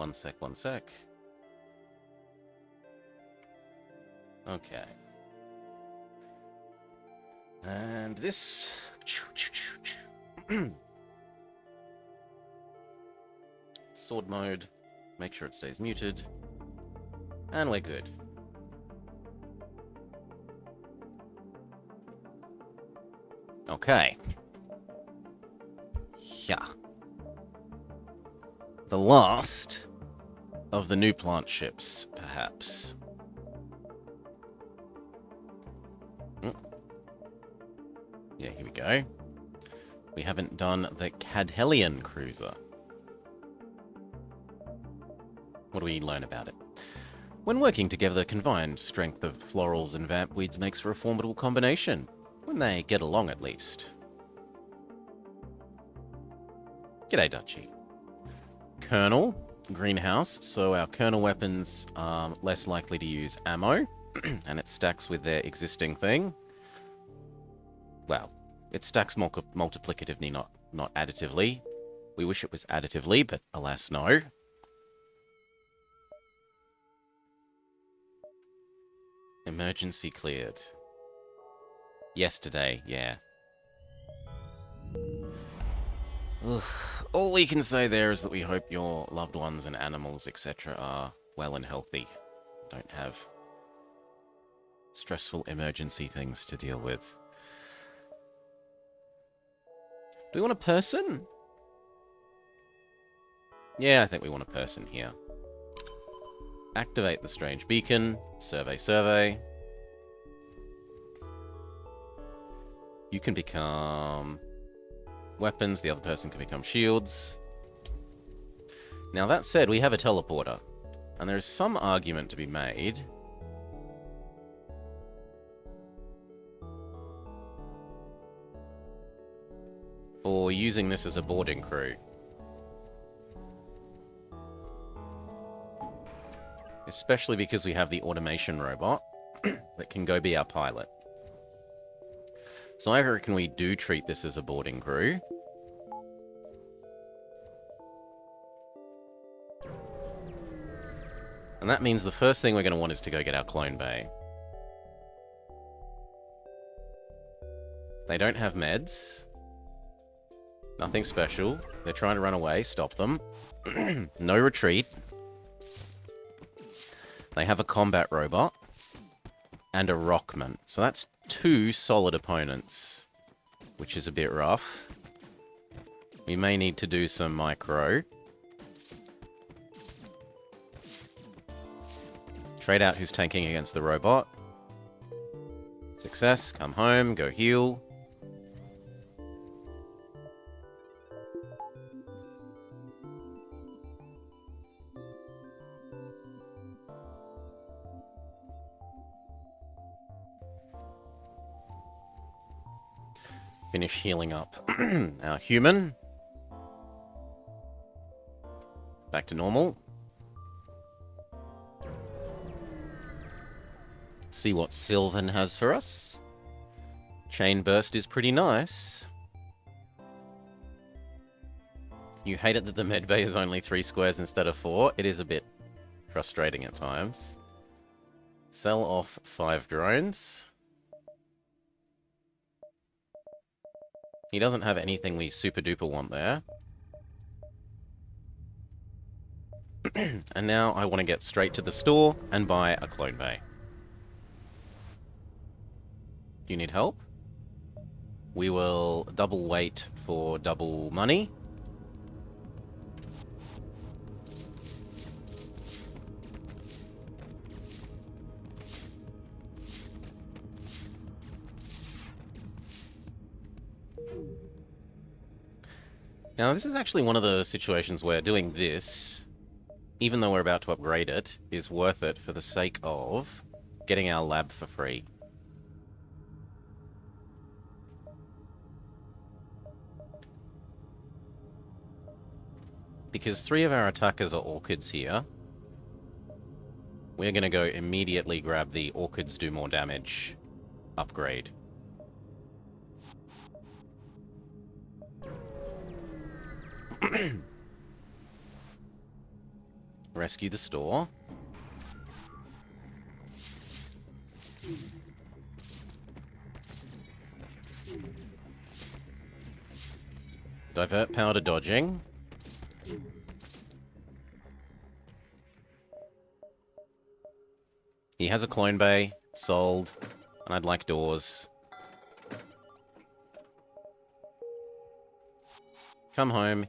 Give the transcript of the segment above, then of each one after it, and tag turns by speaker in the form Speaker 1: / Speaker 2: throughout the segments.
Speaker 1: One sec. Okay. And this... Sword mode. Make sure it stays muted. And we're good. Okay. Yeah. The last of the new plant ships, perhaps. Yeah, here we go. We haven't done the Cadhelion cruiser. What do we learn about it? When working together, the combined strength of florals and vampweeds makes for a formidable combination. When they get along, at least. G'day, Dutchy. Kernel, greenhouse, so our kernel weapons are less likely to use ammo, and it stacks with their existing thing. Well, it stacks multiplicatively, not additively. We wish it was additively, but alas, no. Emergency cleared. Yesterday, yeah. Ugh. All we can say there is that we hope your loved ones and animals, etc. are well and healthy. Don't have stressful emergency things to deal with. Do we want a person? Yeah, I think we want a person here. Activate the strange beacon. Survey. You can become weapons. The other person can become shields. Now, that said, we have a teleporter. And there is some argument to be made for using this as a boarding crew. Especially because we have the automation robot that can go be our pilot. So I reckon we do treat this as a boarding crew. And that means the first thing we're going to want is to go get our clone bay. They don't have meds. Nothing special. They're trying to run away. Stop them. No retreat. They have a combat robot. And a rockman. So that's 2 solid opponents. Which is a bit rough. We may need to do some micro. Trade out who's tanking against the robot. Success. Come home. Go heal. Finish healing up our human. Back to normal. See what Sylvan has for us. Chain burst is pretty nice. You hate it that the med bay is only 3 squares instead of 4. It is a bit frustrating at times. Sell off 5 drones. He doesn't have anything we super duper want there. And now I want to get straight to the store and buy a clone bay. Do you need help? We will double wait for double money. Now, this is actually one of the situations where doing this, even though we're about to upgrade it, is worth it for the sake of getting our lab for free. Because 3 of our attackers are orchids here, we're going to go immediately grab the orchids do more damage upgrade. Rescue the store. Divert power to dodging. He has a clone bay. Sold. And I'd like doors. Come home.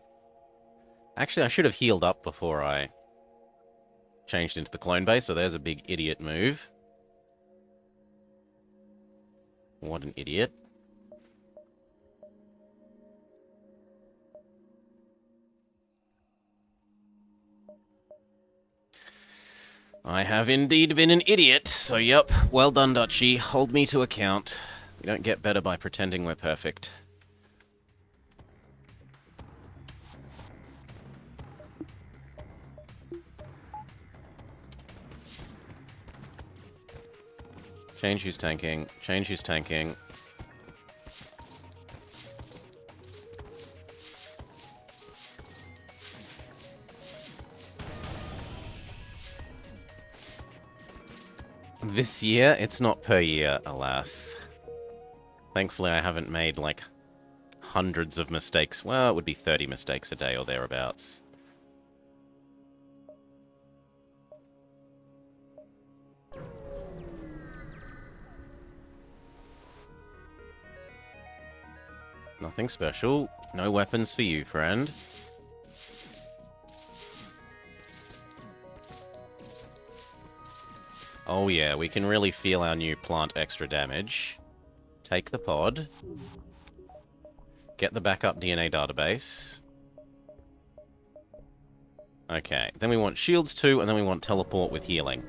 Speaker 1: Actually, I should have healed up before I changed into the clone bay, so there's a big idiot move. What an idiot. I have indeed been an idiot, so yep, well done, Dutchie. Hold me to account. We don't get better by pretending we're perfect. Change who's tanking. Change who's tanking. This year, it's not per year, alas. Thankfully, I haven't made, like, hundreds of mistakes. Well, it would be 30 mistakes a day or thereabouts. Nothing special. No weapons for you, friend. Oh yeah, we can really feel our new plant extra damage. Take the pod. Get the backup DNA database. Okay, then we want shields too, and then we want teleport with healing.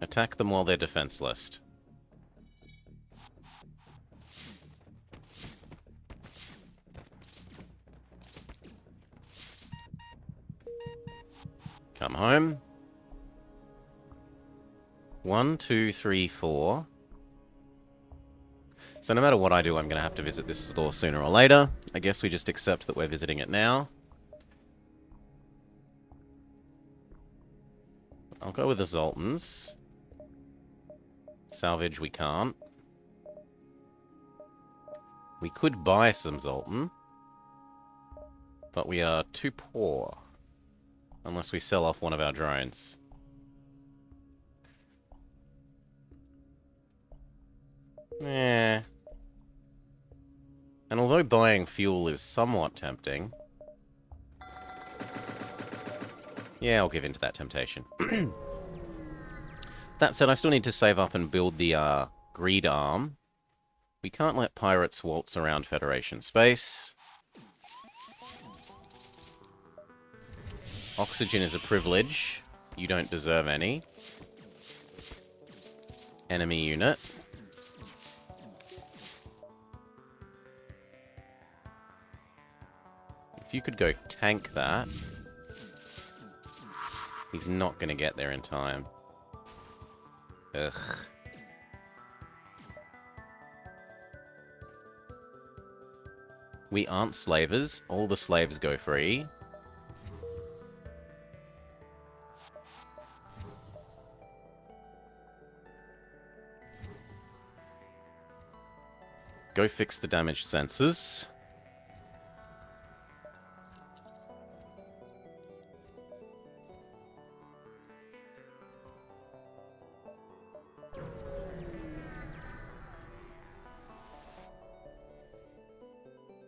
Speaker 1: Attack them while they're defenseless. Come home. 1, 2, 3, 4. So no matter what I do, I'm going to have to visit this store sooner or later. I guess we just accept that we're visiting it now. I'll go with the Zoltans. Salvage we can't. We could buy some Zoltan. But we are too poor. Unless we sell off one of our drones. Eh. And although buying fuel is somewhat tempting... Yeah, I'll give in to that temptation. That said, I still need to save up and build the greed arm. We can't let pirates waltz around Federation space. Oxygen is a privilege. You don't deserve any. Enemy unit. If you could go tank that. He's not going to get there in time. Ugh. We aren't slavers. All the slaves go free. Go fix the damaged sensors.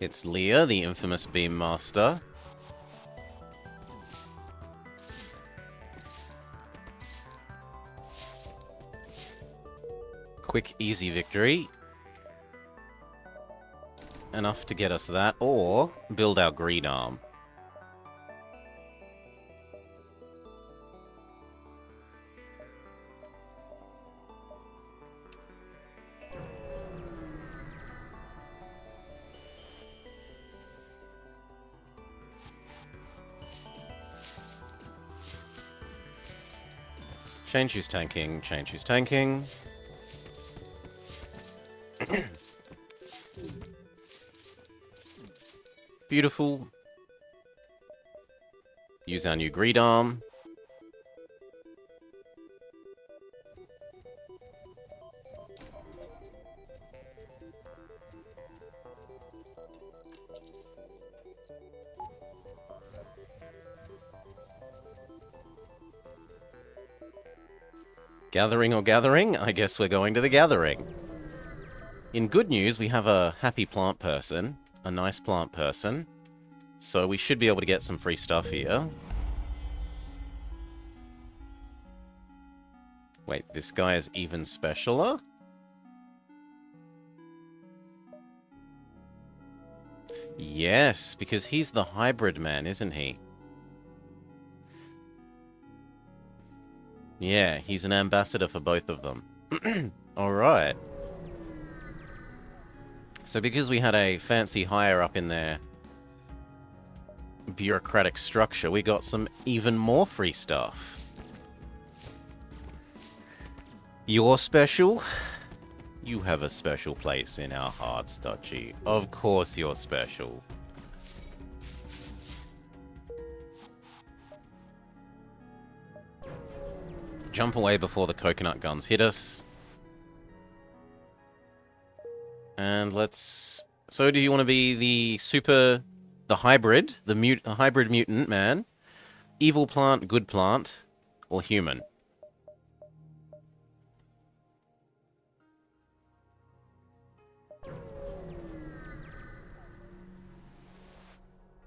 Speaker 1: It's Leah, the infamous Beam Master. Quick, easy victory. Enough to get us that, or build our greed arm. Change who's tanking, change who's tanking. Beautiful. Use our new greed arm. Gathering or gathering? I guess we're going to the gathering. In good news, we have a happy plant person. A nice plant person. So we should be able to get some free stuff here. Wait, this guy is even specialer? Yes, because he's the hybrid man, isn't he? Yeah, he's an ambassador for both of them. Alright. So because we had a fancy hire up in their bureaucratic structure, we got some even more free stuff. You're special? You have a special place in our hearts, Dutchy. Of course you're special. Jump away before the coconut guns hit us. And let's... So do you want to be the hybrid, the hybrid mutant man? Evil plant, good plant, or human?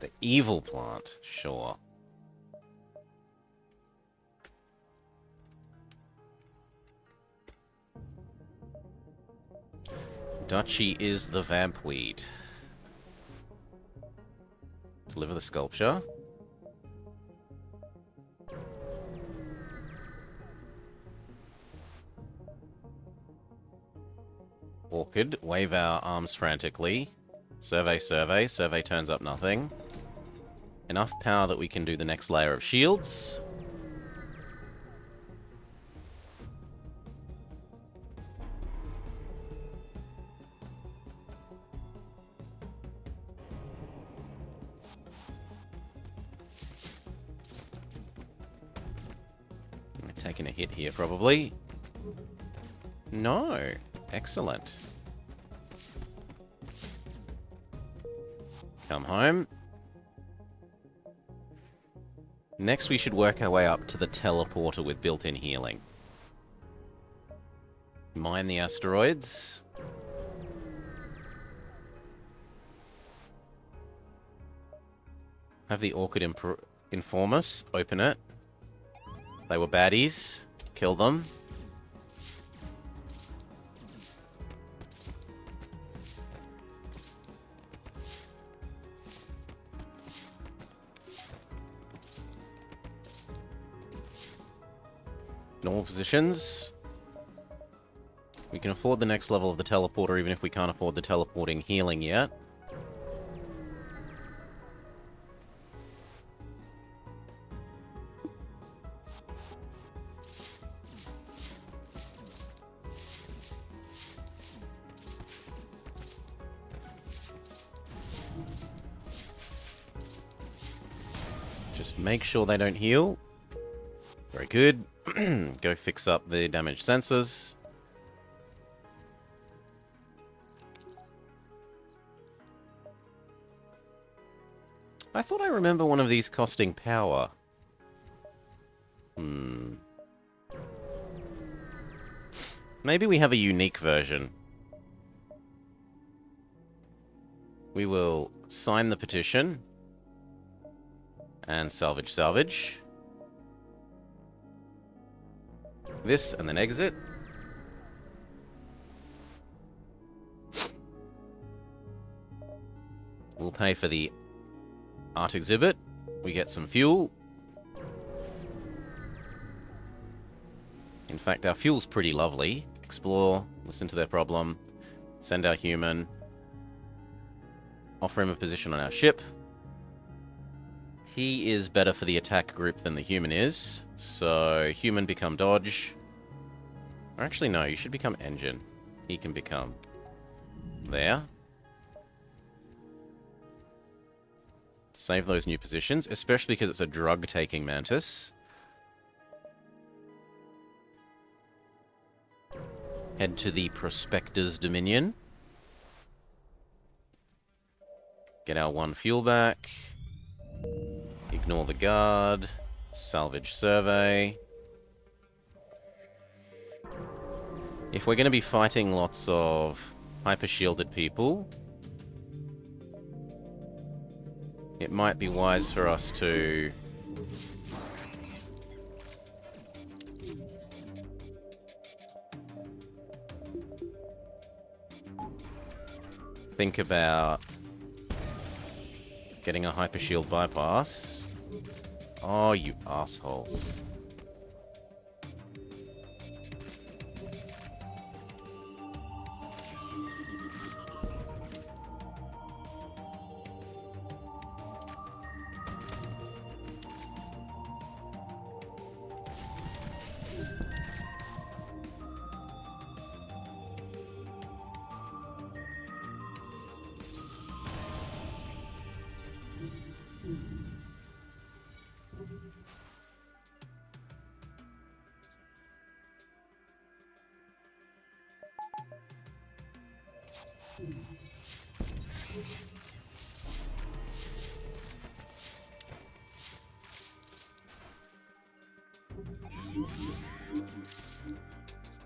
Speaker 1: The evil plant, sure. Dutchy is the vampweed. Deliver the sculpture. Orchid, wave our arms frantically. Survey, survey. Survey turns up nothing. Enough power that we can do the next layer of shields. We're taking a hit here, probably. No. Excellent. Come home. Next, we should work our way up to the teleporter with built-in healing. Mine the asteroids. Have the Orchid inform us. Open it. They were baddies. Kill them. Normal positions. We can afford the next level of the teleporter even if we can't afford the teleporting healing yet. Just make sure they don't heal. Very good. Go fix up the damaged sensors. I thought I remember one of these costing power. Maybe we have a unique version. We will sign the petition. And salvage, salvage. This, and then exit. We'll pay for the art exhibit. We get some fuel. In fact, our fuel's pretty lovely. Explore, listen to their problem, send our human, offer him a position on our ship. He is better for the attack group than the human is, so human become dodge. Or actually, no, you should become engine. He can become there. Save those new positions, especially because it's a drug-taking mantis. Head to the Prospector's Dominion. Get our 1 fuel back. Ignore the guard. Salvage survey. If we're going to be fighting lots of hyper-shielded people, it might be wise for us to think about getting a hyper shield bypass. Oh, you assholes.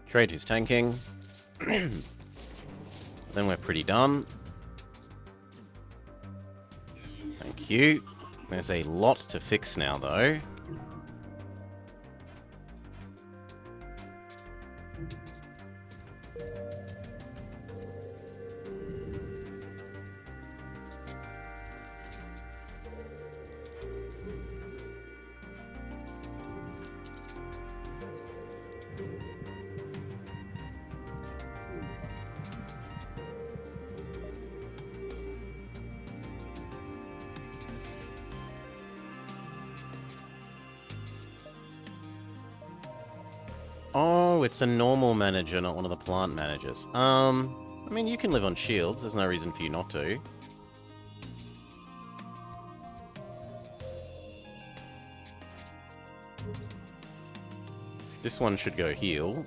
Speaker 1: Trade who's tanking. Then we're pretty done. Thank you. There's a lot to fix now, though. Oh, it's a normal manager, not one of the plant managers. I mean, you can live on shields. There's no reason for you not to. This one should go heal.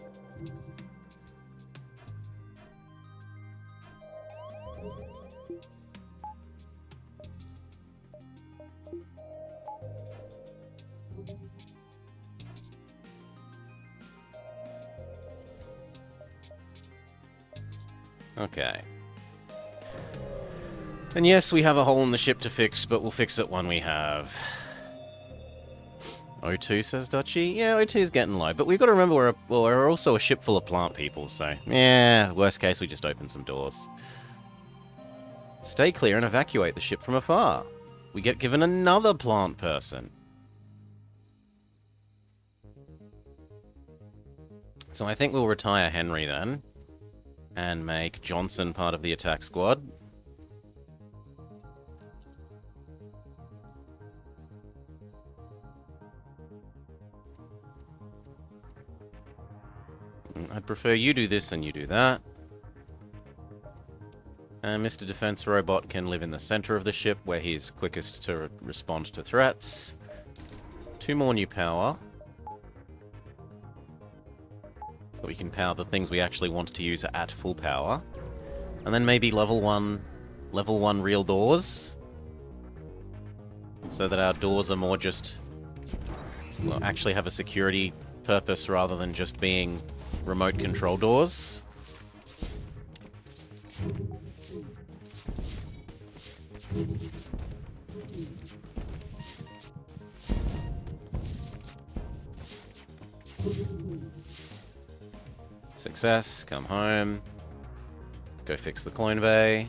Speaker 1: Okay. And yes, we have a hole in the ship to fix, but we'll fix it when we have... O2, says Dutchy. Yeah, O2 is getting low, but we've got to remember we're also a ship full of plant people, so... Yeah, worst case, we just open some doors. Stay clear and evacuate the ship from afar. We get given another plant person. So I think we'll retire Henry then. And make Johnson part of the attack squad. I'd prefer you do this and you do that. And Mr. Defense Robot can live in the center of the ship, where he's quickest to respond to threats. 2 more new power. So that we can power the things we actually want to use at full power. And then maybe level 1 real doors. So that our doors are more just... well, actually have a security purpose rather than just being remote control doors. Success, come home. Go fix the clone bay.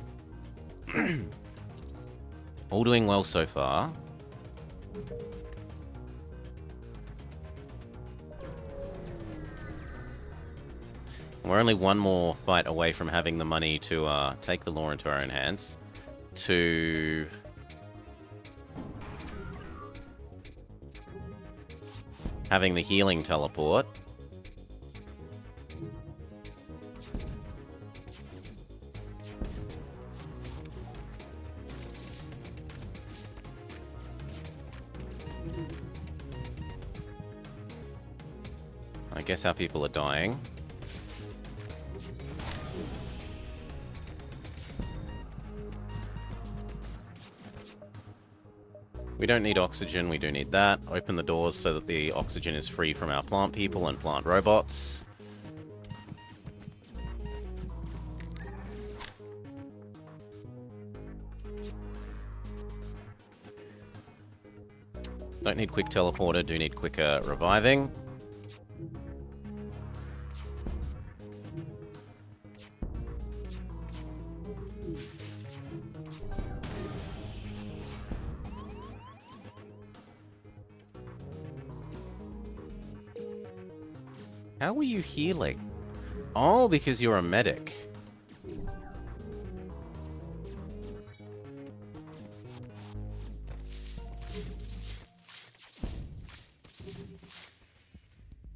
Speaker 1: All doing well so far. We're only one more fight away from having the money to take the law into our own hands. To... having the healing teleport. I guess our people are dying. We don't need oxygen, we do need that. Open the doors so that the oxygen is free from our plant people and plant robots. Don't need quick teleporter, do need quicker reviving. How are you healing? Oh, because you're a medic.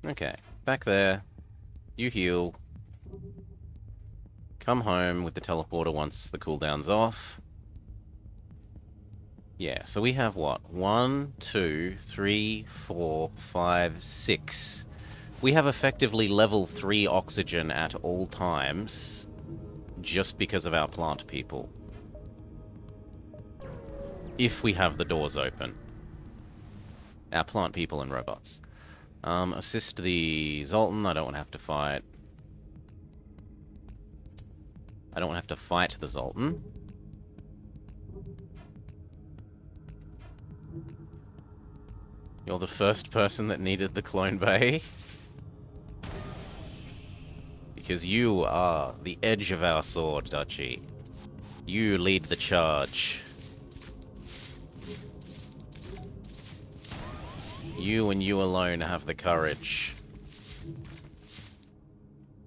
Speaker 1: Okay, back there. You heal. Come home with the teleporter once the cooldown's off. Yeah, so we have what? 1, 2, 3, 4, 5, 6. We have effectively level 3 oxygen at all times, just because of our plant people. If we have the doors open. Our plant people and robots. Assist the Zoltan, I don't want to have to fight. I don't want to have to fight the Zoltan. You're the first person that needed the clone bay. Because you are the edge of our sword, Duchy. You lead the charge. You and you alone have the courage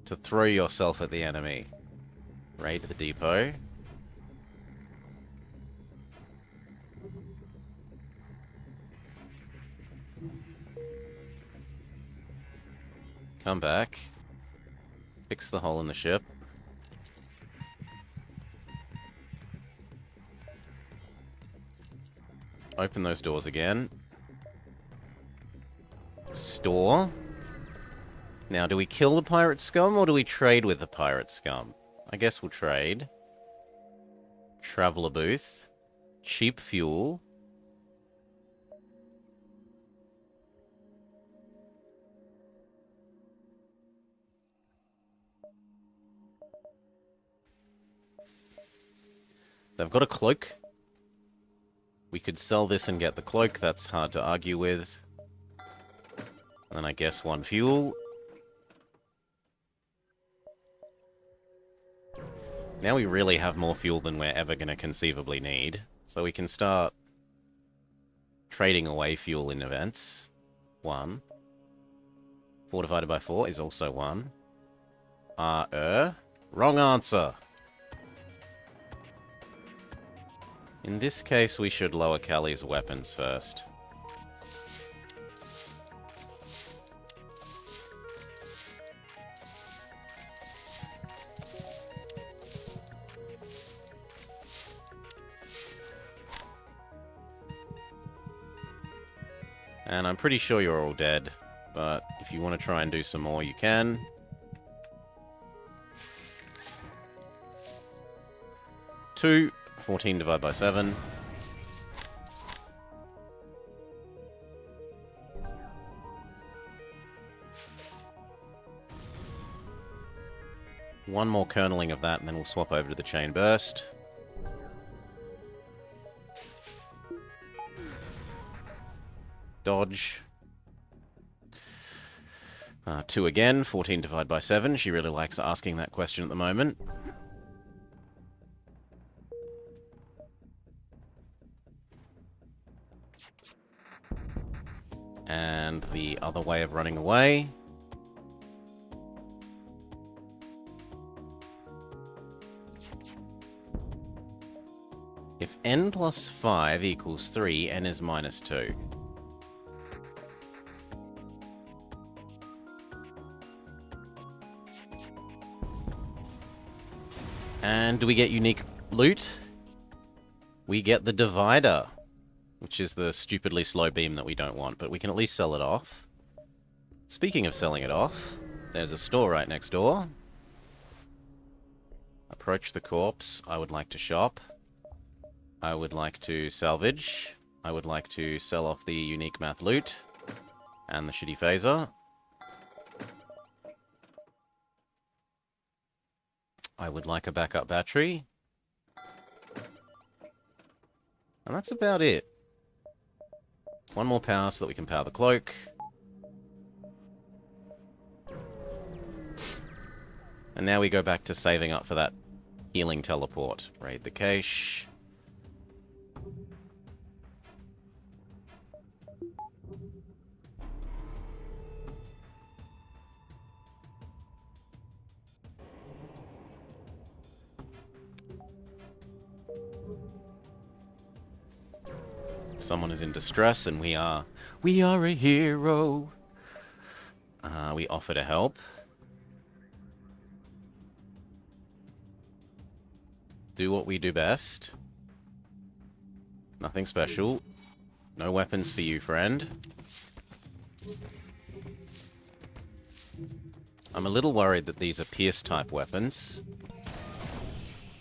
Speaker 1: to throw yourself at the enemy. Raid the depot. Come back. Fix the hole in the ship. Open those doors again. Store. Now, do we kill the pirate scum, or do we trade with the pirate scum? I guess we'll trade. Traveler booth. Cheap fuel. They've got a cloak. We could sell this and get the cloak. That's hard to argue with. And then I guess 1 fuel. Now we really have more fuel than we're ever going to conceivably need. So we can start trading away fuel in events. 1. 4 divided by 4 is also 1. Wrong answer. In this case, we should lower Callie's weapons first. And I'm pretty sure you're all dead, but if you want to try and do some more, you can. Two. 14 divided by 7. One more kerneling of that, and then we'll swap over to the chain burst. Dodge. 2 again, 14 divided by 7. She really likes asking that question at the moment. And the other way of running away. If n plus 5 equals 3, n is minus 2. And do we get unique loot? We get the divider, which is the stupidly slow beam that we don't want, but we can at least sell it off. Speaking of selling it off, there's a store right next door. Approach the corpse. I would like to shop. I would like to salvage. I would like to sell off the unique math loot. And the shitty phaser. I would like a backup battery. And that's about it. One more power so that we can power the cloak. And now we go back to saving up for that healing teleport. Raid the cache. Someone is in distress and we are a hero. We offer to help. Do what we do best. Nothing special. No weapons for you, friend. I'm a little worried that these are pierce-type weapons.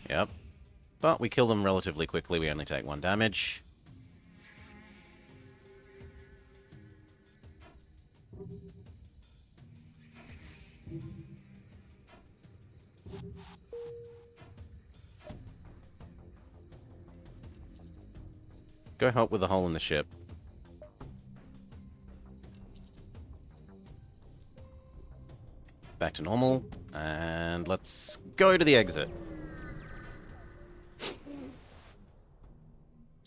Speaker 1: Yep. But we kill them relatively quickly. We only take 1 damage. Go help with the hole in the ship. Back to normal. And let's go to the exit.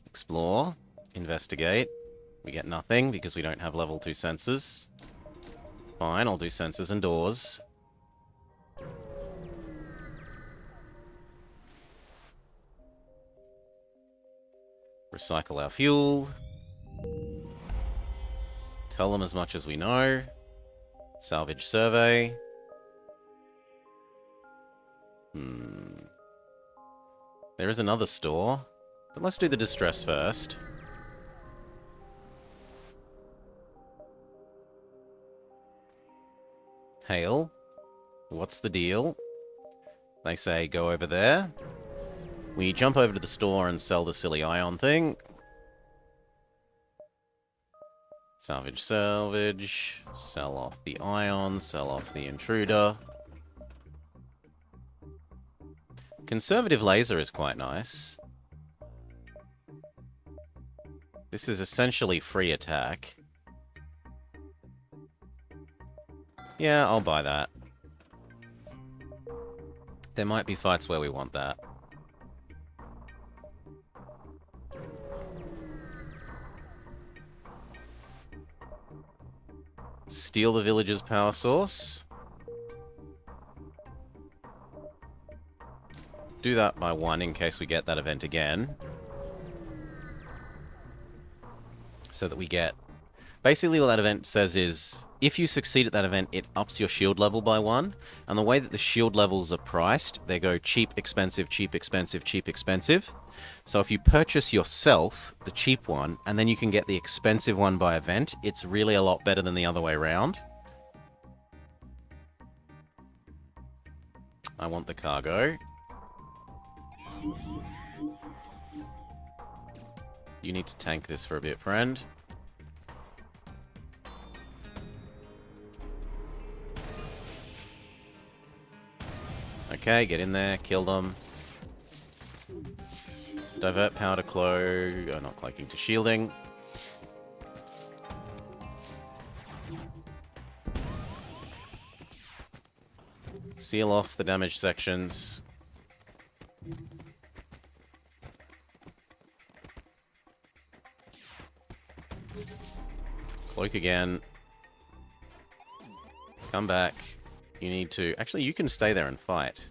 Speaker 1: Explore. Investigate. We get nothing because we don't have level 2 sensors. Fine, I'll do sensors and doors. Recycle our fuel. Tell them as much as we know. Salvage survey. There is another store. But let's do the distress first. Hail. What's the deal? They say go over there. We jump over to the store and sell the silly ion thing. Salvage, salvage. Sell off the ion. Sell off the intruder. Conservative laser is quite nice. This is essentially free attack. Yeah, I'll buy that. There might be fights where we want that. Steal the village's power source. Do that by 1 in case we get that event again. So that we get... Basically what that event says is, if you succeed at that event, it ups your shield level by 1. And the way that the shield levels are priced, they go cheap, expensive, cheap, expensive, cheap, expensive. So if you purchase yourself the cheap one, and then you can get the expensive one by event, it's really a lot better than the other way around. I want the cargo. You need to tank this for a bit, friend. Okay, get in there, kill them. Divert power to cloak. Oh, not cloaking, to shielding. Seal off the damaged sections. Cloak again. Come back. You need to... Actually, you can stay there and fight.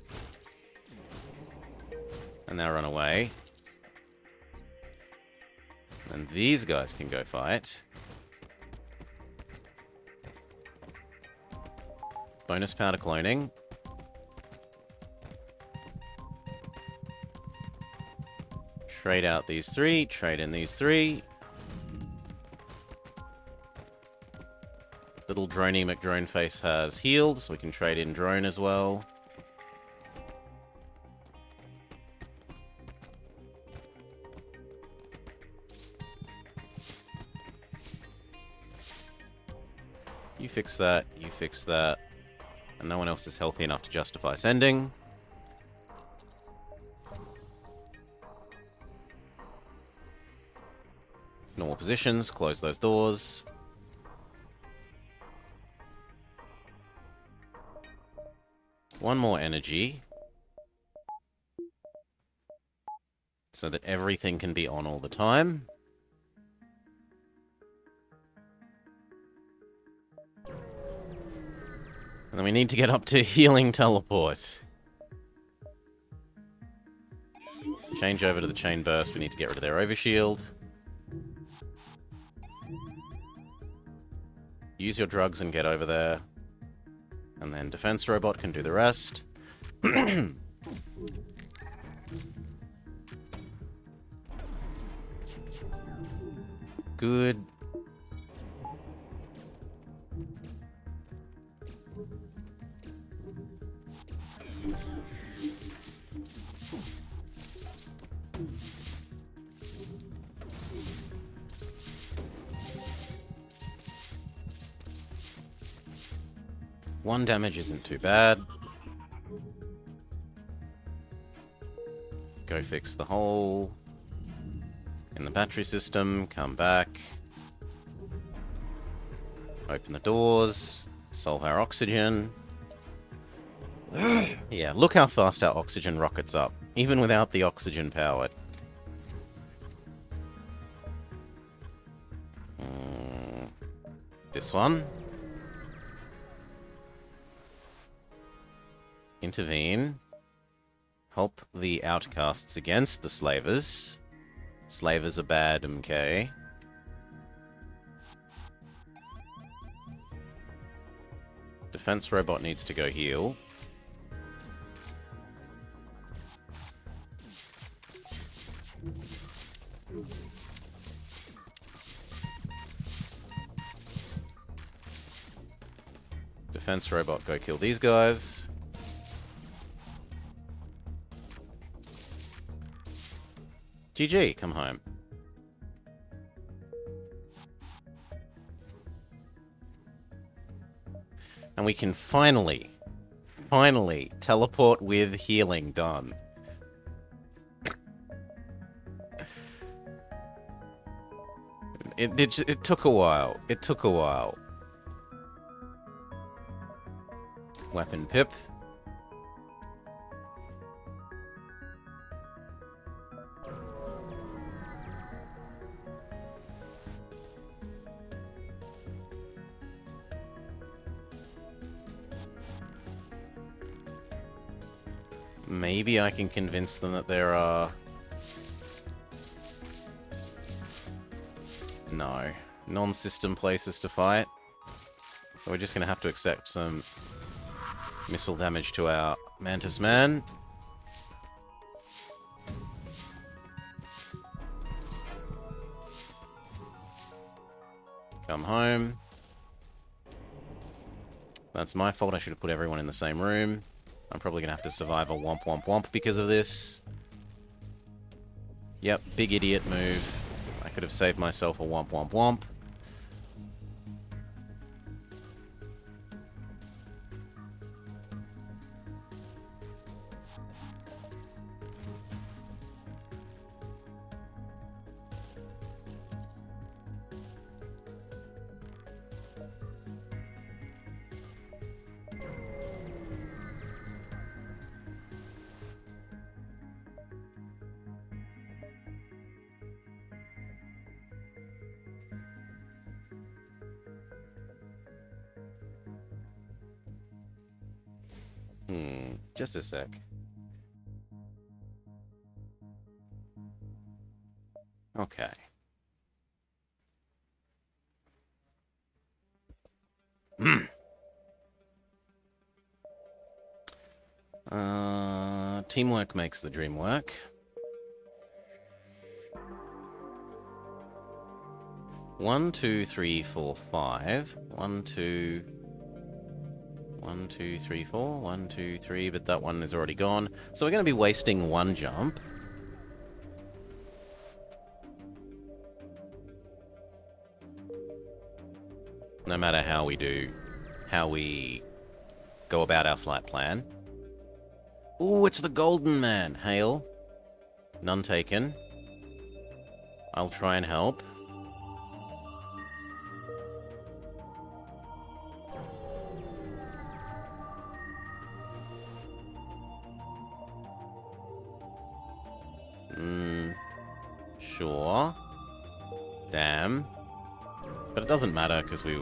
Speaker 1: And now run away. And these guys can go fight. Bonus powder cloning. Trade out these 3. Trade in these 3. The little droney McDrone face has healed, so we can trade in drone as well. You fix that, you fix that. And no one else is healthy enough to justify sending. Normal positions, close those doors. One more energy. So that everything can be on all the time. And then we need to get up to healing teleport. Change over to the chain burst. We need to get rid of their overshield. Use your drugs and get over there. And then defense robot can do the rest. Good. One damage isn't too bad. Go fix the hole in the battery system. Come back. Open the doors. Solve our oxygen. Yeah, look how fast our oxygen rockets up, even without the oxygen powered. This one. Intervene. Help the outcasts against the slavers. Slavers are bad, MK. Defense robot needs to go heal. Defense robot, go kill these guys. GG, come home. And we can finally teleport with healing done. It took a while. It took a while. Weapon pip. Maybe I can convince them that there are... No. Non-system places to fight. So we're just going to have to accept some missile damage to our Mantis Man. Come home. That's my fault. I should have put everyone in the same room. I'm probably going to have to survive a womp womp womp because of this. Yep, big idiot move. I could have saved myself a womp womp womp. Just a sec. Okay. Teamwork makes the dream work. 1, 2, 3, 4, 5. 1, 2... 1, 2, 3, 4. 1, 2, 3, but that one is already gone. So we're going to be wasting one jump. No matter how we go about our flight plan. Ooh, it's the Golden Man. Hail. None taken. I'll try and help. Sure. Damn. But it doesn't matter, because we...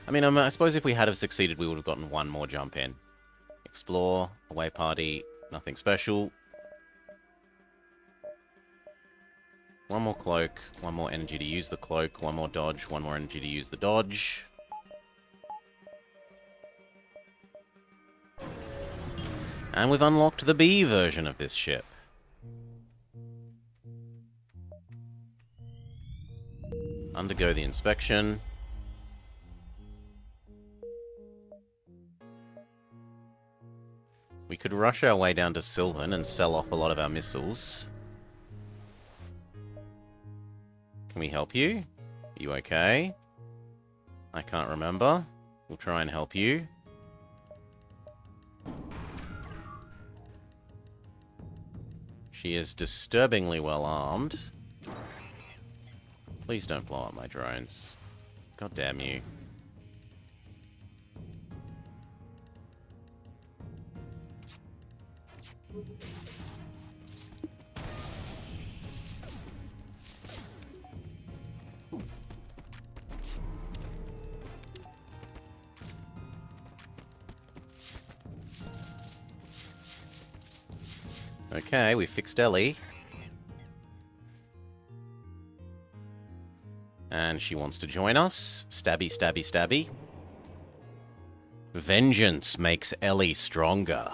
Speaker 1: I mean, I suppose if we had have succeeded, we would have gotten one more jump in. Explore, away party, nothing special. One more cloak, one more energy to use the cloak, one more dodge, one more energy to use the dodge. And we've unlocked the B version of this ship. Undergo the inspection. We could rush our way down to Sylvan and sell off a lot of our missiles. Can we help you? Are you okay? I can't remember. We'll try and help you. She is disturbingly well armed. Please don't blow up my drones. God damn you. Okay, we fixed Ellie. And she wants to join us. Stabby, stabby, stabby. Vengeance makes Ellie stronger.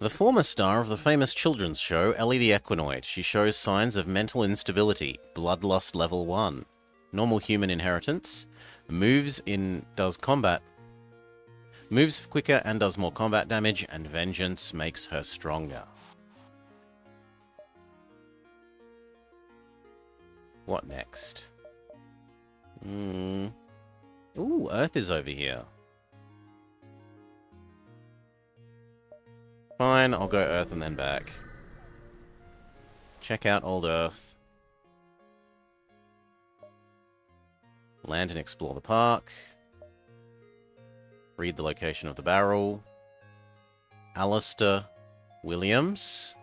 Speaker 1: The former star of the famous children's show, Ellie the Equinoid. She shows signs of mental instability. Bloodlust level 1. Normal human inheritance. Moves quicker and does more combat damage, and vengeance makes her stronger. What next? Ooh, Earth is over here. Fine, I'll go Earth and then back. Check out old Earth. Land and explore the park. Read the location of the barrel. Alistair Williams.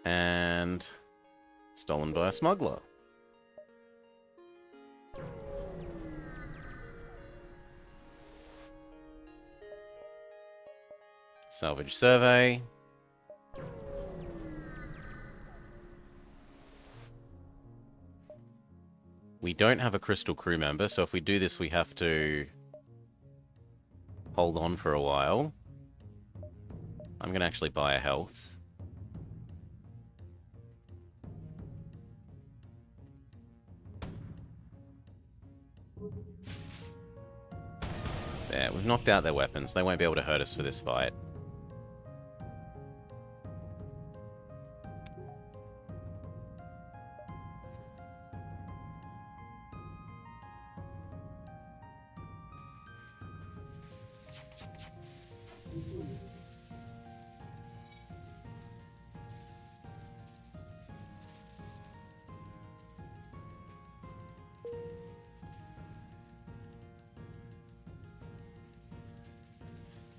Speaker 1: And stolen by a smuggler. Salvage survey. We don't have a crystal crew member, so if we do this, we have to hold on for a while. I'm going to actually buy a health. There, we've knocked out their weapons. They won't be able to hurt us for this fight.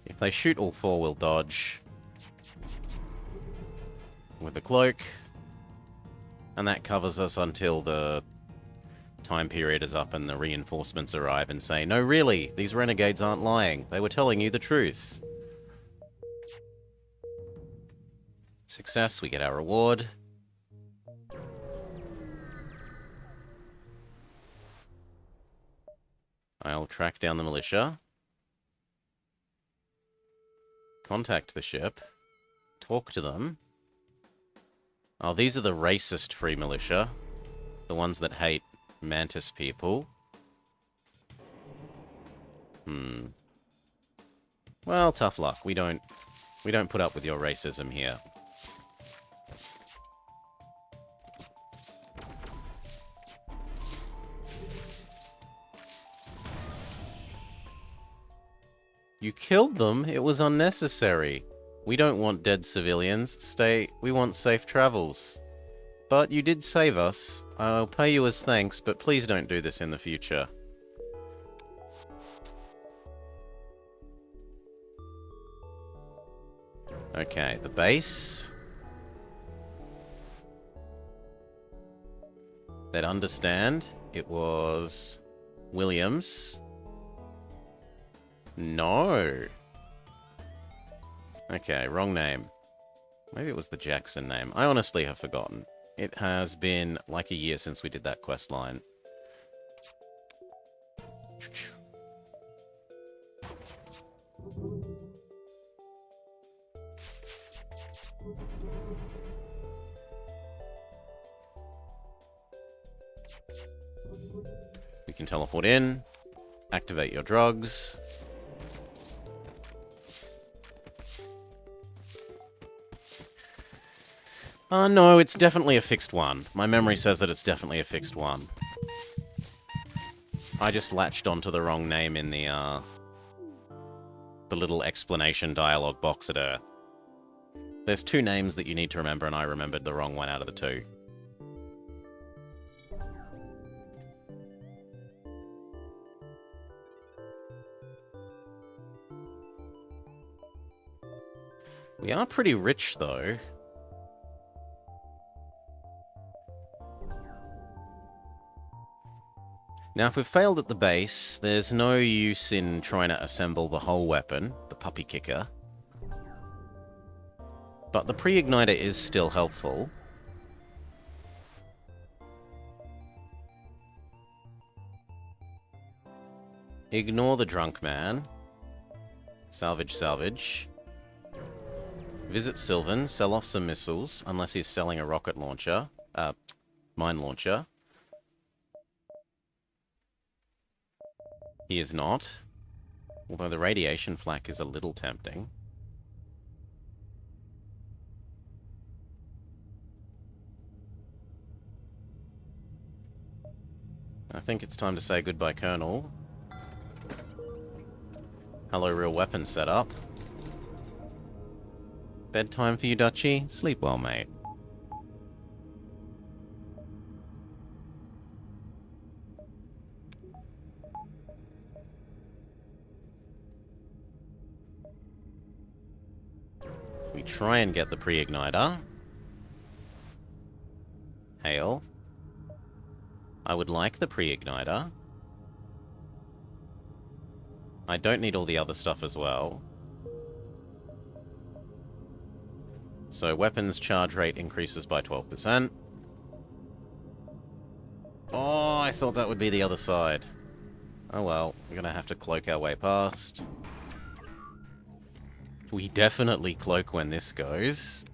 Speaker 1: If they shoot all four, we'll dodge with the cloak. And that covers us until the time period is up and the reinforcements arrive and say, no, really, these renegades aren't lying. They were telling you the truth. Success, we get our reward. I'll track down the militia. Contact the ship. Talk to them. Oh, these are the racist free militia. The ones that hate mantis people. Well, tough luck. We don't put up with your racism here. You killed them? It was unnecessary. We don't want dead civilians. We want safe travels. But you did save us. I'll pay you as thanks, but please don't do this in the future. Okay, the base. They'd understand. It was Williams. No. Okay, wrong name. Maybe it was the Jackson name. I honestly have forgotten. It has been like a year since we did that quest line. We can teleport in, activate your drugs. No, it's definitely a fixed one. My memory says that it's definitely a fixed one. I just latched onto the wrong name in the little explanation dialogue box at Earth. There's two names that you need to remember, and I remembered the wrong one out of the two. We are pretty rich, though. Now, if we've failed at the base, there's no use in trying to assemble the whole weapon, the puppy kicker. But the pre-igniter is still helpful. Ignore the drunk man. Salvage, salvage. Visit Sylvan, sell off some missiles, unless he's selling a rocket launcher. Mine launcher. He is not. Although the radiation flak is a little tempting. I think it's time to say goodbye, Colonel. Hello, real weapon setup. Bedtime for you, Dutchy? Sleep well, mate. We try and get the pre-igniter. Hail. I would like the pre-igniter. I don't need all the other stuff as well. So weapons charge rate increases by 12%. Oh, I thought that would be the other side. Oh well, we're gonna have to cloak our way past. We definitely cloak when this goes.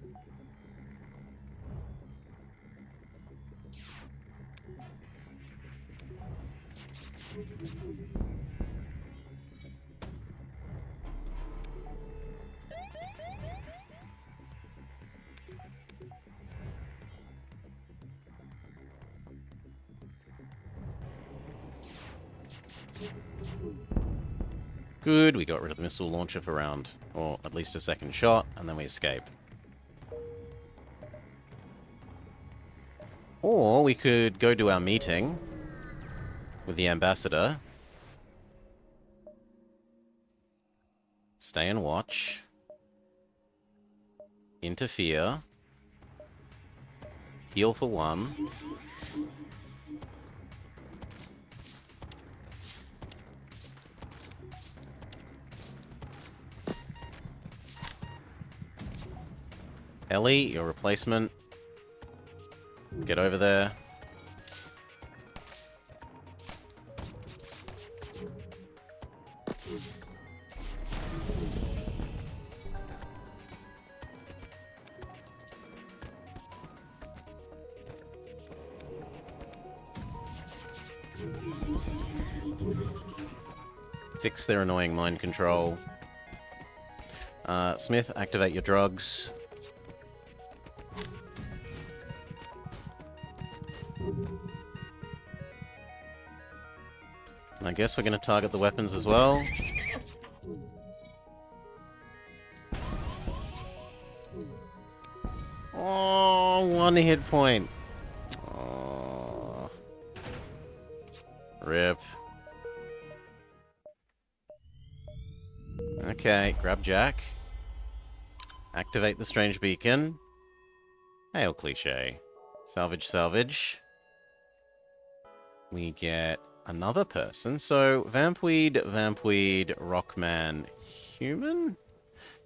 Speaker 1: Good, we got rid of the missile launcher for round, or at least a second shot, and then we escape. Or we could go to our meeting with the ambassador. Stay and watch. Interfere. Heal for one. Ellie, your replacement. Get over there. Fix their annoying mind control. Smith, activate your drugs. I guess we're going to target the weapons as well. Oh, 1 hit point. Oh. Rip. Okay, grab Jack. Activate the strange beacon. Hail cliche. Salvage, salvage. We get another person. So, Vampweed, Rockman, human?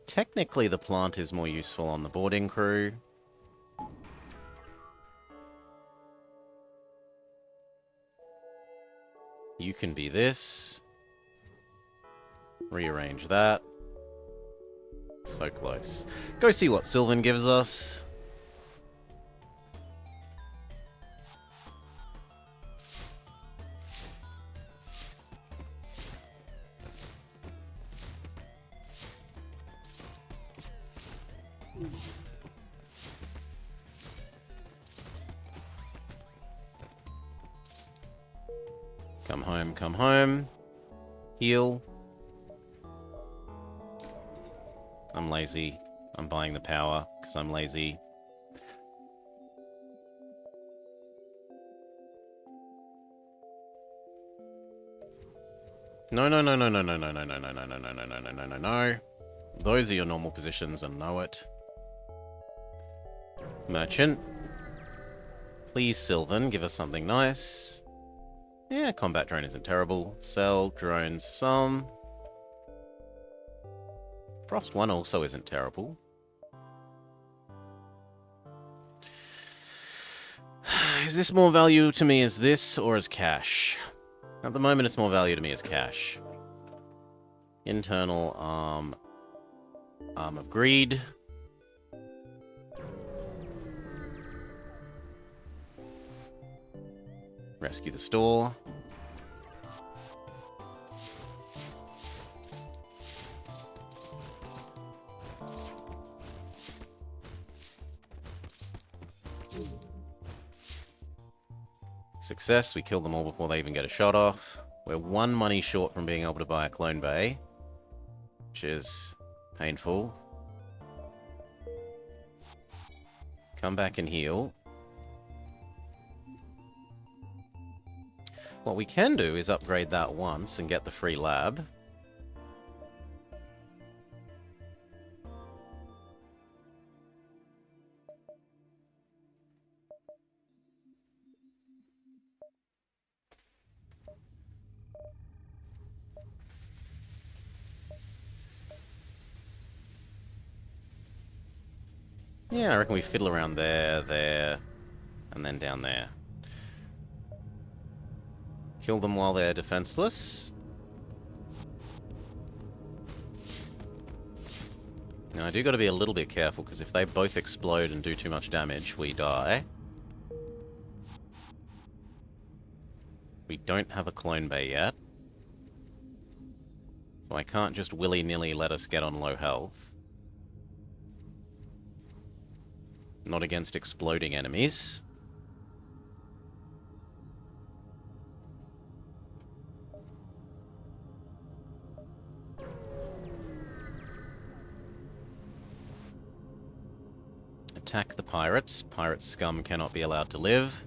Speaker 1: Technically, the plant is more useful on the boarding crew. You can be this. Rearrange that. So close. Go see what Sylvan gives us. Come home, come home. Heal. I'm lazy. I'm buying the power because I'm lazy. No, no, no, no, no, no, no, no, no, no, no, no, no, no, no, no, no, no, no. Those are your normal positions and know it. Merchant. Please, Sylvan, give us something nice. Yeah, combat drone isn't terrible. Sell drones some. Frost 1 also isn't terrible. Is this more value to me as this or as cash? At the moment, it's more value to me as cash. Internal arm of greed. Rescue the store. Success, we kill them all before they even get a shot off. We're 1 money short from being able to buy a clone bay, which is painful. Come back and heal. What we can do is upgrade that once and get the free lab. Yeah, I reckon we fiddle around there, there, and then down there. Kill them while they're defenseless. Now, I do got to be a little bit careful, because if they both explode and do too much damage, we die. We don't have a clone bay yet. So I can't just willy-nilly let us get on low health. Not against exploding enemies. Attack the pirates. Pirate scum cannot be allowed to live.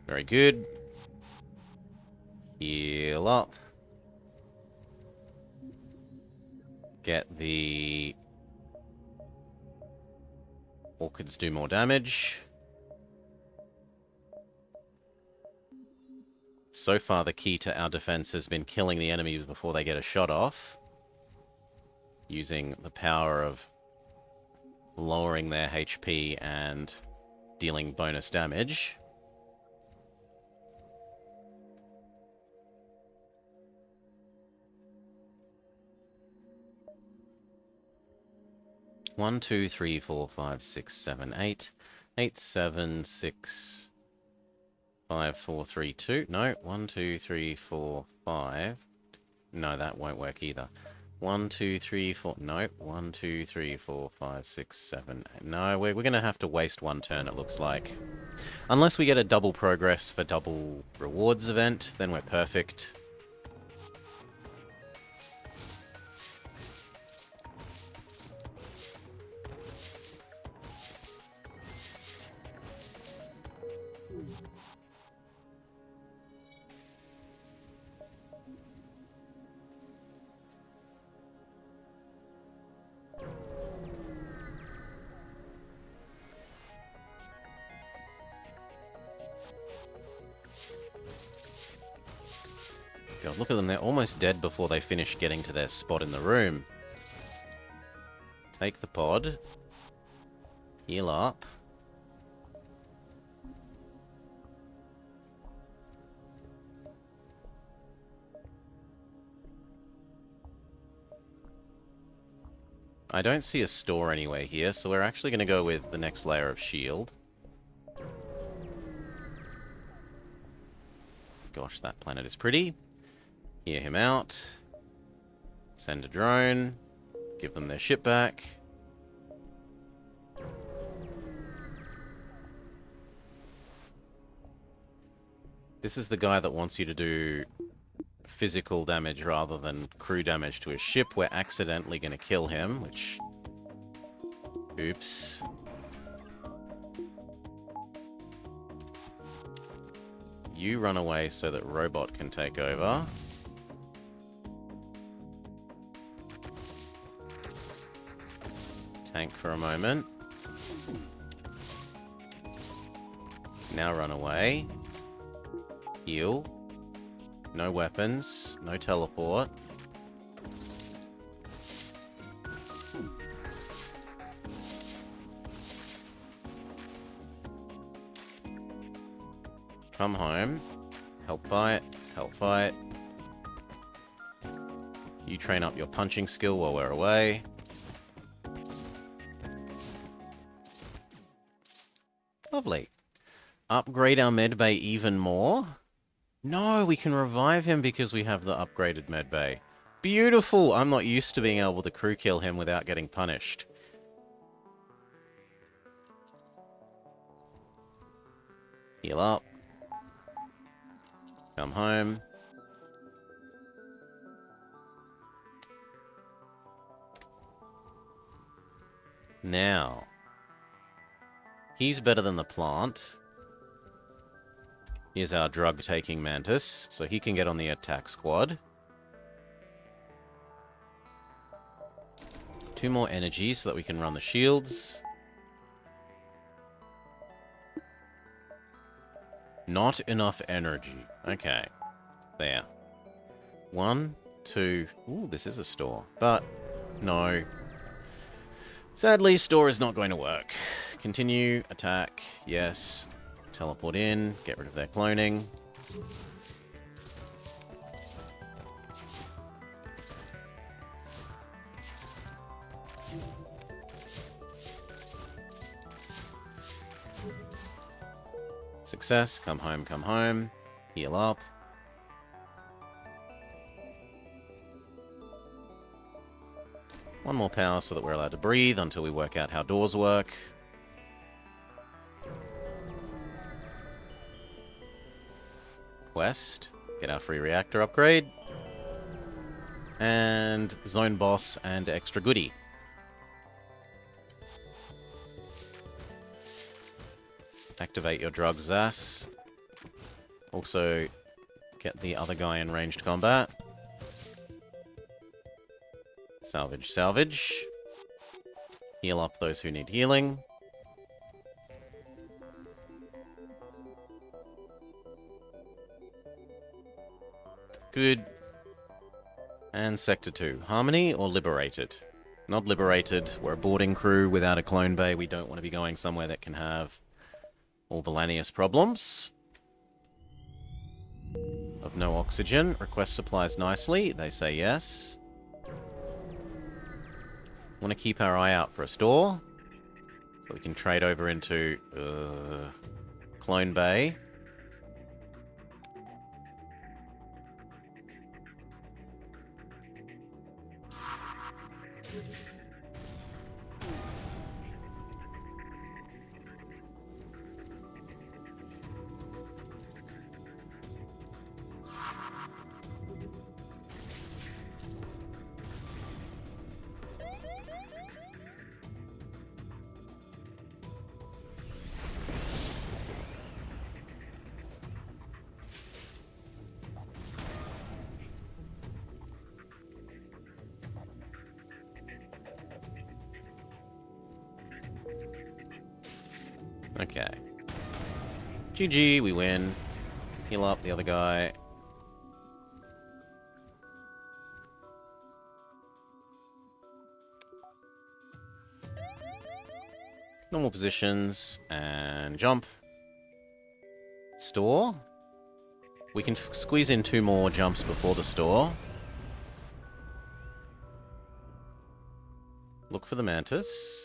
Speaker 1: Very good. Heal up. Get the orchids do more damage. So far, the key to our defense has been killing the enemies before they get a shot off. Using the power of lowering their HP and dealing bonus damage. 1, 2, 3, 4, 5, 6, 7, 8. 8, 7, 6, 5, 4, 3, 2. No, 1, 2, 3, 4, 5. No, that won't work either. 1, 2, 3, 4. No, 1, 2, 3, 4, 5, 6, 7, 8. No, we're going to have to waste one turn, it looks like. Unless we get a double progress for double rewards event, then we're perfect. God, look at them. They're almost dead before they finish getting to their spot in the room. Take the pod. Heal up. I don't see a store anywhere here, so we're actually going to go with the next layer of shield. Gosh, that planet is pretty. Hear him out. Send a drone. Give them their ship back. This is the guy that wants you to do physical damage rather than crew damage to his ship. We're accidentally going to kill him, which... Oops. You run away so that Robot can take over. Tank for a moment. Now run away. Heal. No weapons. No teleport. Come home. Help fight. Help fight. You train up your punching skill while we're away. Lovely. Upgrade our medbay even more. No, we can revive him because we have the upgraded medbay. Beautiful! I'm not used to being able to crew kill him without getting punished. Heal up. Come home. Now. He's better than the plant. Here's our drug-taking mantis, so he can get on the attack squad. 2 more energy so that we can run the shields. Not enough energy. Okay. There. 1, 2... Ooh, this is a store. But, no. Sadly, store is not going to work. Continue, attack, yes. Teleport in, get rid of their cloning. Success, come home, heal up. One more power so that we're allowed to breathe until we work out how doors work. Quest, get our free reactor upgrade. And zone boss and extra goodie. Activate your drug Zas. Also, get the other guy in ranged combat. Salvage, salvage. Heal up those who need healing. Good. And Sector 2. Harmony or Liberated? Not Liberated. We're a boarding crew without a clone bay. We don't want to be going somewhere that can have all the Lanius problems. Of no oxygen. Request supplies nicely. They say yes. Want to keep our eye out for a store, so we can trade over into Clone Bay. Okay. GG, we win. Heal up the other guy. Normal positions, and jump. Store. We can squeeze in 2 more jumps before the store. Look for the mantis.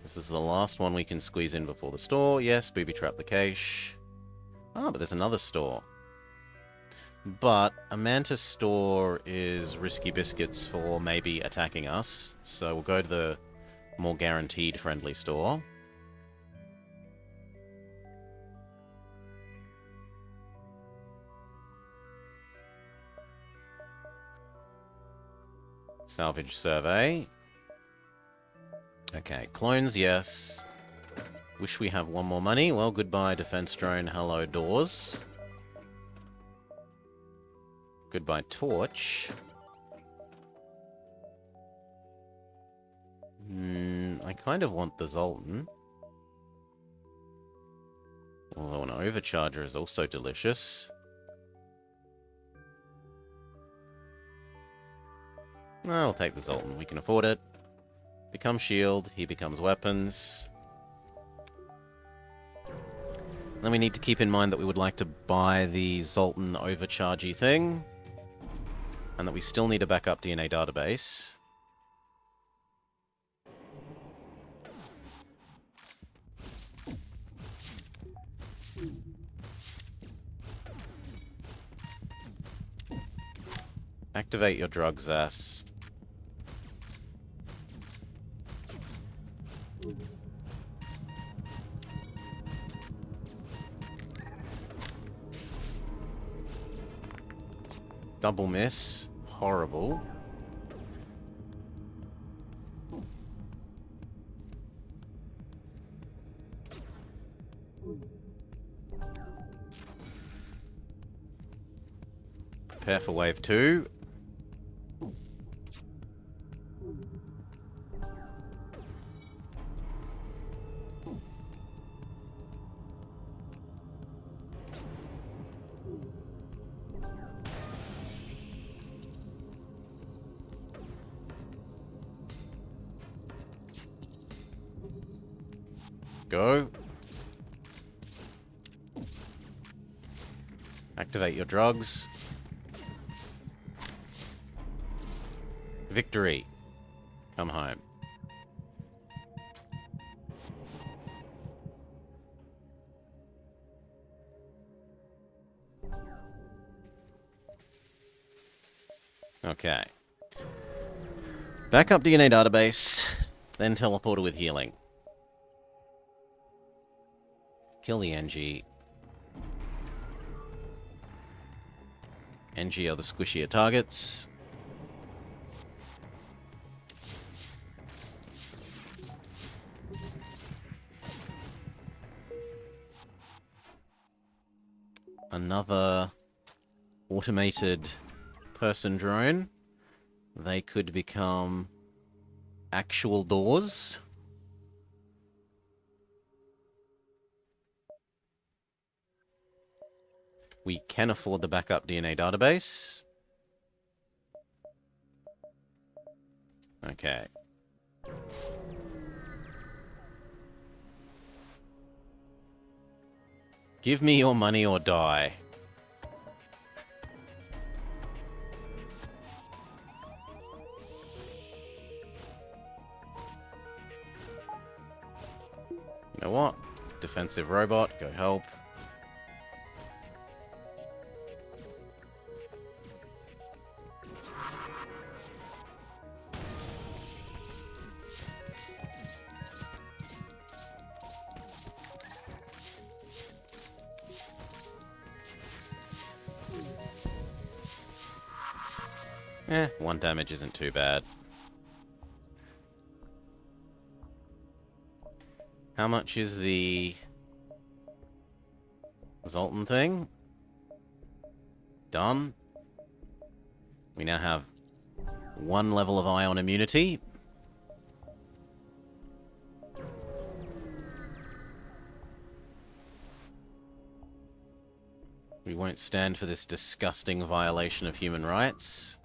Speaker 1: This is the last one we can squeeze in before the store. Yes, booby trap the cache. Ah, but there's another store. But a mantis store is risky biscuits for maybe attacking us. So we'll go to the more guaranteed friendly store. Salvage survey. Okay, clones, yes. Wish we have one more money. Well, goodbye, defense drone. Hello, doors. Goodbye, torch. I kind of want the Zoltan. Although an overcharger is also delicious. I'll take the Zoltan. We can afford it. Become shield. He becomes weapons. Then we need to keep in mind that we would like to buy the Zoltan overchargy thing. And that we still need a backup DNA database. Activate your drugs, ass. Double miss. Horrible. Prepare for wave 2. Go. Activate your drugs. Victory. Come home. Okay. Backup DNA database, then teleporter with healing. Kill the NG. NG are the squishier targets. Another automated person drone. They could become actual doors. We can afford the backup DNA database. Okay. Give me your money or die. You know what? Defensive robot, go help. One damage isn't too bad. How much is the Zoltan thing? Done. We now have 1 level of ion immunity. We won't stand for this disgusting violation of human rights.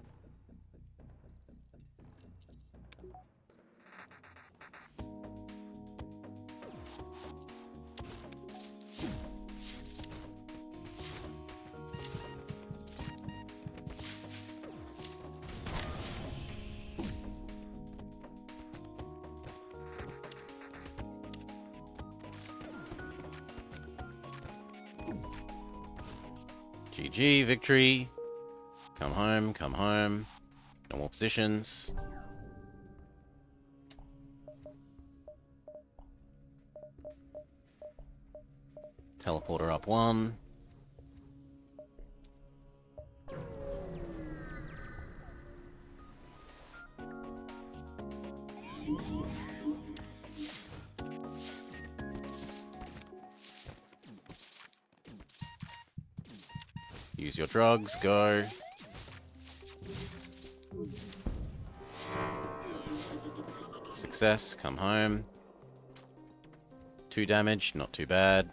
Speaker 1: GG, victory. Come home, come home. No more positions. Teleporter up 1. Use your drugs, go. Success, come home. 2 damage, not too bad.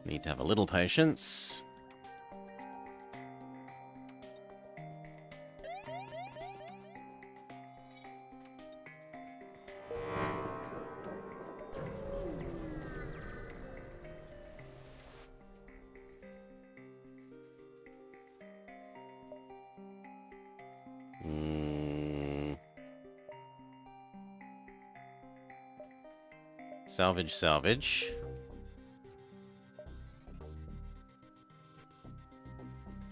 Speaker 1: Need to have a little patience. Salvage, salvage.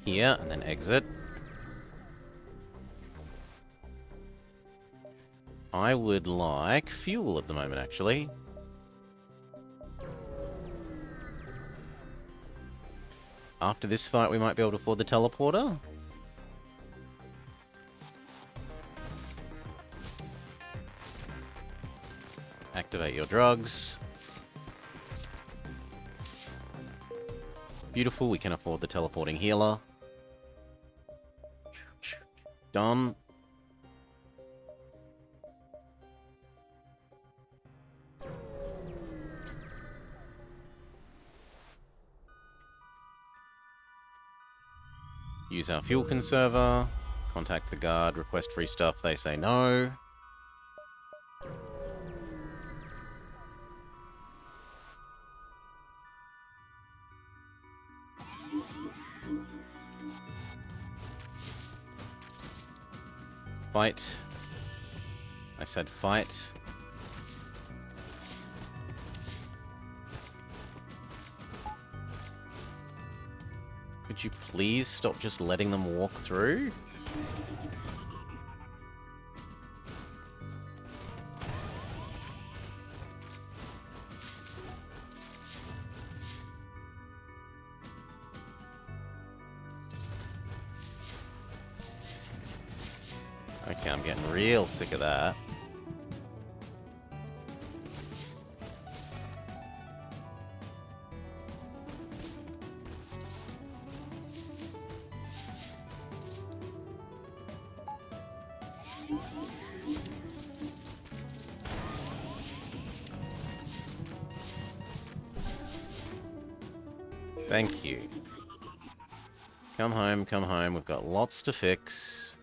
Speaker 1: Here, and then exit. I would like fuel at the moment, actually. After this fight, we might be able to afford the teleporter. Activate your drugs. Beautiful, we can afford the teleporting healer. Done. Use our fuel conserver. Contact the guard, request free stuff, they say no. Fight. I said fight. Could you please stop just letting them walk through? Okay, I'm getting real sick of that. Thank you. Come home, come home. We've got lots to fix.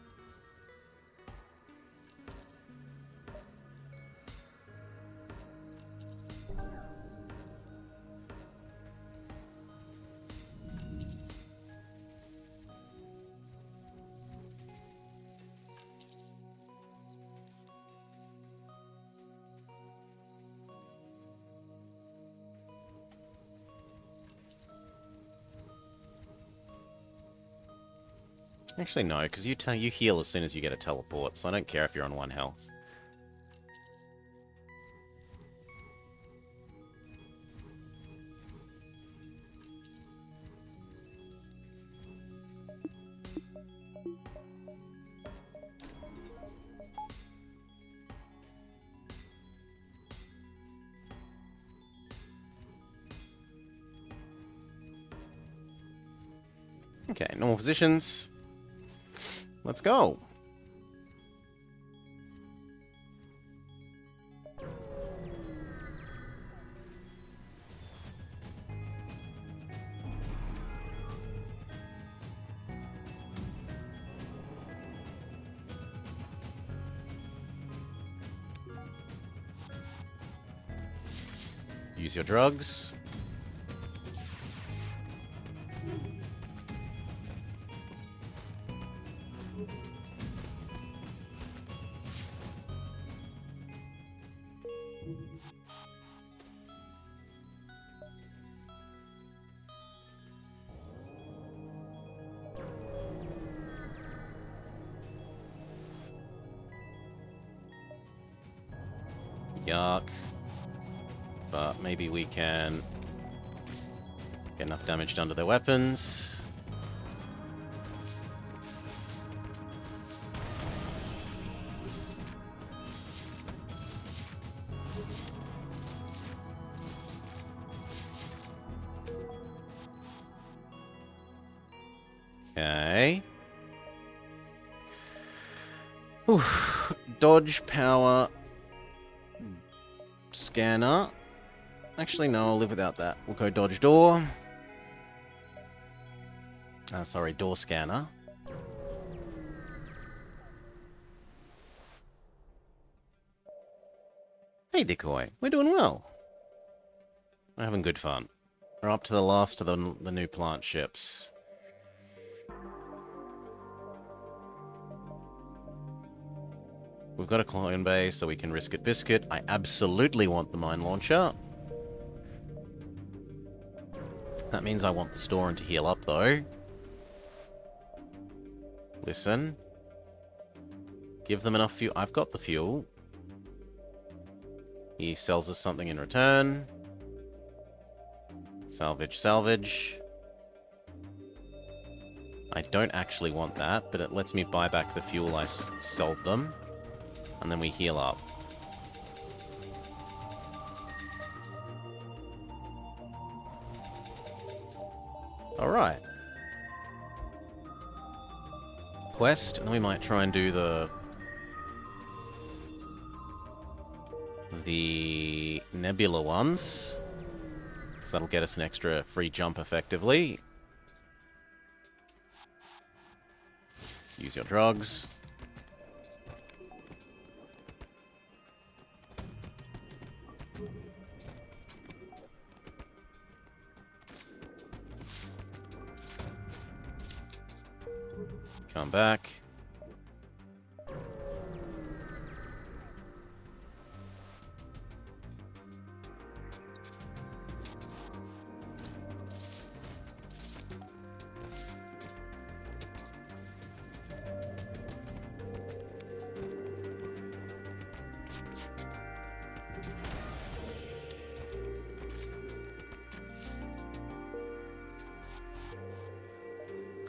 Speaker 1: Actually, no, because you heal as soon as you get a teleport, so I don't care if you're on 1 health. Okay, normal positions. Let's go. Use your drugs. Yuck. But maybe we can get enough damage done to their weapons. Okay. Oof. Dodge, power, scanner. Actually, no, I'll live without that. We'll go dodge door. Sorry, door scanner. Hey, Decoy. We're doing well. We're having good fun. We're up to the last of the new plant ships. We've got a clone base, so we can risk it biscuit. I absolutely want the mine launcher. That means I want the Storeman to heal up, though. Listen. Give them enough fuel. I've got the fuel. He sells us something in return. Salvage, salvage. I don't actually want that, but it lets me buy back the fuel I sold them. And then we heal up. Alright. Quest, and then we might try and do the nebula ones. Because that'll get us an extra free jump effectively. Use your drugs. Come back.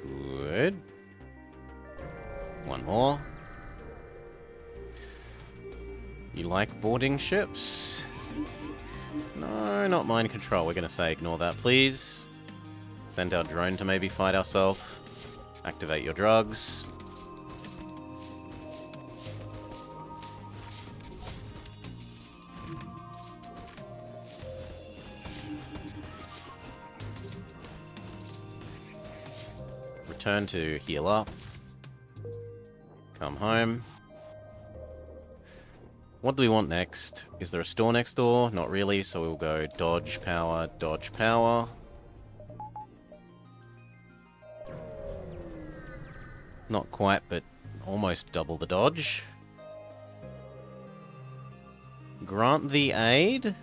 Speaker 1: Good. One more. You like boarding ships? No, not mind control. We're going to say ignore that, please. Send our drone to maybe fight ourselves. Activate your drugs. Return to heal up. Come home. What do we want next? Is there a store next door? Not really, so we'll go dodge, power, dodge, power. Not quite, but almost double the dodge. Grant the aid?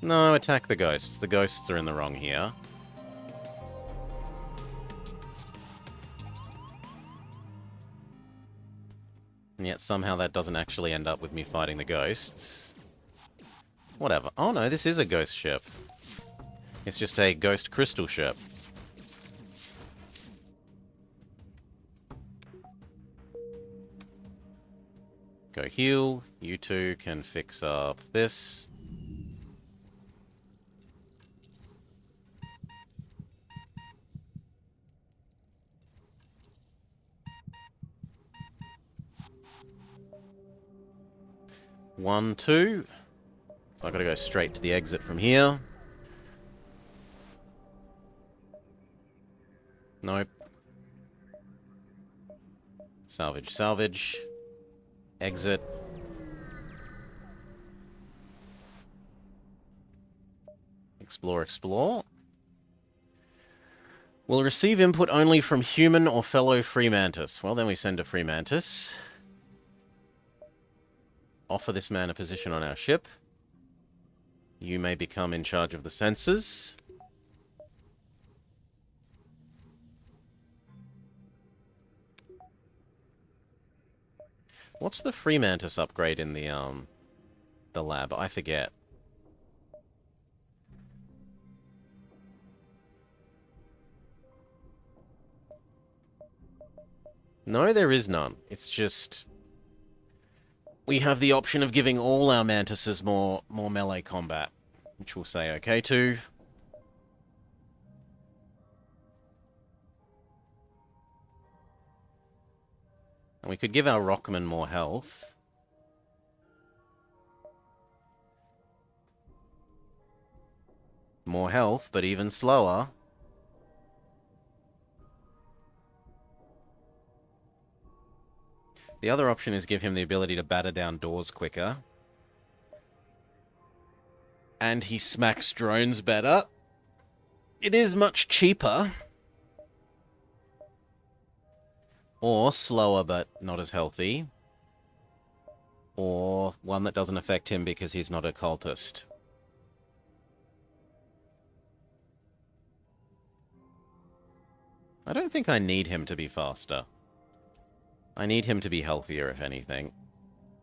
Speaker 1: No, attack the ghosts. The ghosts are in the wrong here. And yet somehow that doesn't actually end up with me fighting the ghosts. Whatever. Oh no, this is a ghost ship. It's just a ghost crystal ship. Go heal. You two can fix up this. One, two. So I've got to go straight to the exit from here. Nope. Salvage, salvage. Exit. Explore, explore. Will receive input only from human or fellow free mantis. Well, then we send a free mantis. Offer this man a position on our ship. You may become in charge of the sensors. What's the free mantis upgrade in the lab? I forget. No, there is none. It's just we have the option of giving all our mantises more melee combat, which we'll say okay to. And we could give our Rockman more health. More health, but even slower. The other option is give him the ability to batter down doors quicker. And he smacks drones better. It is much cheaper. Or slower but not as healthy. Or one that doesn't affect him because he's not a cultist. I don't think I need him to be faster. I need him to be healthier, if anything.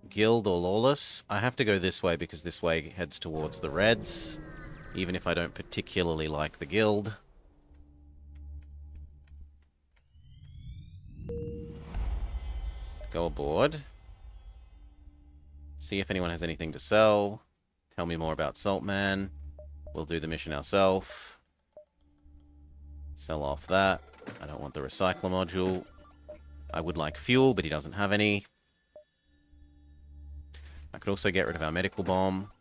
Speaker 1: Guild or Lawless? I have to go this way because this way heads towards the Reds. Even if I don't particularly like the Guild. Go aboard. See if anyone has anything to sell. Tell me more about Saltman. We'll do the mission ourselves. Sell off that. I don't want the recycler module. I would like fuel, but he doesn't have any. I could also get rid of our medical bomb.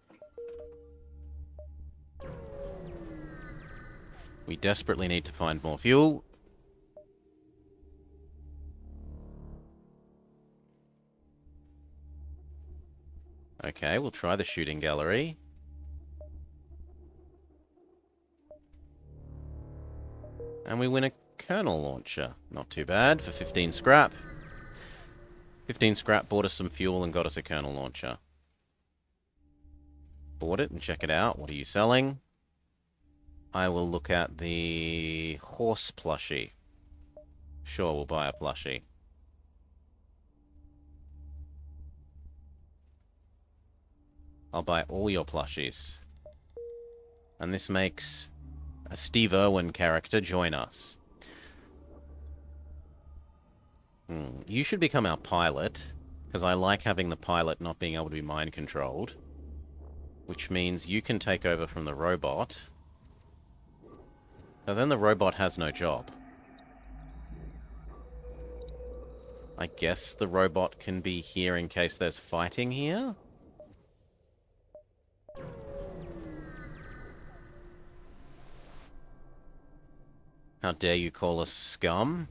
Speaker 1: We desperately need to find more fuel. Okay, we'll try the shooting gallery. And we win a kernel launcher. Not too bad for 15 scrap. 15 scrap bought us some fuel and got us a kernel launcher. Bought it and check it out. What are you selling? I will look at the horse plushie. Sure, we'll buy a plushie. I'll buy all your plushies. And this makes a Steve Irwin character join us. You should become our pilot, because I like having the pilot not being able to be mind-controlled. Which means you can take over from the robot. So then the robot has no job. I guess the robot can be here in case there's fighting here? How dare you call us scum?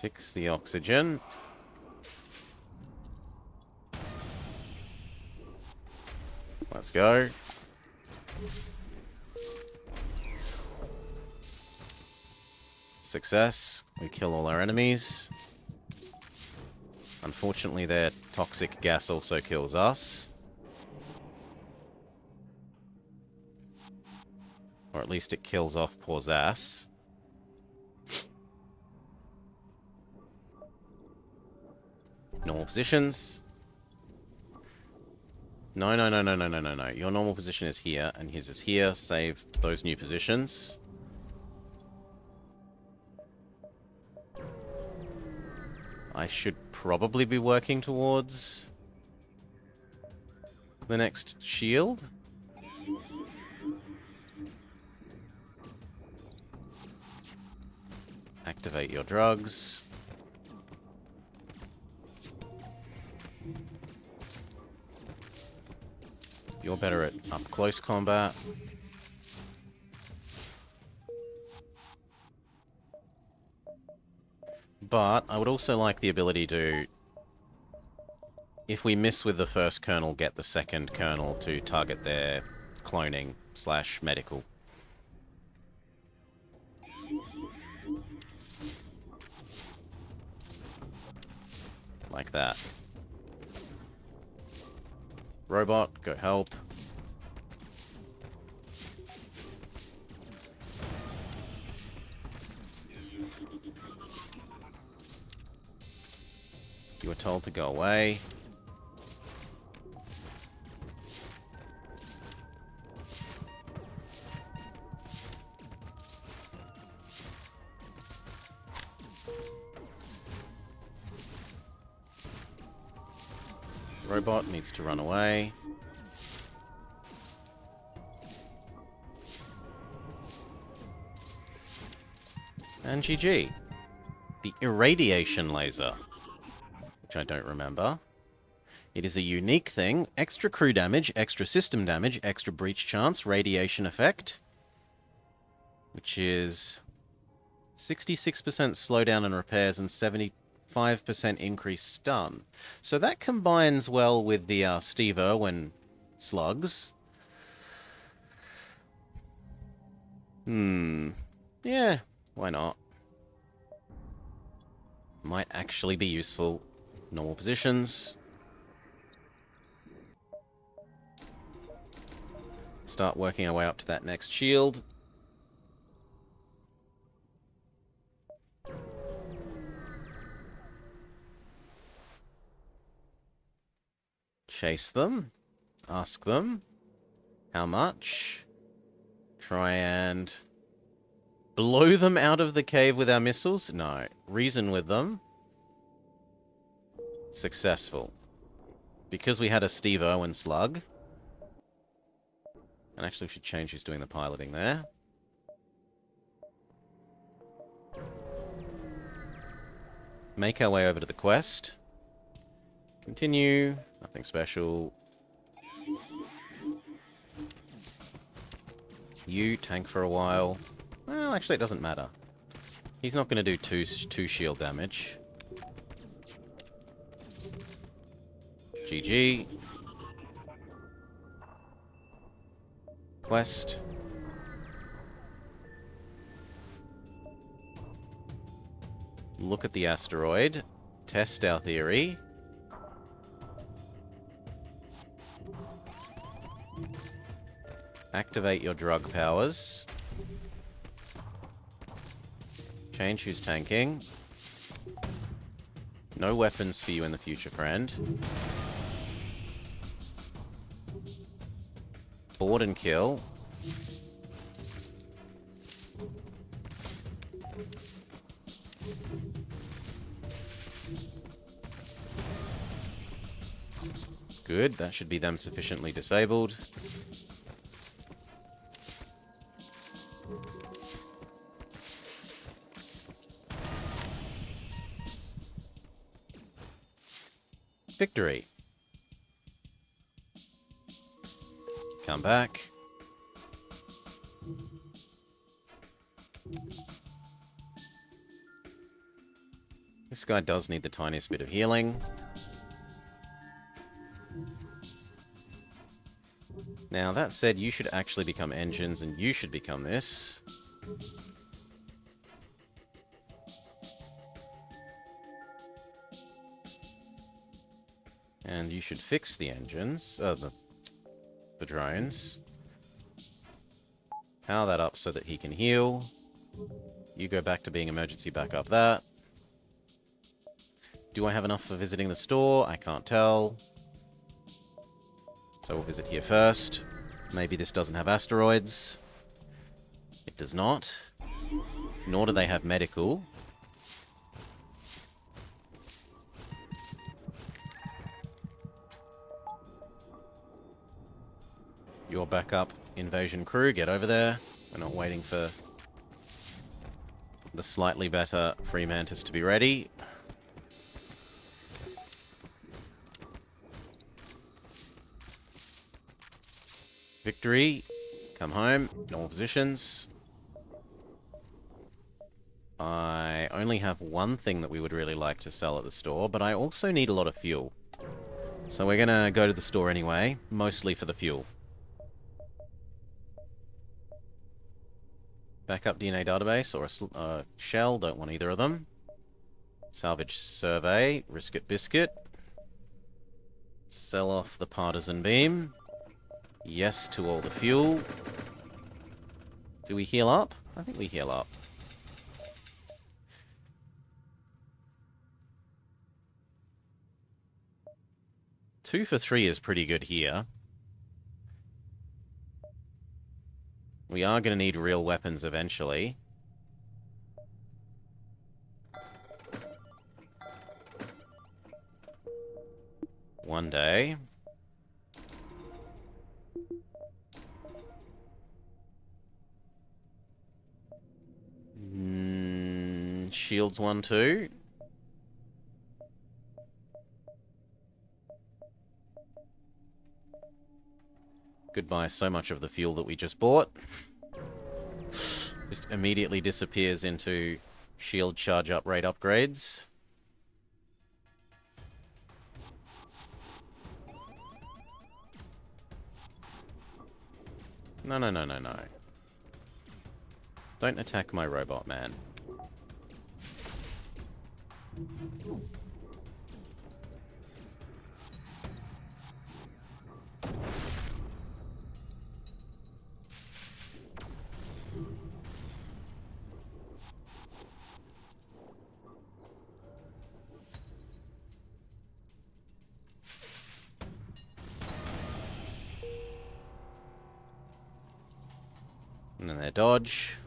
Speaker 1: Fix the oxygen. Let's go. Success. We kill all our enemies. Unfortunately, their toxic gas also kills us. Or at least it kills off Paul's ass. Normal positions. No. Your normal position is here, and his is here. Save those new positions. I should probably be working towards the next shield. Activate your drugs. You're better at up-close combat. But I would also like the ability to, if we miss with the first kernel, get the second kernel to target their cloning / medical. Like that. Robot, go help. You were told to go away. Robot needs to run away. And GG. The irradiation laser, which I don't remember. It is a unique thing. Extra crew damage, extra system damage, extra breach chance, radiation effect. Which is 66% slowdown and repairs and 75% increased stun. So that combines well with the Steve Irwin slugs. Yeah, why not? Might actually be useful. Normal positions. Start working our way up to that next shield. Chase them. Ask them. How much? Try and blow them out of the cave with our missiles? No. Reason with them. Successful. Because we had a Steve Irwin slug. And actually we should change who's doing the piloting there. Make our way over to the quest. Continue. Nothing special. You tank for a while. Well, actually it doesn't matter. He's not going to do two shield damage. GG. Quest. Look at the asteroid. Test our theory. Activate your drug powers. Change who's tanking. No weapons for you in the future, friend. Board and kill. Good, that should be them sufficiently disabled. Victory. Come back. This guy does need the tiniest bit of healing. Now, that said, you should actually become engines, and you should become this. And you should fix the engines, the drones. Power that up so that he can heal. You go back to being emergency backup that. Do I have enough for visiting the store? I can't tell. So we'll visit here first. Maybe this doesn't have asteroids. It does not. Nor do they have medical. Your backup invasion crew, get over there. We're not waiting for the slightly better Free Mantis to be ready. Victory. Come home. Normal positions. I only have one thing that we would really like to sell at the store, but I also need a lot of fuel. So we're gonna go to the store anyway, mostly for the fuel. Backup DNA database or a shell, don't want either of them. Salvage survey, risk it biscuit. Sell off the partisan beam. Yes to all the fuel. Do we heal up? I think we heal up. Two for 3 is pretty good here. We are going to need real weapons eventually. One day. Shields 1, 2. Goodbye so much of the fuel that we just bought. Just immediately disappears into shield charge up rate upgrades. No, no, no, no, no. Don't attack my robot, man. And then their dodge.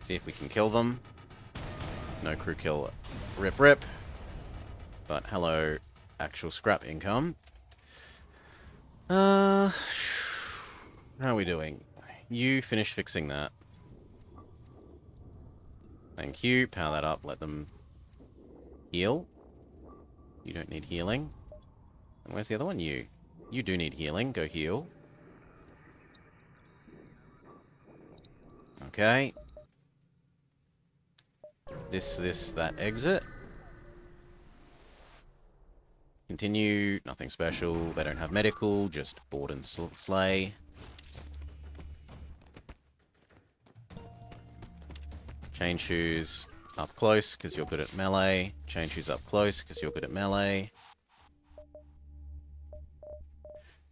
Speaker 1: See if we can kill them. No crew kill. Rip, rip. But hello, actual scrap income. How are we doing? You finish fixing that. Thank you. Power that up. Let them heal. You don't need healing. And where's the other one? You. You do need healing. Go heal. Okay. This, that exit. Continue. Nothing special. They don't have medical. Just board and slay. Chain shoes up close because you're good at melee. Chain shoes up close because you're good at melee.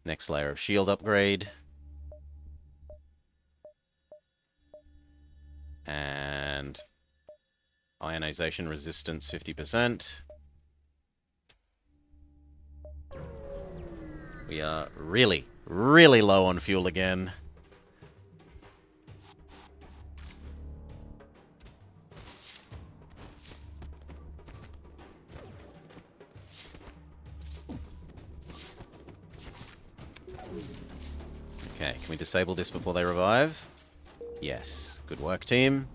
Speaker 1: Next layer of shield upgrade. And ionization resistance 50%. We are really, really low on fuel again. Okay, can we disable this before they revive? Yes. Good work, team.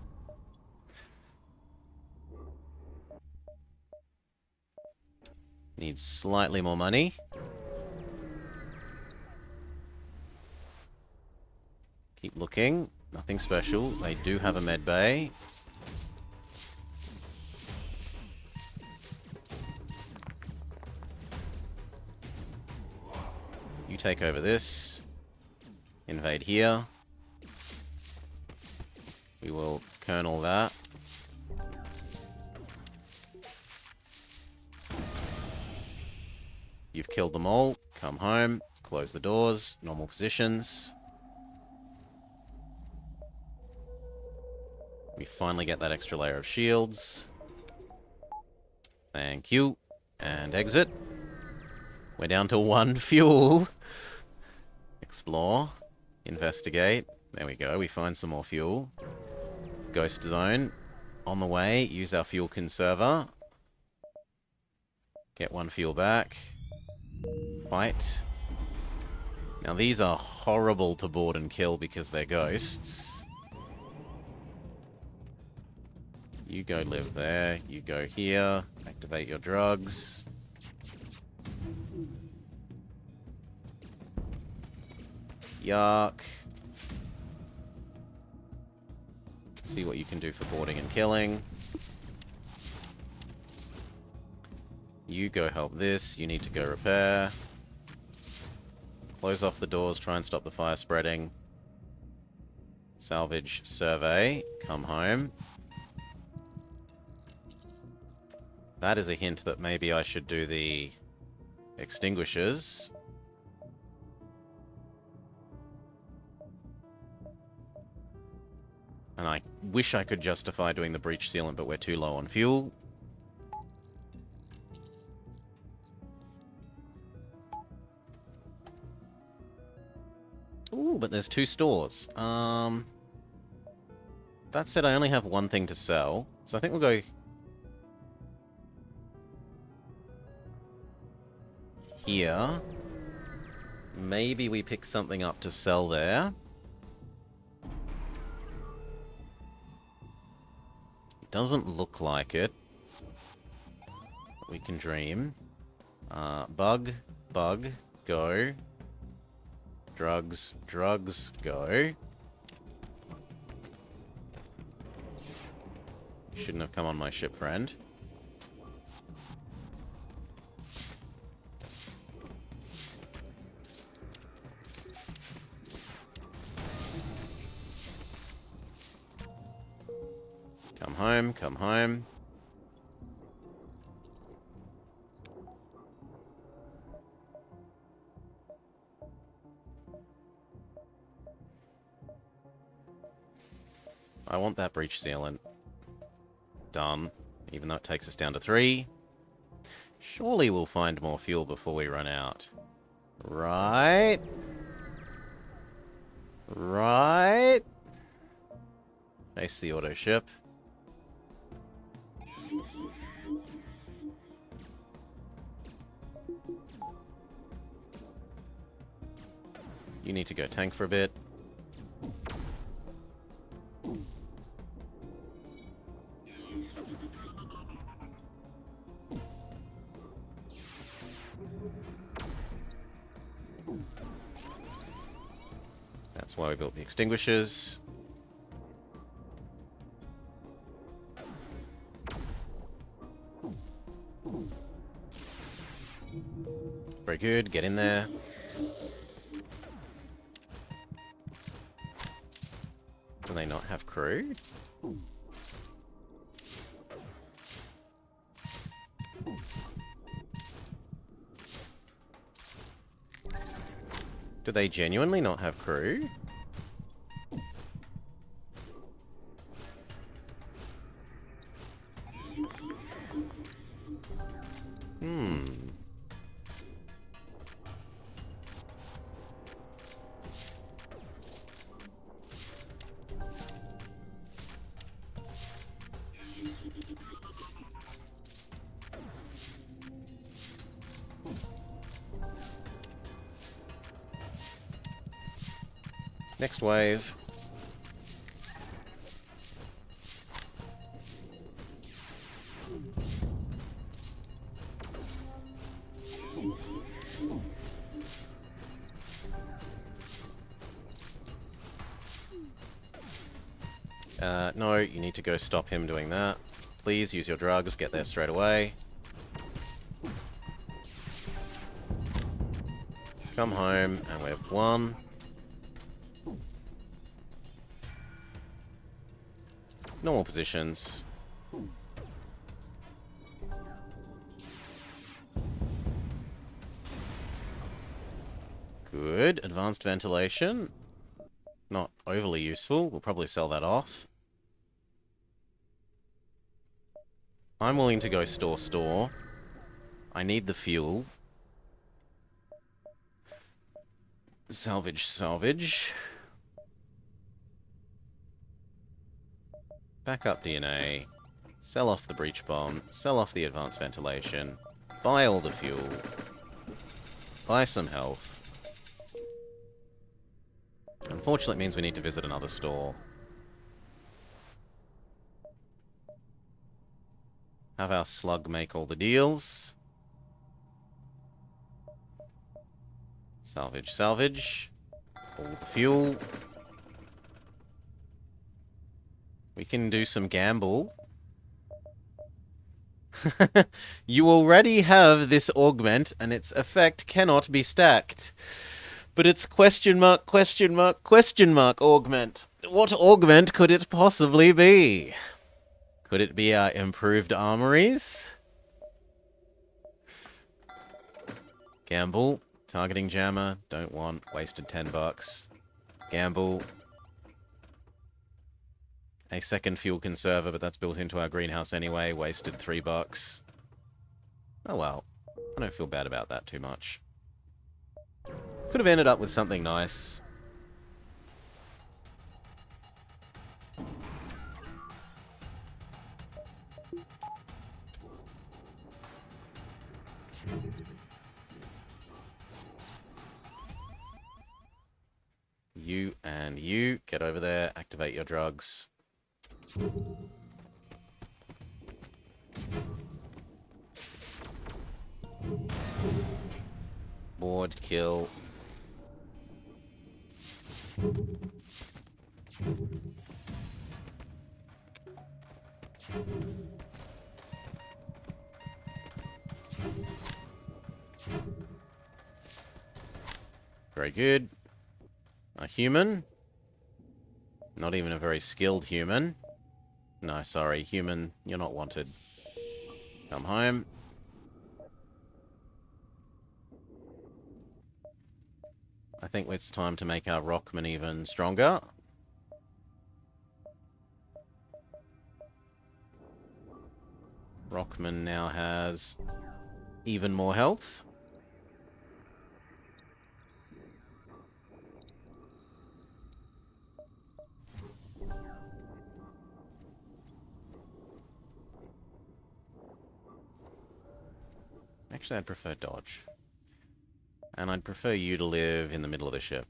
Speaker 1: Needs slightly more money. Keep looking. Nothing special. They do have a med bay. You take over this. Invade here. We will kernel that. You've killed them all. Come home. Close the doors. Normal positions. We finally get that extra layer of shields. Thank you. And exit. We're down to 1 fuel. Explore. Investigate. There we go. We find some more fuel. Ghost zone. On the way. Use our fuel conserver. Get 1 fuel back. Fight. Now these are horrible to board and kill because they're ghosts. You go live there. You go here. Activate your drugs. Yuck. See what you can do for boarding and killing. You go help this. You need to go repair. Close off the doors. Try and stop the fire spreading. Salvage survey. Come home. That is a hint that maybe I should do the extinguishers. And I wish I could justify doing the breach sealant, but we're too low on fuel. Ooh, but there's 2 stores. That said, I only have 1 thing to sell. So I think we'll go here. Maybe we pick something up to sell there. Doesn't look like it. We can dream. Bug, go. Drugs, go. Shouldn't have come on my ship, friend. Come home, come home. I want that breach sealant. Done. Even though it takes us down to 3. Surely we'll find more fuel before we run out. Right? Right? Face the auto ship. You need to go tank for a bit. That's why we built the extinguishers. Very good, get in there. Do they not have crew? Do they genuinely not have crew? Next wave. No, you need to go stop him doing that. Please use your drugs, get there straight away. Come home, and we've won. Normal positions. Good. Advanced ventilation. Not overly useful. We'll probably sell that off. I'm willing to go store. I need the fuel. Salvage. Backup DNA. Sell off the breach bomb. Sell off the advanced ventilation. Buy all the fuel. Buy some health. Unfortunately, it means we need to visit another store. Have our slug make all the deals. Salvage. All the fuel. We can do some gamble. You already have this augment, and its effect cannot be stacked. But it's question mark augment. What augment could it possibly be? Could it be our improved armories? Gamble. Targeting jammer. Don't want. Wasted $10. Gamble. A second fuel conserver, but that's built into our greenhouse anyway. Wasted $3. Oh well. I don't feel bad about that too much. Could have ended up with something nice. You and you, get over there, activate your drugs. Board, kill. Very good. A human. Not even a very skilled human. No, sorry, human, you're not wanted. Come home. I think it's time to make our Rockman even stronger. Rockman now has even more health. Actually, I'd prefer dodge. And I'd prefer you to live in the middle of the ship.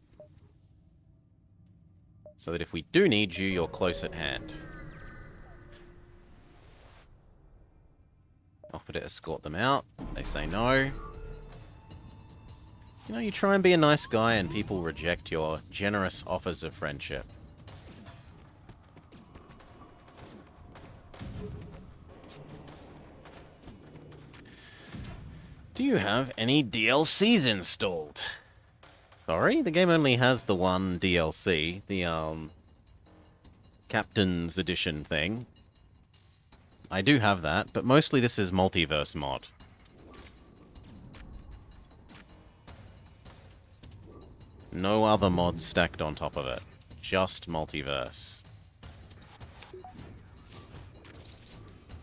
Speaker 1: So that if we do need you, you're close at hand. Offer to escort them out. They say no. You know, you try and be a nice guy and people reject your generous offers of friendship. Do you have any DLCs installed? Sorry, the game only has the one DLC, the Captain's Edition thing. I do have that, but mostly this is Multiverse mod. No other mods stacked on top of it. Just Multiverse.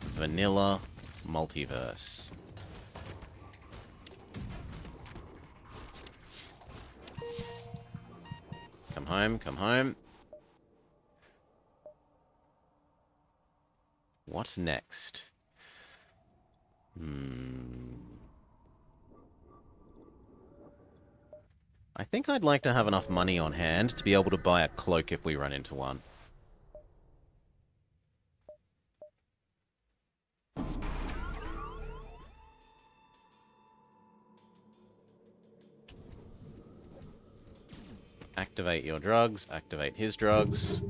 Speaker 1: Vanilla Multiverse. Come home, come home. What next? I think I'd like to have enough money on hand to be able to buy a cloak if we run into one. Activate your drugs, activate his drugs.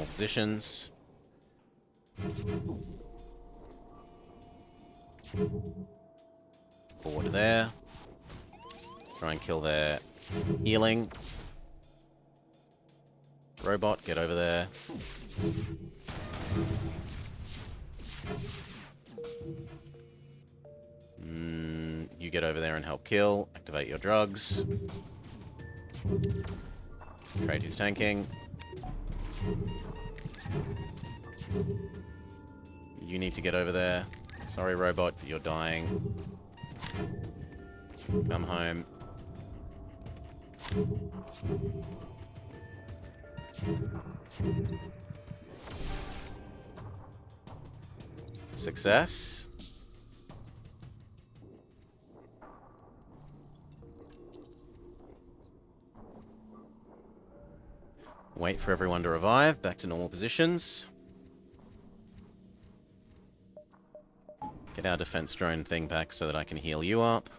Speaker 1: normal positions. Forward there. Try and kill their healing. Robot, get over there. You get over there and help kill. Activate your drugs. Trade who's tanking. You need to get over there. Sorry, robot, you're dying. Come home. Success. Wait for everyone to revive. Back to normal positions. Get our defense drone thing back so that I can heal you up.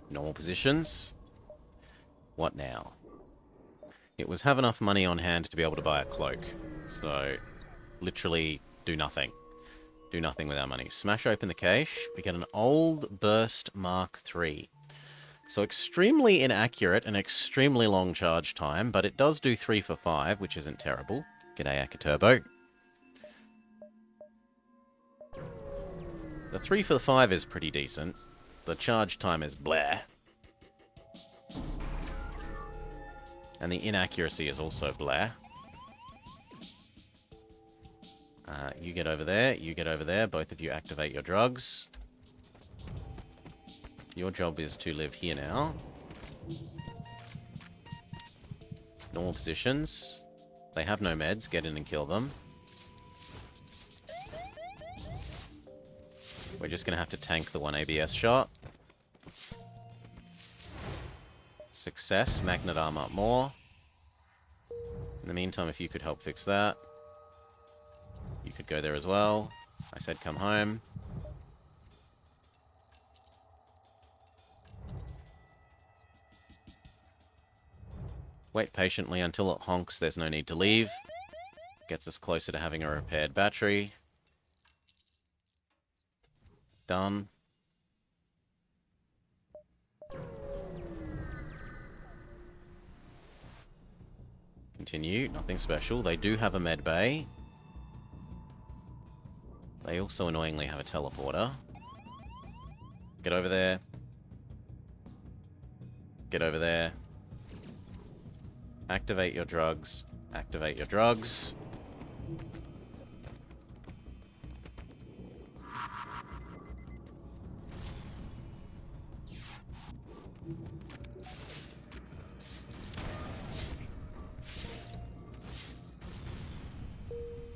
Speaker 1: Normal positions. What now? It was have enough money on hand to be able to buy a cloak. So, literally do nothing. Do nothing with our money. Smash open the cache. We get an old burst Mark III. So extremely inaccurate and extremely long charge time, but it does do 3 for 5, which isn't terrible. G'day, Akaturbo. The 3 for 5 is pretty decent. The charge time is bleh. And the inaccuracy is also bleh. You get over there, you get over there. Both of you activate your drugs. Your job is to live here now. Normal positions. They have no meds. Get in and kill them. We're just going to have to tank the one ABS shot. Success. Magnet arm up more. In the meantime, if you could help fix that. You could go there as well. I said come home. Wait patiently until it honks. There's no need to leave. Gets us closer to having a repaired battery. Done. Continue. Nothing special. They do have a med bay. They also annoyingly have a teleporter. Get over there. Get over there. Activate your drugs. Activate your drugs.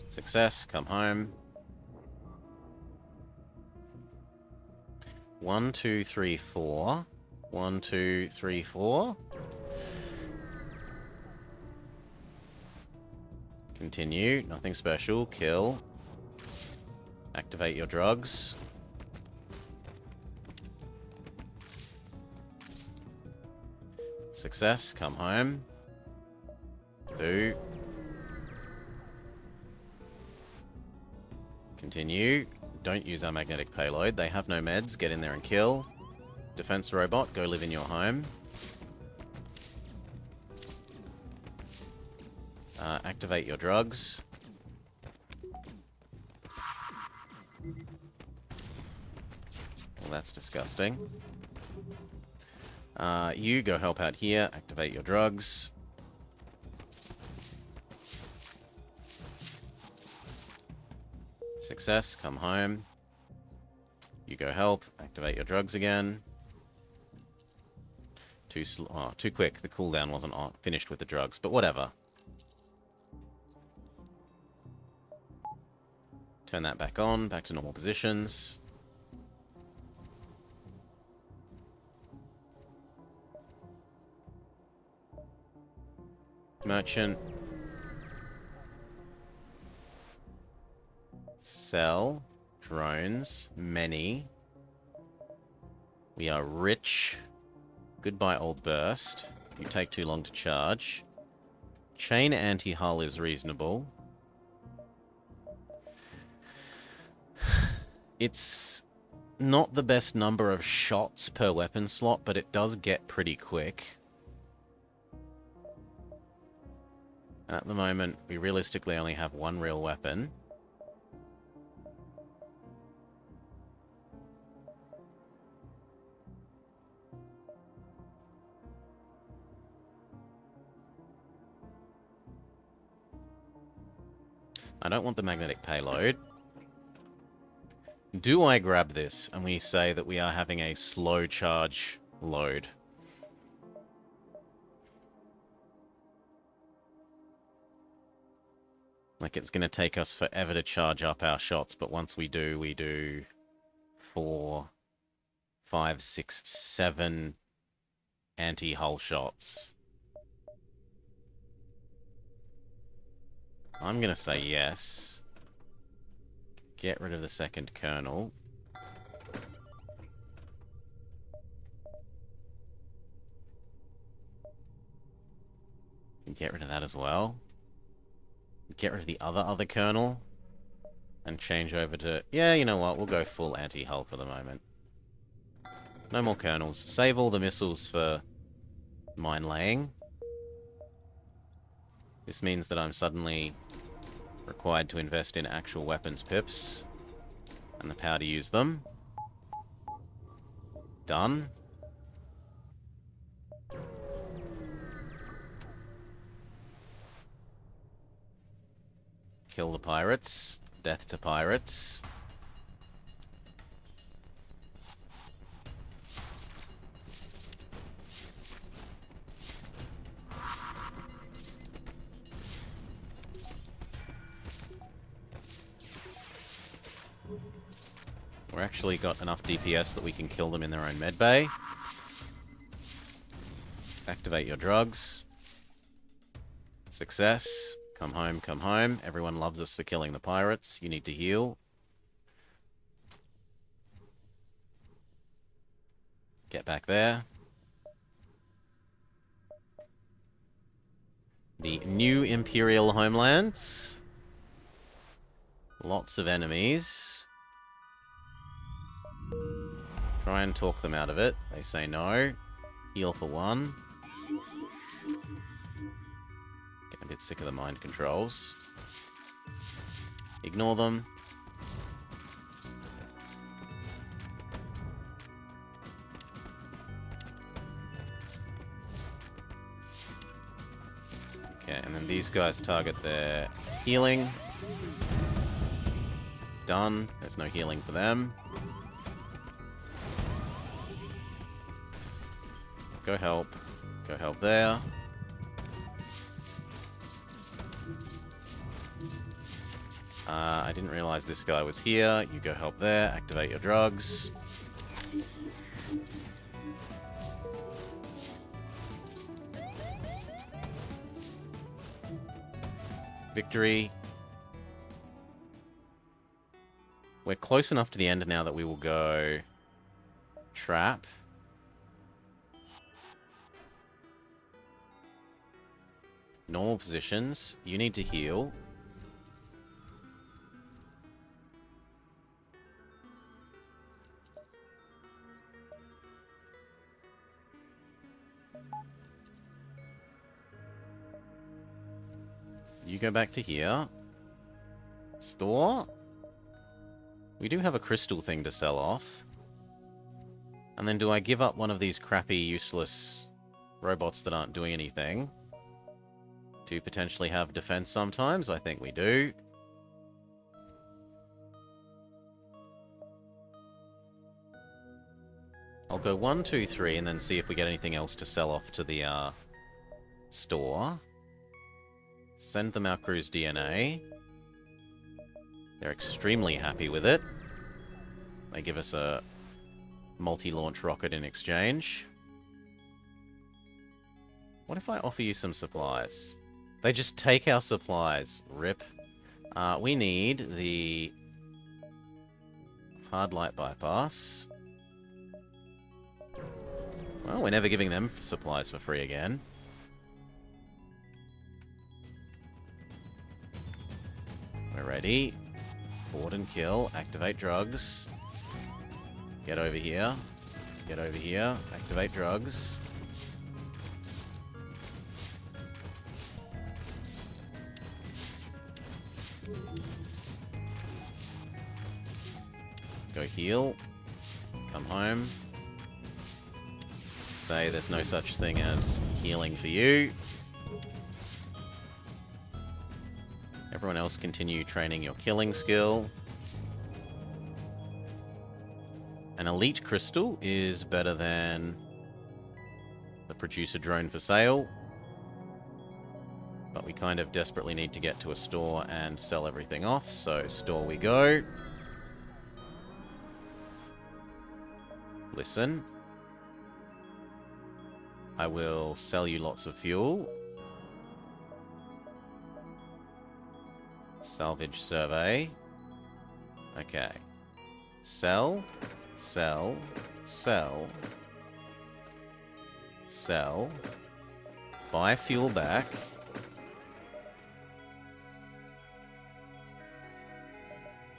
Speaker 1: Success. Come home. 1, 2, 3, 4. 1, 2, 3, 4. Continue. Nothing special. Kill. Activate your drugs. Success. Come home. 2. Continue. Don't use our magnetic payload. They have no meds. Get in there and kill. Defense robot, go live in your home. Activate your drugs. Well, that's disgusting. You go help out here. Activate your drugs. Success. Come home. You go help. Activate your drugs again. Too quick. The cooldown wasn't finished with the drugs, but whatever. Turn that back on. Back to normal positions. Merchant. Sell. Drones. Many. We are rich. Goodbye, old burst. You take too long to charge. Chain anti-hull is reasonable. It's not the best number of shots per weapon slot, but it does get pretty quick. At the moment, we realistically only have one real weapon. I don't want the magnetic payload. Do I grab this and we say that we are having a slow charge load? Like, it's going to take us forever to charge up our shots, but once we do 4, 5, 6, 7 anti-hull shots. I'm going to say yes. Get rid of the second kernel. And get rid of that as well. Get rid of the other kernel. And change over to... Yeah, you know what? We'll go full anti-hull for the moment. No more kernels. Save all the missiles for mine laying. This means that I'm suddenly required to invest in actual weapons pips. And the power to use them. Done. Kill the pirates. Death to pirates. We're actually got enough DPS that we can kill them in their own medbay. Activate your drugs. Success. Come home, come home. Everyone loves us for killing the pirates. You need to heal. Get back there. The new Imperial homelands. Lots of enemies. Try and talk them out of it. They say no. Heal for 1. Getting a bit sick of the mind controls. Ignore them. Okay, and then these guys target their healing. Done. There's no healing for them. Go help. Go help there. I didn't realize this guy was here. You go help there. Activate your drugs. Victory. We're close enough to the end now that we will go trap. Normal positions. You need to heal. You go back to here. Store. We do have a crystal thing to sell off. And then do I give up one of these crappy, useless robots that aren't doing anything? To potentially have defense sometimes? I think we do. I'll go 1, 2, 3 and then see if we get anything else to sell off to the store. Send them our crew's DNA. They're extremely happy with it. They give us a multi-launch rocket in exchange. What if I offer you some supplies? They just take our supplies. Rip. We need the hard light bypass. Well, we're never giving them supplies for free again. We're ready. Board and kill. Activate drugs. Get over here. Get over here. Activate drugs. Go heal. Come home. Say there's no such thing as healing for you. Everyone else continue training your killing skill. An elite crystal is better than the producer drone for sale. But we kind of desperately need to get to a store and sell everything off, so store we go. Listen. I will sell you lots of fuel. Salvage survey. Okay. Sell, sell, sell, sell. Buy fuel back.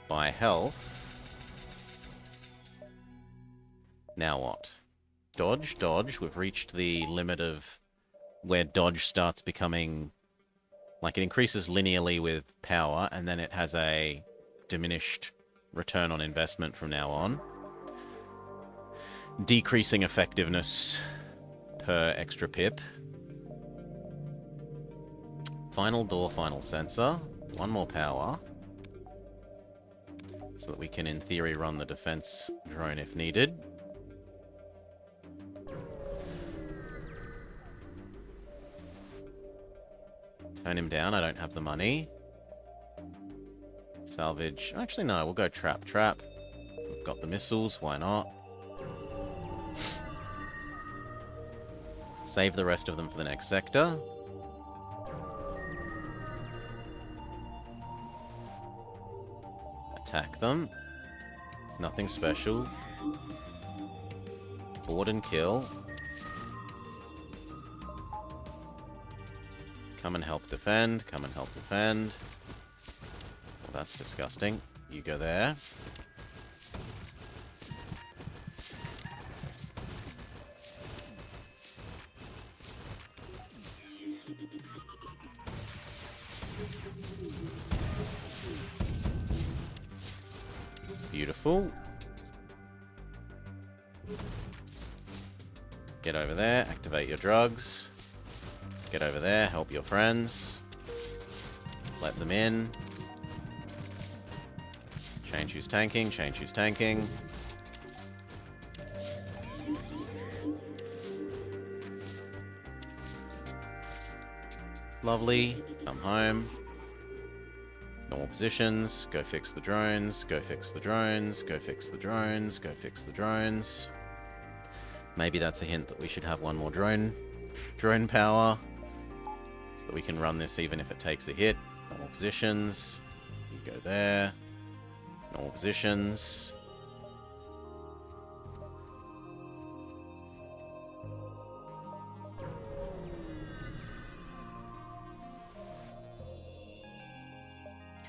Speaker 1: Buy health. Now what? Dodge, dodge. We've reached the limit of where dodge starts becoming... Like, it increases linearly with power, and then it has a diminished return on investment from now on. Decreasing effectiveness per extra pip. Final door, final sensor. One more power. So that we can, in theory, run the defense drone if needed. Turn him down, I don't have the money. Salvage. Actually, no, we'll go trap, trap. We've got the missiles, why not? Save the rest of them for the next sector. Attack them. Nothing special. Board and kill. Come and help defend. Come and help defend. Well, that's disgusting. You go there. Beautiful. Get over there. Activate your drugs. Get over there, help your friends. Let them in. Change who's tanking, change who's tanking. Lovely. Come home. Normal positions. Go fix the drones. Go fix the drones. Go fix the drones. Go fix the drones. Maybe that's a hint that we should have one more drone power. So that we can run this even if it takes a hit. Normal positions. You go there. Normal positions.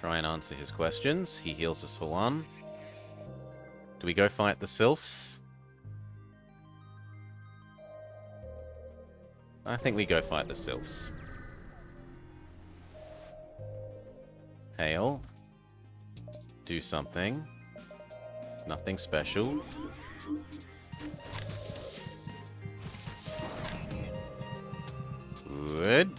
Speaker 1: Try and answer his questions. He heals us for one. Do we go fight the sylphs? I think we go fight the sylphs. Hail. Do something. Nothing special. Good.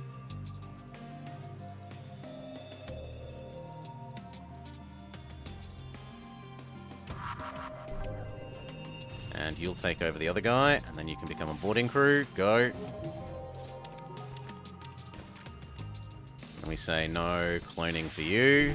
Speaker 1: And you'll take over the other guy, and then you can become a boarding crew. Go. And we say no cloning for you.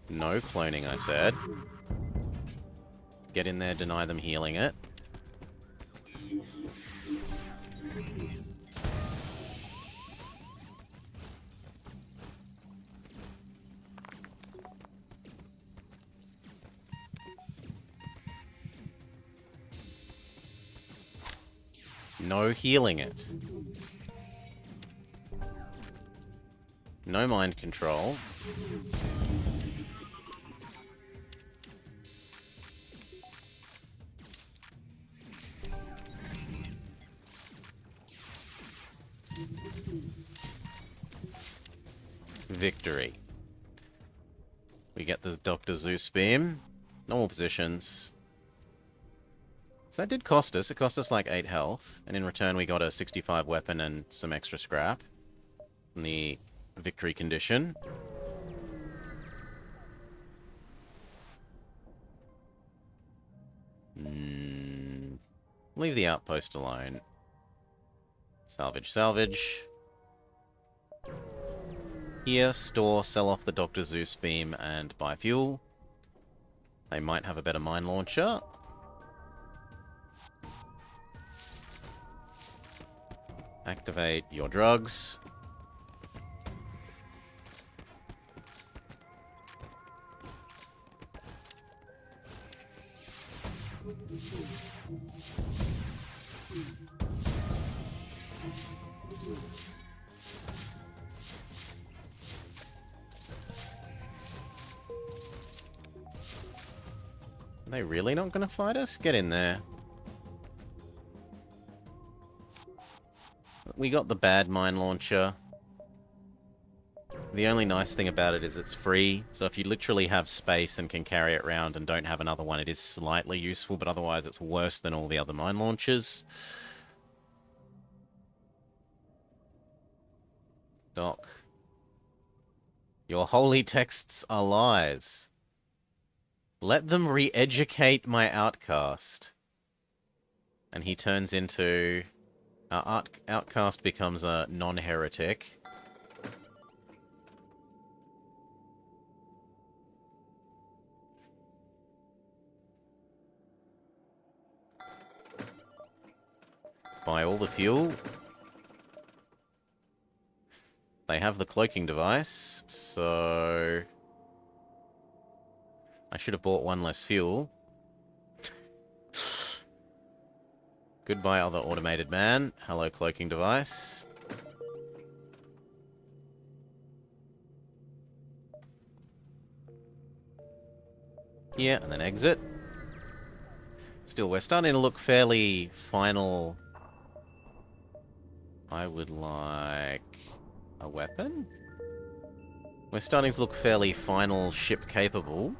Speaker 1: No cloning, I said. Get in there, deny them healing it. No healing it. No mind control. Victory. We get the Dr. Zeus beam. Normal positions. So that did cost us. It cost us like 8 health. And in return we got a 65 weapon and some extra scrap. From the victory condition. Leave the outpost alone. Salvage, salvage. Here, store, sell off the Dr. Zeus beam and buy fuel. They might have a better mine launcher. Activate your drugs. Are they really not going to fight us? Get in there. We got the bad mine launcher. The only nice thing about it is it's free, so if you literally have space and can carry it around and don't have another one, it is slightly useful, but otherwise it's worse than all the other mine launchers. Doc. Your holy texts are lies. Let them re-educate my outcast. And he turns into... Our outcast becomes a non-heretic. Buy all the fuel. They have the cloaking device, so... I should have bought one less fuel. Goodbye, other automated man. Hello, cloaking device. Yeah, and then exit. Still, we're starting to look fairly final. I would like a weapon? We're starting to look fairly final ship capable.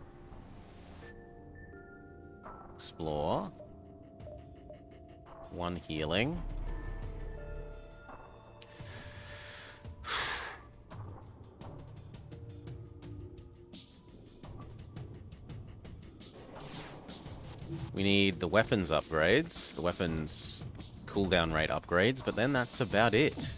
Speaker 1: Explore. One healing. We need the weapons upgrades, the weapons cooldown rate upgrades, but then that's about it.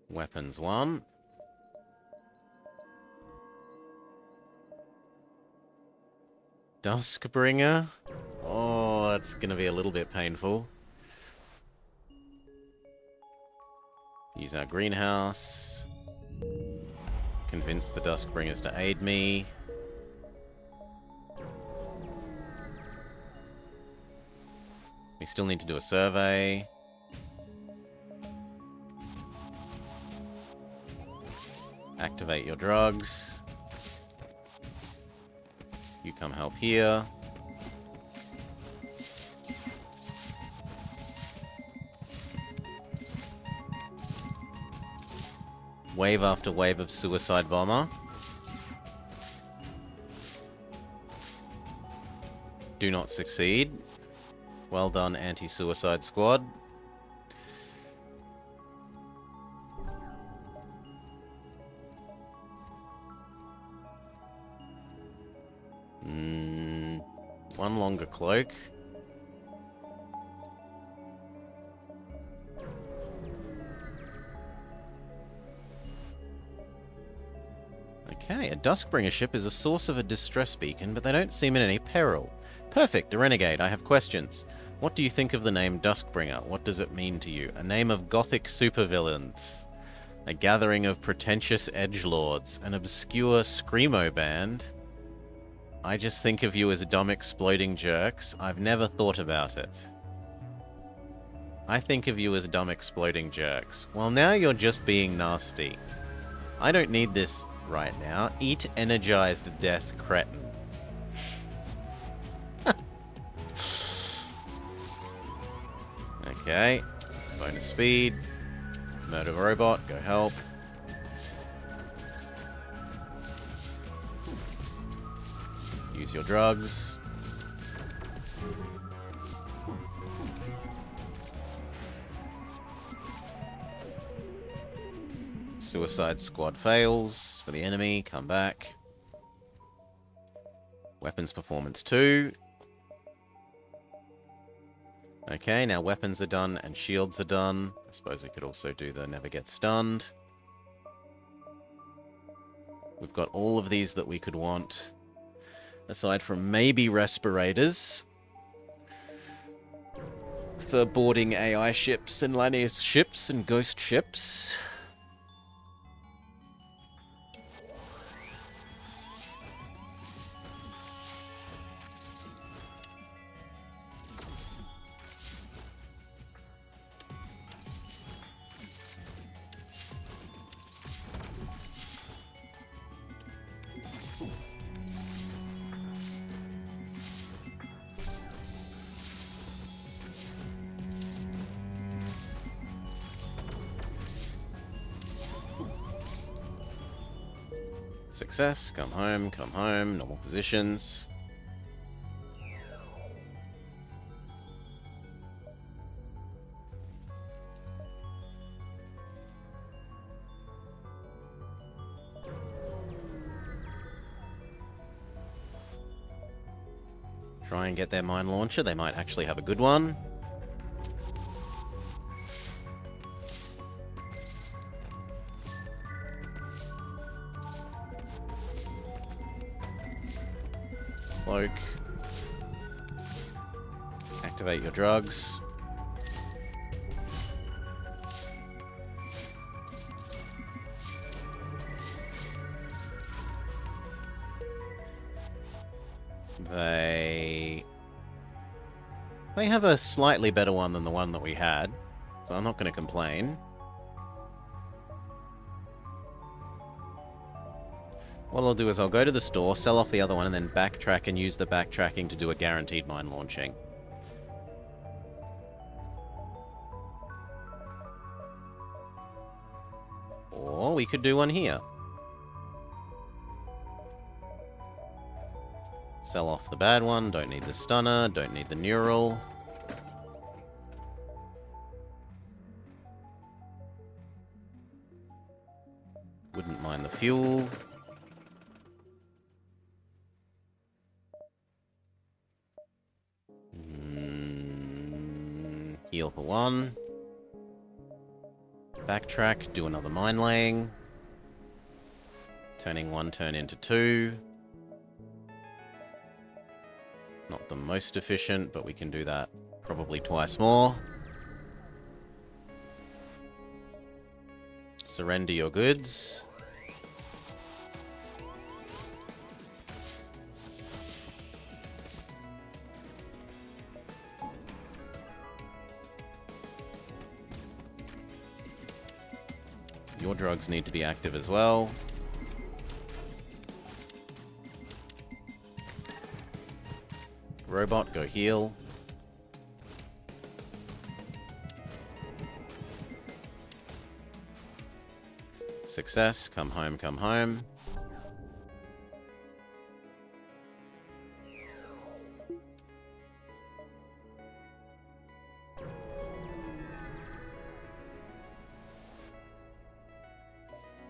Speaker 1: Weapons 1. Duskbringer? Oh, that's gonna be a little bit painful. Use our greenhouse. Convince the Duskbringers to aid me. We still need to do a survey. Activate your drugs. You come help here. Wave after wave of suicide bomber. Do not succeed. Well done, anti-suicide squad. One longer cloak. Okay, a Duskbringer ship is a source of a distress beacon, but they don't seem in any peril. Perfect, a renegade. I have questions. What do you think of the name Duskbringer? What does it mean to you? A name of gothic supervillains. A gathering of pretentious edgelords. An obscure screamo band. I just think of you as dumb exploding jerks. I've never thought about it. I think of you as dumb exploding jerks. Well, now you're just being nasty. I don't need this right now. Eat energized death, cretin. Okay. Bonus speed. Murder robot, go help. Use your drugs. Suicide squad fails for the enemy. Come back. Weapons performance 2. Okay, now weapons are done and shields are done. I suppose we could also do the never get stunned. We've got all of these that we could want. Aside from maybe respirators. For boarding AI ships and Lanius ships and ghost ships. Success, come home, normal positions. Try and get their mine launcher, they might actually have a good one. Cloak. Activate your drugs. They have a slightly better one than the one that we had, so I'm not going to complain. What I'll do is I'll go to the store, sell off the other one, and then backtrack and use the backtracking to do a guaranteed mine launching. Or we could do one here. Sell off the bad one, don't need the stunner, don't need the neural. Wouldn't mind the fuel. Heal for 1. Backtrack, do another mine laying. Turning 1 turn into 2. Not the most efficient, but we can do that probably twice more. Surrender your goods. Your drugs need to be active as well. Robot, go heal. Success, come home, come home.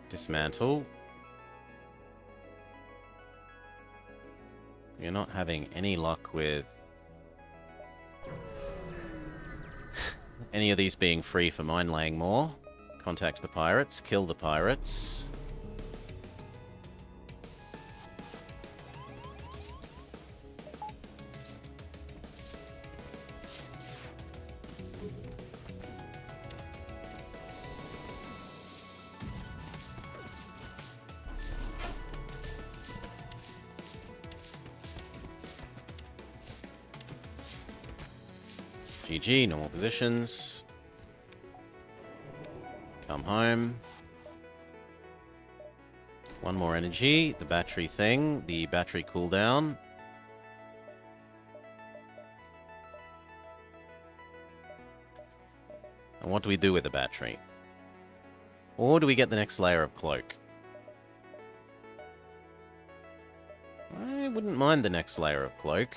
Speaker 1: Dismantle. You're not having any luck with any of these being free for mine laying more. Contact the pirates, kill the pirates. GG, normal positions. Come home. One more energy, the battery thing, the battery cooldown. And what do we do with the battery? Or do we get the next layer of cloak? I wouldn't mind the next layer of cloak.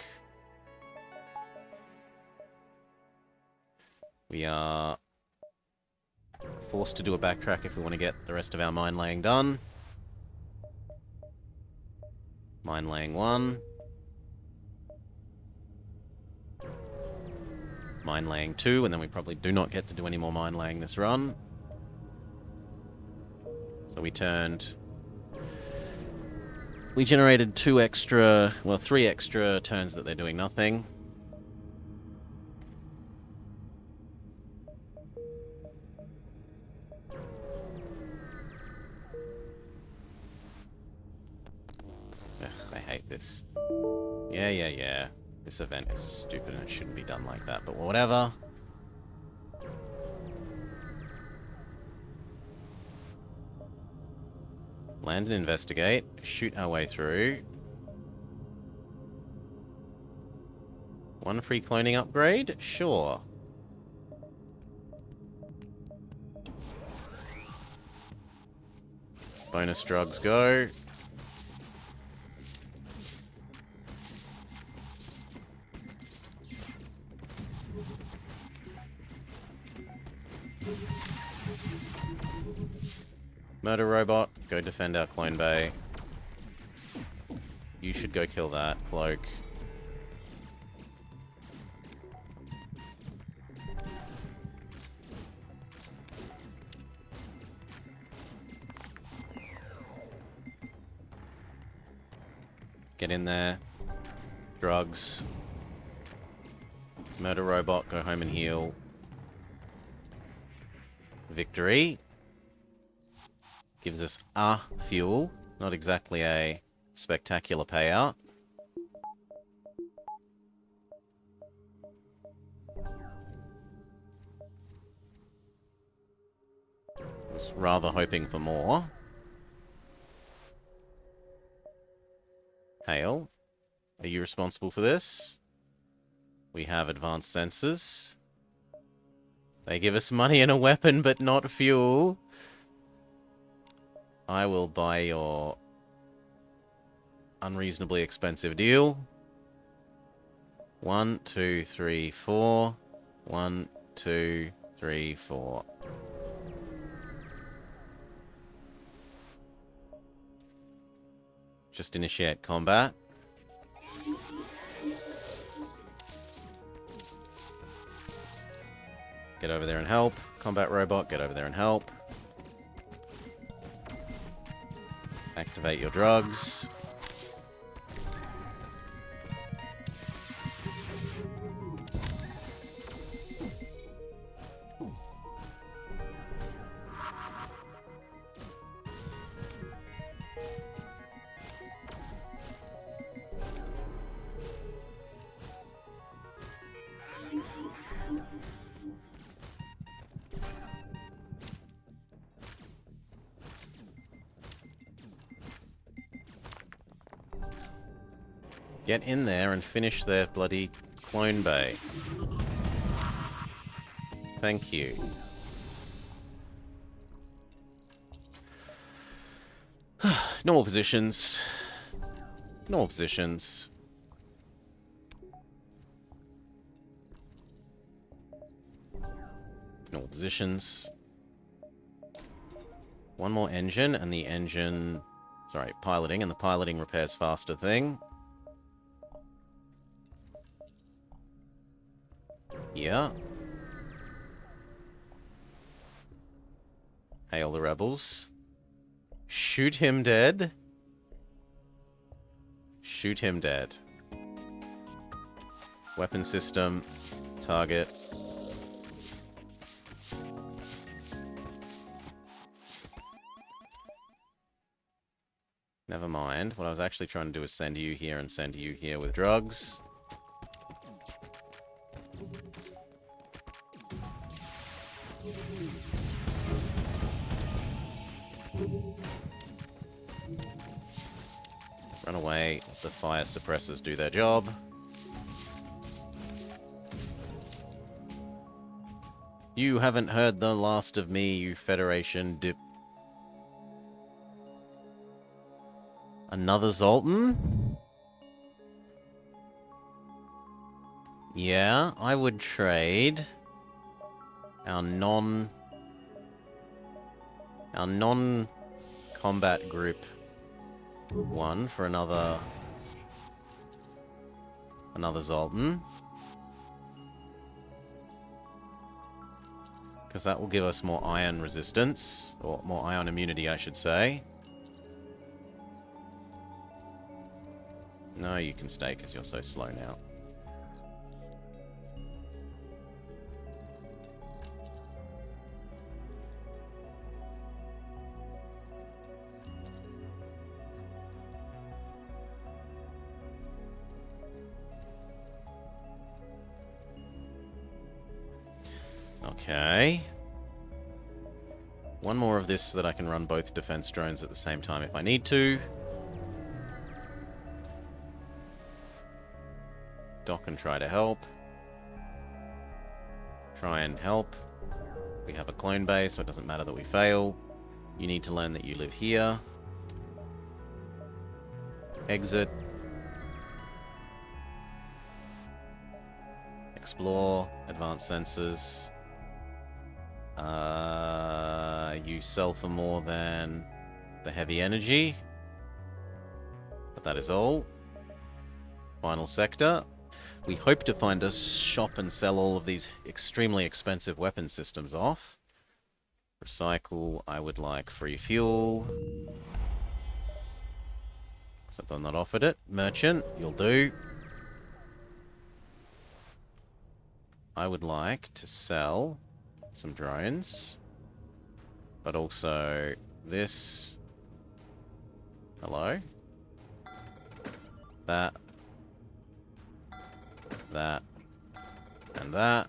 Speaker 1: We are forced to do a backtrack if we want to get the rest of our mine laying done. Mine laying 1. Mine laying 2, and then we probably do not get to do any more mine laying this run. So we generated 3 extra turns that they're doing nothing. Ugh, I hate this. Yeah. This event is stupid and it shouldn't be done like that, but whatever. Land and investigate. Shoot our way through. 1 free cloning upgrade? Sure. Bonus drugs go. Murder robot, go defend our clone bay. You should go kill that cloak. Get in there. Drugs. Murder robot, go home and heal. Victory. Gives us a fuel. Not exactly a spectacular payout. Was rather hoping for more. Hail. Are you responsible for this? We have advanced sensors. They give us money and a weapon, but not fuel. I will buy your unreasonably expensive deal. 1, 2, 3, 4. 1, 2, 3, 4. Just initiate combat. Get over there and help. Combat robot, get over there and help. Activate your drugs. Get in there and finish their bloody clone bay. Thank you. Normal positions. Normal positions. Normal positions. 1 more engine, and the engine... Sorry, piloting, and the piloting repairs faster thing. Yeah. Hail the rebels. Shoot him dead. Shoot him dead. Weapon system. Target. Never mind. What I was actually trying to do is send you here and send you here with drugs. Run away. The fire suppressors do their job. You haven't heard the last of me, you Federation dip. Another Zoltan? Yeah, I would trade our non-combat group one for another Zoltan. Because that will give us more iron resistance, or more ion immunity, I should say. No, you can stay because you're so slow now. Okay. One more of this so that I can run both defense drones at the same time if I need to. Dock and try to help. Try and help. We have a clone base, so it doesn't matter that we fail. You need to learn that you live here. Exit. Explore. Advanced sensors. You sell for more than the heavy energy. But that is all. Final sector. We hope to find a shop and sell all of these extremely expensive weapon systems off. Recycle, I would like free fuel. Except I'm not offered it. Merchant, you'll do. I would like to sell some drones. But also this. Hello? That. That. And that.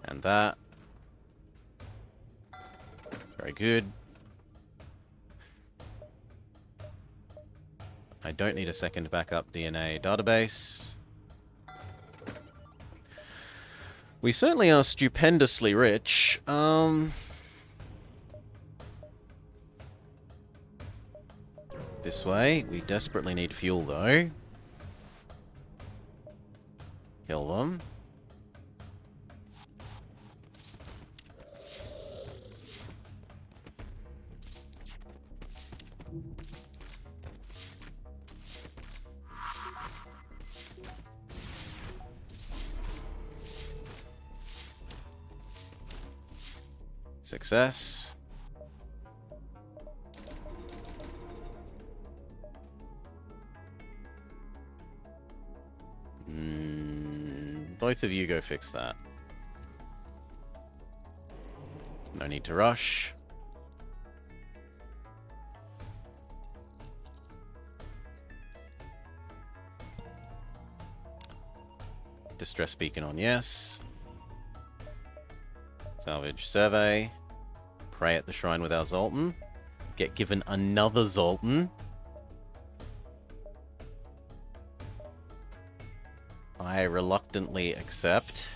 Speaker 1: And that. Very good. I don't need a second backup DNA database. We certainly are stupendously rich. This way. We desperately need fuel, though. Kill them. Success. Both of you go fix that. No need to rush. Distress beacon on yes. Salvage survey. Pray at the shrine with our Zoltan. Get given another Zoltan. I reluctantly accept.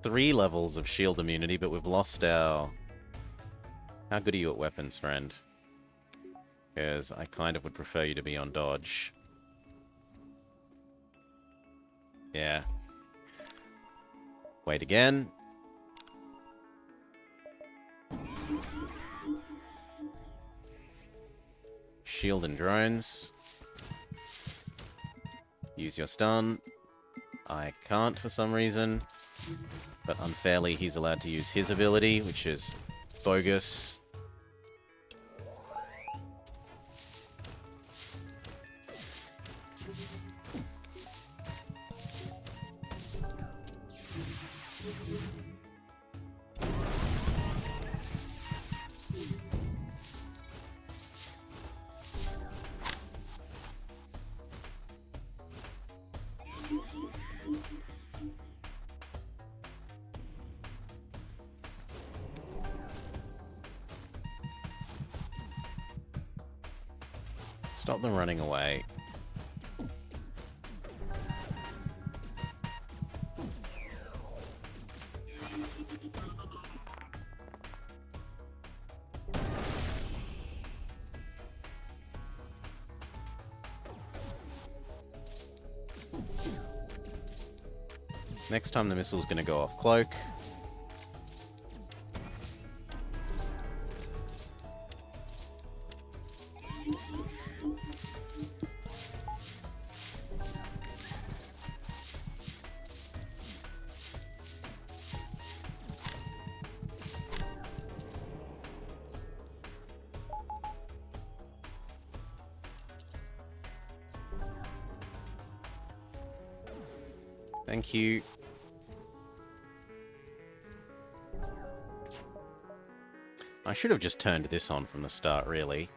Speaker 1: Three levels of shield immunity, but we've lost our... How good are you at weapons, friend? Because I kind of would prefer you to be on dodge. Yeah. Wait again. Shield and drones. Use your stun. I can't for some reason. But unfairly, he's allowed to use his ability, which is bogus. Stop them running away. Next time the missile's going to go off cloak. Thank you. I should have just turned this on from the start, really.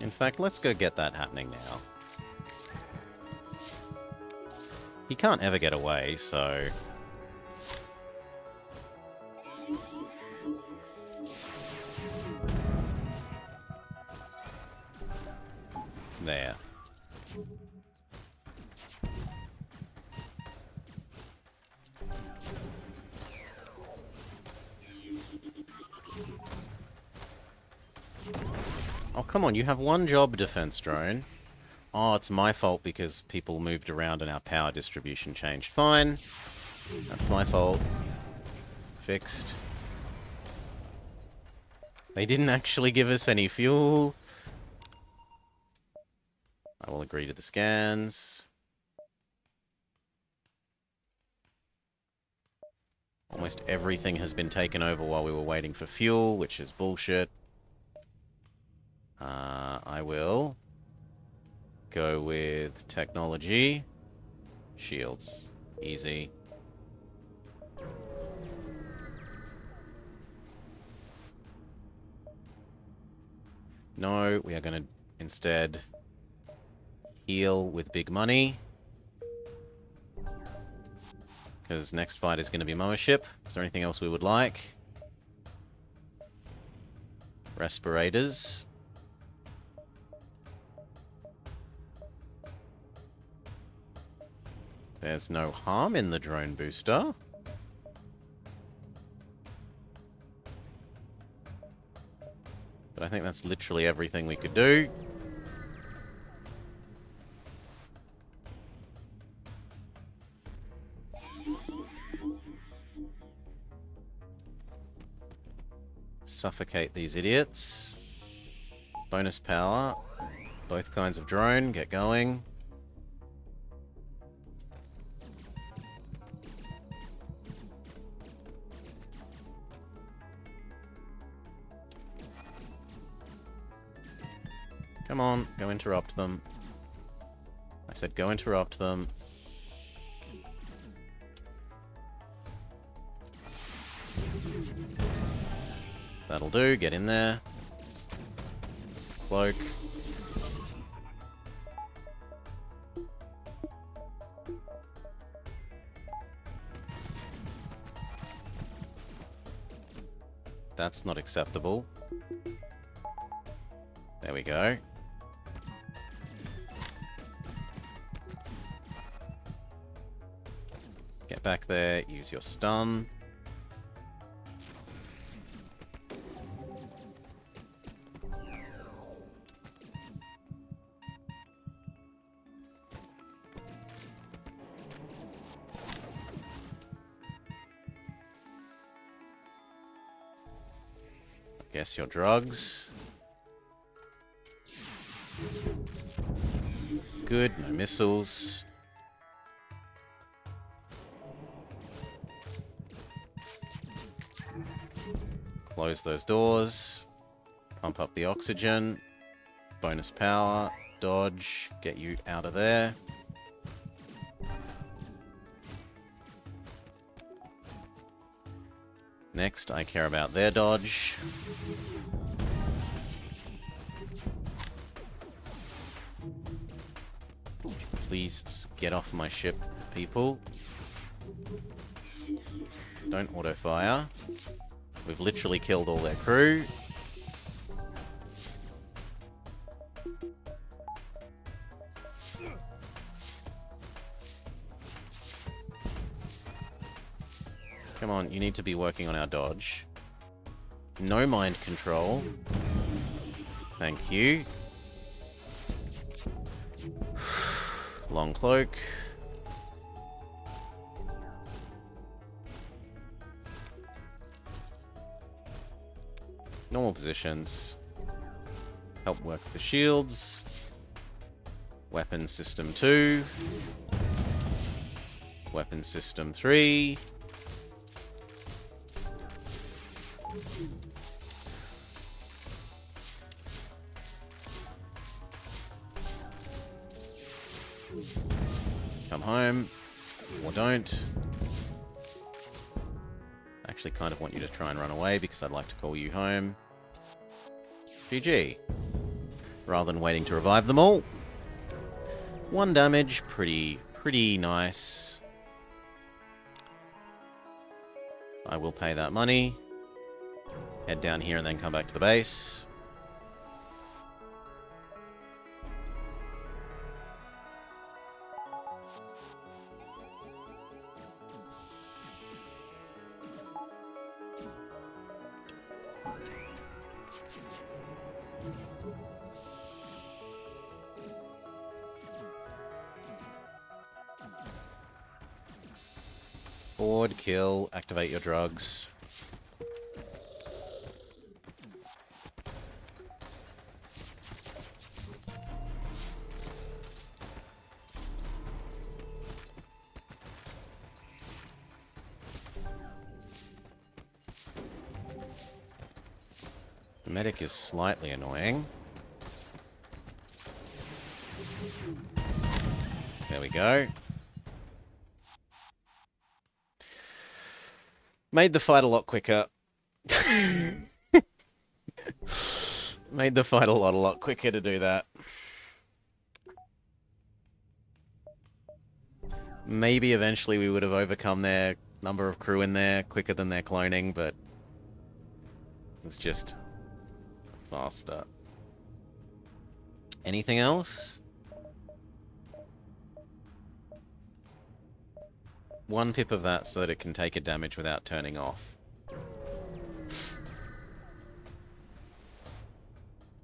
Speaker 1: In fact, let's go get that happening now. He can't ever get away, so... There. Oh, come on, you have one job, defense drone. Oh, it's my fault because people moved around and our power distribution changed. Fine. That's my fault. Fixed. They didn't actually give us any fuel. I will agree to the scans. Almost everything has been taken over while we were waiting for fuel, which is bullshit. I will go with technology. Shields. Easy. No, we are going to instead heal with big money. Because next fight is going to be Mothership. Is there anything else we would like? Respirators. There's no harm in the drone booster. But I think that's literally everything we could do. Suffocate these idiots. Bonus power. Both kinds of drone. Get going. Come on, go interrupt them. I said go interrupt them. That'll do, get in there. Cloak. That's not acceptable. There we go. Get back there, use your stun. Guess your drugs. Good, no missiles. Close those doors. Pump up the oxygen. Bonus power. Dodge. Get you out of there. Next, I care about their dodge. Please get off my ship, people. Don't auto-fire. We've literally killed all their crew. Come on, you need to be working on our dodge. No mind control. Thank you. Long cloak. Normal positions. Help work the shields. Weapon system 2. Weapon system 3. Come home. Or don't. I actually kind of want you to try and run away because I'd like to call you home. GG. Rather than waiting to revive them all. 1 damage. Pretty nice. I will pay that money. Head down here and then come back to the base. Board, kill, activate your drugs. The medic is slightly annoying. There we go. Made the fight a lot quicker. Made the fight a lot quicker to do that. Maybe eventually we would have overcome their number of crew in there quicker than their cloning, but it's just faster. Anything else? 1 pip of that so that it can take a damage without turning off.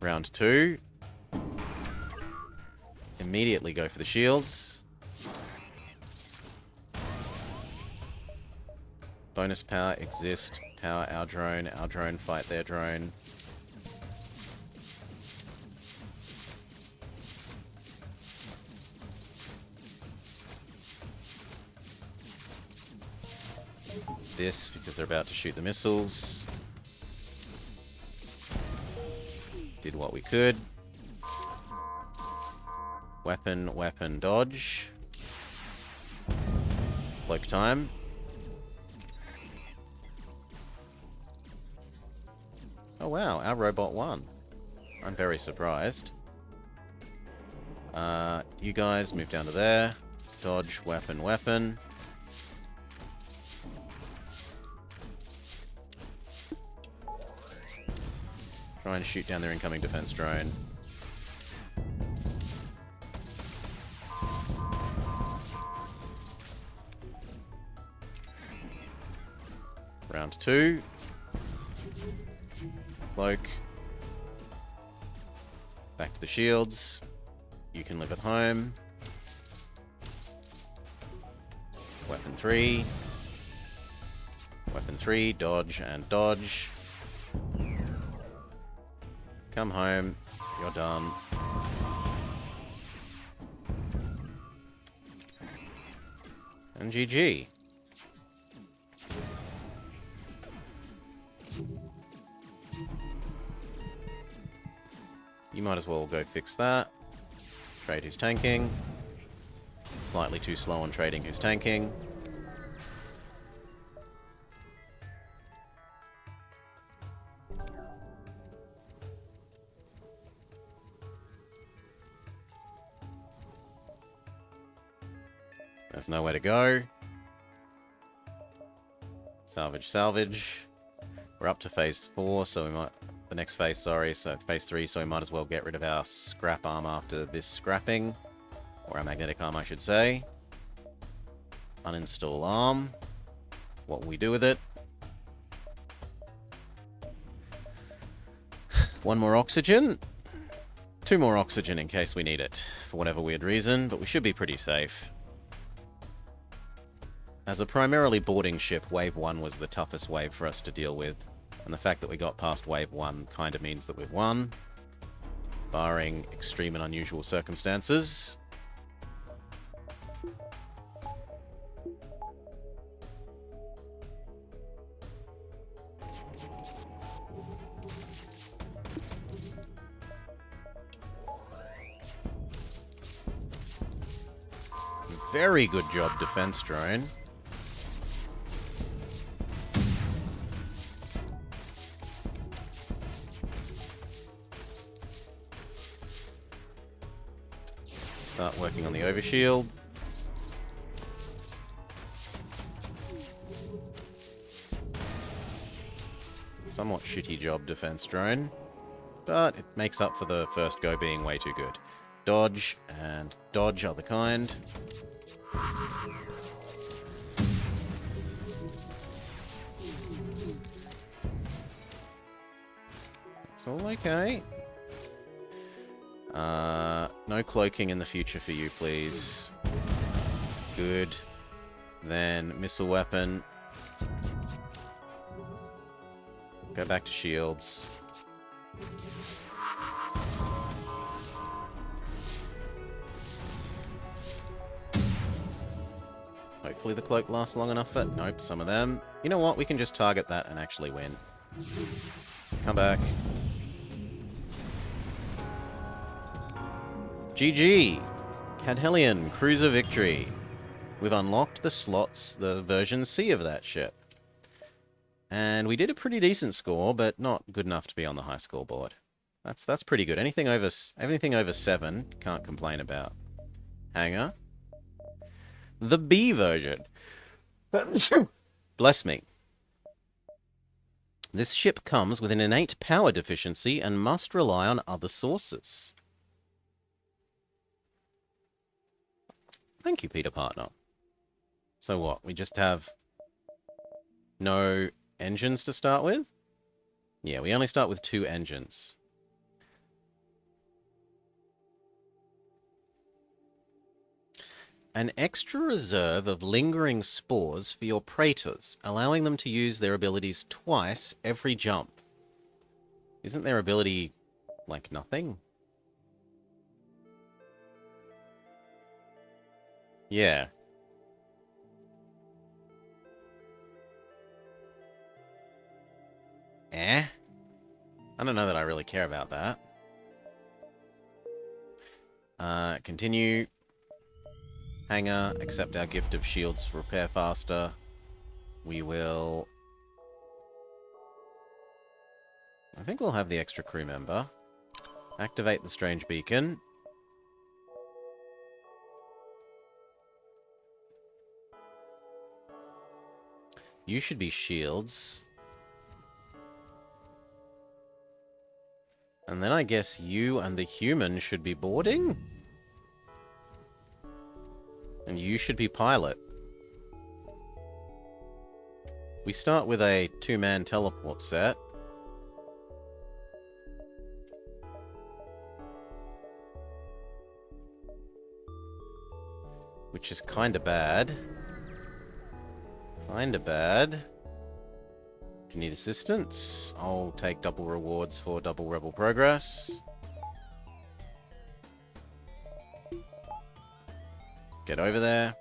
Speaker 1: Round 2. Immediately go for the shields. Bonus power, exist, power our drone fight their drone. This because they're about to shoot the missiles. Did what we could. Weapon, dodge. Cloak time. Oh wow, our robot won. I'm very surprised. You guys move down to there. Dodge, weapon. Try and shoot down their incoming defense drone. Round 2. Cloak. Back to the shields. You can live at home. Weapon 3. Weapon 3, dodge and dodge. Come home. You're done. And GG. You might as well go fix that. Trade who's tanking. Slightly too slow on trading who's tanking. There's nowhere to go. Salvage, salvage. We're up to phase 4, so we might... The next phase, sorry, so phase 3, so we might as well get rid of our scrap arm after this scrapping. Or our magnetic arm, I should say. Uninstall arm. What will we do with it? One more oxygen. 2 more oxygen in case we need it, for whatever weird reason, but we should be pretty safe. As a primarily boarding ship, Wave 1 was the toughest wave for us to deal with. And the fact that we got past Wave 1 kind of means that we've won. Barring extreme and unusual circumstances. Very good job, defense drone. Start working on the overshield. Somewhat shitty job, defense drone. But it makes up for the first go being way too good. Dodge and dodge are the kind. It's all okay. No cloaking in the future for you, please. Good. Then missile weapon. Go back to shields. Hopefully the cloak lasts long enough for... Nope, some of them. You know what? We can just target that and actually win. Come back. GG! Cadhelion, Cruiser Victory. We've unlocked the slots, the version C of that ship. And we did a pretty decent score, but not good enough to be on the high scoreboard. That's pretty good. Anything over 7, can't complain about. Hangar. The B version. Bless me. This ship comes with an innate power deficiency and must rely on other sources. Thank you, Peter Partner. So what? We just have no engines to start with? Yeah, we only start with 2 engines. An extra reserve of lingering spores for your praetors, allowing them to use their abilities twice every jump. Isn't their ability like nothing? Yeah. I don't know that I really care about that. Continue. Hangar, accept our gift of shields to repair faster. We will... I think we'll have the extra crew member. Activate the strange beacon. You should be shields. And then I guess you and the human should be boarding? And you should be pilot. We start with a 2-man teleport set. Which is kinda bad. Kinda bad. If you need assistance, I'll take double rewards for double rebel progress. Get over there.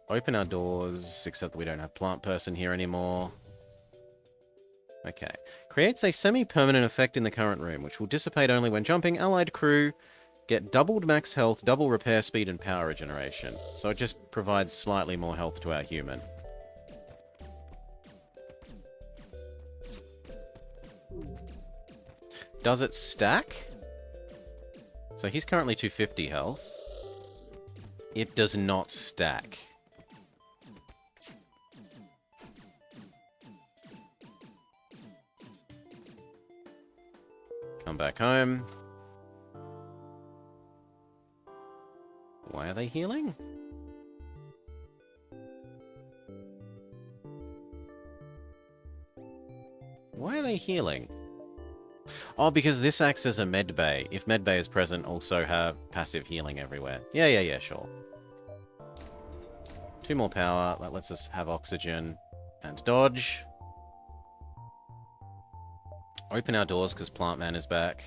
Speaker 1: Open our doors, except that we don't have plant person here anymore. Okay. Creates a semi-permanent effect in the current room, which will dissipate only when jumping. Allied crew get doubled max health, double repair speed, and power regeneration. So it just provides slightly more health to our human. Does it stack? So he's currently 250 health. It does not stack. Come back home. Why are they healing? Why are they healing? Oh, because this acts as a med bay. If med bay is present, also have passive healing everywhere. Yeah, sure. 2 more power. That lets us have oxygen and dodge. Open our doors because Plant Man is back.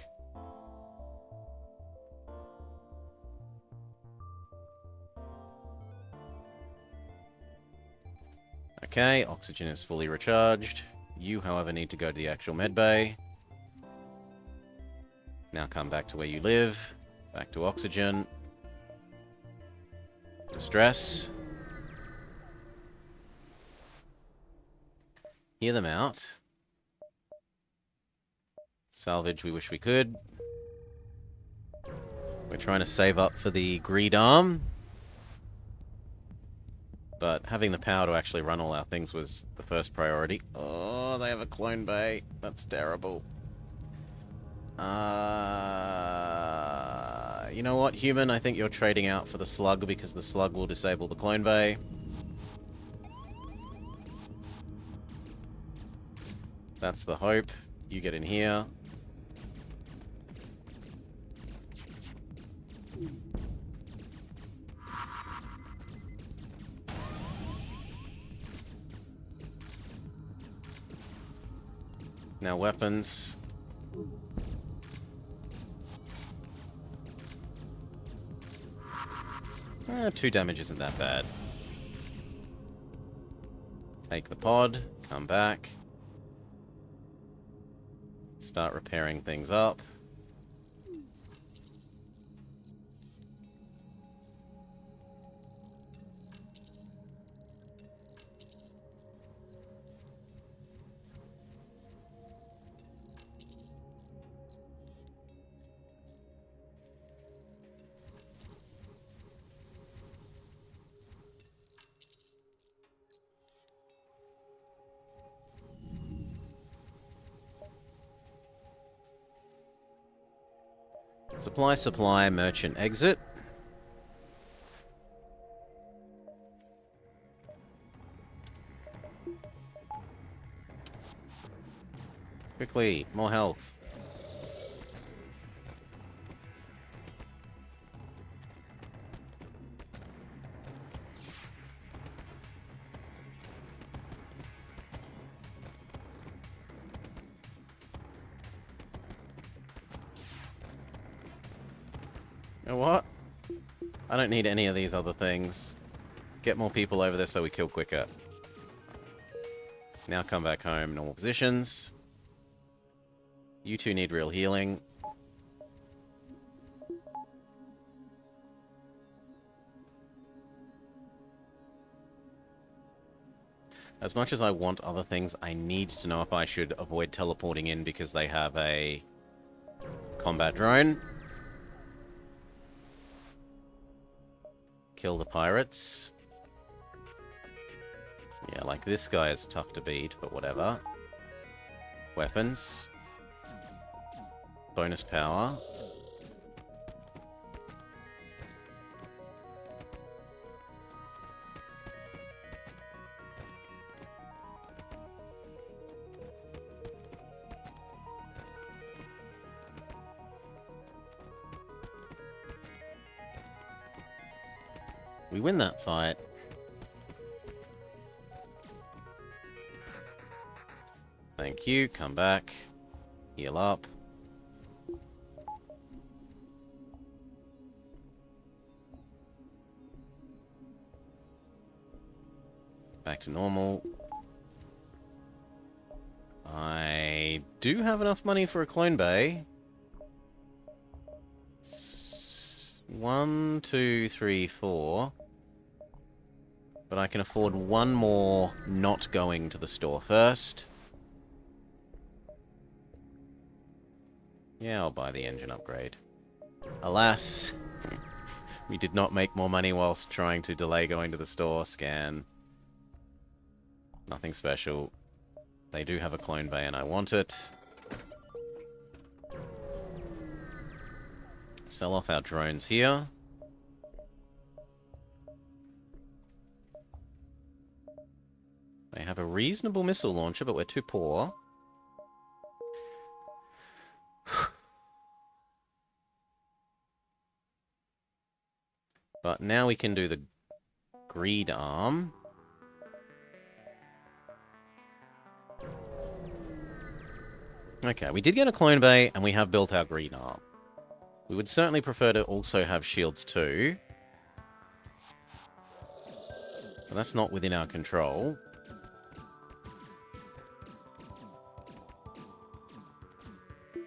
Speaker 1: Okay, oxygen is fully recharged. You, however, need to go to the actual med bay. Now come back to where you live. Back to oxygen. Distress. Hear them out. Salvage, we wish we could. We're trying to save up for the greed arm. But having the power to actually run all our things was the first priority. Oh, they have a clone bay. That's terrible. You know what, human? I think you're trading out for the slug because the slug will disable the clone bay. That's the hope. You get in here. Now weapons. 2 damage isn't that bad. Take the pod, come back. Start repairing things up. Supply, merchant, exit. Quickly, more health. You know what? I don't need any of these other things. Get more people over there so we kill quicker. Now come back home, normal positions. You two need real healing. As much as I want other things, I need to know if I should avoid teleporting in because they have a combat drone. Kill the pirates. Yeah, like this guy is tough to beat, but whatever. Weapons. Bonus power. We win that fight. Thank you. Come back. Heal up. Back to normal. I do have enough money for a clone bay. 1, 2, 3, 4. But I can afford one more not going to the store first. Yeah, I'll buy the engine upgrade. Alas, we did not make more money whilst trying to delay going to the store. Scan. Nothing special. They do have a clone bay and I want it. Sell off our drones here. They have a reasonable missile launcher, but we're too poor. But now we can do the greed arm. Okay, we did get a clone bay, and we have built our greed arm. We would certainly prefer to also have shields too. But that's not within our control.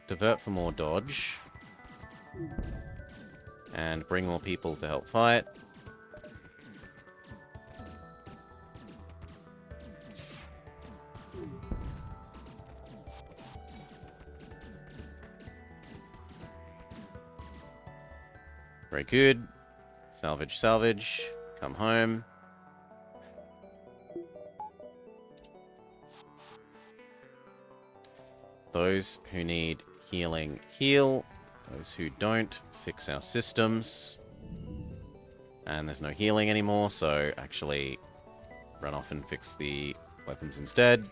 Speaker 1: Divert for more dodge. And bring more people to help fight. Very good. Salvage, salvage. Come home. Those who need healing, heal. Those who don't, fix our systems. And there's no healing anymore, so actually run off and fix the weapons instead.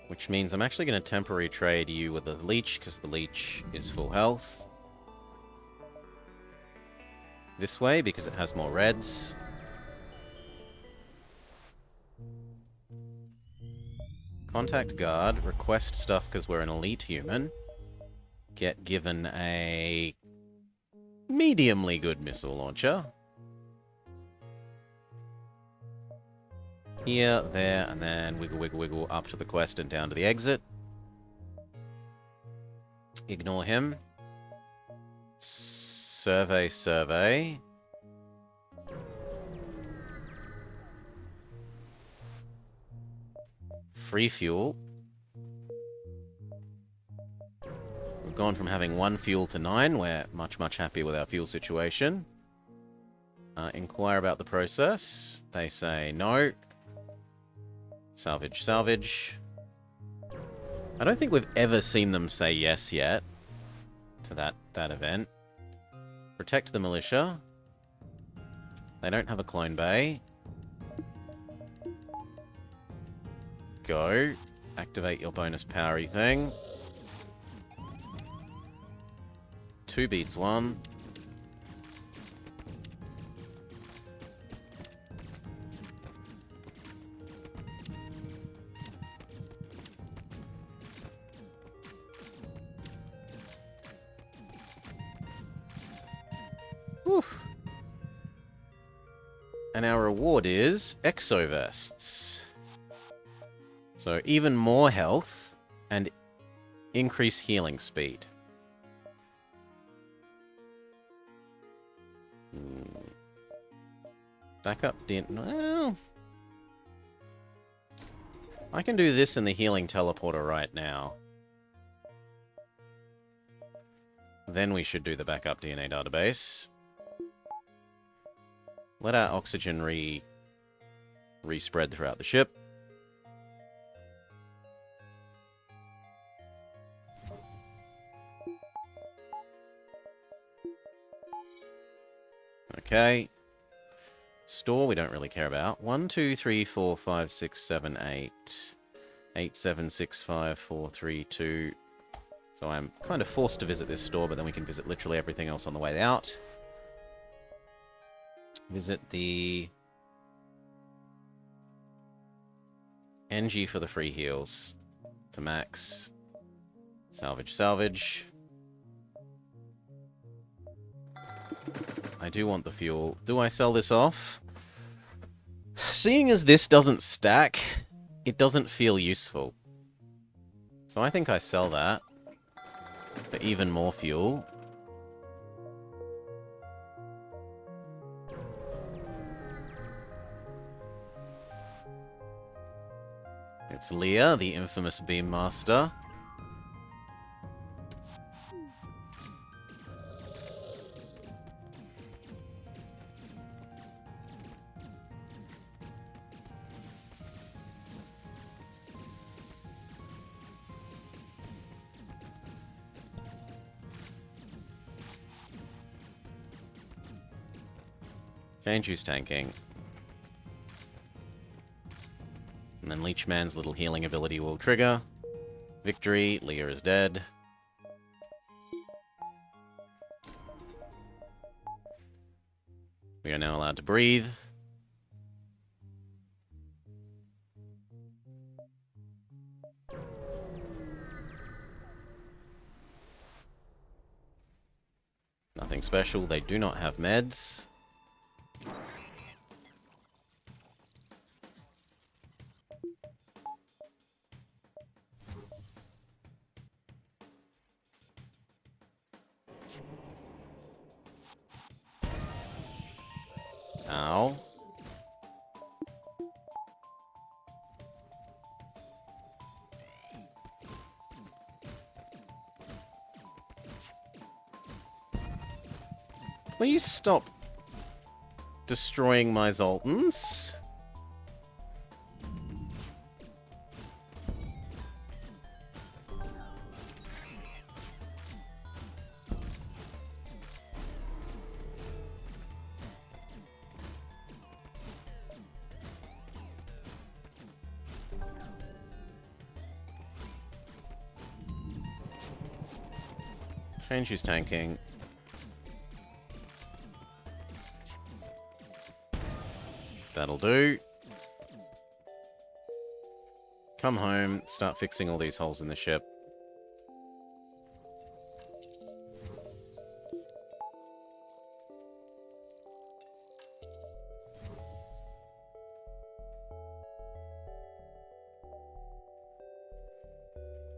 Speaker 1: Which means I'm actually going to temporary trade you with the leech, because the leech is full health. This way, because it has more reds. Contact guard, request stuff because we're an elite human. Get given a mediumly good missile launcher. Here, there, and then wiggle, wiggle, wiggle up to the quest and down to the exit. Ignore him. Survey, survey. Free fuel. We've gone from having 1 fuel to 9. We're much, much happier with our fuel situation. Inquire about the process. They say no. Salvage, salvage. I don't think we've ever seen them say yes yet to that event. Protect the militia. They don't have a clone bay. Go. Activate your bonus powery thing. 2 beats 1. Oof. And our reward is exovests. So even more health and increased healing speed. Backup didn't... Well... I can do this in the healing teleporter right now. Then we should do the backup DNA database. Let our oxygen re-spread throughout the ship. Okay. Store we don't really care about. 1, 2, 3, 4, 5, 6, 7, 8. 8, 7, 6, 5, 4, 3, 2. So I'm kind of forced to visit this store, but then we can visit literally everything else on the way out. Visit the NG for the free heals. To max. Salvage, salvage. I do want the fuel. Do I sell this off? Seeing as this doesn't stack, it doesn't feel useful. So I think I sell that for even more fuel. It's Leah, the infamous Beam Master. Change who's tanking. And then Leechman's little healing ability will trigger. Victory, Leah is dead. We are now allowed to breathe. Nothing special, they do not have meds. Ow. Please stop destroying my Zoltans. Change who's tanking. That'll do. Come home, start fixing all these holes in the ship.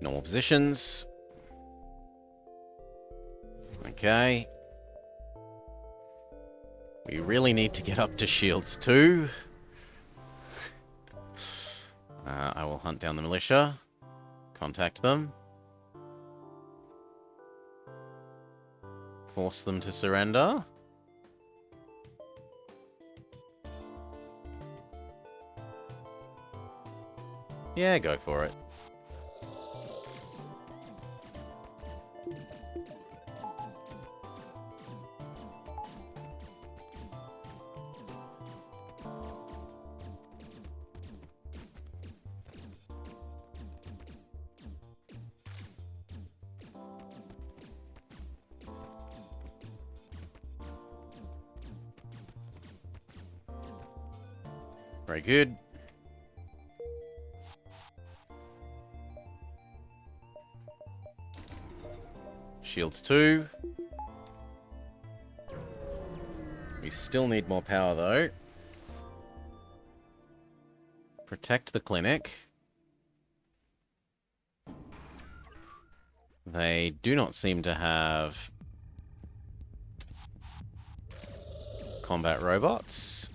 Speaker 1: Normal positions. Okay. We really need to get up to shields too. I will hunt down the militia. Contact them. Force them to surrender. Yeah, go for it. Very good. Shields 2. We still need more power though. Protect the clinic. They do not seem to have combat robots.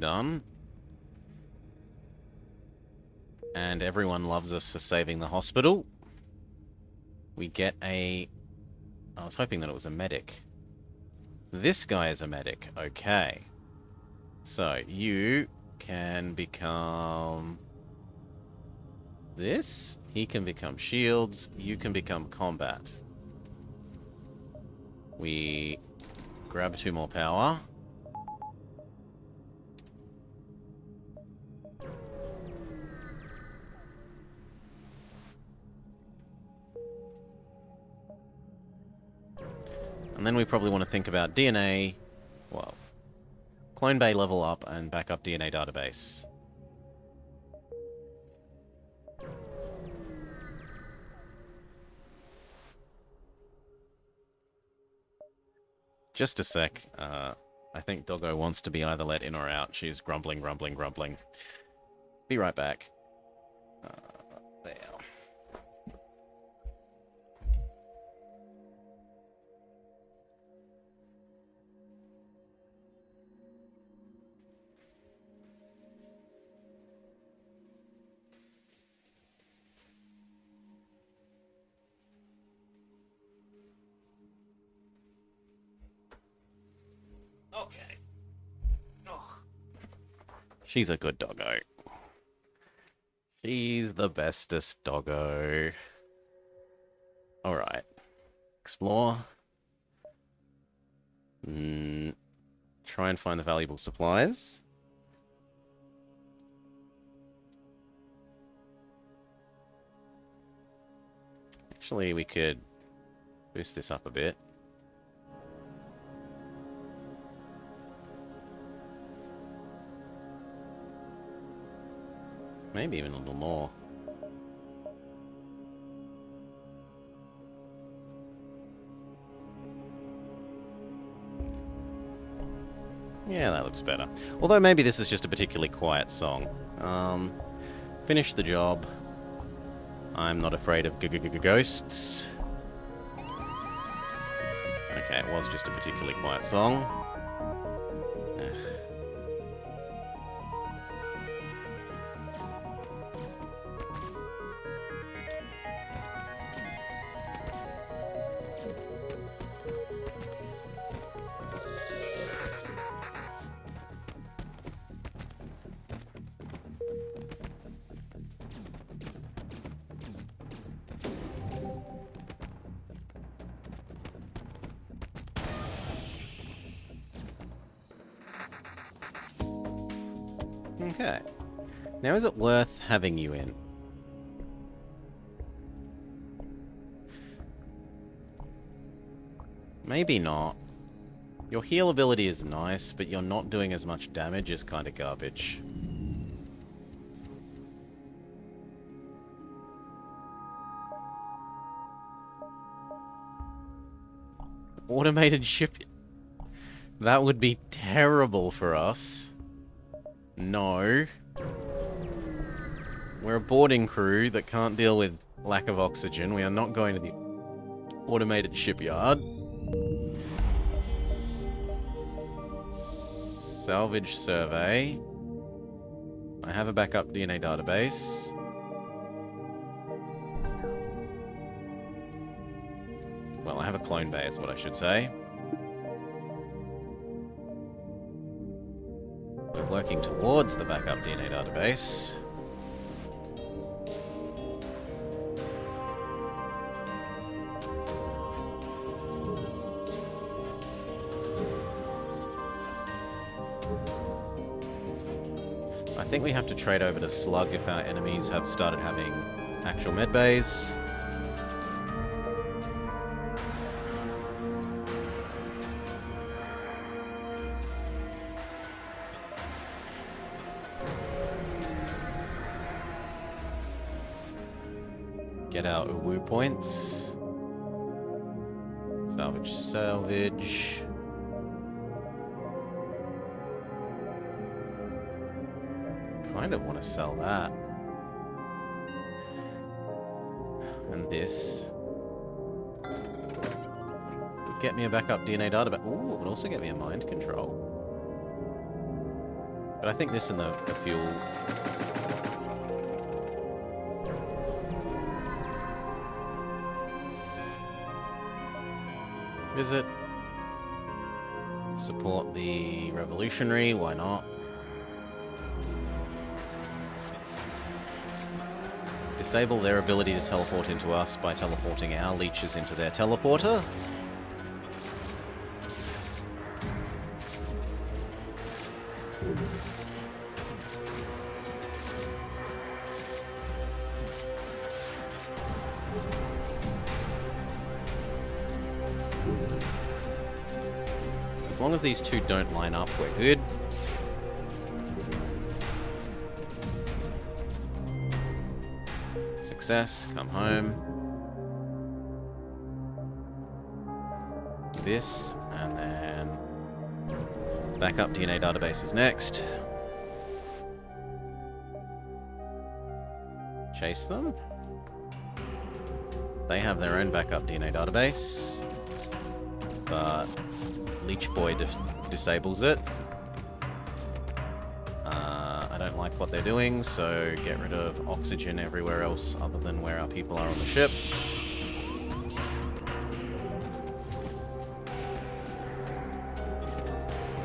Speaker 1: Done. And everyone loves us for saving the hospital. We get a... I was hoping that it was a medic. This guy is a medic. Okay. So, you can become this. He can become shields. You can become combat. We grab 2 more power. And then we probably want to think about DNA. Well, Clone Bay level up and back up DNA database. Just a sec. I think Doggo wants to be either let in or out. She's grumbling, grumbling, grumbling. Be right back. There. Okay. Oh. She's a good doggo. She's the bestest doggo. Alright. Explore. Try and find the valuable supplies. Actually, we could boost this up a bit. Maybe even a little more. Yeah, that looks better. Although maybe this is just a particularly quiet song. Finish the job. I'm not afraid of ghosts. Okay, it was just a particularly quiet song. Okay. Now, is it worth having you in? Maybe not. Your heal ability is nice, but you're not doing as much damage is kind of garbage. Automated ship... That would be terrible for us. No. We're a boarding crew that can't deal with lack of oxygen. We are not going to the automated shipyard. Salvage survey. I have a backup DNA database. Well, I have a clone bay is what I should say. We're working towards the backup DNA database. I think we have to trade over to Slug if our enemies have started having actual med bays. Get our Uwu points. Salvage, salvage. Kind of want to sell that. And this. Get me a backup DNA database. Ooh, it would also get me a mind control. But I think this and the fuel. Visit. Support the revolutionary, why not? disable their ability to teleport into us by teleporting our leeches into their teleporter. As long as these two don't line up, we're good. Success, come home. This, and then backup DNA database is next. Chase them. They have their own backup DNA database, but Leech Boy disables it. I don't like what they're doing, so get rid of oxygen everywhere else other than where our people are on the ship.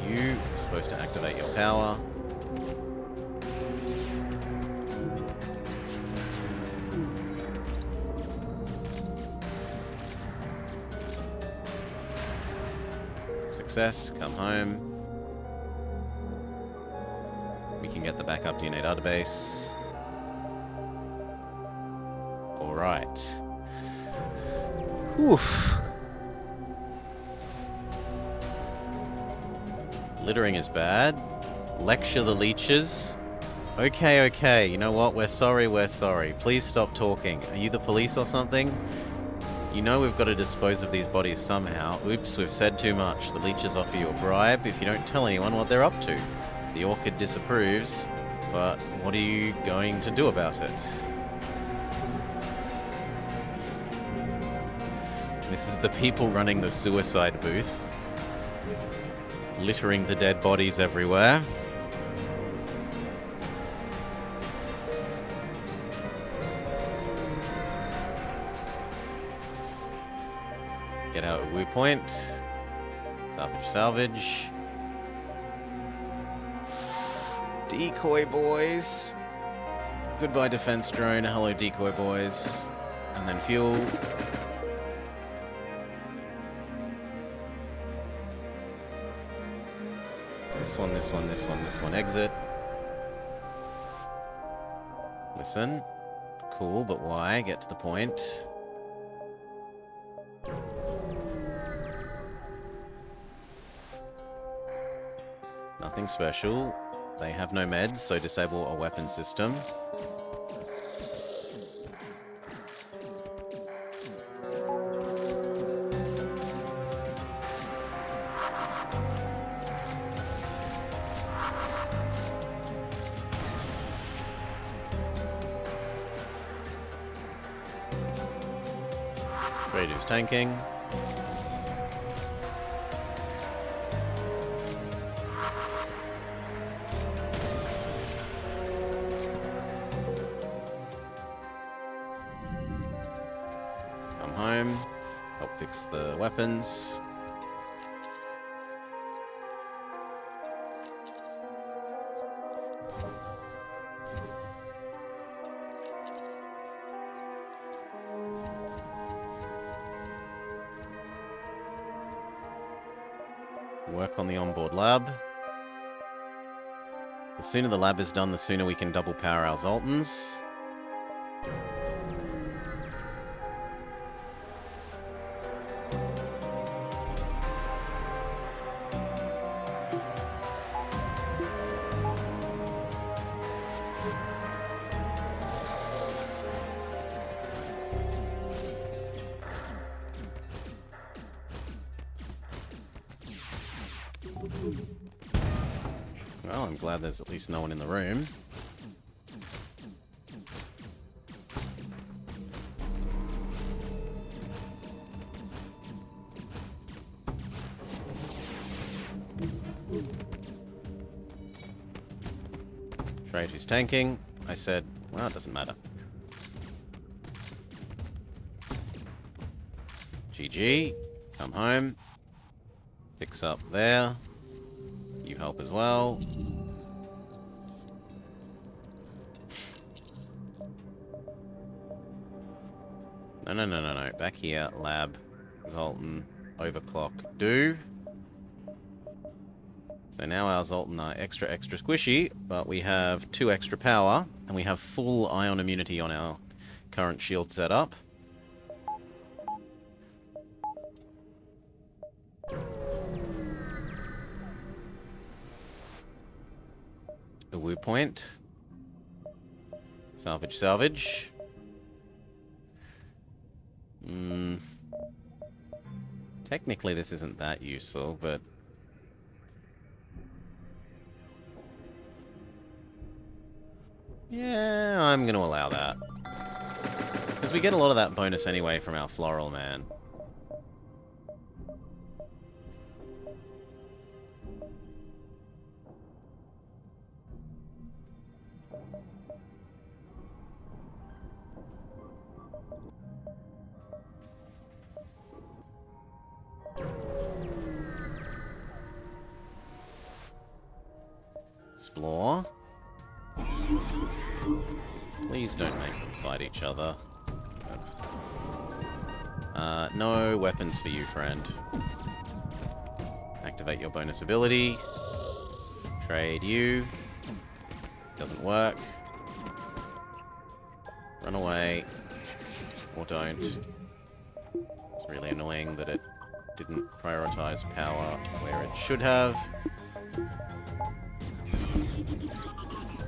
Speaker 1: You are supposed to activate your power. Success, come home. We can get the backup DNA database. Alright. Oof. Littering is bad. Lecture the leeches. Okay, okay. You know what? We're sorry, we're sorry. Please stop talking. Are you the police or something? You know we've got to dispose of these bodies somehow. Oops, we've said too much. The leeches offer you a bribe if you don't tell anyone what they're up to. The Orchid disapproves, but what are you going to do about it? This is the people running the suicide booth. Littering the dead bodies everywhere. Get out at Woo Point. Salvage, salvage. Decoy boys. Goodbye defense drone. Hello decoy boys. And then fuel. This one, this one, this one, this one. Exit. Listen. Cool, but why? Get to the point. Nothing special. They have no meds, so disable a weapon system. Trader's tanking. Home, help fix the weapons. Work on the onboard lab. The sooner the lab is done, the sooner we can double power our Zoltans. Well, I'm glad there's at least no one in the room. Trade who's tanking. I said, well, it doesn't matter. GG. Come home. Fix up there. You help as well. No. Back here. Lab. Zoltan. Overclock. Do. So now our Zoltan are extra squishy, but we have 2 extra power, and we have full ion immunity on our current shield setup. A woo point. Salvage. Technically this isn't that useful, but... yeah, I'm gonna allow that. Because we get a lot of that bonus anyway from our Floral Man. Explore. Please don't make them fight each other. No weapons for you, friend. Activate your bonus ability. Trade you. Doesn't work. Run away. Or don't. It's really annoying that it didn't prioritize power where it should have.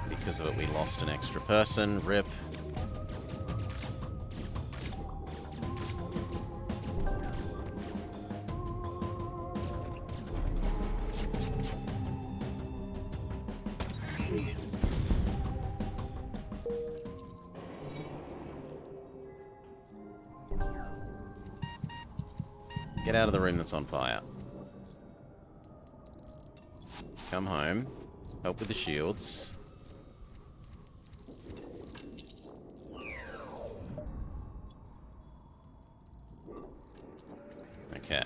Speaker 1: Because of it, we lost an extra person. RIP. Get out of the room that's on fire. Come home. Help with the shields. Okay.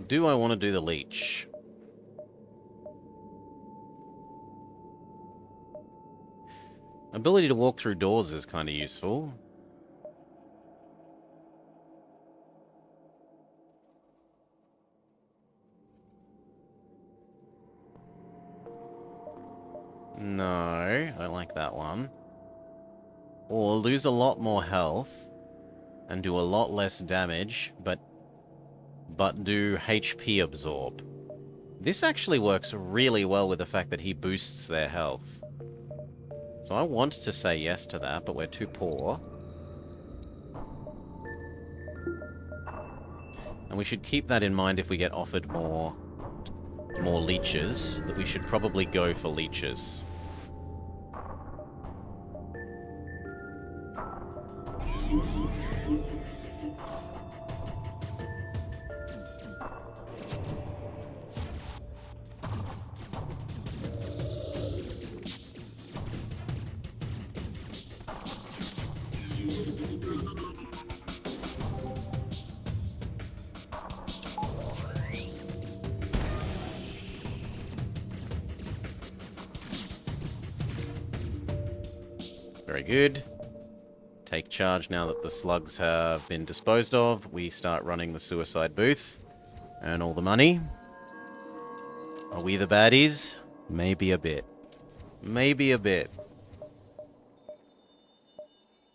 Speaker 1: Do I want to do the leech? Ability to walk through doors is kind of useful. No, I don't like that one. Or lose a lot more health and do a lot less damage, but do HP absorb. This actually works really well with the fact that he boosts their health. So I want to say yes to that, but we're too poor. And we should keep that in mind if we get offered more leeches, that we should probably go for leeches. Very good. Take charge now that the slugs have been disposed of. We start running the suicide booth. Earn all the money. Are we the baddies? Maybe a bit. Maybe a bit.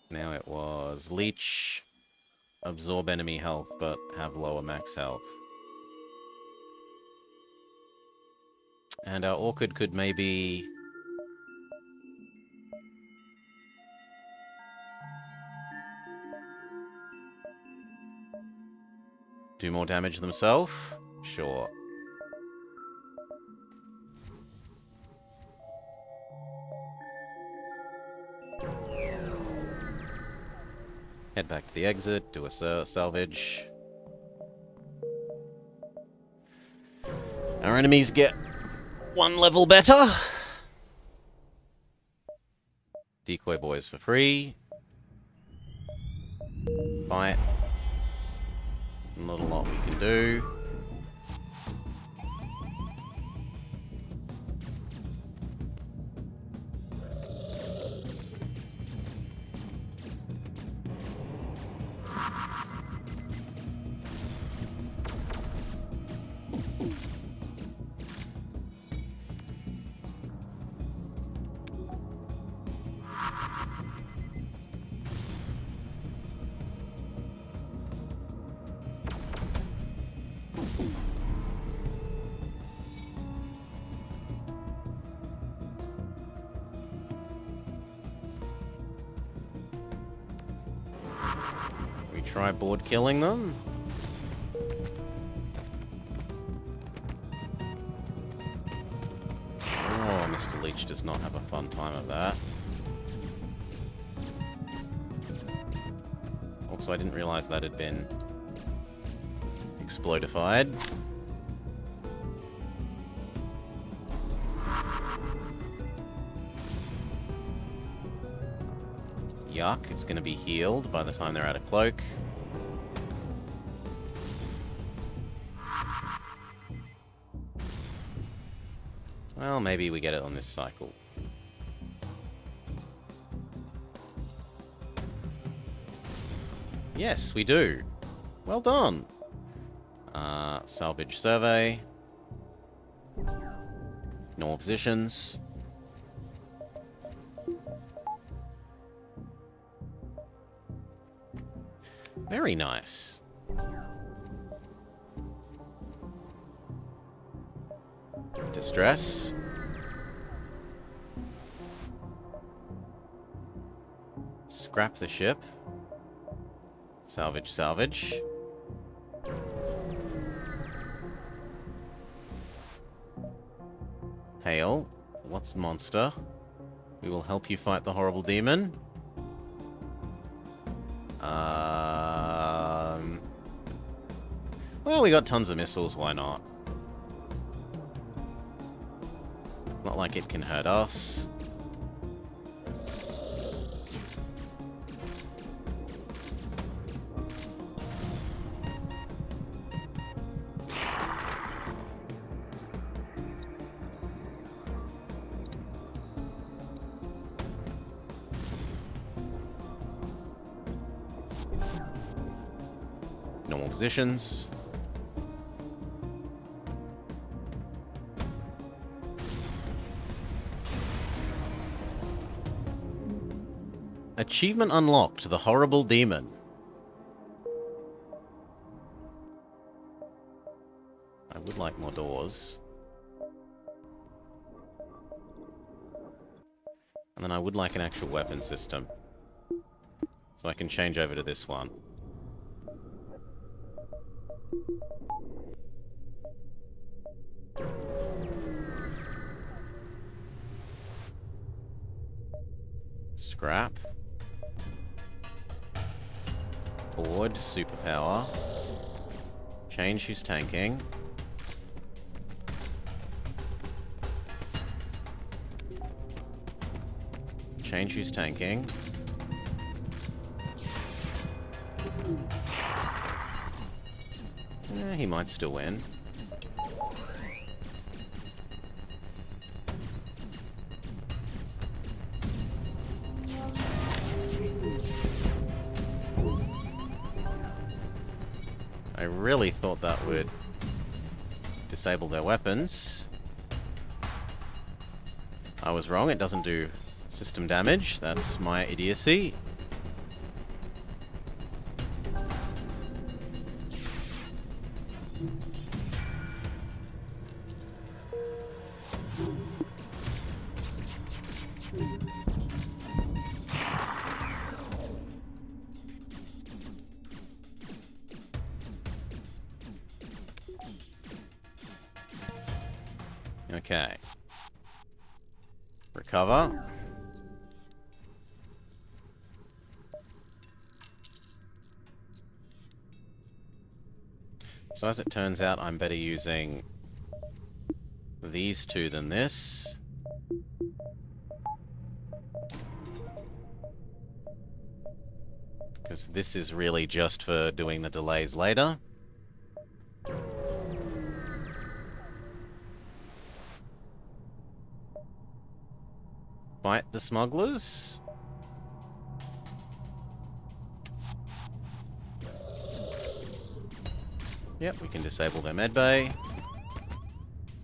Speaker 1: Now it was leech, absorb enemy health, but have lower max health. And our orchid could maybe... do more damage themselves? Sure. Head back to the exit, do a salvage. Our enemies get 1 level better. Decoy boys for free. Fight. Not a lot we can do. Try board killing them. Oh, Mr. Leech does not have a fun time of that. Also, I didn't realize that had been explodified. Yuck, it's going to be healed by the time they're out of cloak. Well, maybe we get it on this cycle. Yes, we do. Well done. Salvage survey. Normal positions. Very nice. Distress. Scrap the ship. Salvage, salvage. Hail. What's monster? We will help you fight the horrible demon. Well, we got tons of missiles, why not? Not like it can hurt us. Normal positions. Achievement unlocked, the horrible demon. I would like more doors. And then I would like an actual weapon system. So I can change over to this one. Scrap. Board, superpower. Change who's tanking. Change who's tanking. He might still win. I really thought that would disable their weapons. I was wrong, it doesn't do system damage. That's my idiocy. Okay. Recover. So as it turns out, I'm better using these two than this. Because this is really just for doing the delays later. Fight the smugglers. Yep, we can disable their medbay.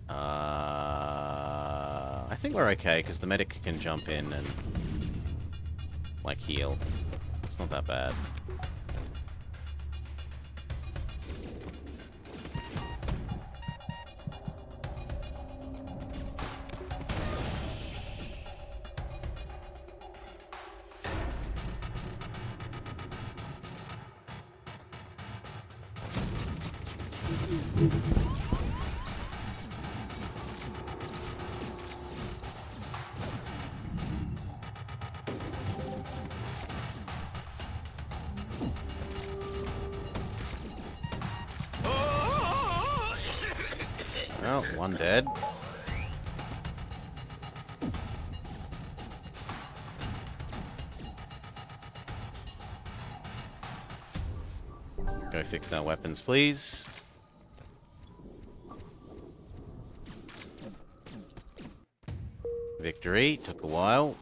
Speaker 1: I think we're okay, because the medic can jump in and, like, heal. It's not that bad. Well, one dead. Go fix our weapons, please. Victory. Took a while.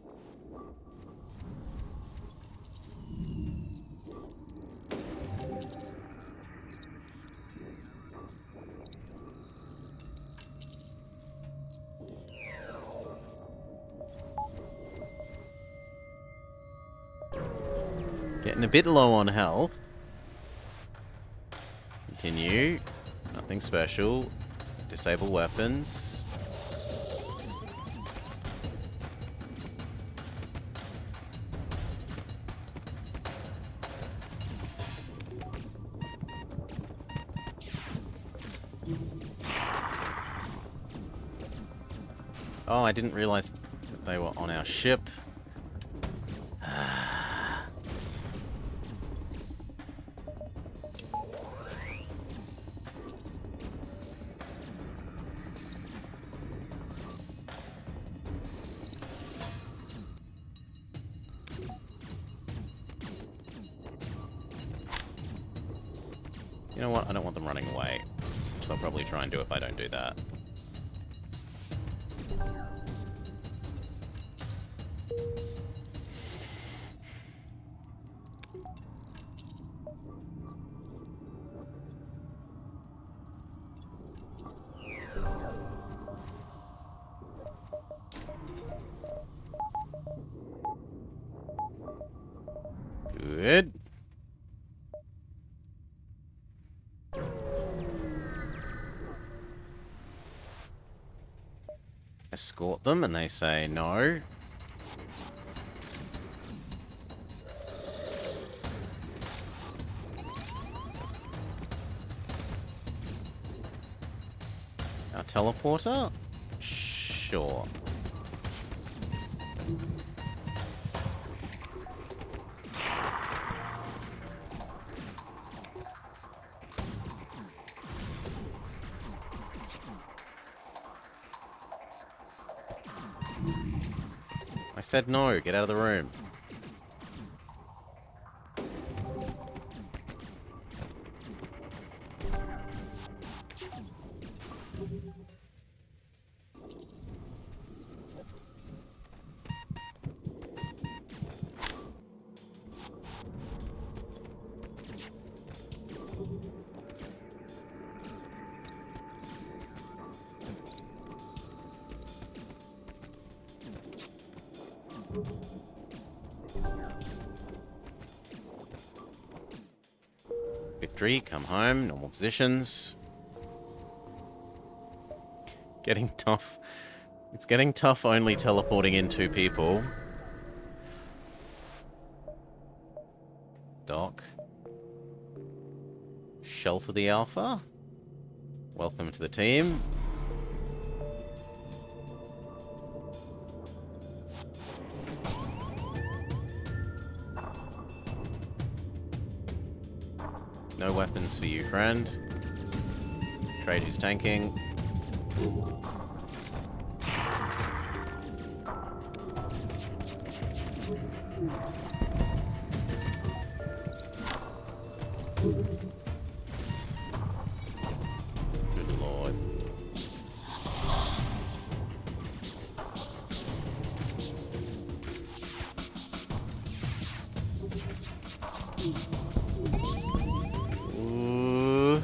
Speaker 1: Getting a bit low on health. Continue. Nothing special. Disable weapons. Oh, I didn't realize that they were on our ship. You know what? I don't want them running away. Which they'll probably try and do if I don't do that. Good. Escort them, and they say no. Our teleporter? Sure. I said no, get out of the room. Victory, come home, normal positions. Getting tough. It's getting tough only teleporting in 2 people. Doc. Shelter the Alpha. Welcome to the team. No weapons for you, friend. Trade who's tanking. Good lord. Ooh.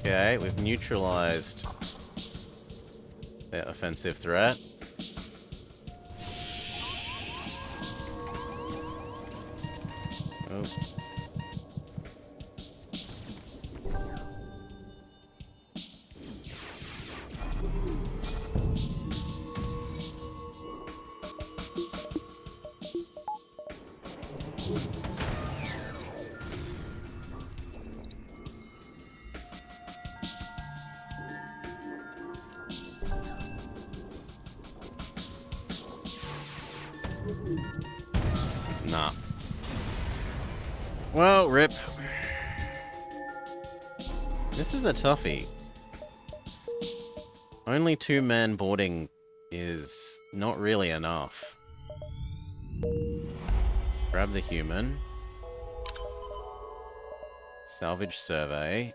Speaker 1: Okay, we've neutralized their offensive threat. Oh. Well, rip. This is a toughie. Only 2-man boarding is not really enough. Grab the human. Salvage survey.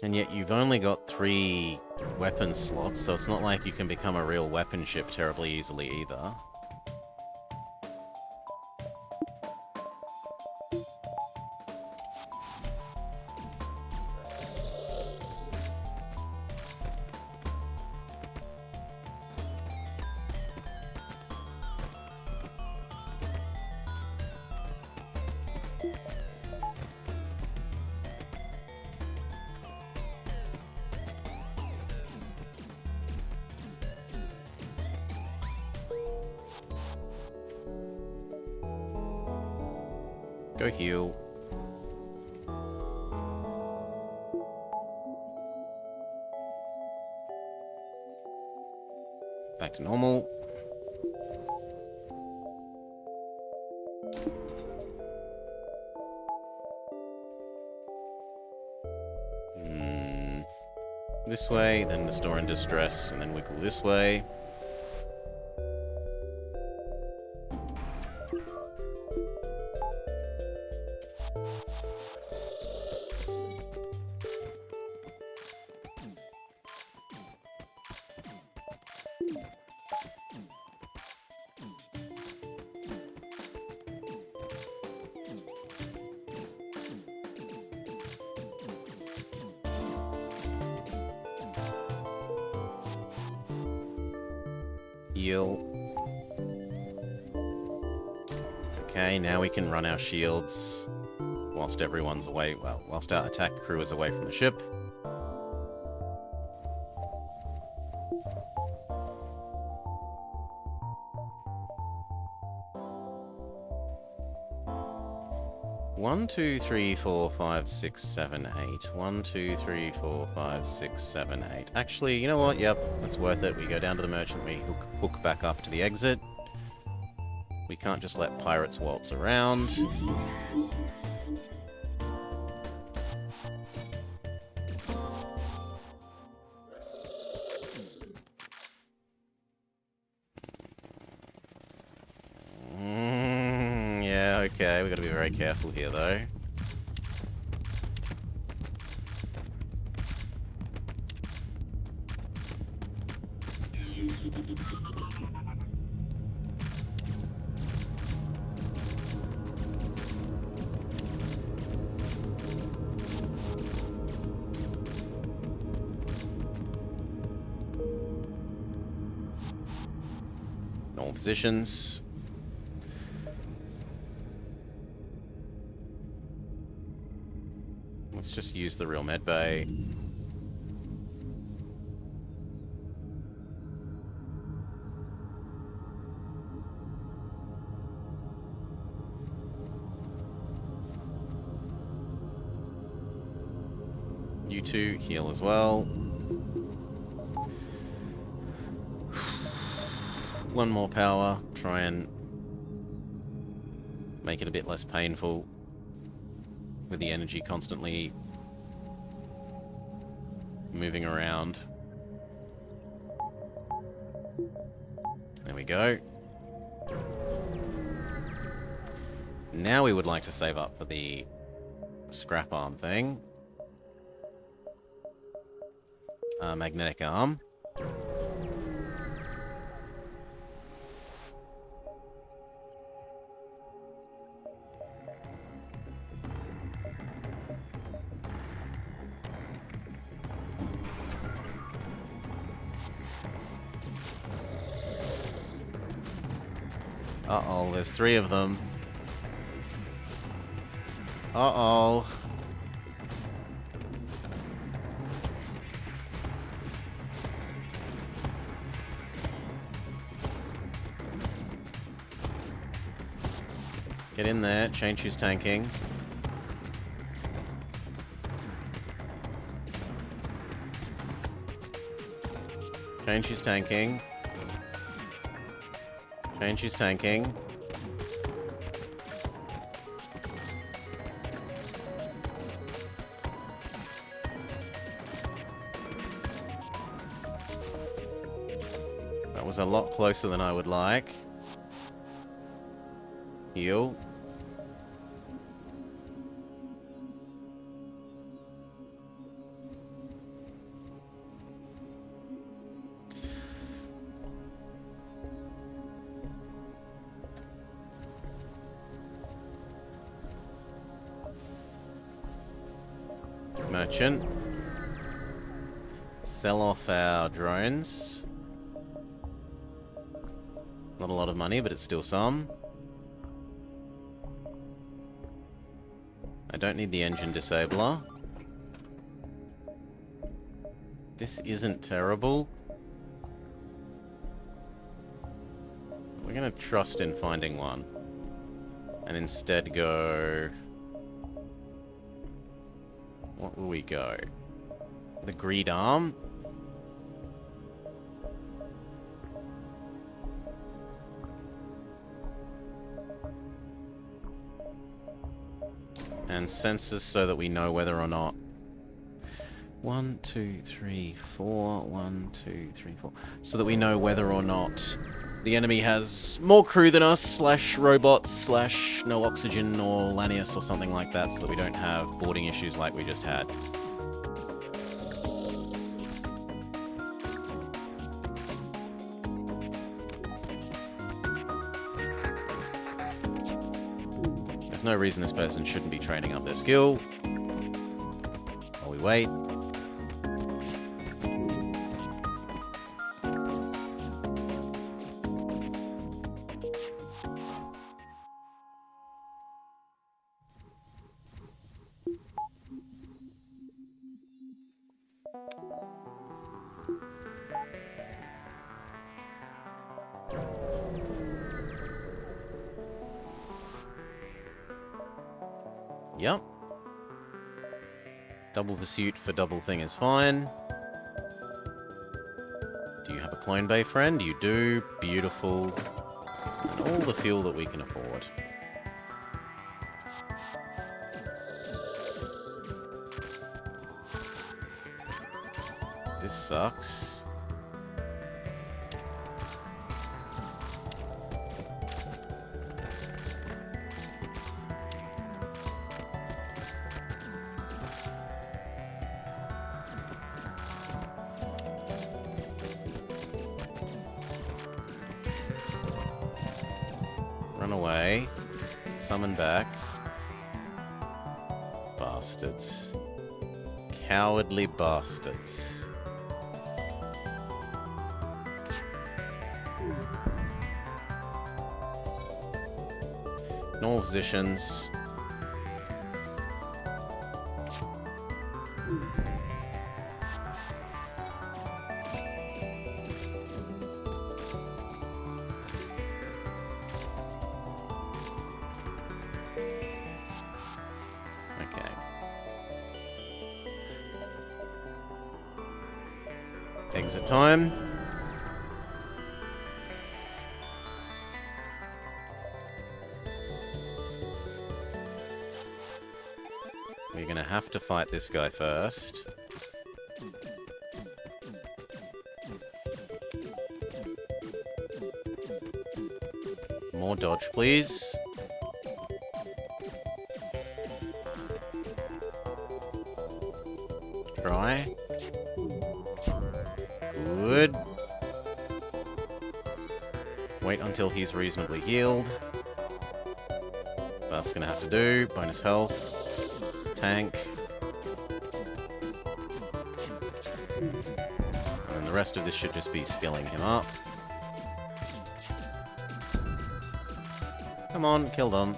Speaker 1: And yet you've only got 3 weapon slots, so it's not like you can become a real weapon ship terribly easily either. Go heal. Back to normal. This way, then the store in distress, and then wiggle this way. Heal. Okay, now we can run our shields whilst everyone's away. Well, whilst our attack crew is away from the ship. One, two, three, four, five, six, seven, eight. 1, 2, 3, 4, 5, 6, 7, 8. Actually, you know what? Yep, that's worth it. We go down to the merchant, we hook back up to the exit. We can't just let pirates waltz around. Yeah, okay, we gotta be very careful here, though. Normal positions. Let's just use the real med bay. You two heal as well. One more power. Try and make it a bit less painful with the energy constantly moving around. There we go. Now we would like to save up for the scrap arm thing. Magnetic arm. Uh-oh, there's 3 of them. Uh-oh. Get in there, change who's tanking. Change who's tanking. Change his tanking. That was a lot closer than I would like. Heal. Merchant. Sell off our drones. Not a lot of money, but it's still some. I don't need the engine disabler. This isn't terrible. We're gonna trust in finding one. And instead go... What will we go? The greed arm? And sensors so that we know whether or not... 1, 2, 3, 4... 1, 2, 3, 4... So that we know whether or not the enemy has more crew than us, slash robots, slash no oxygen or Lanius or something like that, so that we don't have boarding issues like we just had. There's no reason this person shouldn't be training up their skill. While we wait. Yep. Double pursuit for double thing is fine. Do you have a clone bay friend? You do. Beautiful. And all the fuel that we can afford. This sucks. Run away. Summon back. Bastards. Cowardly bastards. Normal positions. Okay. Exit time. We're gonna have to fight this guy first. More dodge, please. Try. Good. Wait until he's reasonably healed. That's gonna have to do. Bonus health. Tank. And the rest of this should just be skilling him up. Come on, kill them.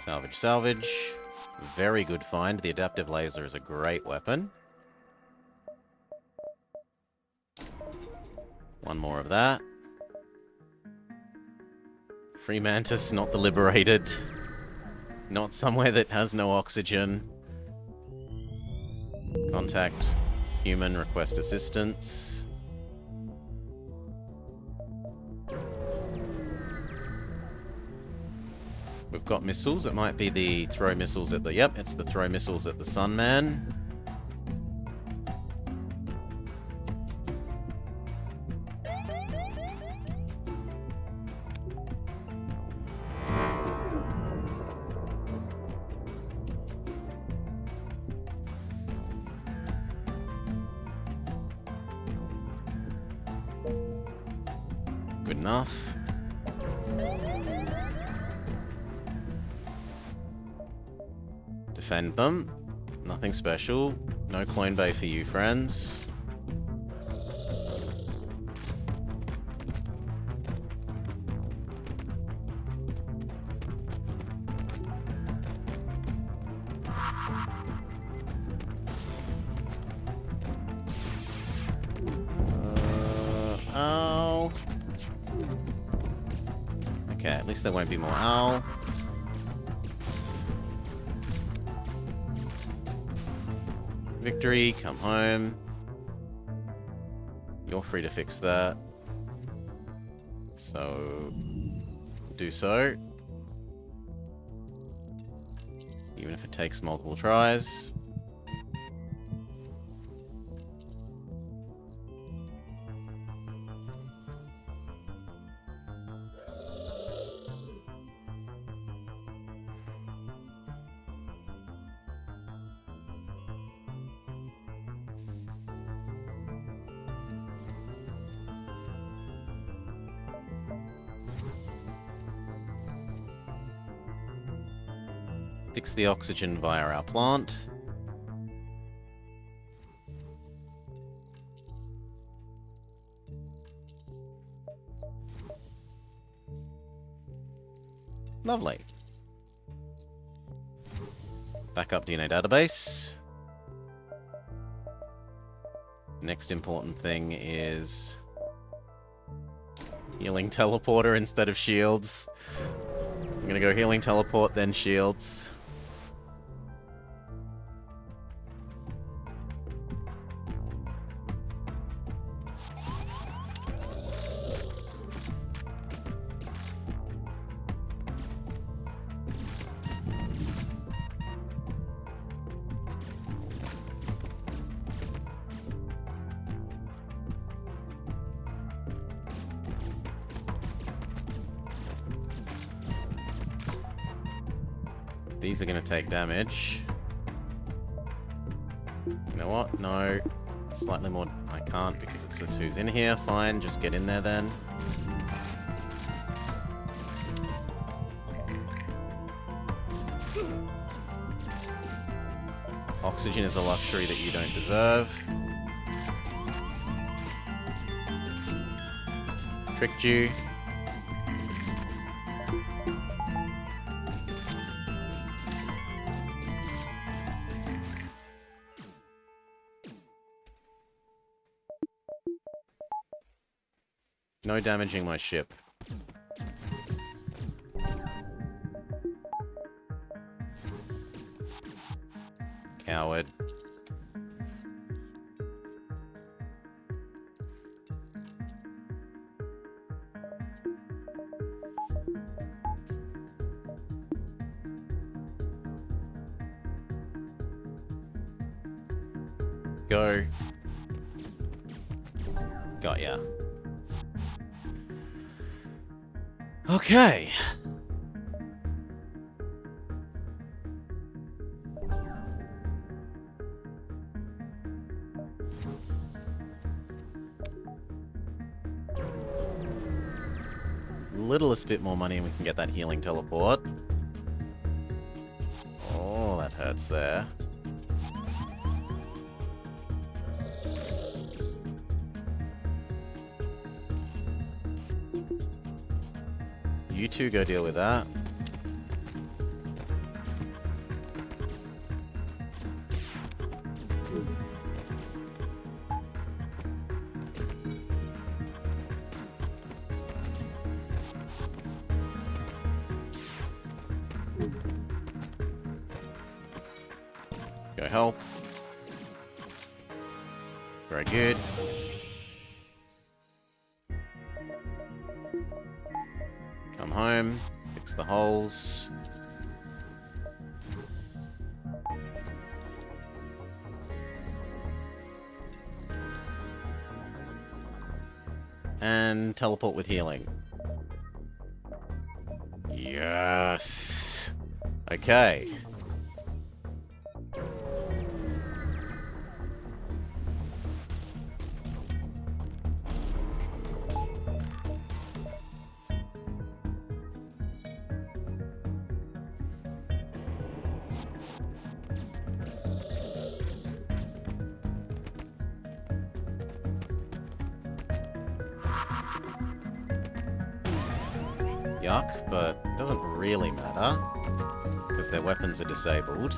Speaker 1: Salvage, salvage. Very good find. The adaptive laser is a great weapon. One more of that. Free Mantis, not the Liberated. Not somewhere that has no oxygen. Contact human, request assistance. We've got missiles. It might be the throw missiles at the... Yep, it's the throw missiles at the Sunman. Good enough. Defend them. Nothing special. No clone bay for you, friends. Ow. Okay, at least there won't be more owl. Victory, come home. You're free to fix that. So, do so. Even if it takes multiple tries. Fix the oxygen via our plant. Lovely. Backup DNA database. Next important thing is healing teleporter instead of shields. I'm gonna go healing teleport, then shields. These are going to take damage. You know what? No. Slightly more... I can't because it says who's in here. Fine, just get in there then. Oxygen is a luxury that you don't deserve. Tricked you. No damaging my ship. Coward. Go. Got ya. Okay. Littlest bit more money and we can get that healing teleport. Oh, that hurts there. You two go deal with that. Go help. Very good. Come home. Fix the holes. And teleport with healing. Yes. Okay. Yuck, but it doesn't really matter, because their weapons are disabled.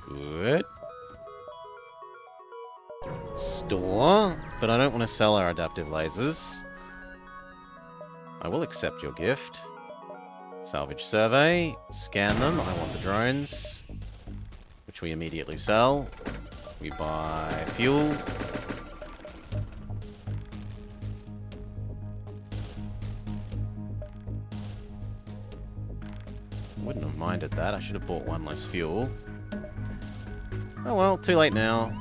Speaker 1: Good. Store, but I don't want to sell our adaptive lasers. I will accept your gift. Salvage survey. Scan them. I want the drones, which we immediately sell. We buy fuel. Wouldn't have minded that. I should have bought one less fuel. Oh well, too late now.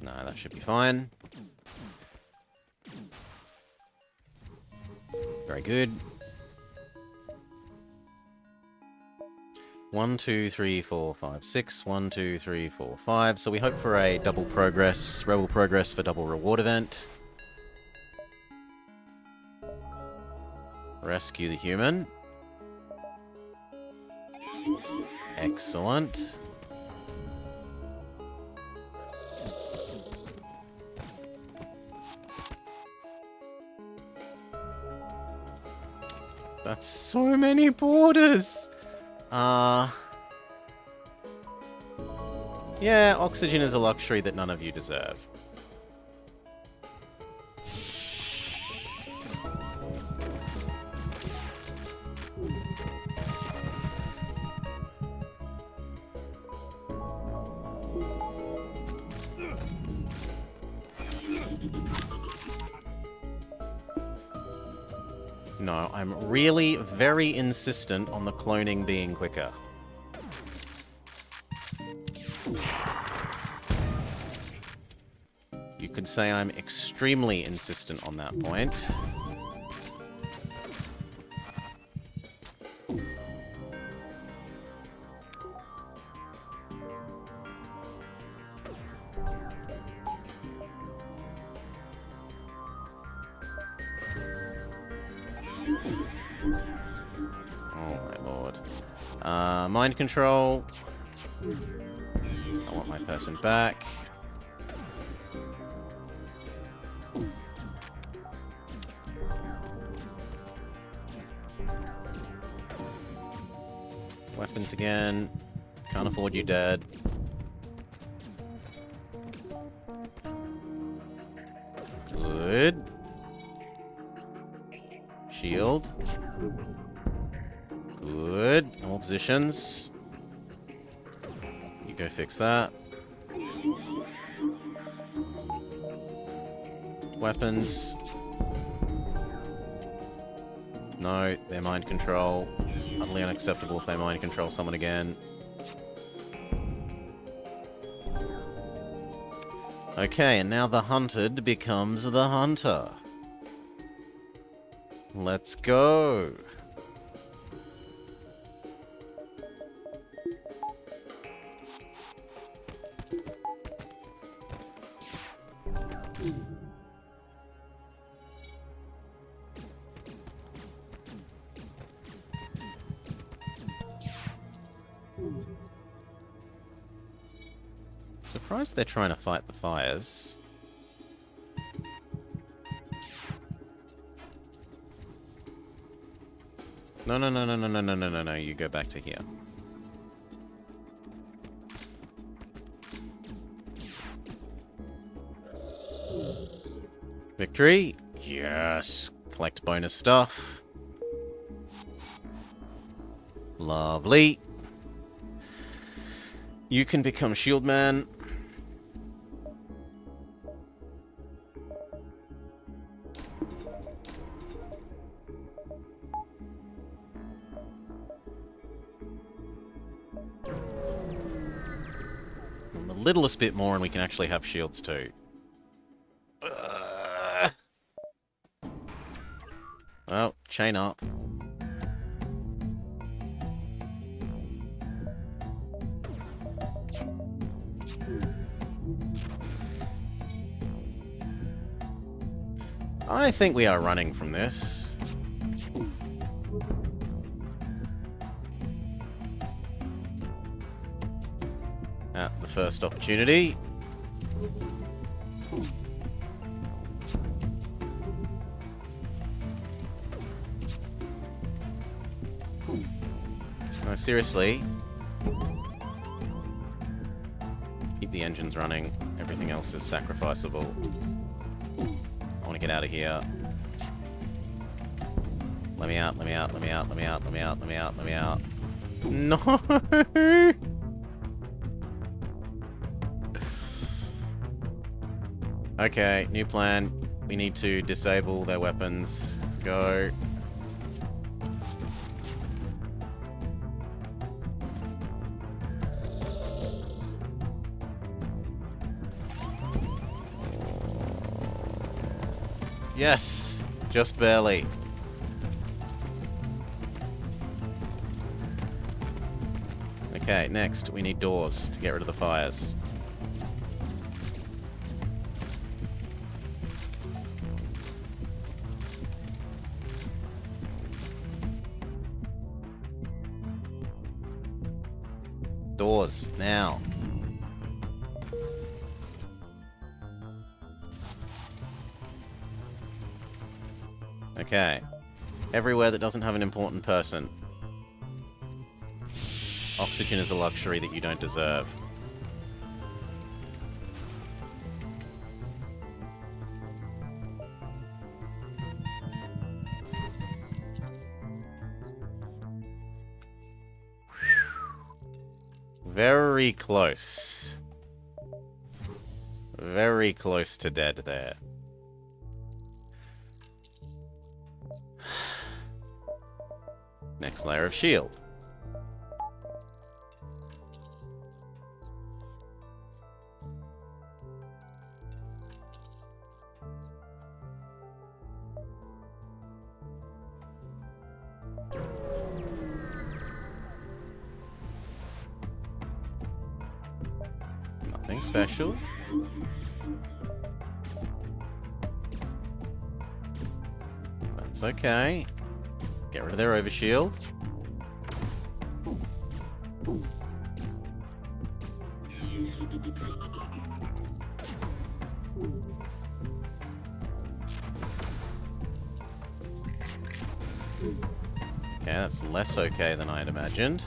Speaker 1: No, that should be fine. Very good. 1, 2, 3, 4, 5, 6. 1, 2, 3, 4, 5. So we hope for a double progress, rebel progress for double reward event. Rescue the human. Excellent. That's so many borders! Yeah, oxygen is a luxury that none of you deserve. No, I'm really very insistent on the cloning being quicker. You could say I'm extremely insistent on that point. Mind control. I want my person back. Weapons again. Can't afford you dead. Good. Shield. Good. All positions. You go fix that. Weapons. No, they're mind control. Utterly unacceptable if they mind control someone again. Okay, and now the hunted becomes the hunter. Let's go. Surprised they're trying to fight the fires. No, no, no, no, no, no, no, no, no, no, you go back to here. Victory! Yes! Collect bonus stuff. Lovely. You can become Shield Man. The littlest bit more and we can actually have shields too. Well, chain up. I think we are running from this. At the first opportunity. No, seriously. Keep the engines running. Everything else is sacrificable. I want to get out of here. Let me out, let me out, let me out, let me out, let me out, let me out, let me out. No! Okay, new plan. We need to disable their weapons. Go. Yes! Just barely. Okay, next, we need doors to get rid of the fires. Doors, now. Okay. Everywhere that doesn't have an important person. Oxygen is a luxury that you don't deserve. Very close. Very close to dead there. Next layer of shield. Nothing special. That's okay. Get rid of their overshield. Okay, that's less okay than I had imagined.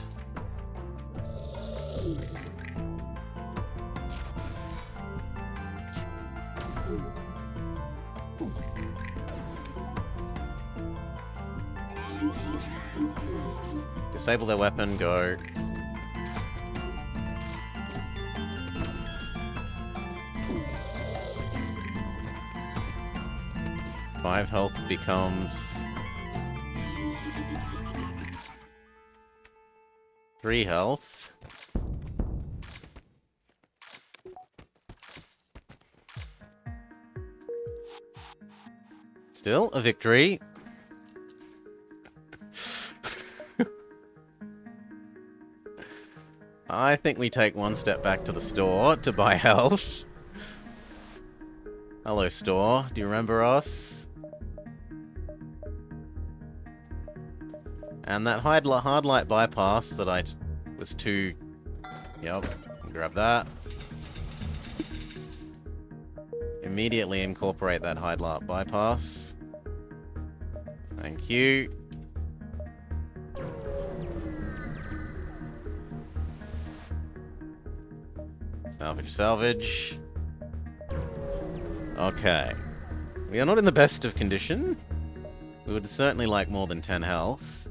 Speaker 1: Disable their weapon, go. Five health becomes 3 health. Still a victory. I think we take one step back to the store to buy health. Hello, store. Do you remember us? And that hard light bypass that I was too... Yep, grab that. Immediately incorporate that hard light bypass. Thank you. Salvage, salvage. Okay. We are not in the best of condition. We would certainly like more than 10 health.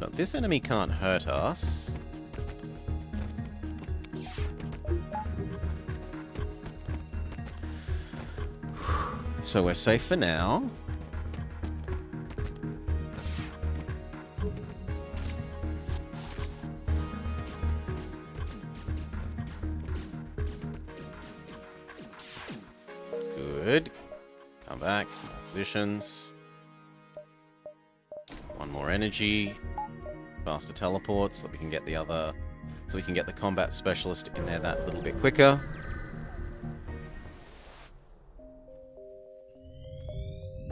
Speaker 1: But this enemy can't hurt us. So we're safe for now. Good. Come back. Positions. One more energy. Faster teleport so that we can get the other... So we can get the combat specialist in there that little bit quicker.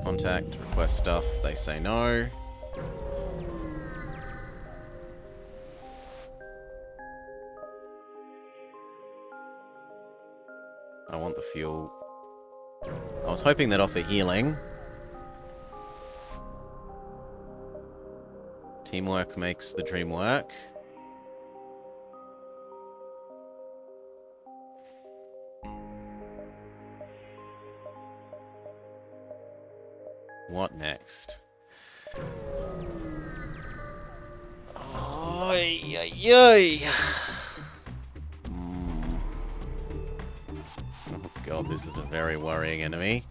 Speaker 1: Contact, request stuff. They say no. I want the fuel. I was hoping they'd offer healing. Teamwork makes the dream work. What next? Oy, oy, oy. Oh god, this is a very worrying enemy.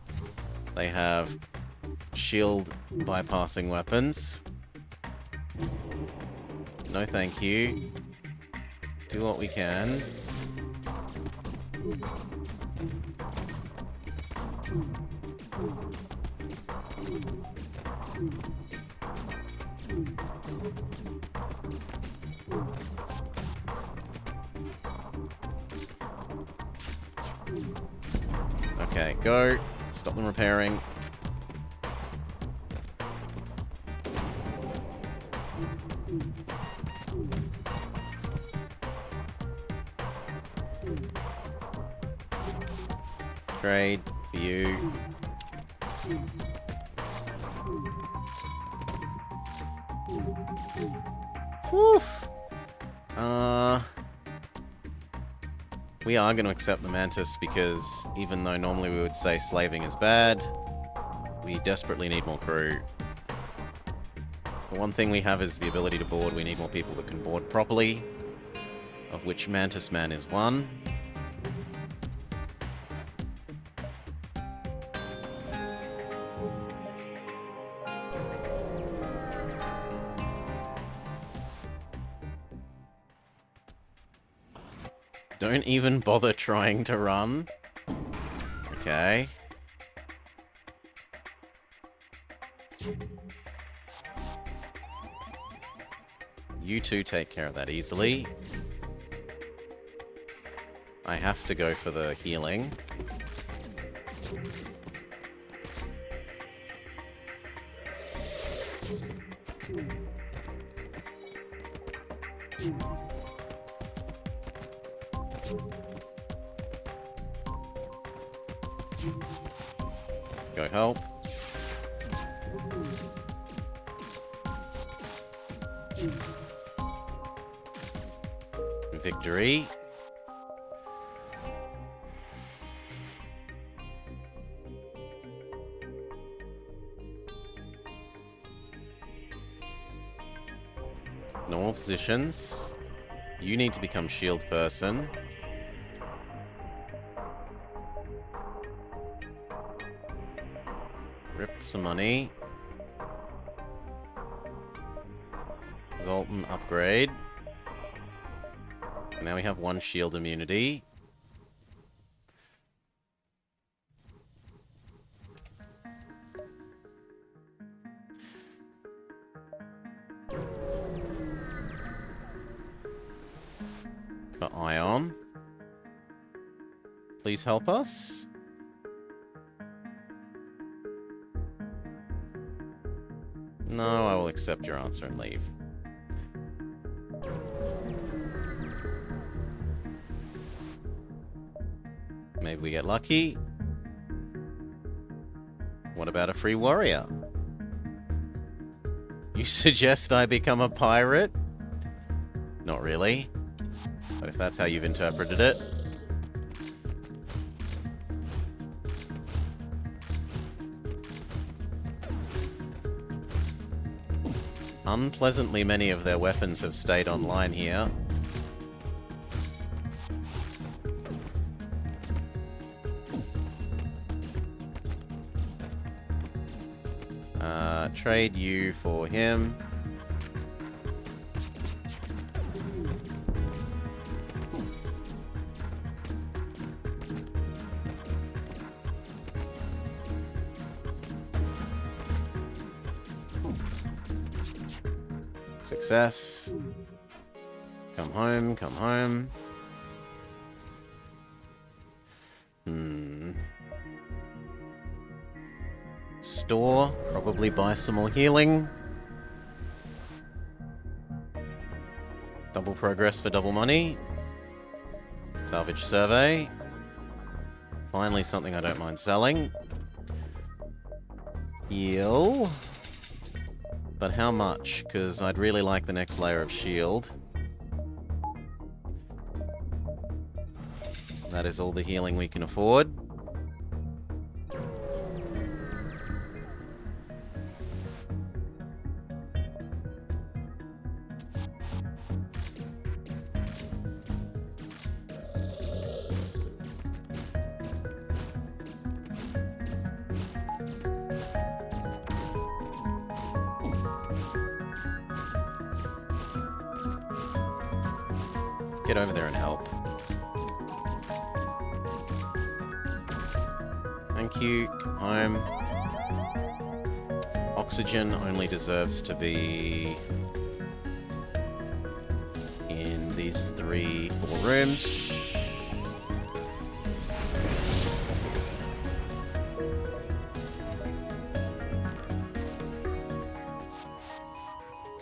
Speaker 1: They have shield bypassing weapons. No thank you. Do what we can. Okay, go. Stop them repairing. Trade for you. Whew. We are going to accept the Mantis because even though normally we would say slaving is bad, we desperately need more crew. The one thing we have is the ability to board. We need more people that can board properly, of which Mantis Man is one. Don't even bother trying to run. Okay. You two take care of that easily. I have to go for the healing. Go help. Victory. Normal positions. You need to become shield person. Rip some money. Zoltan upgrade. Now we have 1 shield immunity. For Ion. Please help us. No, I will accept your answer and leave. Maybe we get lucky. What about a free warrior? You suggest I become a pirate? Not really. But if that's how you've interpreted it. Unpleasantly many of their weapons have stayed online here. Trade you for him. Success. Come home, come home. Store, probably buy some more healing. Double progress for double money. Salvage survey. Finally something I don't mind selling. Heal. But how much? Because I'd really like the next layer of shield. That is all the healing we can afford. Get over there and help. Thank you. Come home. Oxygen only deserves to be in these 3-4 rooms.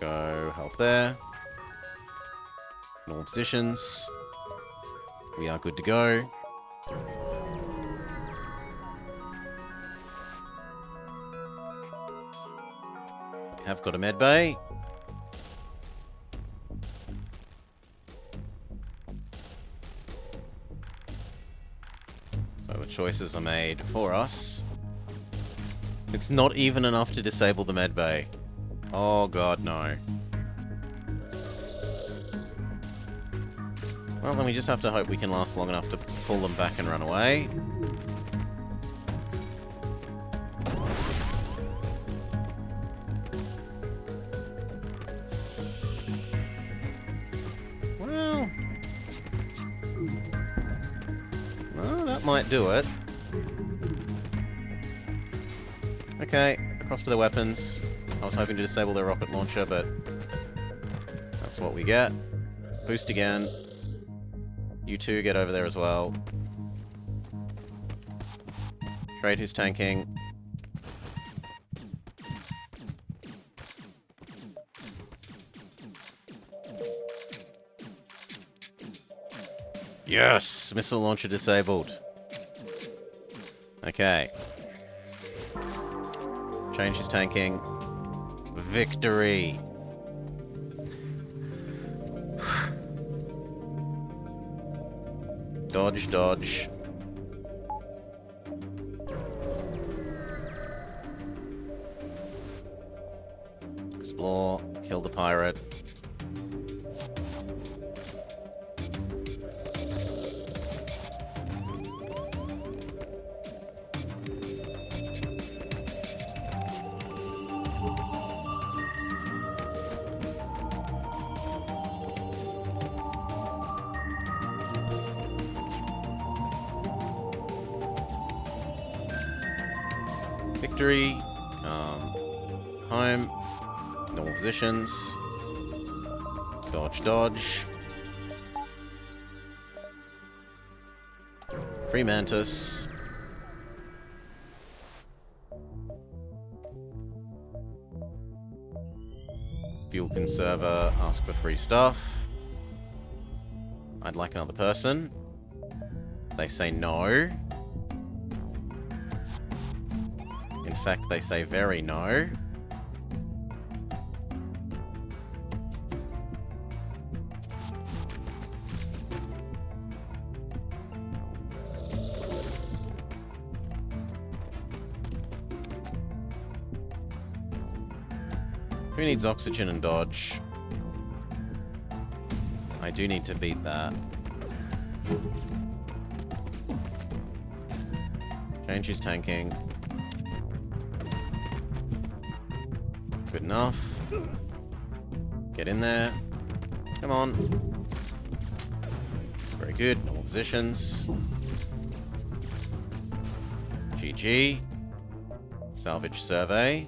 Speaker 1: Go help there. Normal positions. We are good to go. Have got a med bay. So the choices are made for us. It's not even enough to disable the med bay. Oh god, no. Well, then we just have to hope we can last long enough to pull them back and run away. Well, that might do it. Okay, across to the weapons. I was hoping to disable their rocket launcher, but that's what we get. Boost again. You two get over there as well. Trade who's tanking. Yes! Missile launcher disabled. Okay. Change his tanking. Victory! Dodge, dodge. Explore. Kill the pirate. Victory. Home. Normal positions. Dodge, dodge. Free Mantis. Fuel conserver. Ask for free stuff. I'd like another person. They say no. In fact, they say very no. Who needs oxygen and dodge? I do need to beat that. Change his tanking. Good enough. Get in there. Come on. Very good. Normal positions. GG. Salvage survey.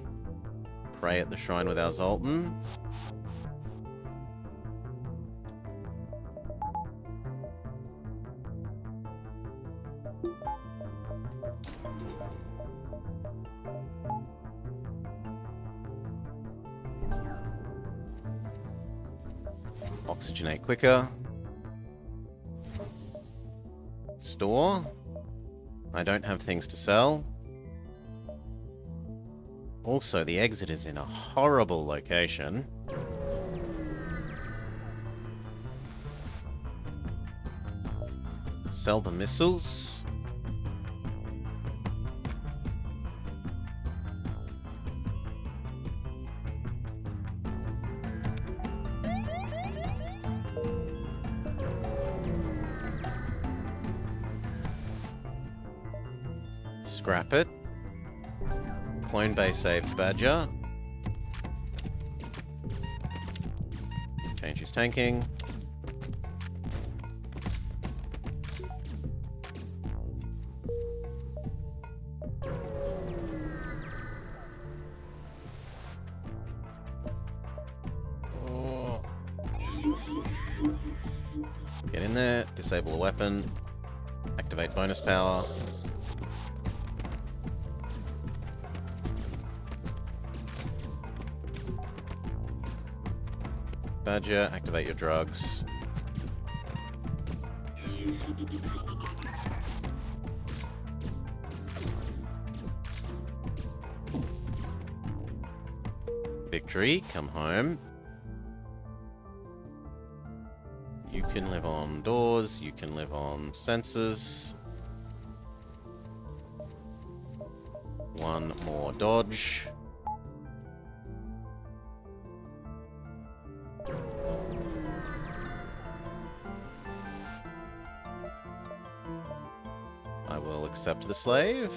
Speaker 1: Pray at the shrine with our Zoltan. Oxygenate quicker. Store. I don't have things to sell. Also, the exit is in a horrible location. Sell the missiles. Scrap it. Clone Bay saves Badger. Change his tanking. Oh. Get in there, disable a weapon, activate bonus power. Badger, activate your drugs. Victory, come home. You can live on doors, you can live on sensors. One more dodge. I will accept the slave,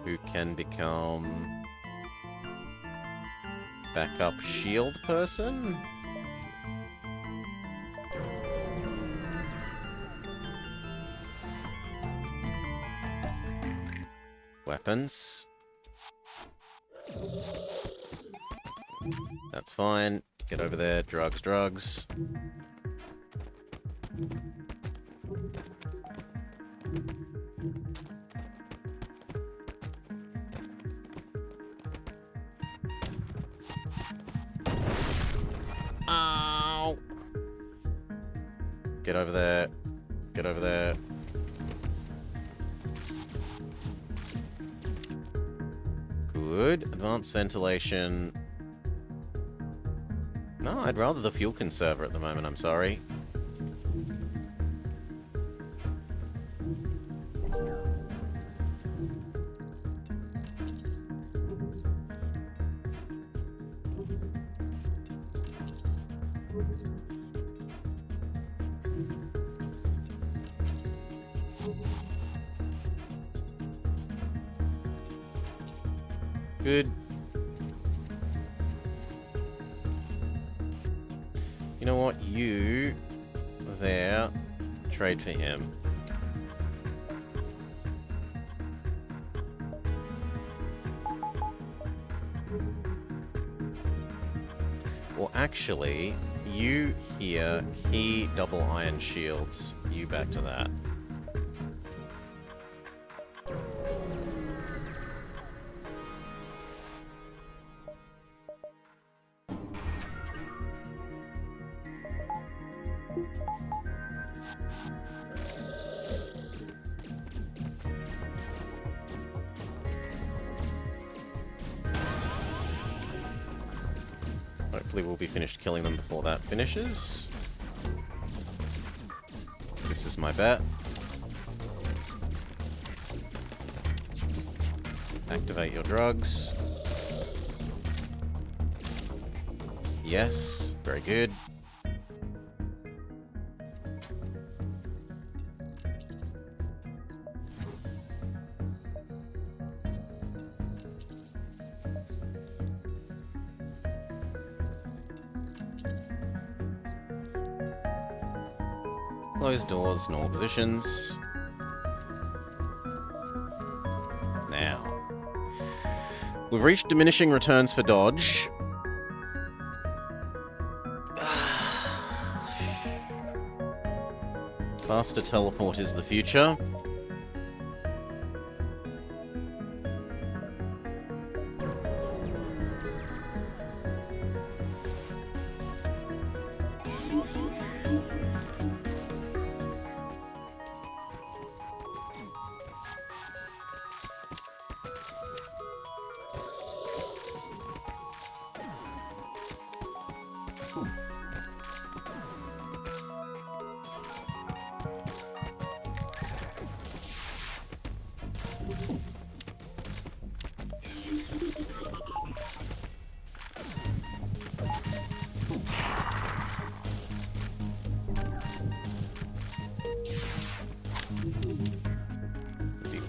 Speaker 1: who can become backup shield person. Weapons. That's fine. Get over there. Drugs, drugs. Ow! Get over there. Get over there. Good. Advanced ventilation. No, I'd rather the fuel conserver at the moment, I'm sorry. Good. You know what? You there. Trade for him. Well, actually, you here, he double iron shields. You back to that. Hopefully we'll be finished killing them before that finishes. This is my bet. Activate your drugs. Yes, very good. Close doors, normal positions. Now. We've reached diminishing returns for dodge. Faster teleport is the future.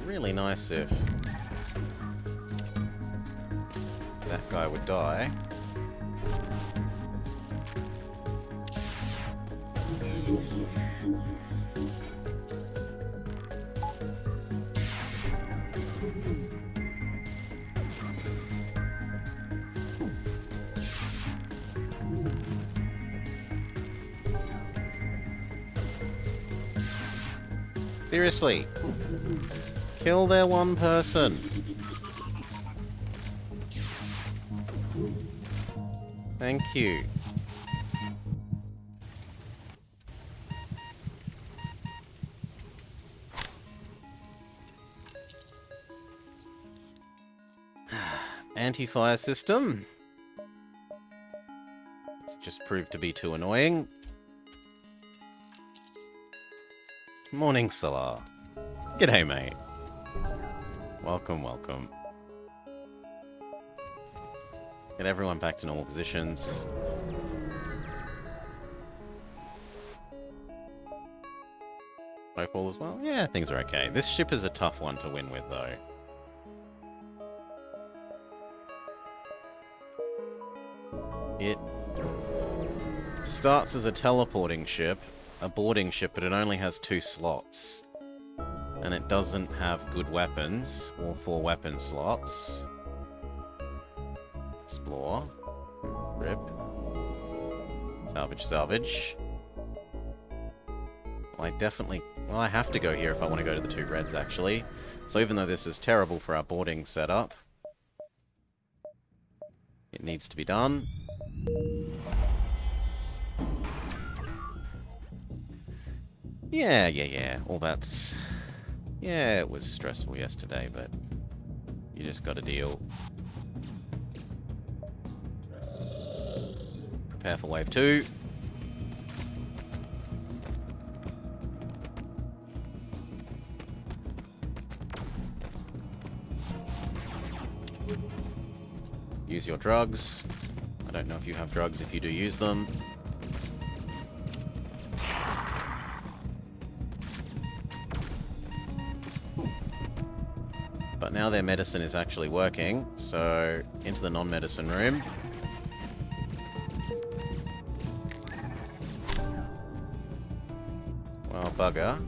Speaker 1: Really nice if that guy would die. Seriously. Kill their one person. Thank you. Anti-fire system. It's just proved to be too annoying. Morning, Salah. G'day, mate. Welcome, welcome. Get everyone back to normal positions. Snowball as well? Yeah, things are okay. This ship is a tough one to win with, though. It starts as a teleporting ship, a boarding ship, but it only has 2 slots. And it doesn't have good weapons, or 4 weapon slots. Explore. Rip. Salvage, salvage. Well, I have to go here if I want to go to the 2 reds, actually. So even though this is terrible for our boarding setup, it needs to be done. Yeah. All that's... Yeah, it was stressful yesterday, but you just gotta deal. Prepare for wave 2. Use your drugs. I don't know if you have drugs if you do use them. But now their medicine is actually working, so into the non-medicine room. Well, bugger.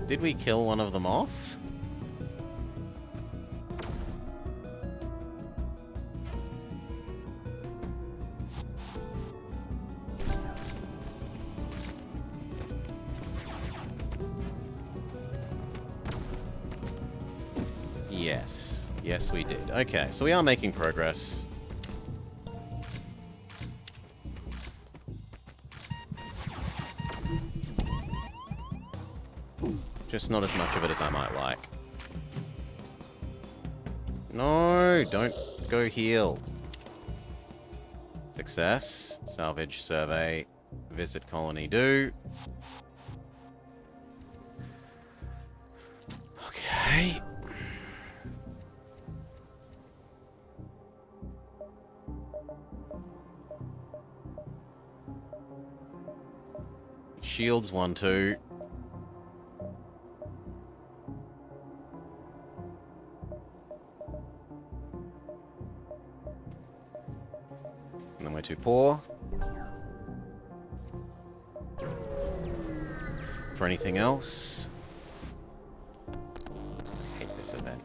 Speaker 1: Did we kill one of them off? Yes. Yes, we did. Okay, so we are making progress. Just not as much of it as I might like. No, don't go heal. Success. Salvage survey. Visit colony do. Okay. Shields 1, 2. And then we're too poor for anything else. I hate this event.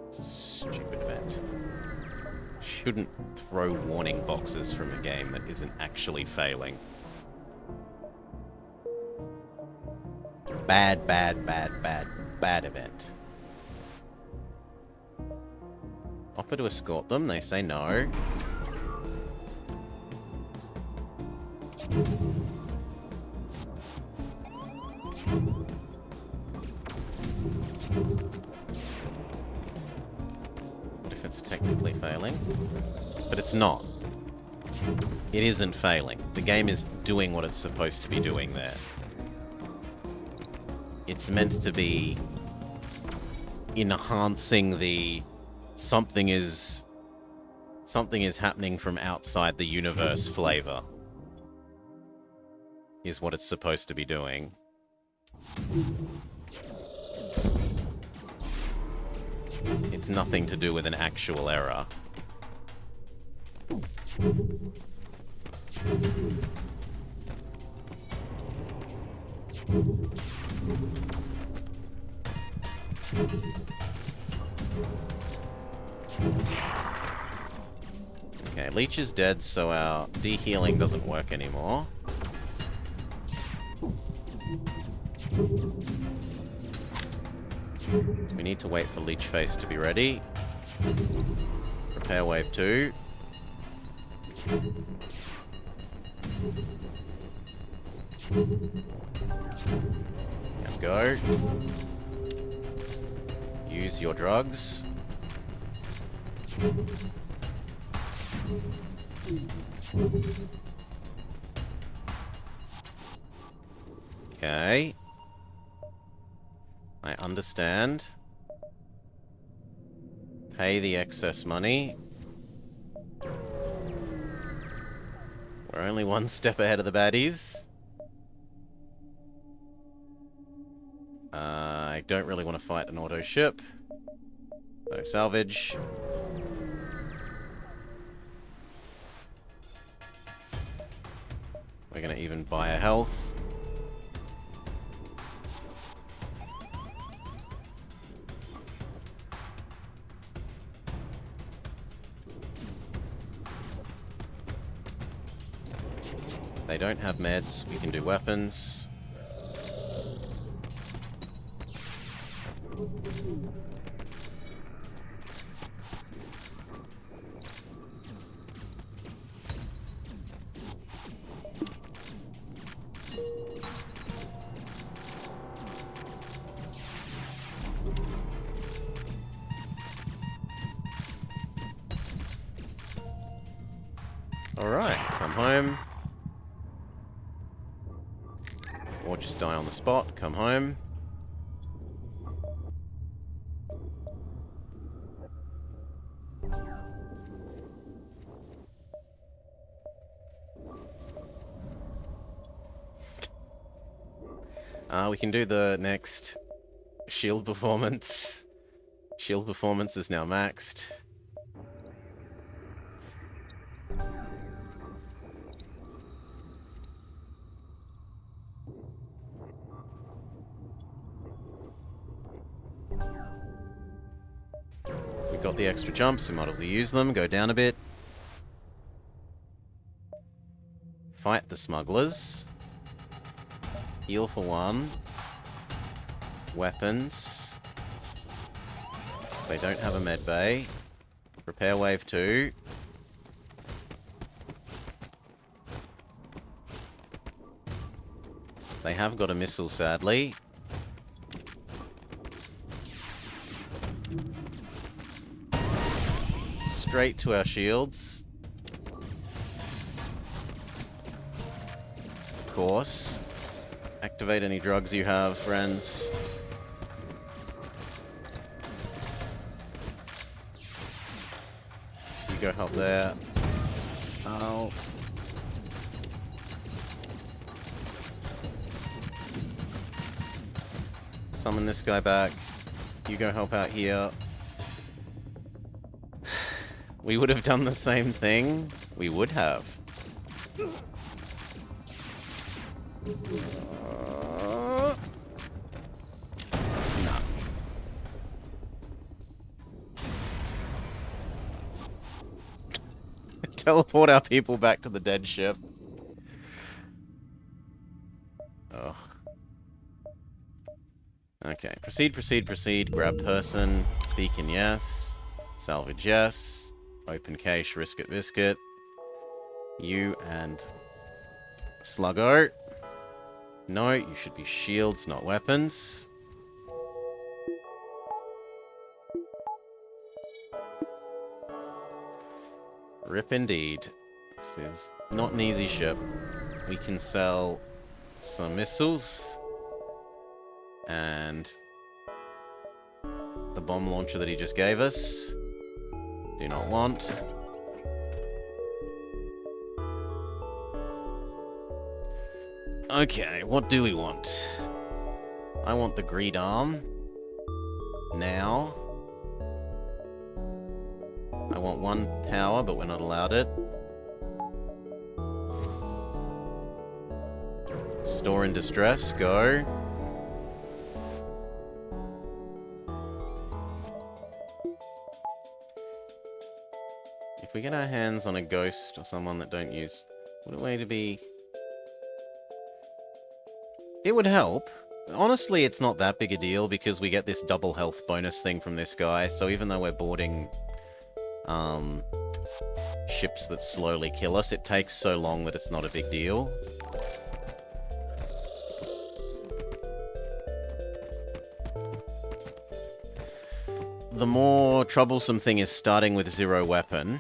Speaker 1: It's a stupid event. Shouldn't throw warning boxes from a game that isn't actually failing. Bad, bad, bad, bad, bad event. Offer to escort them, they say no. What if it's technically failing? But it's not. It isn't failing. The game is doing what it's supposed to be doing there. It's meant to be enhancing the something is happening from outside the universe flavor. Is what it's supposed to be doing. It's nothing to do with an actual error. Okay, Leech is dead, so our de-healing doesn't work anymore. We need to wait for Leech Face to be ready. Prepare wave 2. Now go. Use your drugs. Okay. I understand. Pay the excess money. We're only one step ahead of the baddies. I don't really want to fight an auto ship. So salvage. We're going to even buy a health. They don't have meds, we can do weapons. Alright, come home. Or just die on the spot, come home. We can do the next shield performance. Shield performance is now maxed. We've got the extra jumps, we might as well use them, go down a bit. Fight the smugglers. Heal for 1. Weapons. They don't have a med bay. Repair wave 2. They have got a missile, sadly. Straight to our shields. Of course. Activate any drugs you have, friends. You go help there. Oh. Summon this guy back. You go help out here. We would have done the same thing. We would have. No. Teleport our people back to the dead ship. Oh. Okay. Proceed, proceed, proceed. Grab person. Beacon, yes. Salvage, yes. Open cache, risk it, biscuit. You and Sluggo. No, you should be shields, not weapons. Rip indeed. This is not an easy ship. We can sell some missiles. And the bomb launcher that he just gave us. Do not want. Okay, what do we want? I want the greed arm. Now. I want 1 power, but we're not allowed it. Store in distress, go. If we get our hands on a ghost or someone that don't use... What a way to be... It would help. Honestly, it's not that big a deal because we get this double health bonus thing from this guy, so even though we're boarding ships that slowly kill us, it takes so long that it's not a big deal. The more troublesome thing is starting with 0 weapon,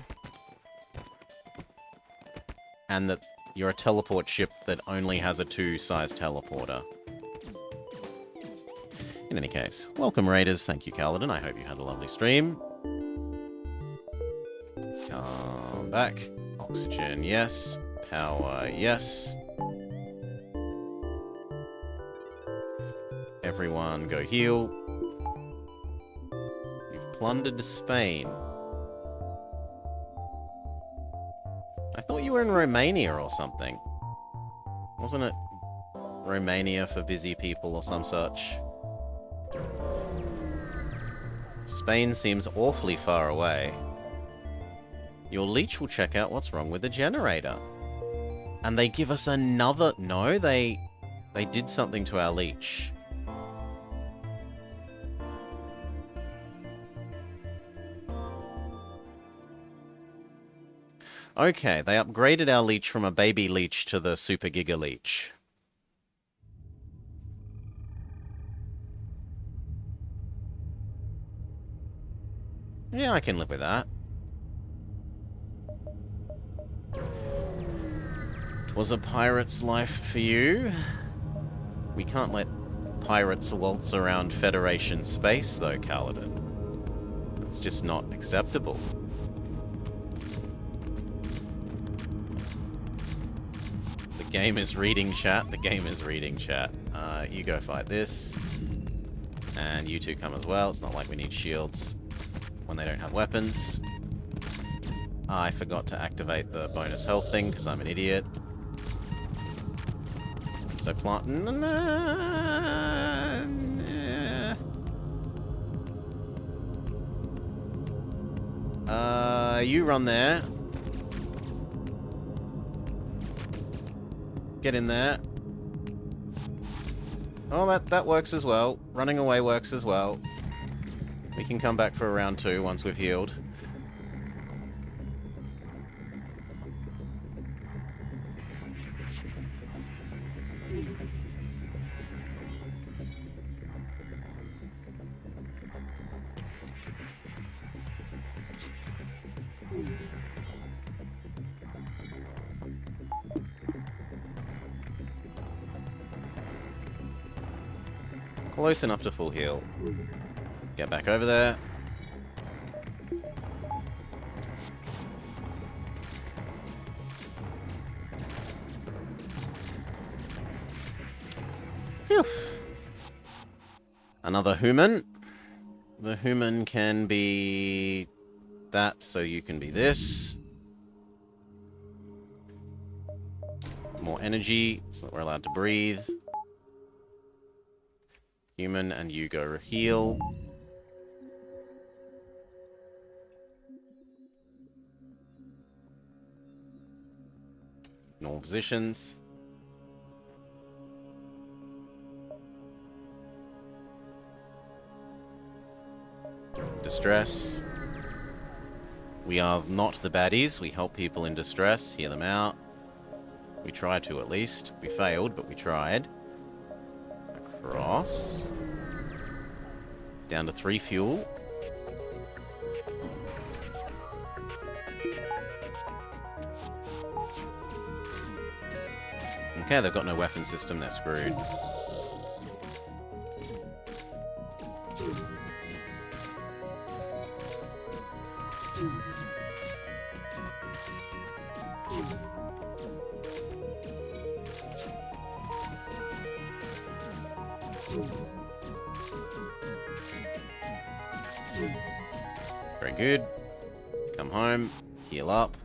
Speaker 1: and that you're a teleport ship that only has a 2-size teleporter. In any case, welcome Raiders, thank you Kaladin, I hope you had a lovely stream. Come back. Oxygen, yes. Power, yes. Everyone go heal. You've plundered Spain. I thought you were in Romania or something. Wasn't it Romania for busy people or some such? Spain seems awfully far away. Your leech will check out what's wrong with the generator. And they give us another... No, they did something to our leech. Okay, they upgraded our leech from a baby leech to the super giga leech. Yeah, I can live with that. It was a pirate's life for you. We can't let pirates waltz around Federation space, though, Kaladin. It's just not acceptable. The game is reading chat. The game is reading chat. You go fight this. And you two come as well. It's not like we need shields when they don't have weapons. I forgot to activate the bonus health thing because I'm an idiot. So plant... You run there. Get in there. Oh, that works as well. Running away works as well. We can come back for round 2 once we've healed. Close enough to full heal. Get back over there. Phew. Another human. The human can be that, so you can be this. More energy, so that we're allowed to breathe. Human and you go heal. Normal positions. Distress. We are not the baddies. We help people in distress, hear them out. We try to, at least. We failed, but we tried. Across. Down to 3 fuel. Okay, they've got no weapon system. They're screwed. Very good. Come home, heal up.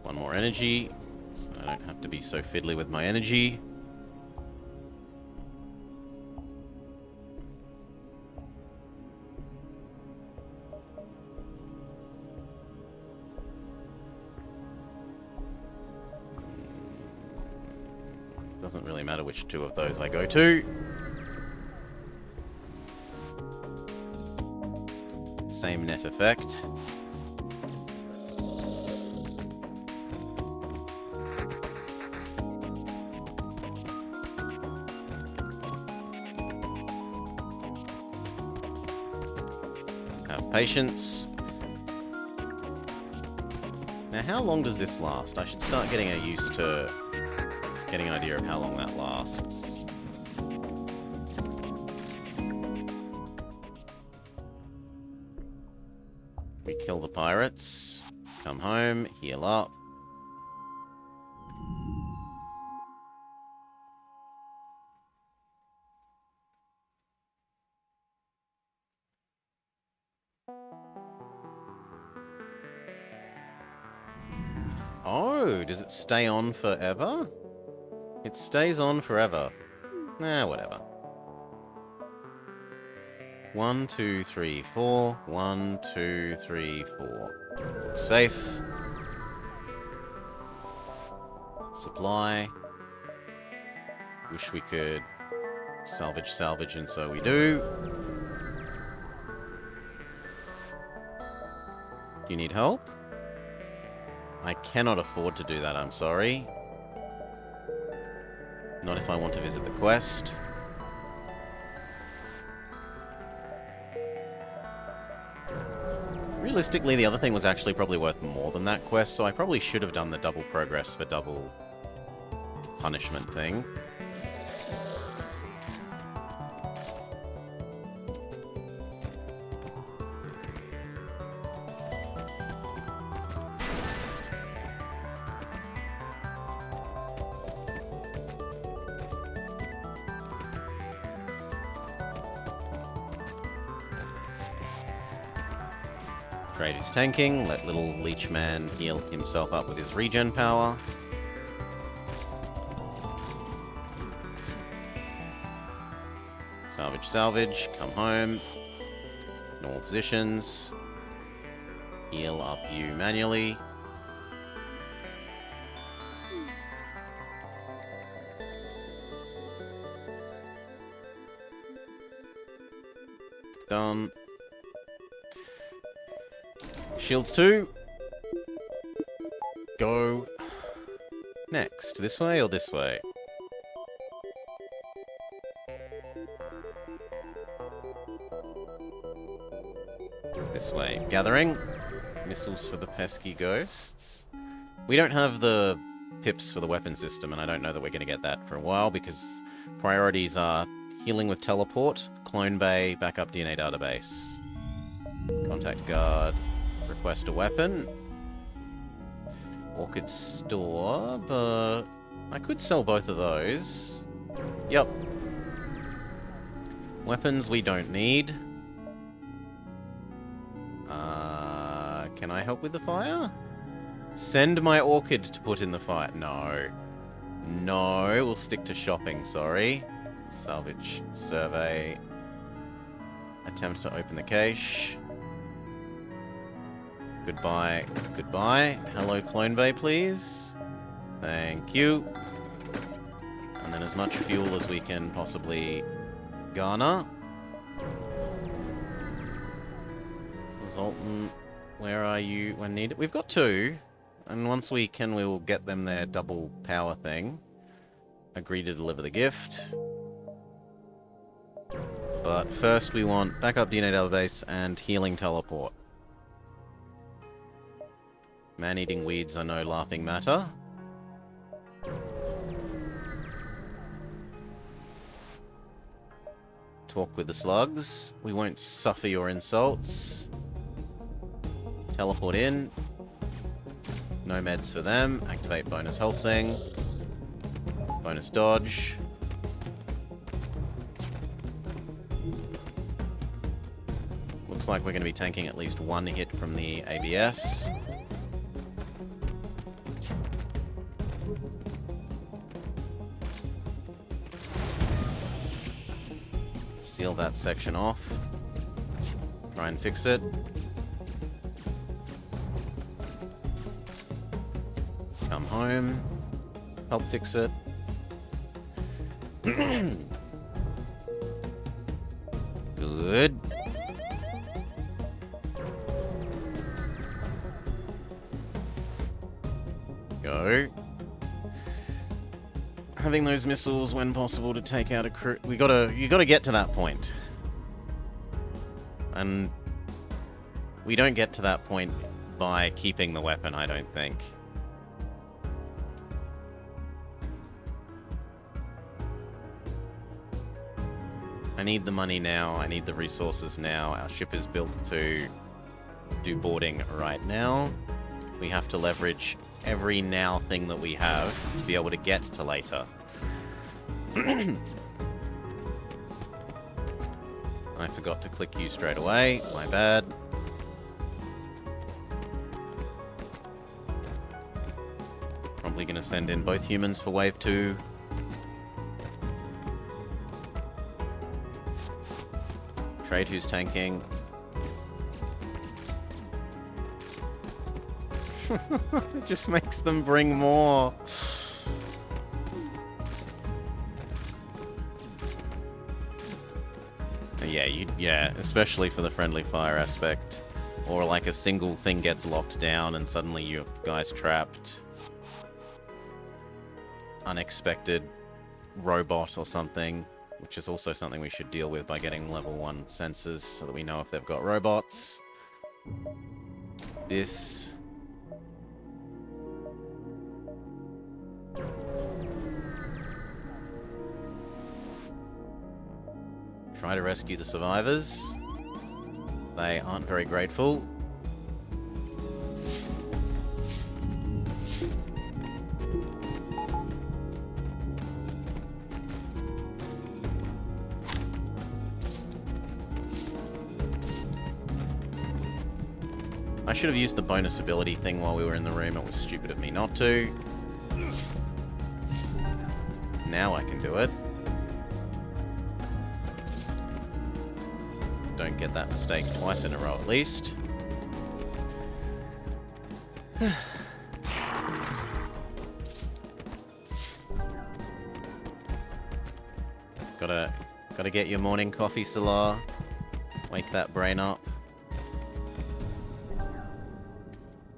Speaker 1: One more energy, so I don't have to be so fiddly with my energy. Doesn't really matter which 2 of those I go to. Same net effect. Have patience. Now, how long does this last? I should start getting used to getting an idea of how long that lasts. We kill the pirates, come home, heal up. Oh, does it stay on forever? It stays on forever. Nah, whatever. 1, 2, 3, 4. 1, 2, 3, 4. Safe. Supply. Wish we could salvage, and so we do. Do you need help? I cannot afford to do that, I'm sorry. Not if I want to visit the quest. Realistically, the other thing was actually probably worth more than that quest, so I probably should have done the double progress for double punishment thing. Trade who's tanking. Let little leech man heal himself up with his regen power. Salvage, salvage. Come home. Normal positions. Heal up you manually. Done. Shields 2. Go. Next. This way or this way? This way. Gathering. Missiles for the pesky ghosts. We don't have the pips for the weapon system, and I don't know that we're going to get that for a while, because priorities are healing with teleport, clone bay, backup DNA database. Contact guard. Request a weapon. Orchid store, but I could sell both of those. Yep. Weapons we don't need. Can I help with the fire? Send my orchid to put in the fire. No. No, we'll stick to shopping, sorry. Salvage survey. Attempt to open the cache. Goodbye. Goodbye. Hello, clone bay, please. Thank you. And then as much fuel as we can possibly garner. Consultant, where are you when needed? We've got 2. And once we can, we will get them their double power thing. Agree to deliver the gift. But first we want backup DNA database and healing teleport. Man-eating weeds are no laughing matter. Talk with the slugs. We won't suffer your insults. Teleport in. No meds for them. Activate bonus health thing. Bonus dodge. Looks like we're going to be tanking at least 1 hit from the ABS. Seal that section off. Try and fix it. Come home. Help fix it. Good. Go. Having those missiles when possible to take out a crew. You gotta get to that point. And we don't get to that point by keeping the weapon, I don't think. I need the money now. I need the resources now. Our ship is built to do boarding right now. We have to leverage every now thing that we have to be able to get to later. I forgot to click you straight away. My bad. Probably going to send in both humans for wave 2. Trade who's tanking. It just makes them bring more. Yeah, especially for the friendly fire aspect. Or like a single thing gets locked down and suddenly your guy's trapped. Unexpected robot or something, which is also something we should deal with by getting level 1 sensors so that we know if they've got robots. This. Try to rescue the survivors. They aren't very grateful. I should have used the bonus ability thing while we were in the room. It was stupid of me not to. Now I can do it. Don't get that mistake twice in a row at least. Gotta get your morning coffee, Salar. Wake that brain up.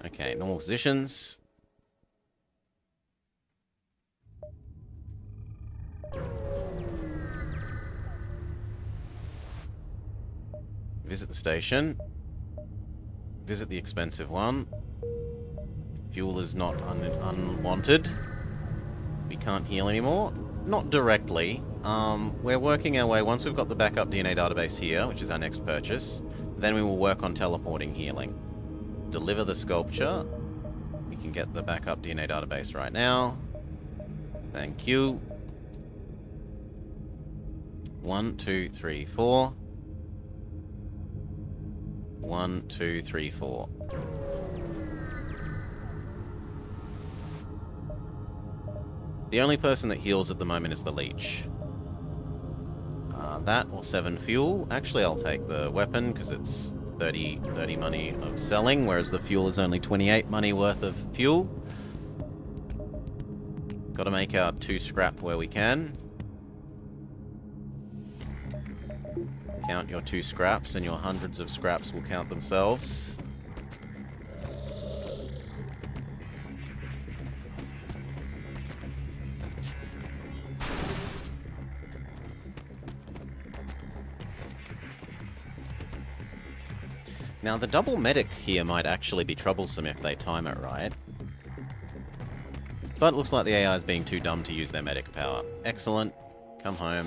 Speaker 1: Okay, normal positions. Visit the station. Visit the expensive one. Fuel is not unwanted. We can't heal anymore. Not directly. We're working our way. Once we've got the backup DNA database here, which is our next purchase, then we will work on teleporting healing. Deliver the sculpture. We can get the backup DNA database right now. Thank you. 1, 2, 3, 4. 1, 2, 3, 4. The only person that heals at the moment is the leech. That or 7 fuel. Actually, I'll take the weapon because it's 30 money of selling, whereas the fuel is only 28 money worth of fuel. Got to make our 2 scrap where we can. Count your 2 scraps and your hundreds of scraps will count themselves. Now, the double medic here might actually be troublesome if they time it right. But it looks like the AI is being too dumb to use their medic power. Excellent. Come home.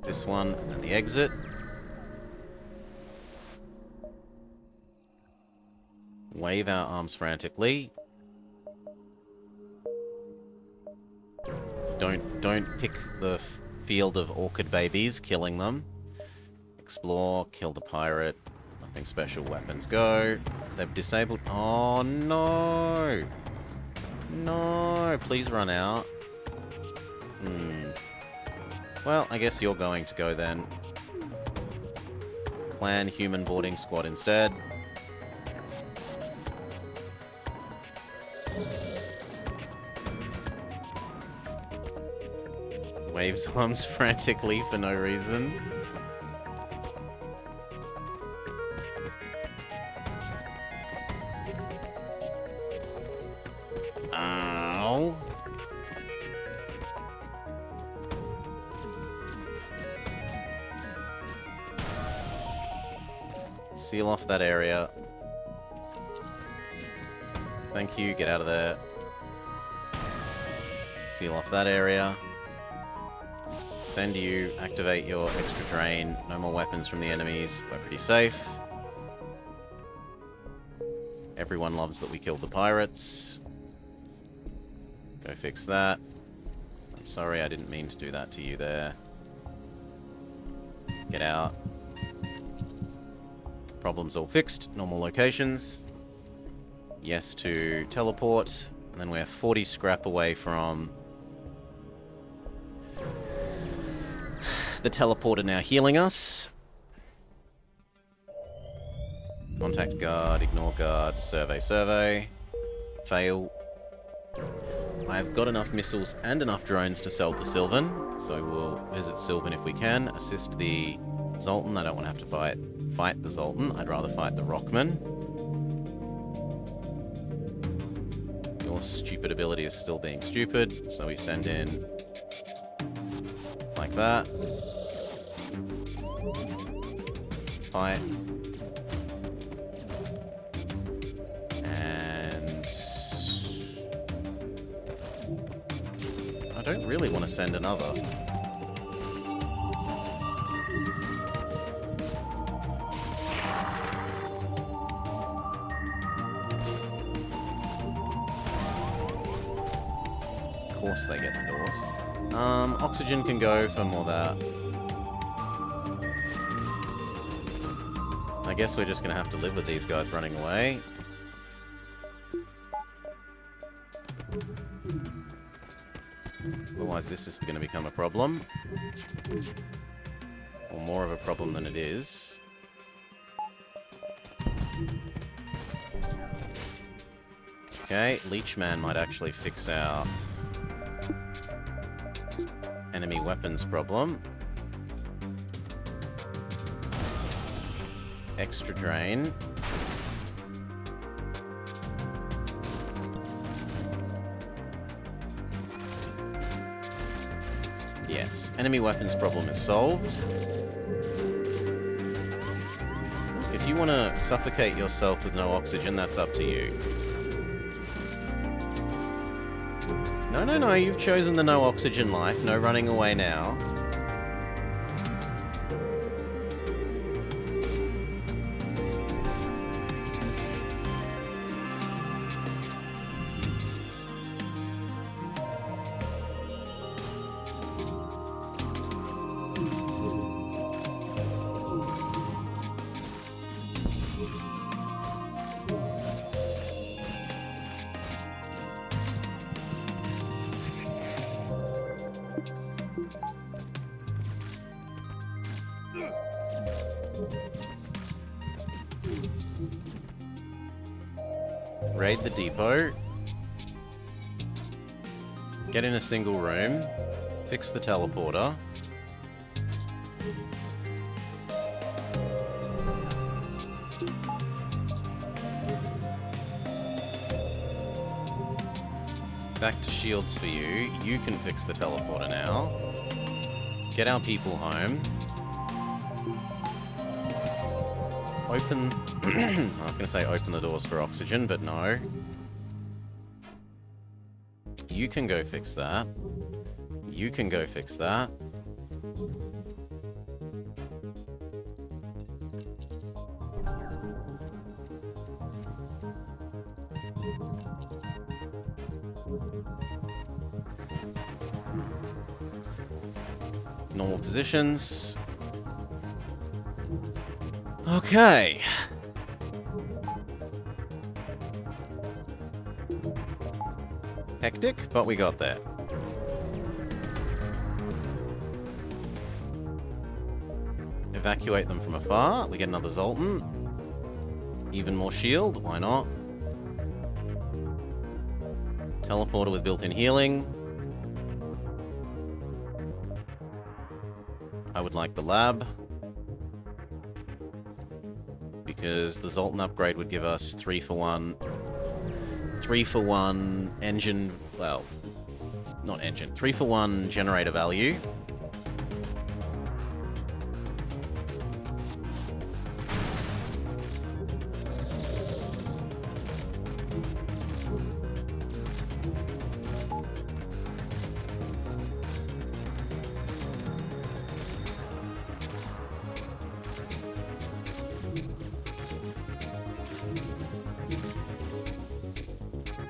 Speaker 1: This one, and then the exit. Wave our arms frantically. Don't pick the field of orchid babies, killing them. Explore, kill the pirate. Nothing special, weapons go. They've disabled... Oh, no! No, please run out. Well, I guess you're going to go then. Plan human boarding squad instead. Waves arms frantically for no reason. Ow. Seal off that area. Thank you, get out of there. Seal off that area. Send you, activate your extra drain. No more weapons from the enemies. We're pretty safe. Everyone loves that we killed the pirates. Go fix that. I'm sorry, I didn't mean to do that to you there. Get out. Problems all fixed. Normal locations. Yes to teleport. And then we're 40 scrap away from the teleporter now healing us. Contact guard, ignore guard, survey. Fail. I've got enough missiles and enough drones to sell to Sylvan, so we'll visit Sylvan if we can. Assist the Zoltan. I don't want to have to fight the Zoltan. I'd rather fight the Rockman. Your stupid ability is still being stupid, so we send in like that. Fight. And I don't really want to send another. Of course they get the doors. Oxygen can go for more that. I guess we're just gonna have to live with these guys running away. Otherwise this is gonna become a problem. Or more of a problem than it is. Okay, Leechman might actually fix our enemy weapons problem. Extra drain. Yes, enemy weapons problem is solved. If you want to suffocate yourself with no oxygen, that's up to you. No, you've chosen the no oxygen life. No running away now. Raid the depot. Get in a single room. Fix the teleporter. Back to shields for you. You can fix the teleporter now. Get our people home. Open... I was going to say open the doors for oxygen, but no. You can go fix that. You can go fix that. Normal positions. Okay. Hectic, but we got there. Evacuate them from afar. We get another Zoltan. Even more shield, why not? Teleporter with built-in healing. I would like the lab. Because the Zoltan upgrade would give us 3-for-1 engine, well, not engine, 3-for-1 generator value.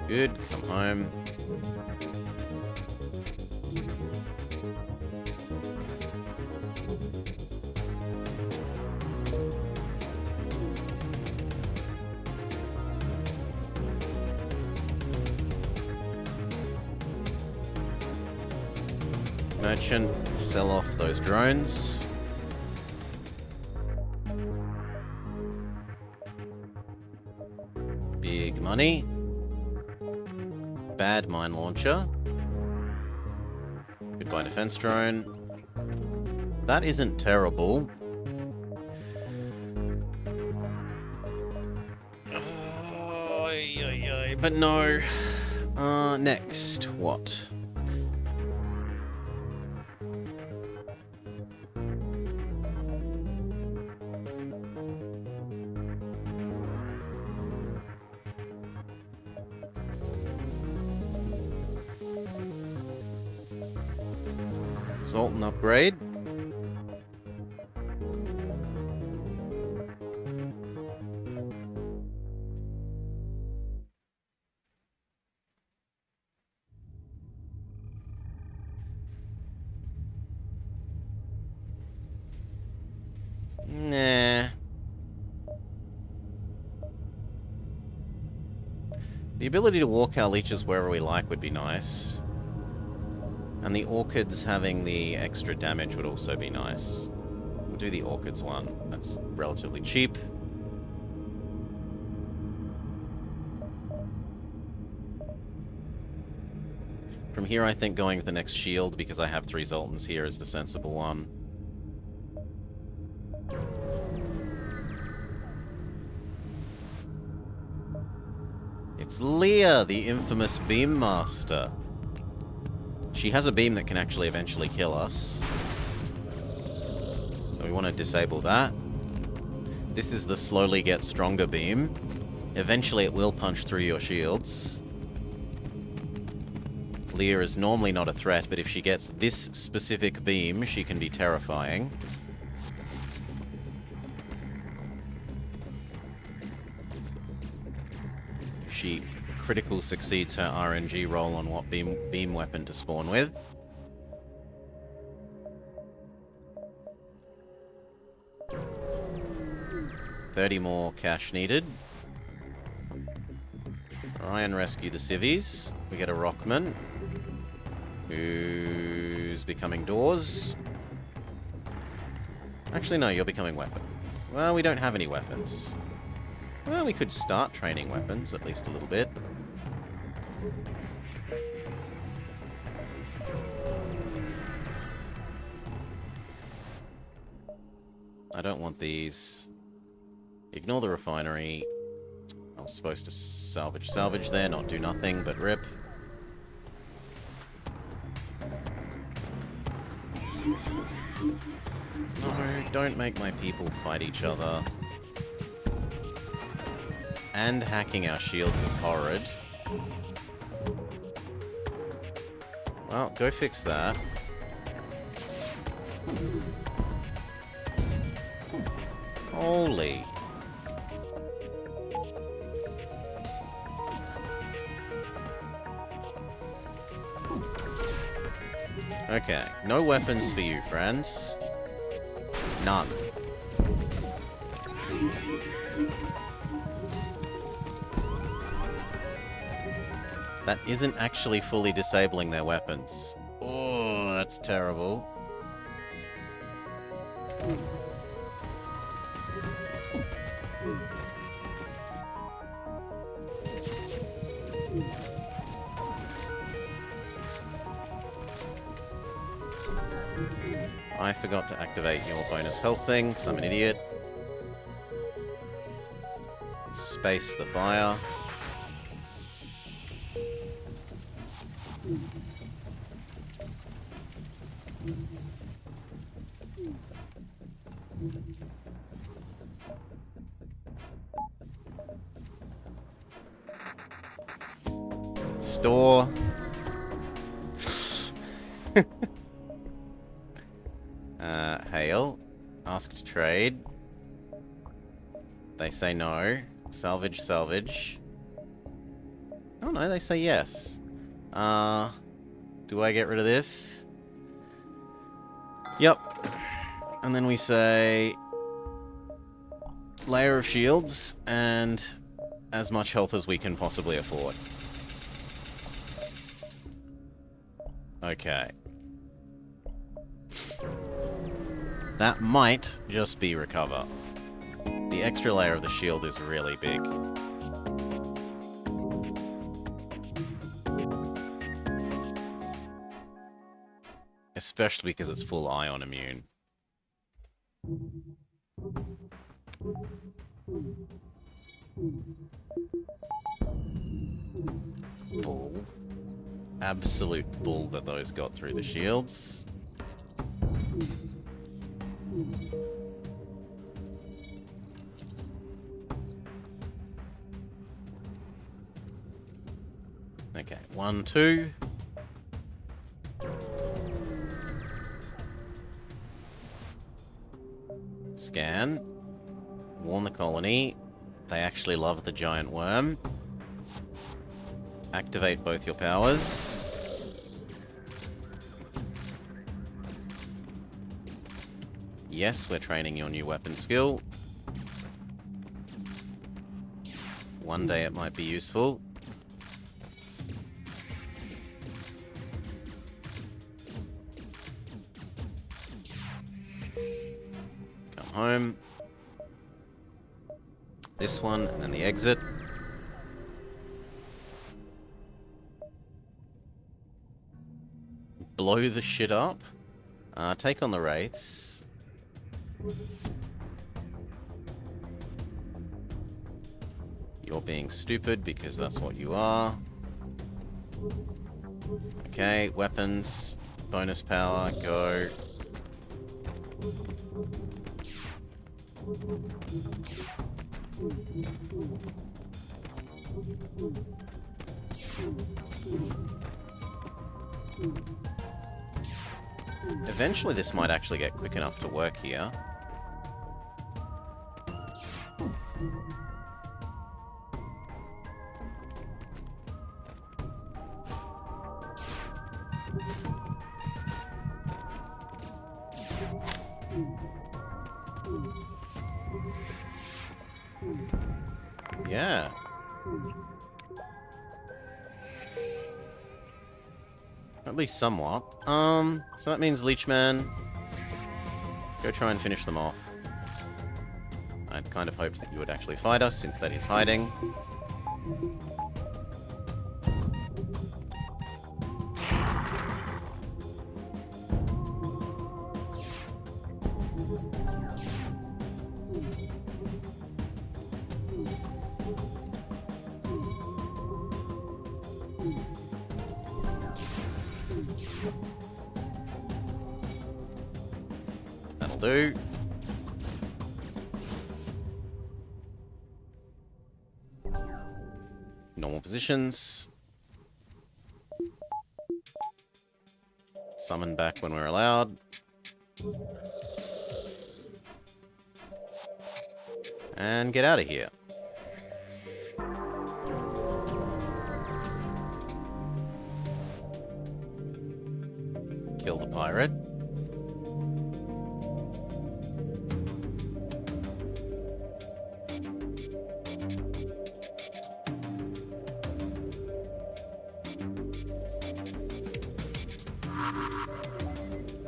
Speaker 1: Good, come home. Merchant, sell off those drones. Big money. Bad mine launcher. Goodbye defense drone. That isn't terrible. But no. Next, what? Zoltan upgrade. The ability to walk our leeches wherever we like would be nice. And the orchids having the extra damage would also be nice. We'll do the orchids one. That's relatively cheap. From here, I think going to the next shield, because I have 3 Zoltans here, is the sensible one. It's Leah, the infamous Beam Master. She has a beam that can actually eventually kill us. So we want to disable that. This is the slowly get stronger beam. Eventually it will punch through your shields. Leah is normally not a threat, but if she gets this specific beam, she can be terrifying. She critical succeeds her RNG roll on what beam weapon to spawn with. $30 more cash needed. Try and rescue the civvies. We get a Rockman, who's becoming doors. Actually, no, you're becoming weapons. Well, we don't have any weapons. Well, we could start training weapons, at least a little bit. I don't want these. Ignore the refinery. I was supposed to salvage there, not do nothing, but rip. No, don't make my people fight each other. And hacking our shields is horrid. Well, go fix that. Holy. Okay, no weapons for you, friends. None. That isn't actually fully disabling their weapons. Oh, that's terrible. I forgot to activate your bonus health thing, because I'm an idiot. Space the fire. Store. Hail. Ask to trade. They say no. Salvage, salvage. Oh no, they say yes. Do I get rid of this? Yep. And then we say layer of shields and as much health as we can possibly afford. Okay. That might just be recover. The extra layer of the shield is really big. Especially because it's full ion immune. Bull. Absolute bull that those got through the shields. Okay, 1, 2. Scan. Warn the colony. They actually love the giant worm. Activate both your powers. Yes, we're training your new weapon skill. One day it might be useful. home. This one, and then the exit. Blow the shit up. Take on the wraiths. You're being stupid because that's what you are. Okay, weapons. Bonus power, go. Eventually this might actually get quick enough to work here. Yeah. At least somewhat. So that means Leechman, go try and finish them off. I'd kind of hoped that you would actually fight us, since that is hiding. That'll do. Normal positions. Summon back when we're allowed. And get out of here. Kill the pirate.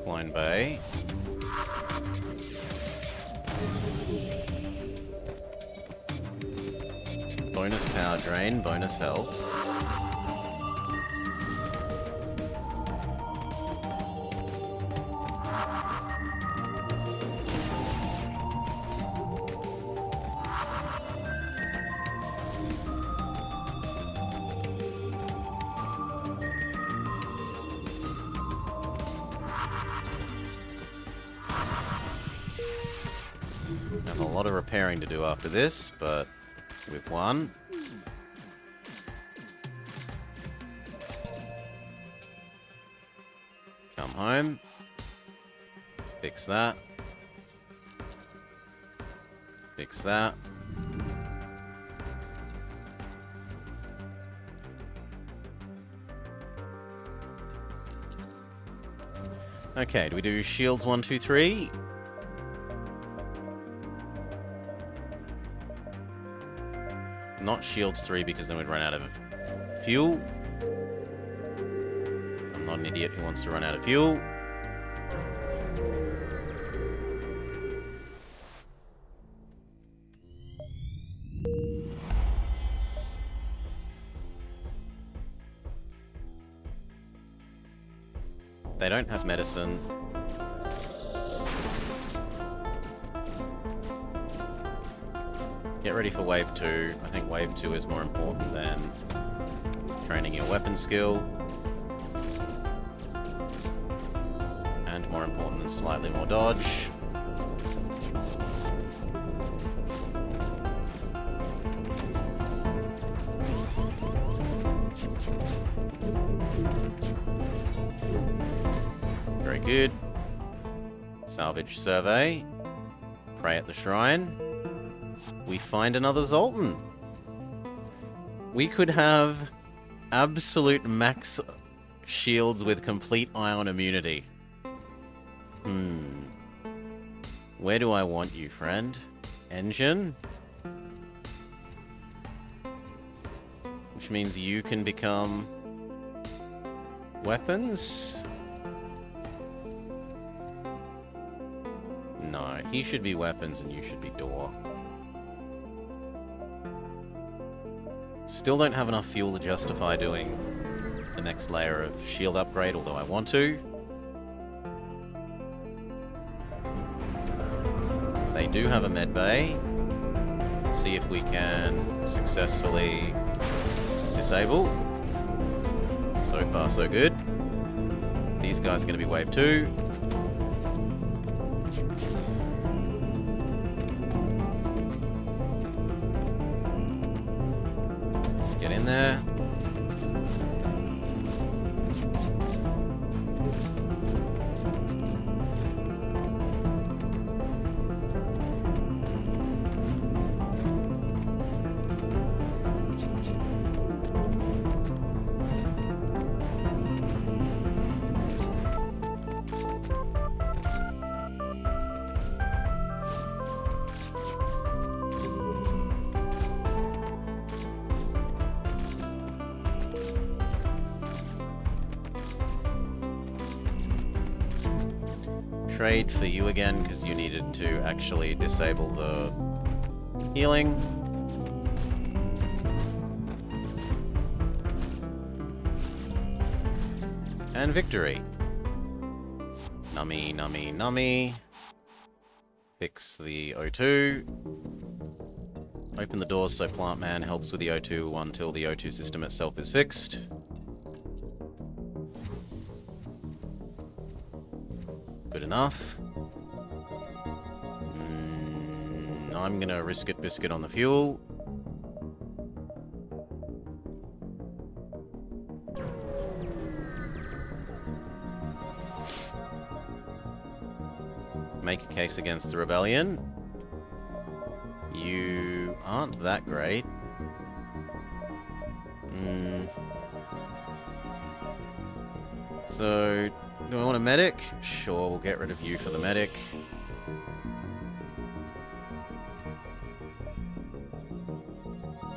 Speaker 1: Klein Bay. Bonus power drain, bonus health. Have a lot of repairing to do after this, but we've won. Come home. Fix that. Fix that. Okay, do we do shields 1, 2, 3? Not shields 3 because then we'd run out of fuel. I'm not an idiot who wants to run out of fuel. They don't have medicine. Get ready for wave 2. I think wave 2 is more important than training your weapon skill. And more important than slightly more dodge. Very good. Salvage survey. Pray at the shrine. We find another Zoltan. We could have absolute max shields with complete ion immunity. Where do I want you, friend? Engine? Which means you can become weapons? No, he should be weapons and you should be door. Still don't have enough fuel to justify doing the next layer of shield upgrade, although I want to. They do have a med bay. See if we can successfully disable. So far, so good. These guys are going to be wave 2. Get in there. Trade for you again, because you needed to actually disable the healing. And victory. Nummy, nummy, nummy. Fix the O2. Open the doors so Plant Man helps with the O2 until the O2 system itself is fixed. Good enough. I'm gonna risk it biscuit on the fuel. Make a case against the rebellion. You aren't that great. So, do I want a medic? Sure, we'll get rid of you for the medic.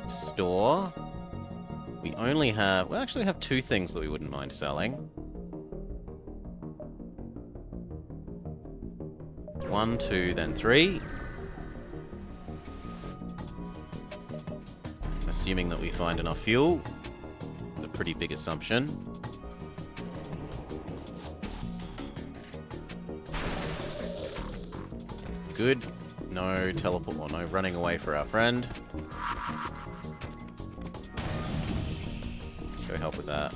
Speaker 1: Store. We only have... we actually have 2 things that we wouldn't mind selling. 1, 2, then 3. Assuming that we find enough fuel. It's a pretty big assumption. Good. No teleport, or no running away for our friend. Go help with that.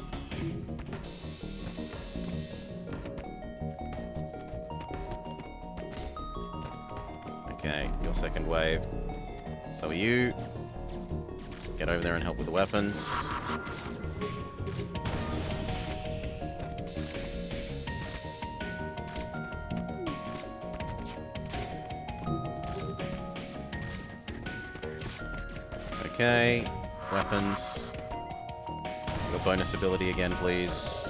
Speaker 1: Okay, your second wave. So are you. Get over there and help with the weapons. Okay, weapons. Your bonus ability again, please.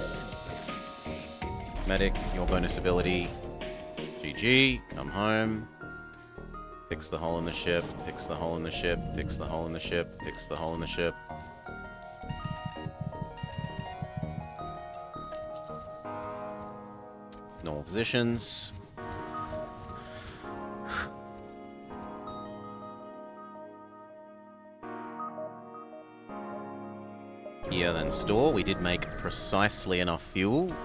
Speaker 1: Medic, your bonus ability. GG, come home. Fix the hole in the ship, fix the hole in the ship, fix the hole in the ship, fix the hole in the ship. Normal positions. Here then store. We did make precisely enough fuel.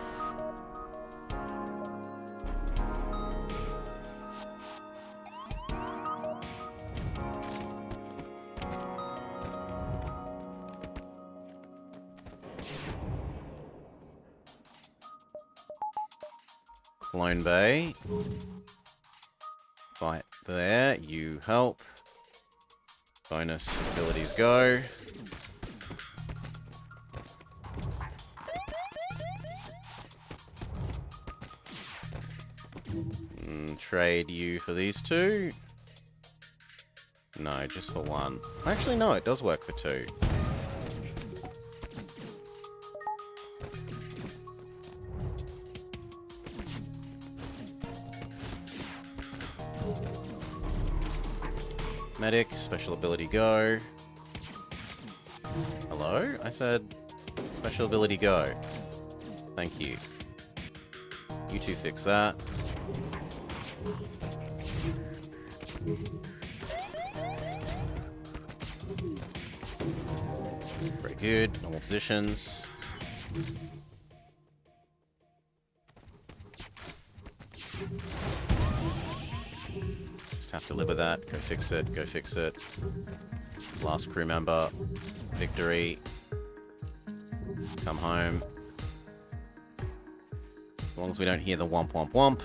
Speaker 1: Clone Bay. Fight there. You help. Bonus abilities go. Trade you for these 2. No, just for 1. Actually, no, it does work for 2. Medic, special ability go. Hello? I said special ability go. Thank you. You 2 fix that. Very good. Normal positions. Just have to live with that. Go fix it. Go fix it. Last crew member. Victory. Come home. As long as we don't hear the womp womp womp.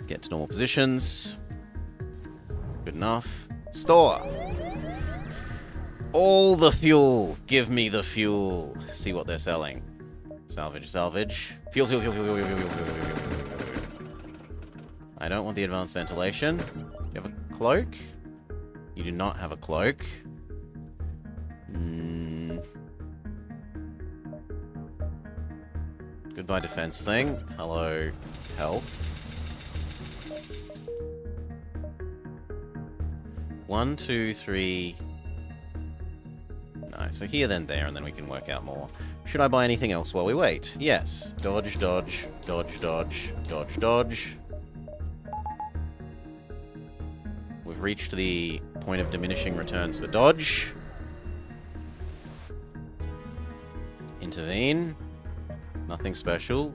Speaker 1: Get to normal positions. Good enough. Store! All the fuel! Give me the fuel! See what they're selling. Salvage, salvage. Fuel, fuel, fuel, fuel, fuel, fuel, fuel, fuel, fuel, fuel. I don't want the advanced ventilation. You have a cloak? You do not have a cloak. Goodbye defense thing. Hello, health. 1, 2, 3... No, so here, then there, and then we can work out more. Should I buy anything else while we wait? Yes. Dodge, dodge, dodge, dodge, dodge, dodge. We've reached the point of diminishing returns for dodge. Intervene. Nothing special.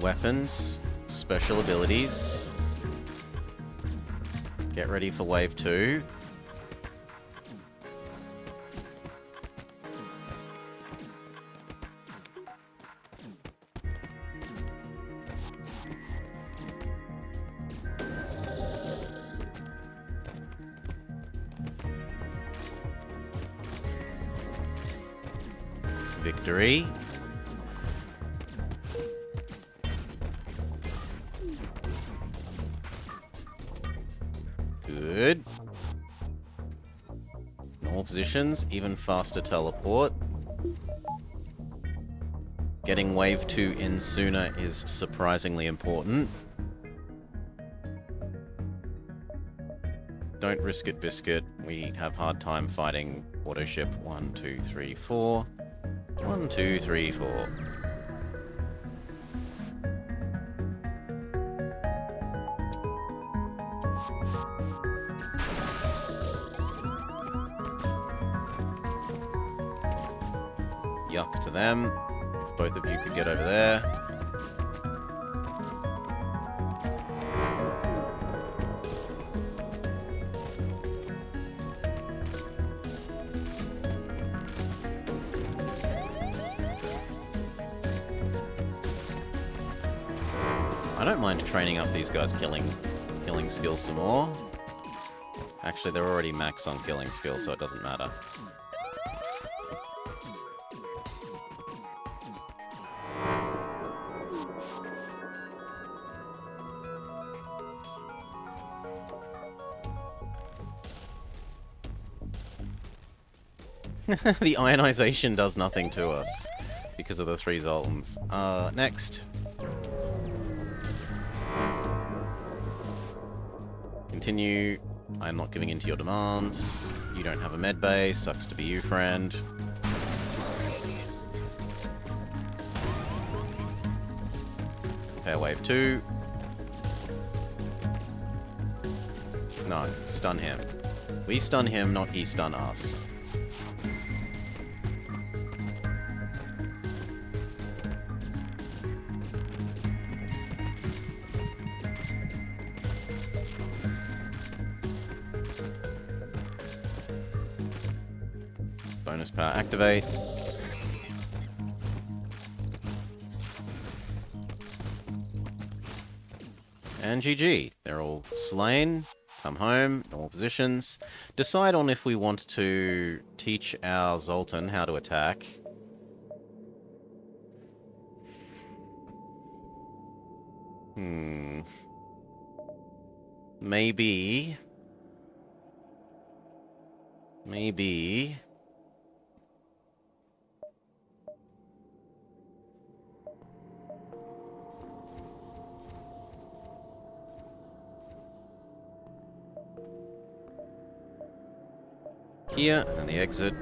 Speaker 1: Weapons. Special abilities. Get ready for wave 2. Victory. Good. Normal positions, even faster teleport. Getting wave 2 in sooner is surprisingly important. Don't risk it, biscuit. We have hard time fighting auto ship 1, 2, 3, 4. 1, 2, 3, 4. Yuck to them. If both of you could get over there. I don't mind training up these guys' killing skills some more. Actually, they're already max on killing skills, so it doesn't matter. The ionization does nothing to us because of the 3 Zoltans. Next. Continue. I'm not giving in to your demands. You don't have a med bay. Sucks to be you, friend. Fair wave 2. No, stun him. We stun him, not he stun us. Bonus power activate. And GG. They're all slain. Come home. Normal positions. Decide on if we want to teach our Zoltan how to attack. Maybe. Here, and then the exit.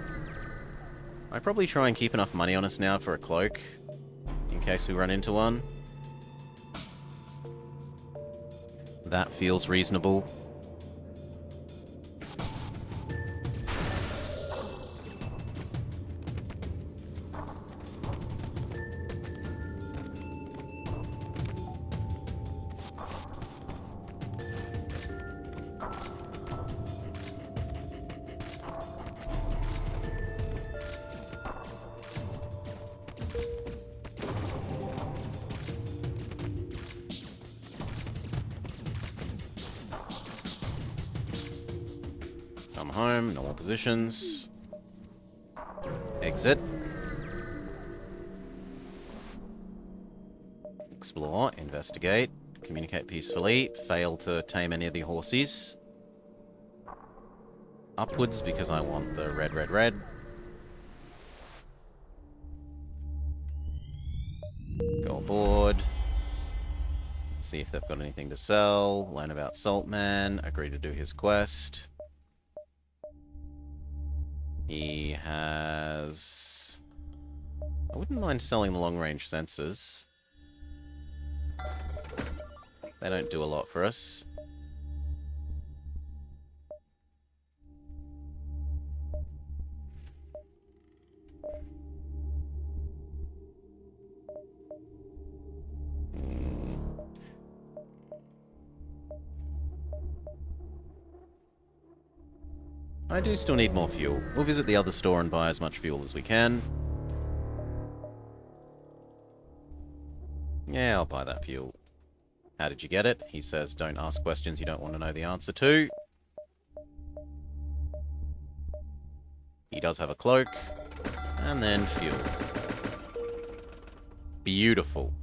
Speaker 1: I'd probably try and keep enough money on us now for a cloak, in case we run into one. That feels reasonable. Come home, normal positions. Exit. Explore, investigate, communicate peacefully, fail to tame any of the horses. Upwards because I want the red, red, red. Go aboard. See if they've got anything to sell. Learn about Saltman. Agree to do his quest. He has... I wouldn't mind selling the long-range sensors. They don't do a lot for us. I do still need more fuel. We'll visit the other store and buy as much fuel as we can. Yeah, I'll buy that fuel. How did you get it? He says, don't ask questions you don't want to know the answer to. He does have a cloak. And then fuel. Beautiful.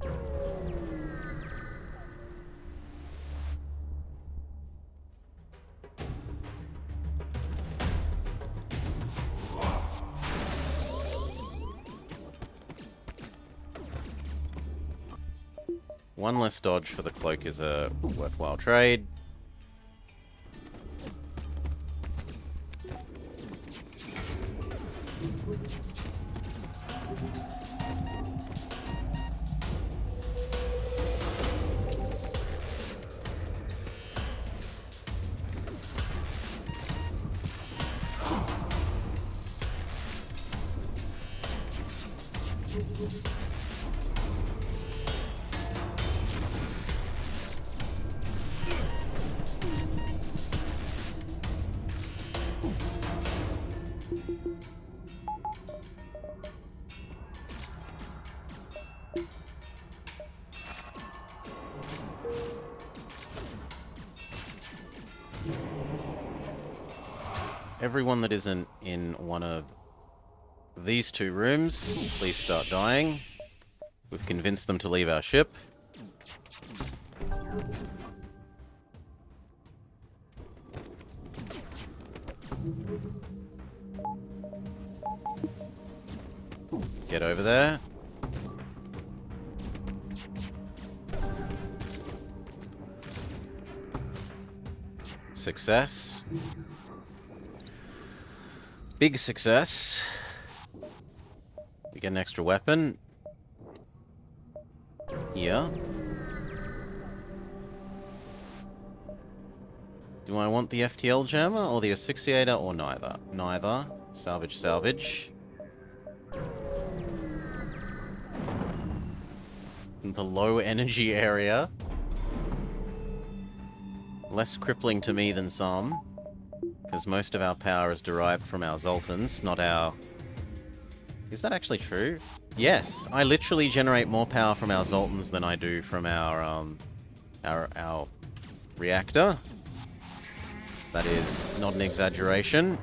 Speaker 1: One less dodge for the cloak is a worthwhile trade. Everyone that isn't in one of these two rooms, please start dying. We've convinced them to leave our ship. Get over there. Success. Big success. We get an extra weapon. Here. Do I want the FTL jammer or the asphyxiator or neither? Neither. Salvage, salvage. The low energy area. Less crippling to me than some. Because most of our power is derived from our Zoltans, not our... Is that actually true? Yes, I literally generate more power from our Zoltans than I do from our reactor. That is not an exaggeration.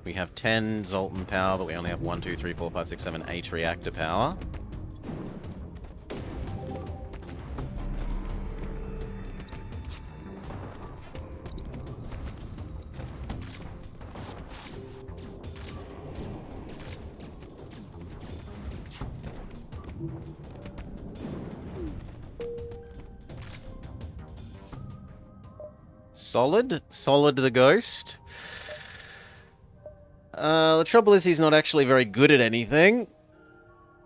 Speaker 1: We have 10 Zoltan power, but we only have 1, 2, 3, 4, 5, 6, 7, 8 reactor power. Solid? Solid the ghost? The trouble is he's not actually very good at anything.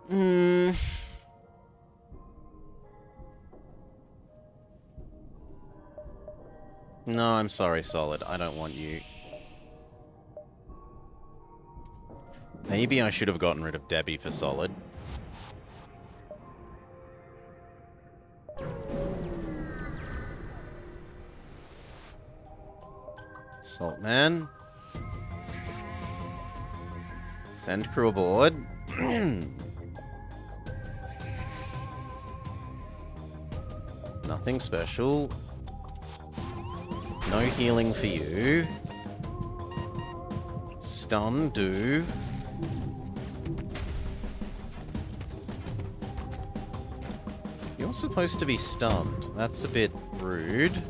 Speaker 1: Hmm. No, I'm sorry, Solid. I don't want you. Maybe I should have gotten rid of Debbie for Solid. Saltman. Send crew aboard. Nothing special. No healing for you. Stun, do. You're supposed to be stunned. That's a bit rude.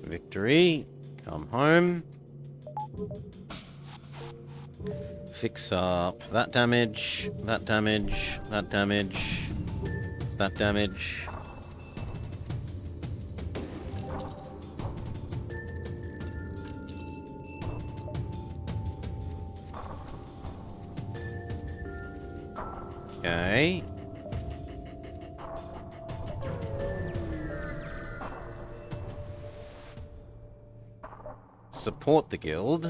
Speaker 1: Victory. Come home. Fix up that damage, that damage, that damage, that damage. Okay. Support the guild.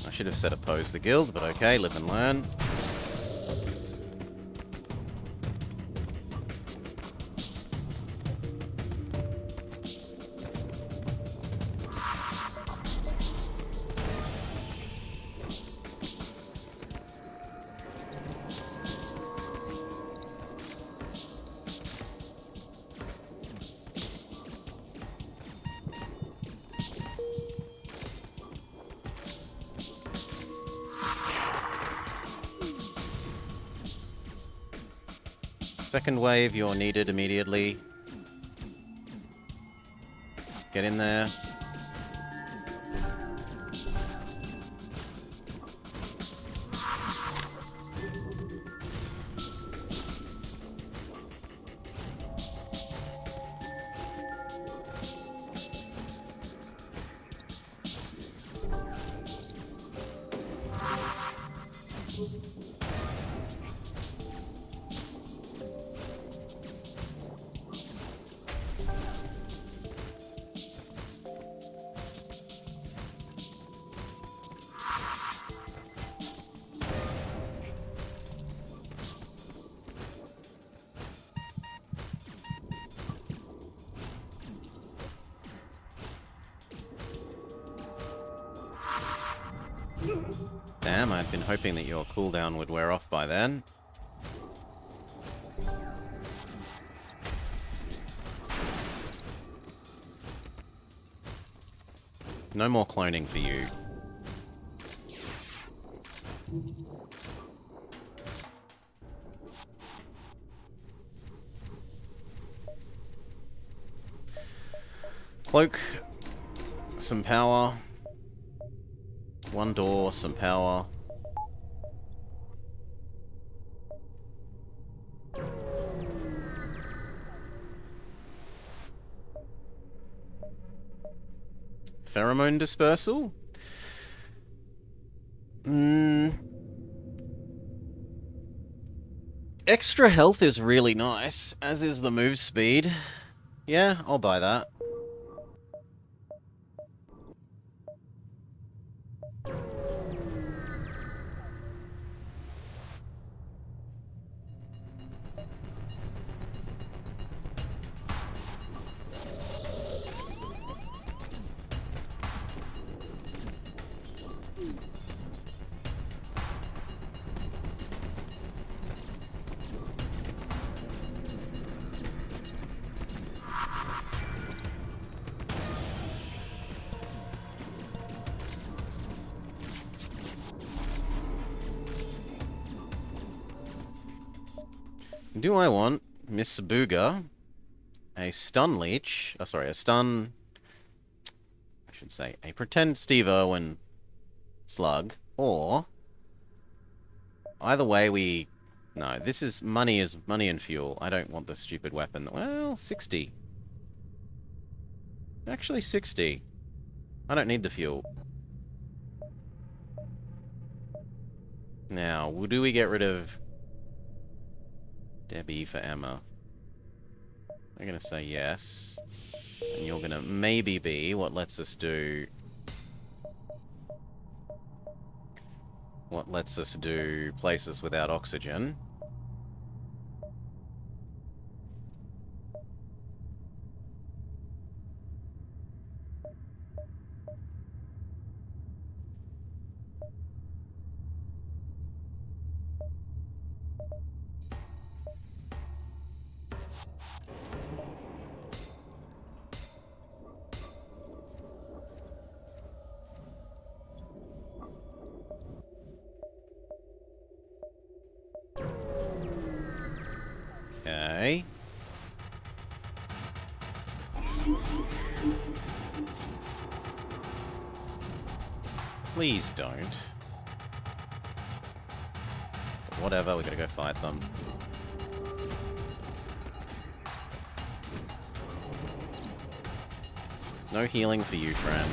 Speaker 1: I should have said oppose the guild, but okay, live and learn. Second wave, you're needed immediately. Get in there. Damn, I'd been hoping that your cooldown would wear off by then. No more cloning for you. Cloak. Some power. One door, some power. Pheromone dispersal? Extra health is really nice, as is the move speed. Yeah, I'll buy that. Do I want Miss Sabuga, a stun leech, sorry, a stun, I should say, a pretend Steve Irwin slug, or either way we, no, this is money and fuel. I don't want this stupid weapon. Well, 60. Actually 60. I don't need the fuel. Now, do we get rid of Debbie for Emma? I'm gonna say yes. And you're gonna maybe be what lets us do... What lets us do places without oxygen. Okay. Please don't. But whatever, we gotta go fight them. No healing for you, friend.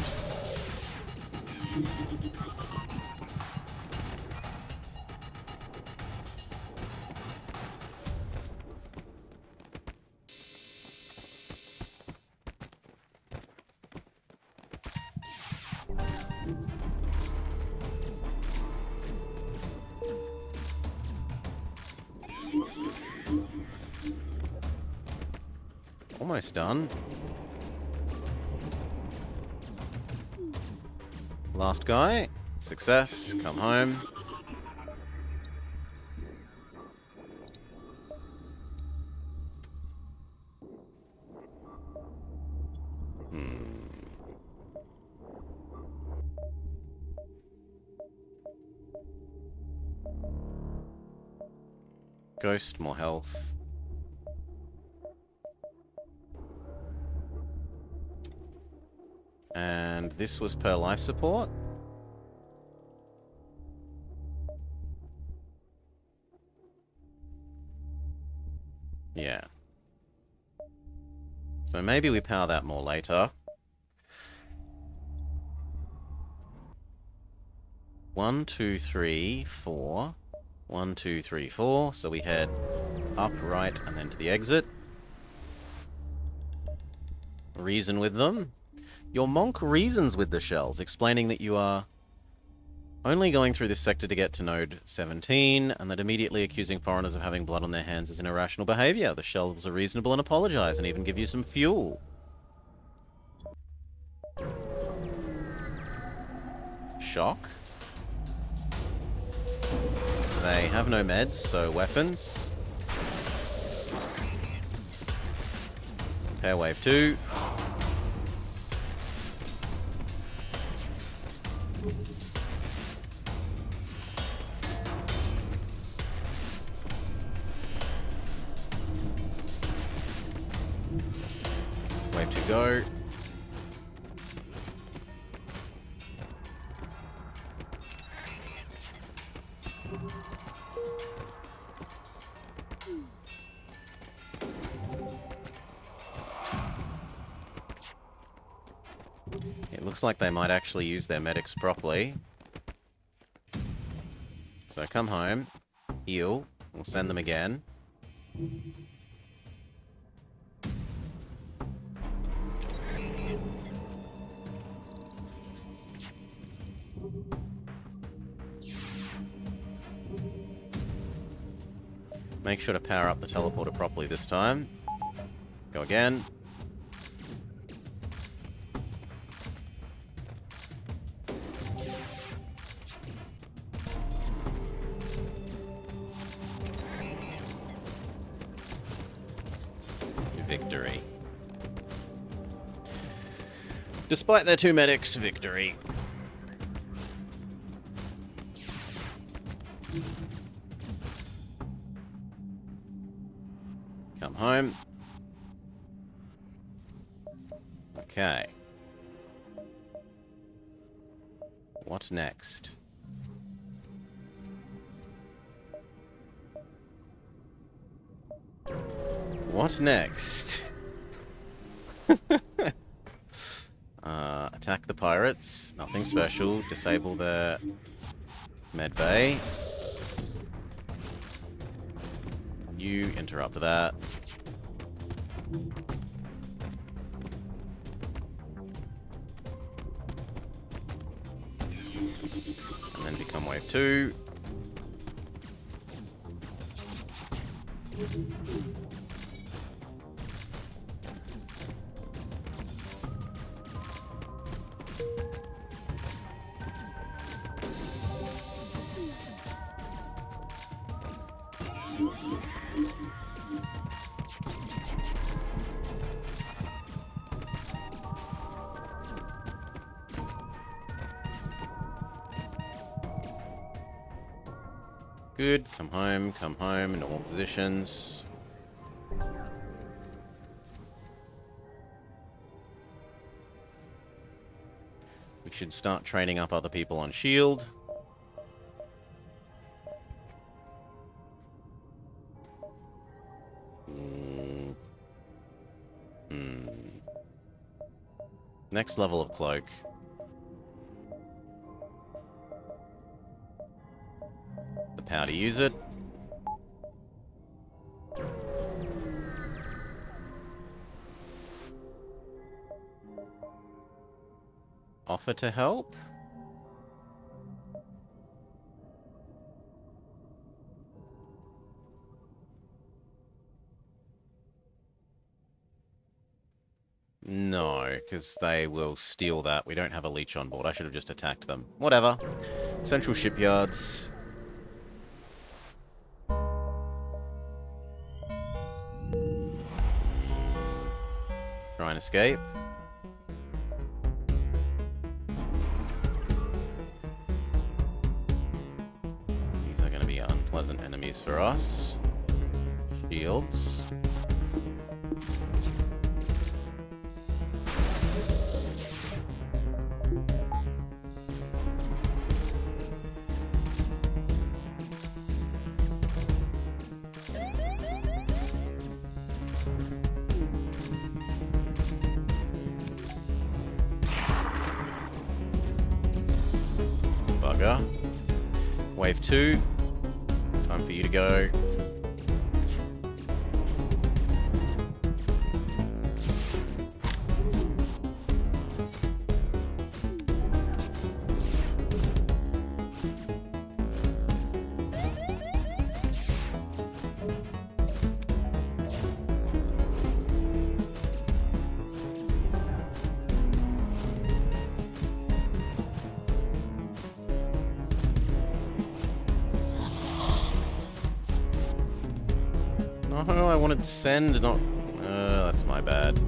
Speaker 1: Almost done. Last guy. Success. Come home. Ghost, more health. And this was per life support? Yeah. So maybe we power that more later. 1, 2, 3, 4. 1, 2, 3, 4. So we head up, right, and then to the exit. Reason with them. Your monk reasons with the shells, explaining that you are only going through this sector to get to Node 17, and that immediately accusing foreigners of having blood on their hands is an irrational behavior. The shells are reasonable and apologize, and even give you some fuel. Shock. They have no meds, so weapons. Repair wave 2. Wave to go. It looks like they might actually use their medics properly. So come home, heal, we'll send them again. Make sure to power up the teleporter properly this time. Go again. Victory. Despite their 2 medics, victory. home. Okay. What next? What next? Attack the pirates. Nothing special. Disable their med bay. You interrupt that. And then become wave 2. Good. Come home, normal positions. We should start training up other people on shield. Next level of cloak. How to use it. Offer to help? No, because they will steal that. We don't have a leech on board. I should have just attacked them. Whatever. Central shipyards. Try and escape. These are going to be unpleasant enemies for us. Shields. Wave 2. Time for you to go. No, I wanted send, not... that's my bad.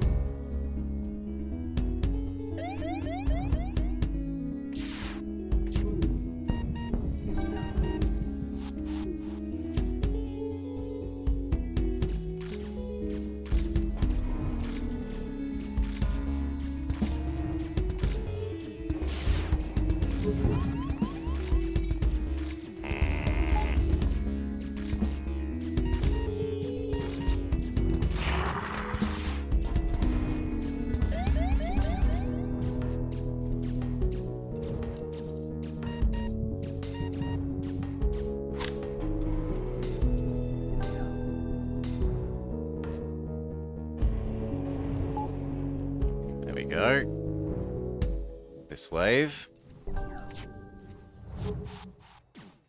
Speaker 1: Go. This wave.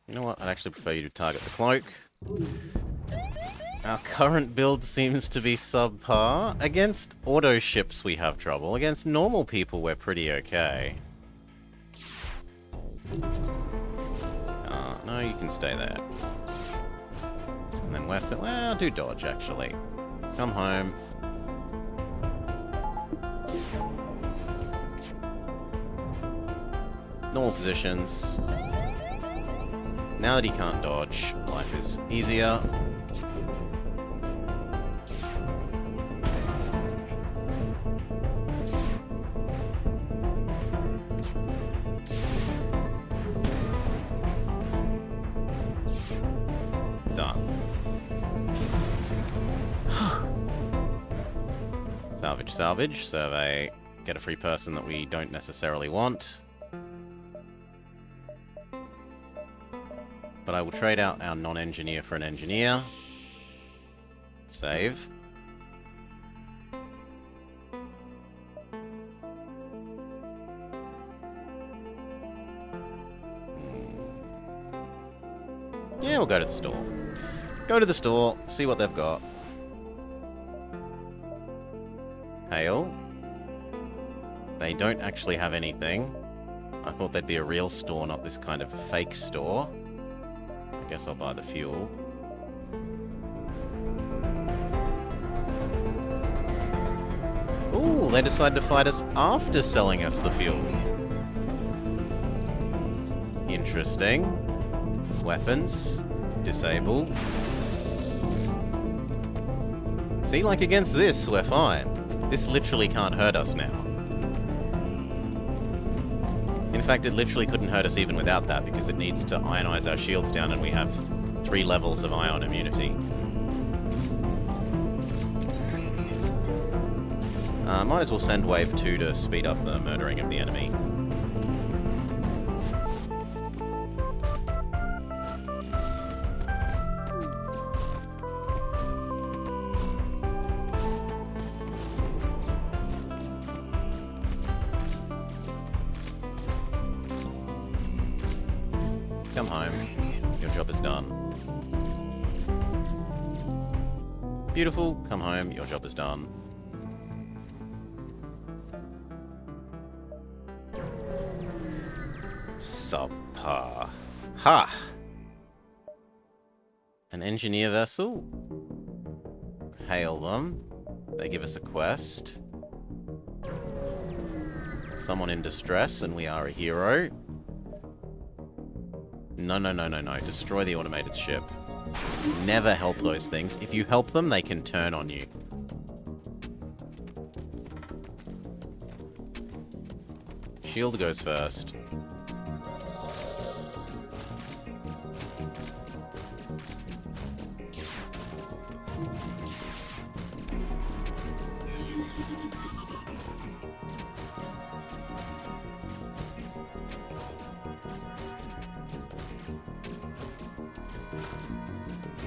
Speaker 1: You know what? I'd actually prefer you to target the cloak. Our current build seems to be subpar. Against auto ships we have trouble. Against normal people we're pretty okay. No, you can stay there. And then weapon... Well, do dodge actually. Come home. Normal positions. Now that he can't dodge, life is easier. Salvage, salvage. Survey. Get a free person that we don't necessarily want. But I will trade out our non-engineer for an engineer. Save. Yeah, we'll go to the store. Go to the store, see what they've got. Hail. They don't actually have anything. I thought there'd be a real store, not this kind of fake store. I guess I'll buy the fuel. Ooh, they decided to fight us after selling us the fuel. Interesting. Weapons. Disabled. See, like against this, we're fine. This literally can't hurt us now. In fact, it literally couldn't hurt us even without that, because it needs to ionize our shields down, and we have 3 levels of ion immunity. Might as well send Wave 2 to speed up the murdering of the enemy. Come home. Your job is done. Beautiful. Come home. Your job is done. Subpar. Ha! An engineer vessel? Hail them. They give us a quest. Someone in distress, and we are a hero. No, no, no, no, no. Destroy the automated ship. Never help those things. If you help them, they can turn on you. Shield goes first.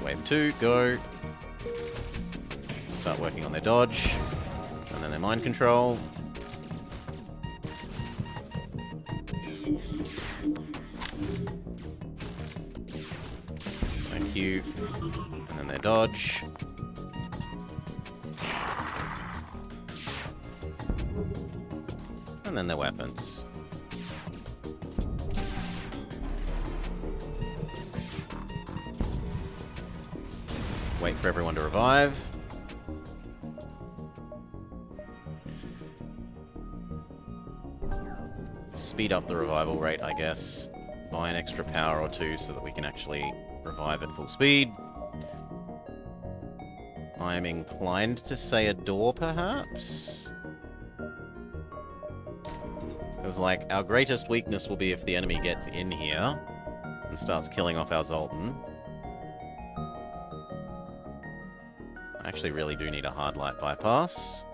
Speaker 1: Wave 2, go. Start working on their dodge. And then their mind control. Thank you. And then their dodge. And then their weapons. Wait for everyone to revive. Speed up the revival rate, I guess. Buy an extra power or 2 so that we can actually revive at full speed. I'm inclined to say a door, perhaps? Because, like, our greatest weakness will be if the enemy gets in here and starts killing off our Zoltan. I actually really do need a hard light bypass.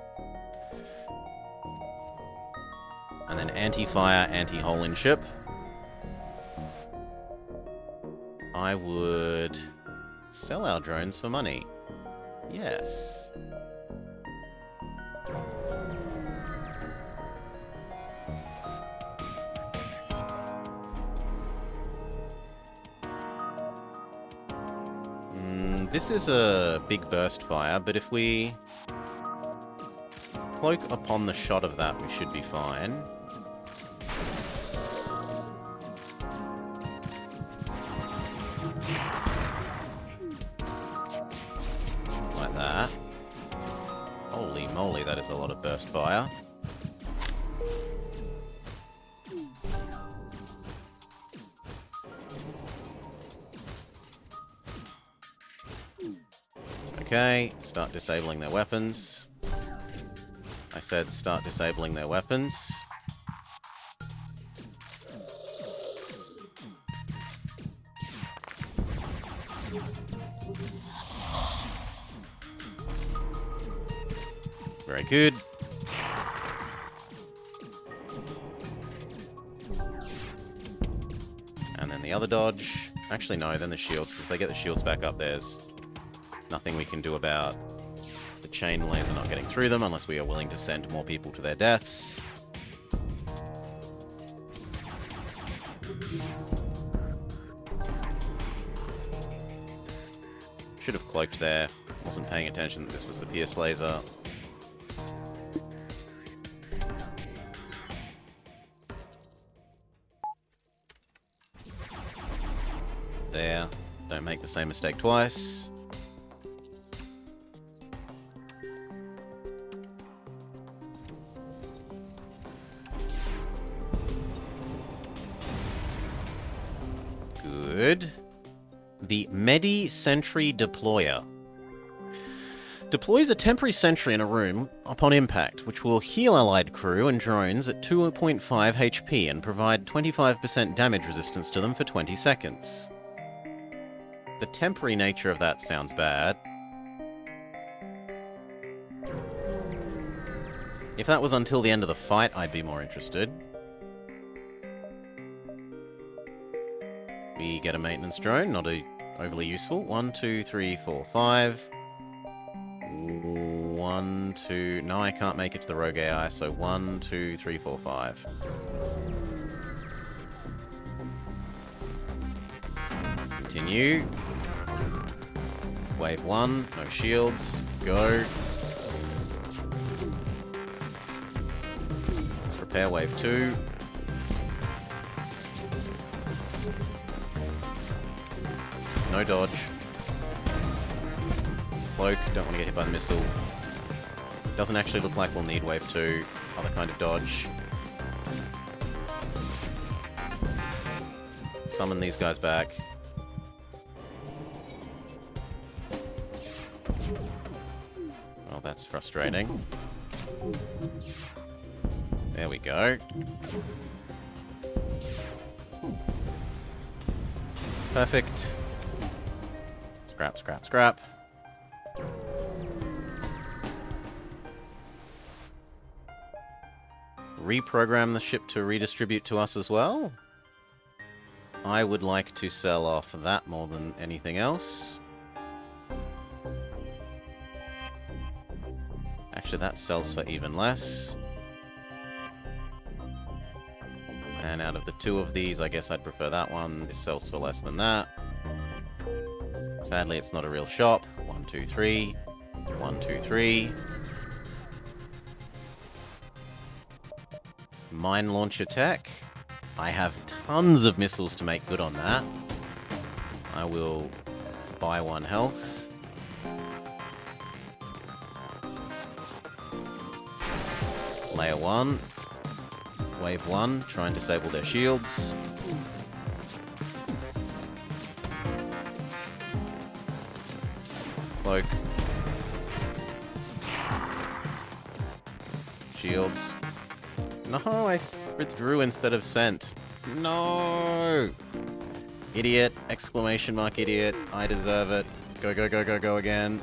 Speaker 1: And then anti-fire, anti-hole in ship. I would sell our drones for money. Yes. This is a big burst fire, but if we cloak upon the shot of that, we should be fine. Like that. Holy moly, that is a lot of burst fire. Okay, start disabling their weapons. I said start disabling their weapons. Very good. And then the other dodge. Actually, no, then the shields, because if they get the shields back up, there's nothing we can do about the chain laser not getting through them, unless we are willing to send more people to their deaths. Should have cloaked there. Wasn't paying attention that this was the pierce laser. There. Don't make the same mistake twice. Good. The Medi Sentry Deployer. Deploys a temporary sentry in a room upon impact, which will heal allied crew and drones at 2.5 HP and provide 25% damage resistance to them for 20 seconds. The temporary nature of that sounds bad. If that was until the end of the fight, I'd be more interested. We get a maintenance drone, not overly useful. 1, 2, 3, 4, 5. 1, 2... No, I can't make it to the rogue AI, so 1, 2, 3, 4, 5. Continue. Wave 1, no shields. Go. Prepare wave 2. No dodge. Cloak, don't want to get hit by the missile. Doesn't actually look like we'll need wave 2. Other kind of dodge. Summon these guys back. Well, that's frustrating. There we go. Perfect. Scrap, scrap, scrap. Reprogram the ship to redistribute to us as well. I would like to sell off that more than anything else. Actually, that sells for even less. And out of the two of these, I guess I'd prefer that one. This sells for less than that. Sadly, it's not a real shop. 1, 2, 3. 1, 2, 3. Mine launcher tech. I have tons of missiles to make good on that. I will buy 1 health. Layer 1. Wave 1. Try and disable their shields. Cloak. Shields. No, I withdrew instead of sent. No! Idiot! Exclamation mark idiot. I deserve it. Go, go, go, go, go again.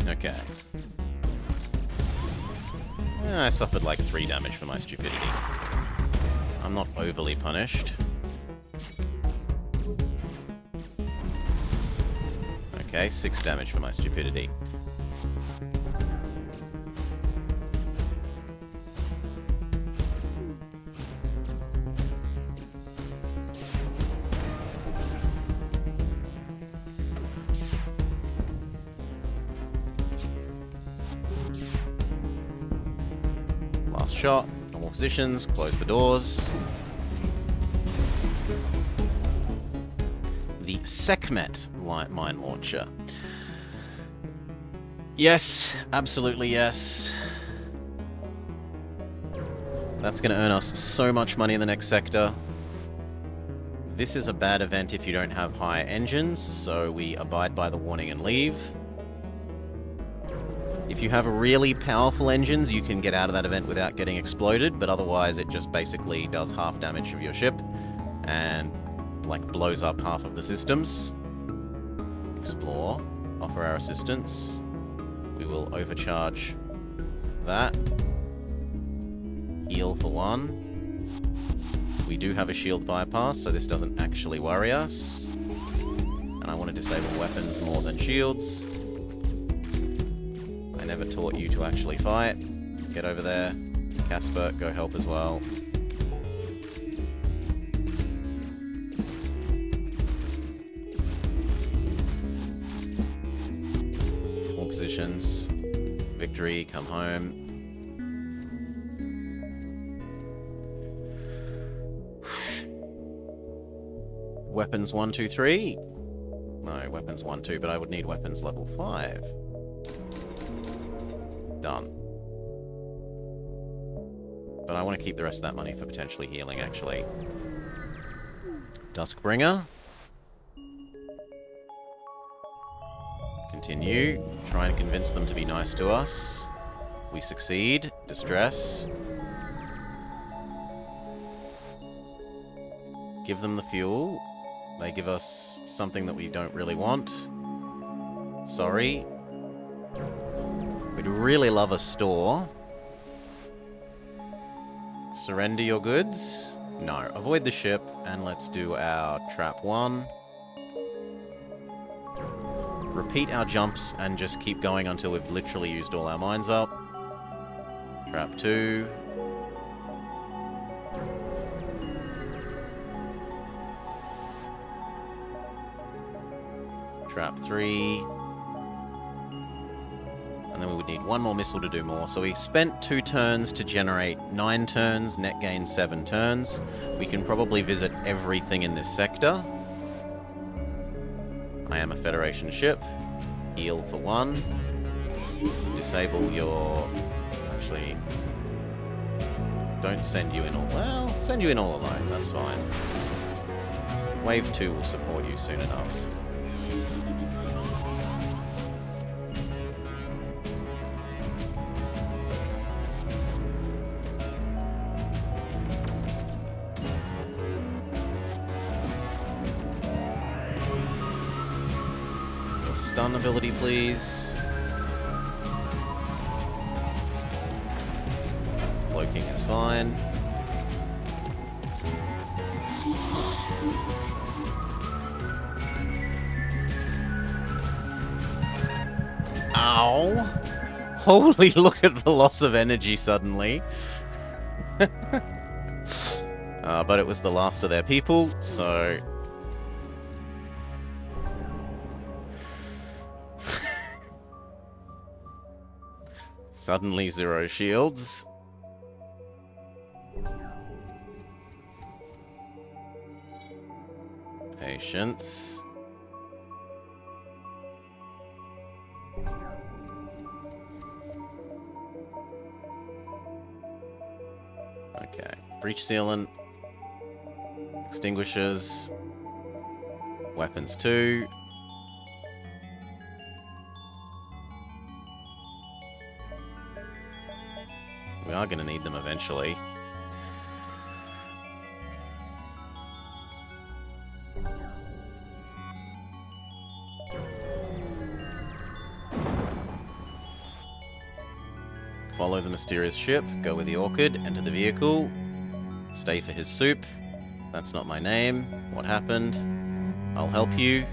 Speaker 1: Okay. I suffered like 3 damage for my stupidity. I'm not overly punished. Okay, 6 damage for my stupidity. Last shot. Normal positions. Close the doors. The Sekhmet mine launcher. Yes, absolutely yes. That's going to earn us so much money in the next sector. This is a bad event if you don't have high engines, so we abide by the warning and leave. If you have really powerful engines, you can get out of that event without getting exploded, but otherwise it just basically does half damage of your ship and, like, blows up half of the systems. Explore. Offer our assistance. We will overcharge that. Heal for 1. We do have a shield bypass, so this doesn't actually worry us. And I want to disable weapons more than shields. I never taught you to actually fight. Get over there. Casper, go help as well. More positions. Victory, come home. Weapons 1, 2, 3. No, weapons 1, 2, but I would need weapons level 5. Done. But I want to keep the rest of that money for potentially healing, actually. Duskbringer. Continue. Try and convince them to be nice to us. We succeed. Distress. Give them the fuel. They give us something that we don't really want. Sorry. We'd really love a store. Surrender your goods? No. Avoid the ship, and let's do our trap 1. Repeat our jumps and just keep going until we've literally used all our mines up. Trap 2. Trap 3. And then we would need 1 more missile to do more. So we spent 2 turns to generate 9 turns, net gain 7 turns. We can probably visit everything in this sector. I am a Federation ship. Heal for 1. Disable your... Actually... Don't send you in all... Well, send you in all alone, that's fine. Wave 2 will support you soon enough. Stun ability, please. Cloaking is fine. Ow! Holy, look at the loss of energy suddenly. But it was the last of their people, so... Suddenly 0 shields. Patience. Okay. Breach sealant. Extinguishers. Weapons 2. We are going to need them eventually. Follow the mysterious ship, go with the orchid, enter the vehicle, stay for his soup. That's not my name. What happened? I'll help you.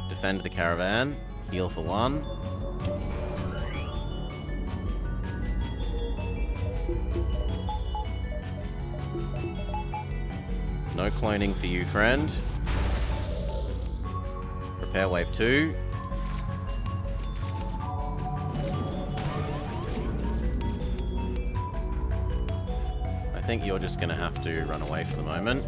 Speaker 1: Defend the caravan. Heal for 1. No cloning for you, friend. Prepare wave 2. I think you're just going to have to run away for the moment.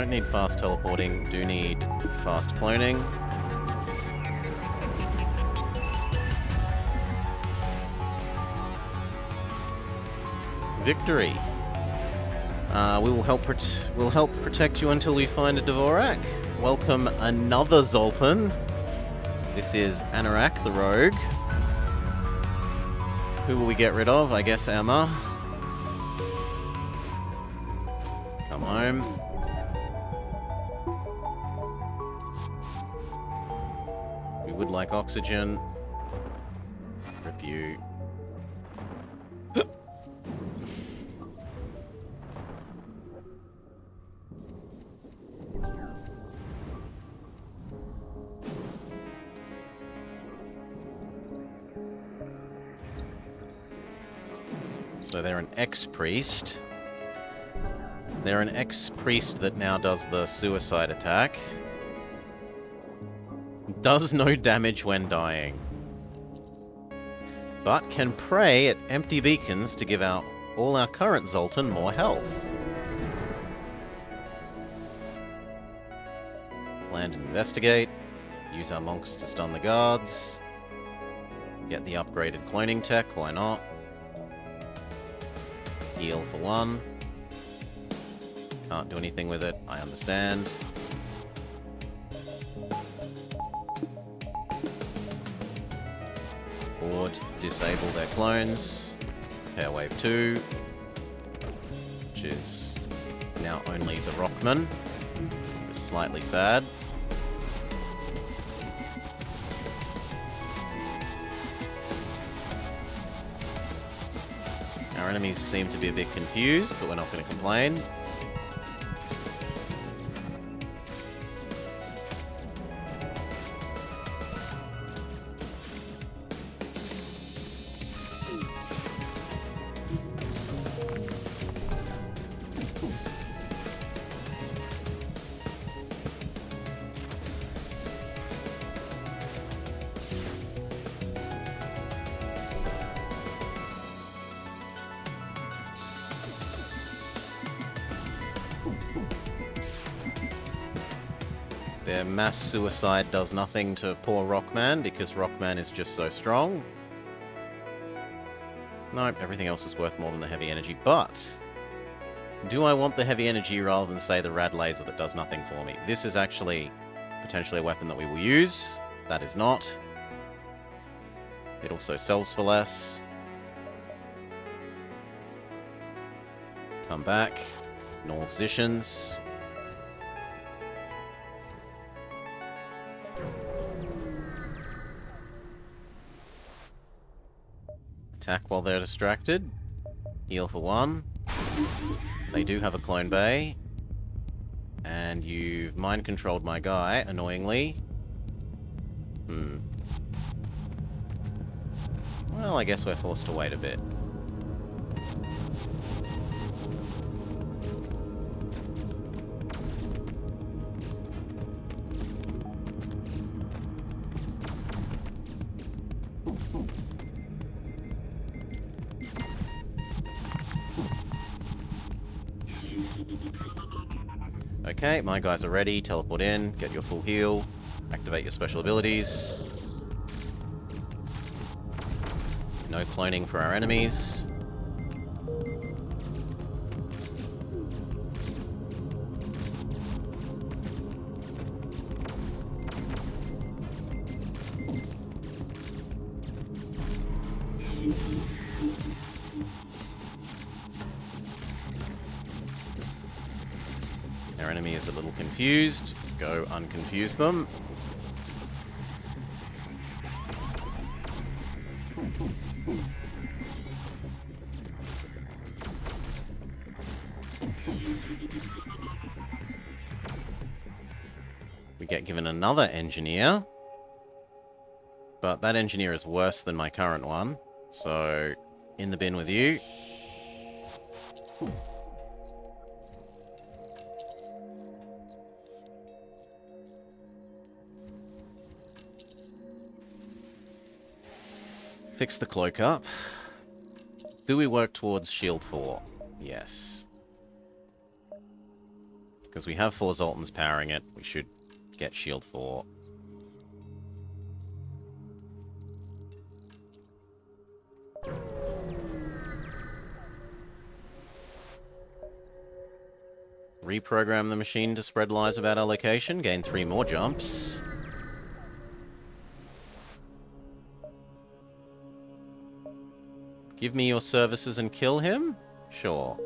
Speaker 1: Don't need fast teleporting, do need fast cloning. Victory. We'll help protect you until we find a Dvorak. Welcome another Zoltan. This is Anorak, the rogue. Who will we get rid of? I guess Emma. Come home. We would like oxygen. Rip you. So they're an ex-priest. They're an ex-priest that now does the suicide attack. Does no damage when dying. But can pray at empty beacons to give out all our current Zoltan more health. Land and investigate. Use our monks to stun the guards. Get the upgraded cloning tech, why not? Heal for 1. Can't do anything with it, I understand. Board, disable their clones. Repair wave 2. Which is now only the Rockman. Just slightly sad. Our enemies seem to be a bit confused, but we're not going to complain. Their mass suicide does nothing to poor Rockman, because Rockman is just so strong. Nope, everything else is worth more than the heavy energy, but... do I want the heavy energy rather than, say, the rad laser that does nothing for me? This is actually potentially a weapon that we will use. That is not. It also sells for less. Come back. Normal positions. Attack while they're distracted. Heal for 1. They do have a clone bay. And you've mind-controlled my guy, annoyingly. Well, I guess we're forced to wait a bit. Okay, my guys are ready. Teleport in, get your full heal, activate your special abilities. No cloning for our enemies. Our enemy is a little confused. Go unconfuse them. We get given another engineer. But that engineer is worse than my current one. So, in the bin with you. Fix the cloak up. Do we work towards shield 4? Yes. Because we have 4 Zoltans powering it. We should get shield 4. Reprogram the machine to spread lies about our location. Gain 3 more jumps. Give me your services and kill him? Sure.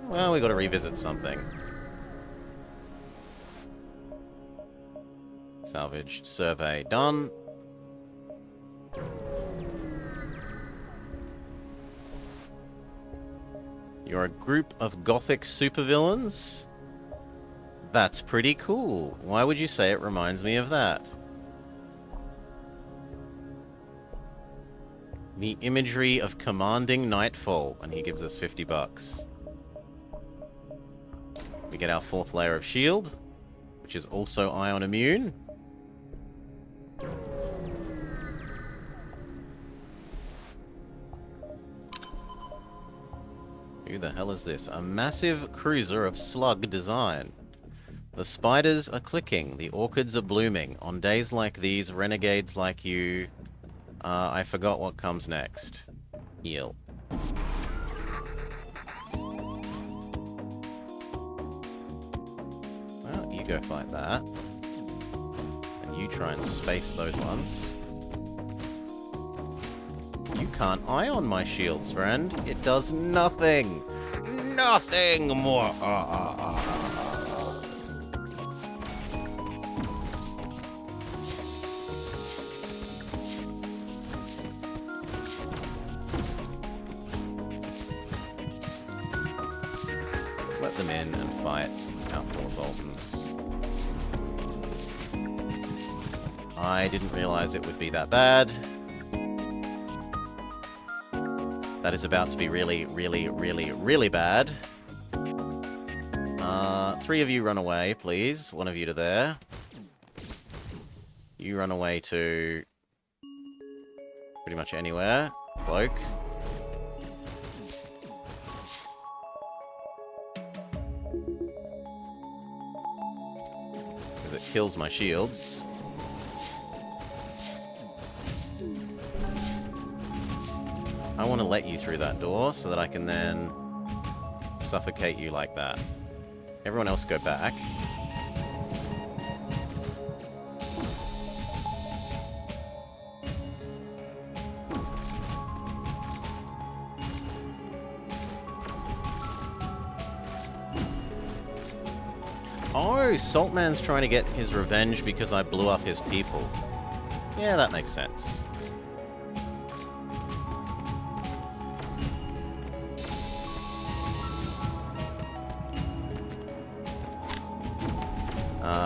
Speaker 1: Well, we gotta revisit something. Salvage survey done. You're a group of gothic supervillains? That's pretty cool. Why would you say it reminds me of that? The imagery of commanding nightfall, and he gives us 50 bucks. We get our 4th layer of shield, which is also ion immune. Who the hell is this? A massive cruiser of slug design. The spiders are clicking, the orchids are blooming. On days like these, renegades like you... I forgot what comes next. Heal. Well, you go fight that. And you try and space those ones. You can't ion my shields, friend. It does nothing. Nothing more. Let them in and fight our 4 Zoltans. I didn't realize it would be that bad. That is about to be really, really, really, really bad. 3 of you run away, please. 1 of you to there. You run away to... pretty much anywhere. Cloak. Because it kills my shields. I want to let you through that door so that I can then suffocate you like that. Everyone else go back. Oh, Saltman's trying to get his revenge because I blew up his people. Yeah, that makes sense.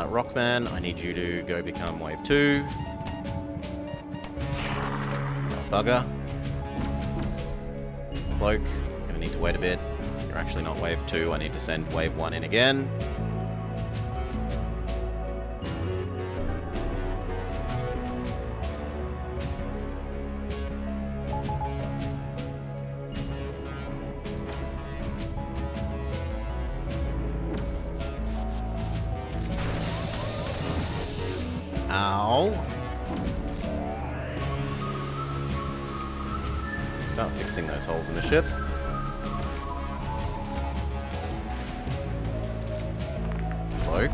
Speaker 1: Rockman, I need you to go become Wave 2. Oh, bugger. Cloak, gonna need to wait a bit. You're actually not Wave 2, I need to send Wave 1 in again. Ow. Start fixing those holes in the ship. Cloak.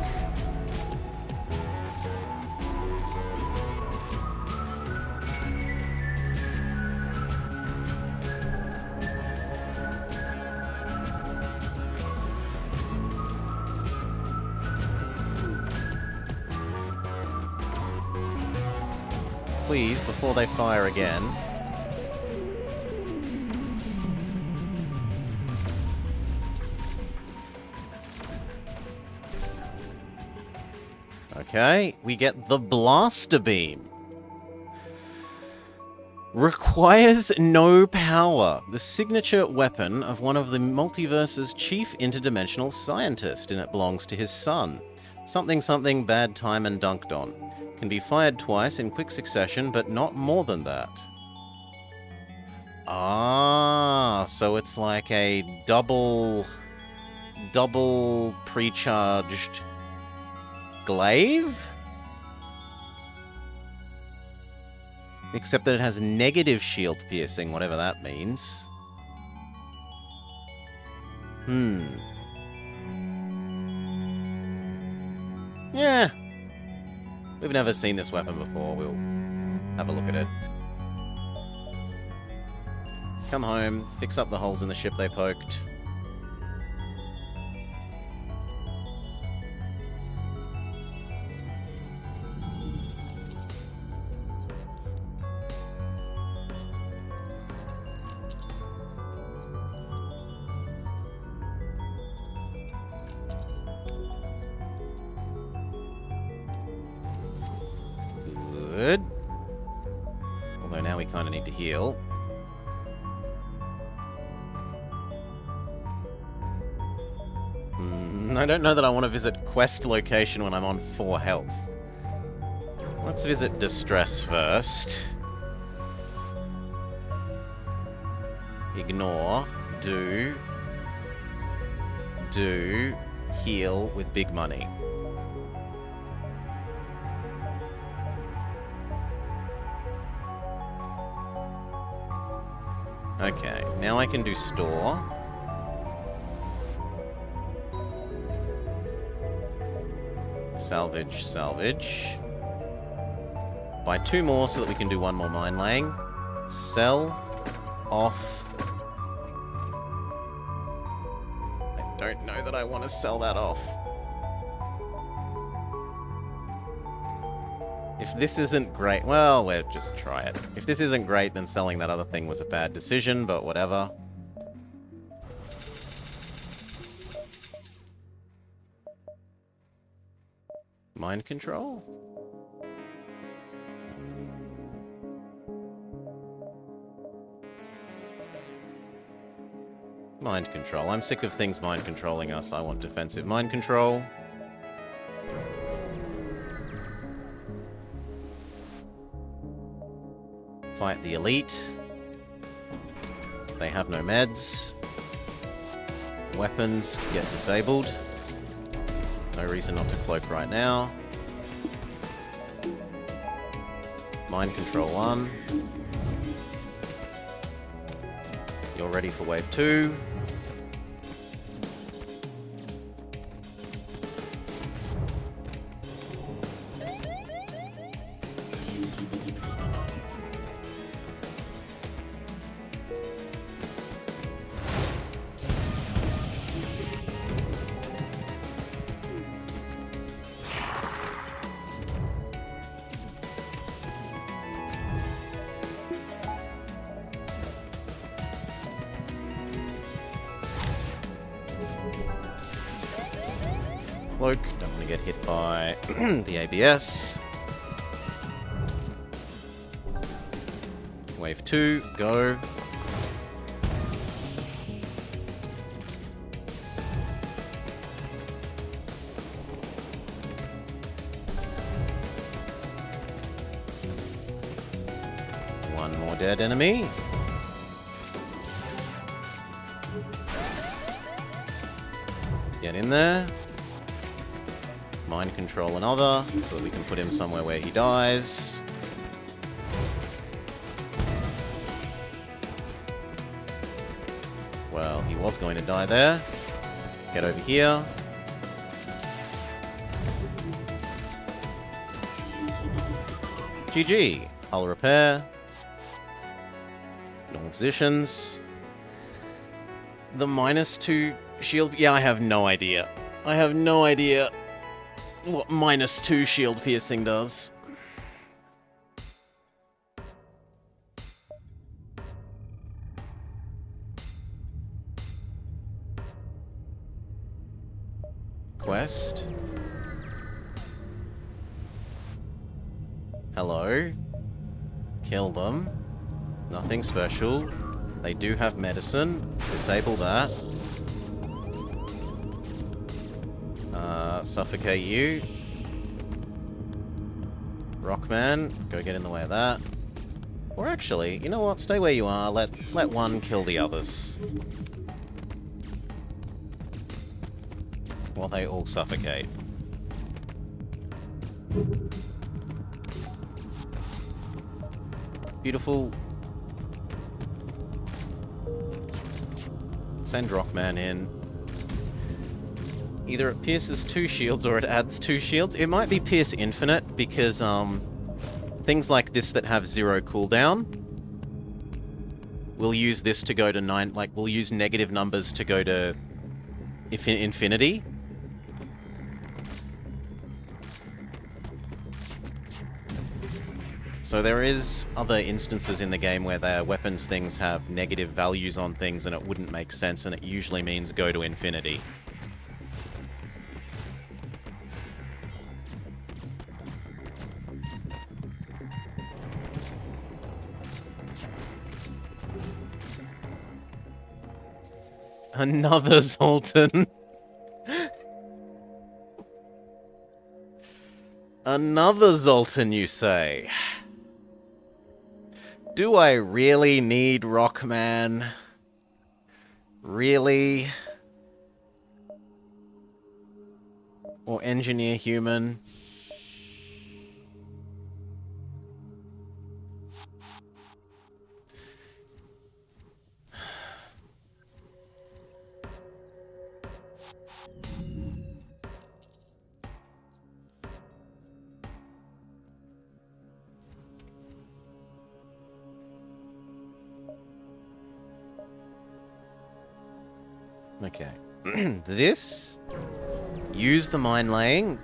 Speaker 1: Please, before they fire again. Okay, we get the Blaster Beam. Requires no power. The signature weapon of one of the Multiverse's chief interdimensional scientists, and it belongs to his son. Something something bad time and dunked on. Can be fired twice in quick succession, but not more than that. Ah, so it's like a double pre-charged glaive? Except that it has negative shield piercing, whatever that means. Yeah. We've never seen this weapon before. We'll have a look at it. Come home, fix up the holes in the ship they poked. Good. Although now we kind of need to heal. I don't know that I want to visit quest location when I'm on 4 health. Let's visit distress first. Ignore. Do. Heal with big money. Okay, now I can do store. Salvage. Buy 2 more so that we can do 1 more mine laying. Sell. Off. I don't know that I want to sell that off. If this isn't great, well, we'll just try it. If this isn't great, then selling that other thing was a bad decision, but whatever. Mind control? Mind control. I'm sick of things mind controlling us. I want defensive mind control. Fight the elite. They have no meds. Weapons get disabled. No reason not to cloak right now. Mind control 1. You're ready for wave 2. Cloak, don't want to get hit by the ABS. Wave 2, go. One more dead enemy. Get in there. Mind control another, so that we can put him somewhere where he dies. Well, he was going to die there. Get over here. GG. Hull repair. Normal positions. The -2 shield... Yeah, I have no idea. I have no idea what -2 shield piercing does. Quest. Hello. Kill them. Nothing special. They do have medicine. Disable that. Suffocate you. Rockman, go get in the way of that. Or actually, you know what? Stay where you are. Let one kill the others. While they all suffocate. Beautiful. Send Rockman in. Either it pierces 2 shields or it adds 2 shields. It might be Pierce Infinite because things like this that have 0 cooldown, we'll use this to go to 9, like we'll use negative numbers to go to infinity. So there is other instances in the game where their weapons things have negative values on things and it wouldn't make sense, and it usually means go to infinity. Another Zoltan. Another Zoltan, you say? Do I really need Rockman? Really? Or Engineer Human? Okay. This. Use the mine laying.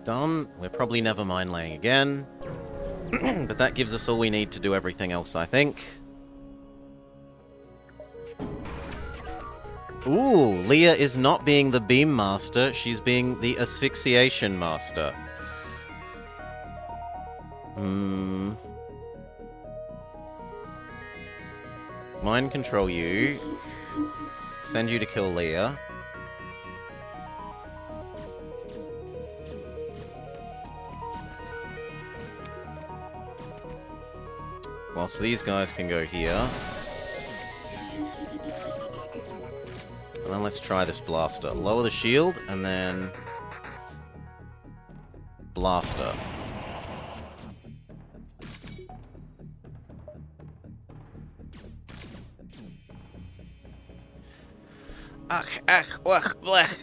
Speaker 1: Done. We're probably never mine laying again. But that gives us all we need to do everything else, I think. Ooh, Leah is not being the beam master, she's being the asphyxiation master. Mind control you. Send you to kill Leah. Whilst these guys can go here. And then let's try this blaster. Lower the shield, and then... Blaster.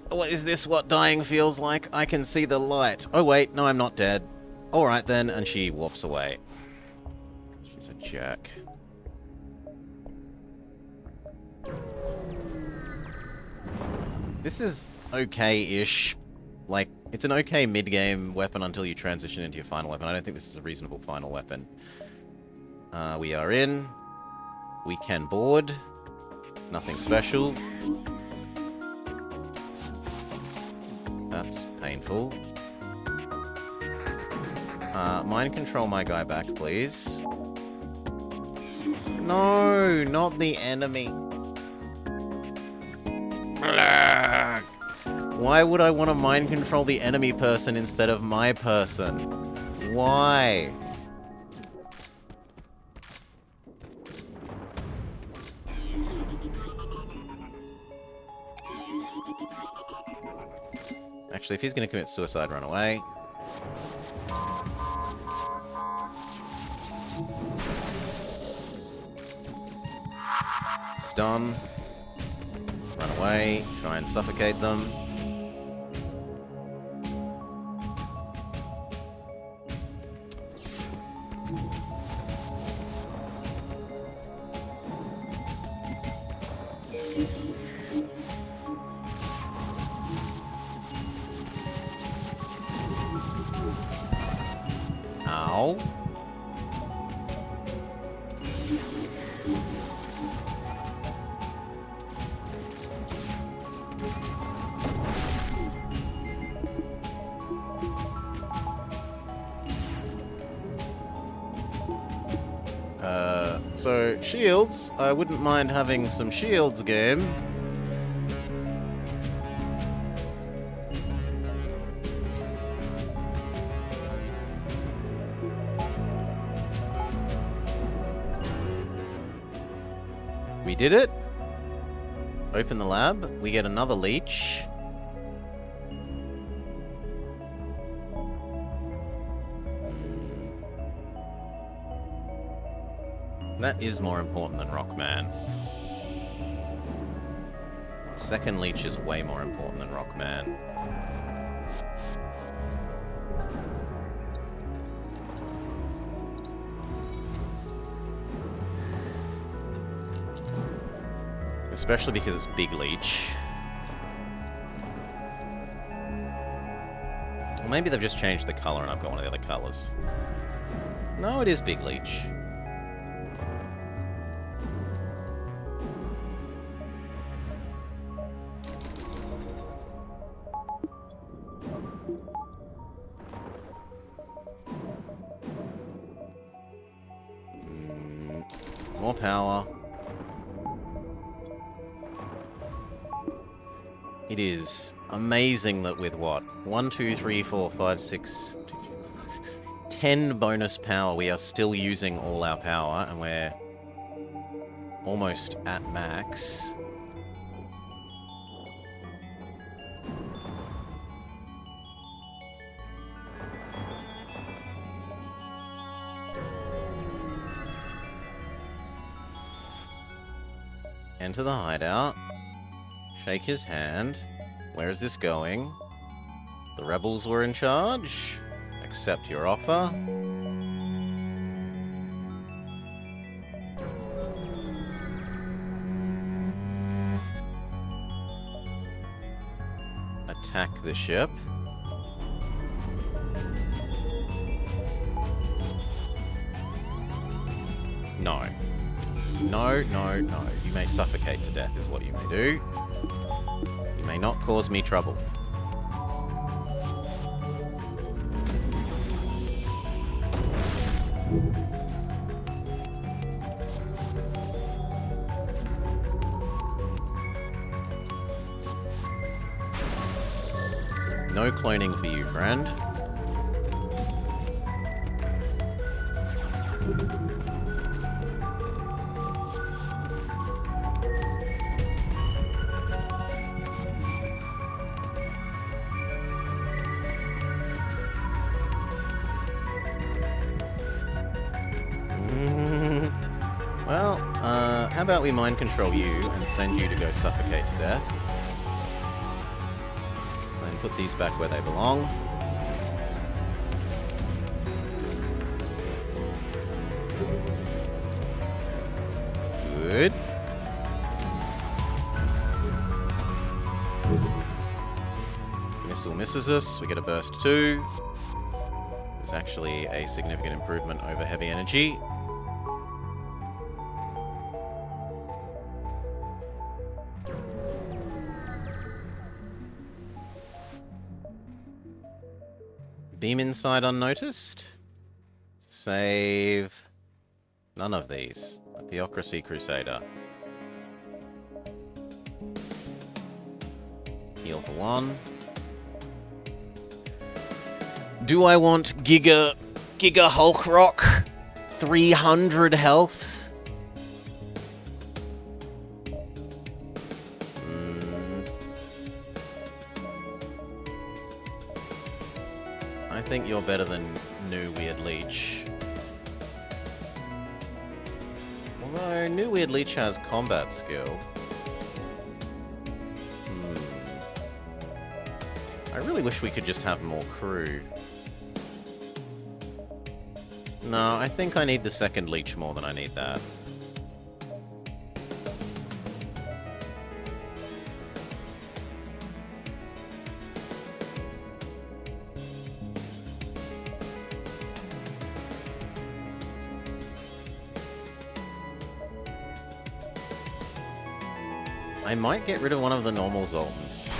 Speaker 1: What is this? What dying feels like? I can see the light. Oh wait, no, I'm not dead. Alright then, and she warps away. She's a jerk. This is okay-ish. Like, it's an okay mid-game weapon until you transition into your final weapon. I don't think this is a reasonable final weapon. We are in. We can board. Nothing special. That's painful. Mind control my guy back, please. No, not the enemy. Why would I want to mind control the enemy person instead of my person? Why? Actually, if he's going to commit suicide, run away. Stun. Run away. Try and suffocate them. Ow. So, shields. I wouldn't mind having some shields game. We did it. Open the lab. We get another leech. That is more important than Rockman. Second leech is way more important than Rockman. Especially because it's Big Leech. Or maybe they've just changed the colour and I've got one of the other colours. No, it is Big Leech. More power. It is amazing that with what? 1, 2, 3, 4, 5, 6, 10 bonus power, we are still using all our power, and we're almost at max. Enter the hideout. Shake his hand. Where is this going? The rebels were in charge. Accept your offer. Attack the ship. No. No, no, no. You may suffocate to death is what you may do. You may not cause me trouble. No cloning for you, friend. Well, how about we mind control you and send you to go suffocate to death? And put these back where they belong. Good. Missile misses us. We get a burst 2. It's actually a significant improvement over heavy energy. Beam inside unnoticed. Save none of these. A Theocracy Crusader. Heal for 1. Do I want Giga Hulk Rock? 300 health? I think you're better than New Weird Leech. Although, New Weird Leech has combat skill. I really wish we could just have more crew. No, I think I need the second Leech more than I need that. I might get rid of one of the normal Zoltans.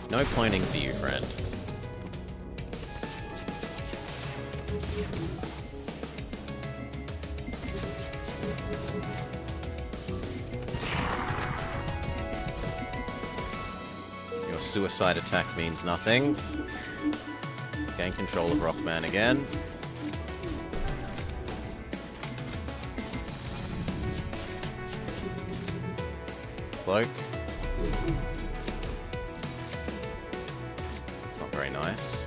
Speaker 1: No cloning for you, friend. suicide attack means nothing. Gain control of Rockman again. Cloak. It's not very nice.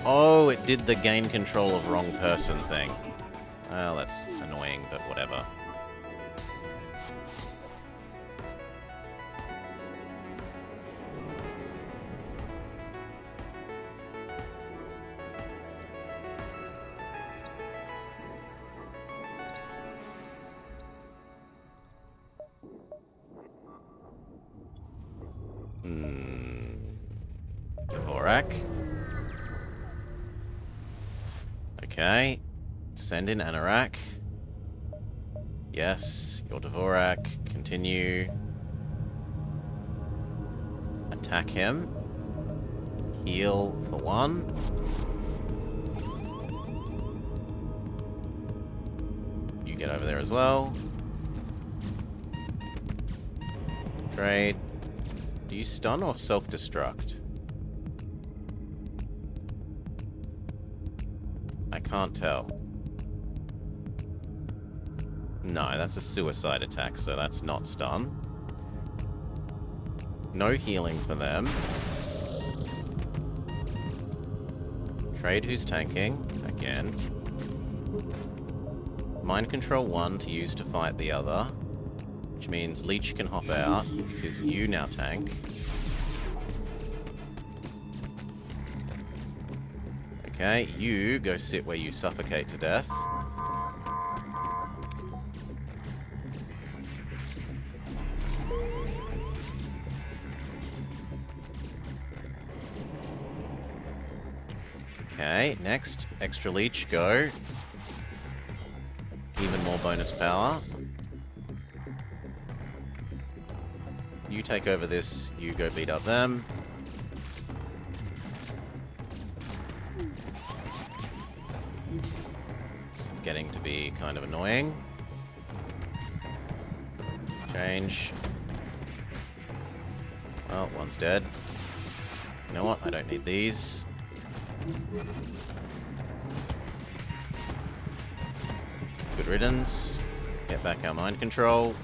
Speaker 1: Oh, it did the gain control of wrong person thing. Well, that's annoying, but whatever. Dvorak. Okay. Send in Anorak. Yes, you're Dvorak. Continue. Attack him. Heal for 1. You get over there as well. Trade. Do you stun or self-destruct? I can't tell. No, that's a suicide attack, so that's not stun. No healing for them. Trade who's tanking, again. Mind control 1 to use to fight the other. Which means Leech can hop out, because you now tank. Okay, you go sit where you suffocate to death. Okay, next, extra Leech, go. Even more bonus power. You take over this, you go beat up them. It's getting to be kind of annoying. Change. Well, one's dead. You know what? I don't need these. Good riddance. Get back our mind control.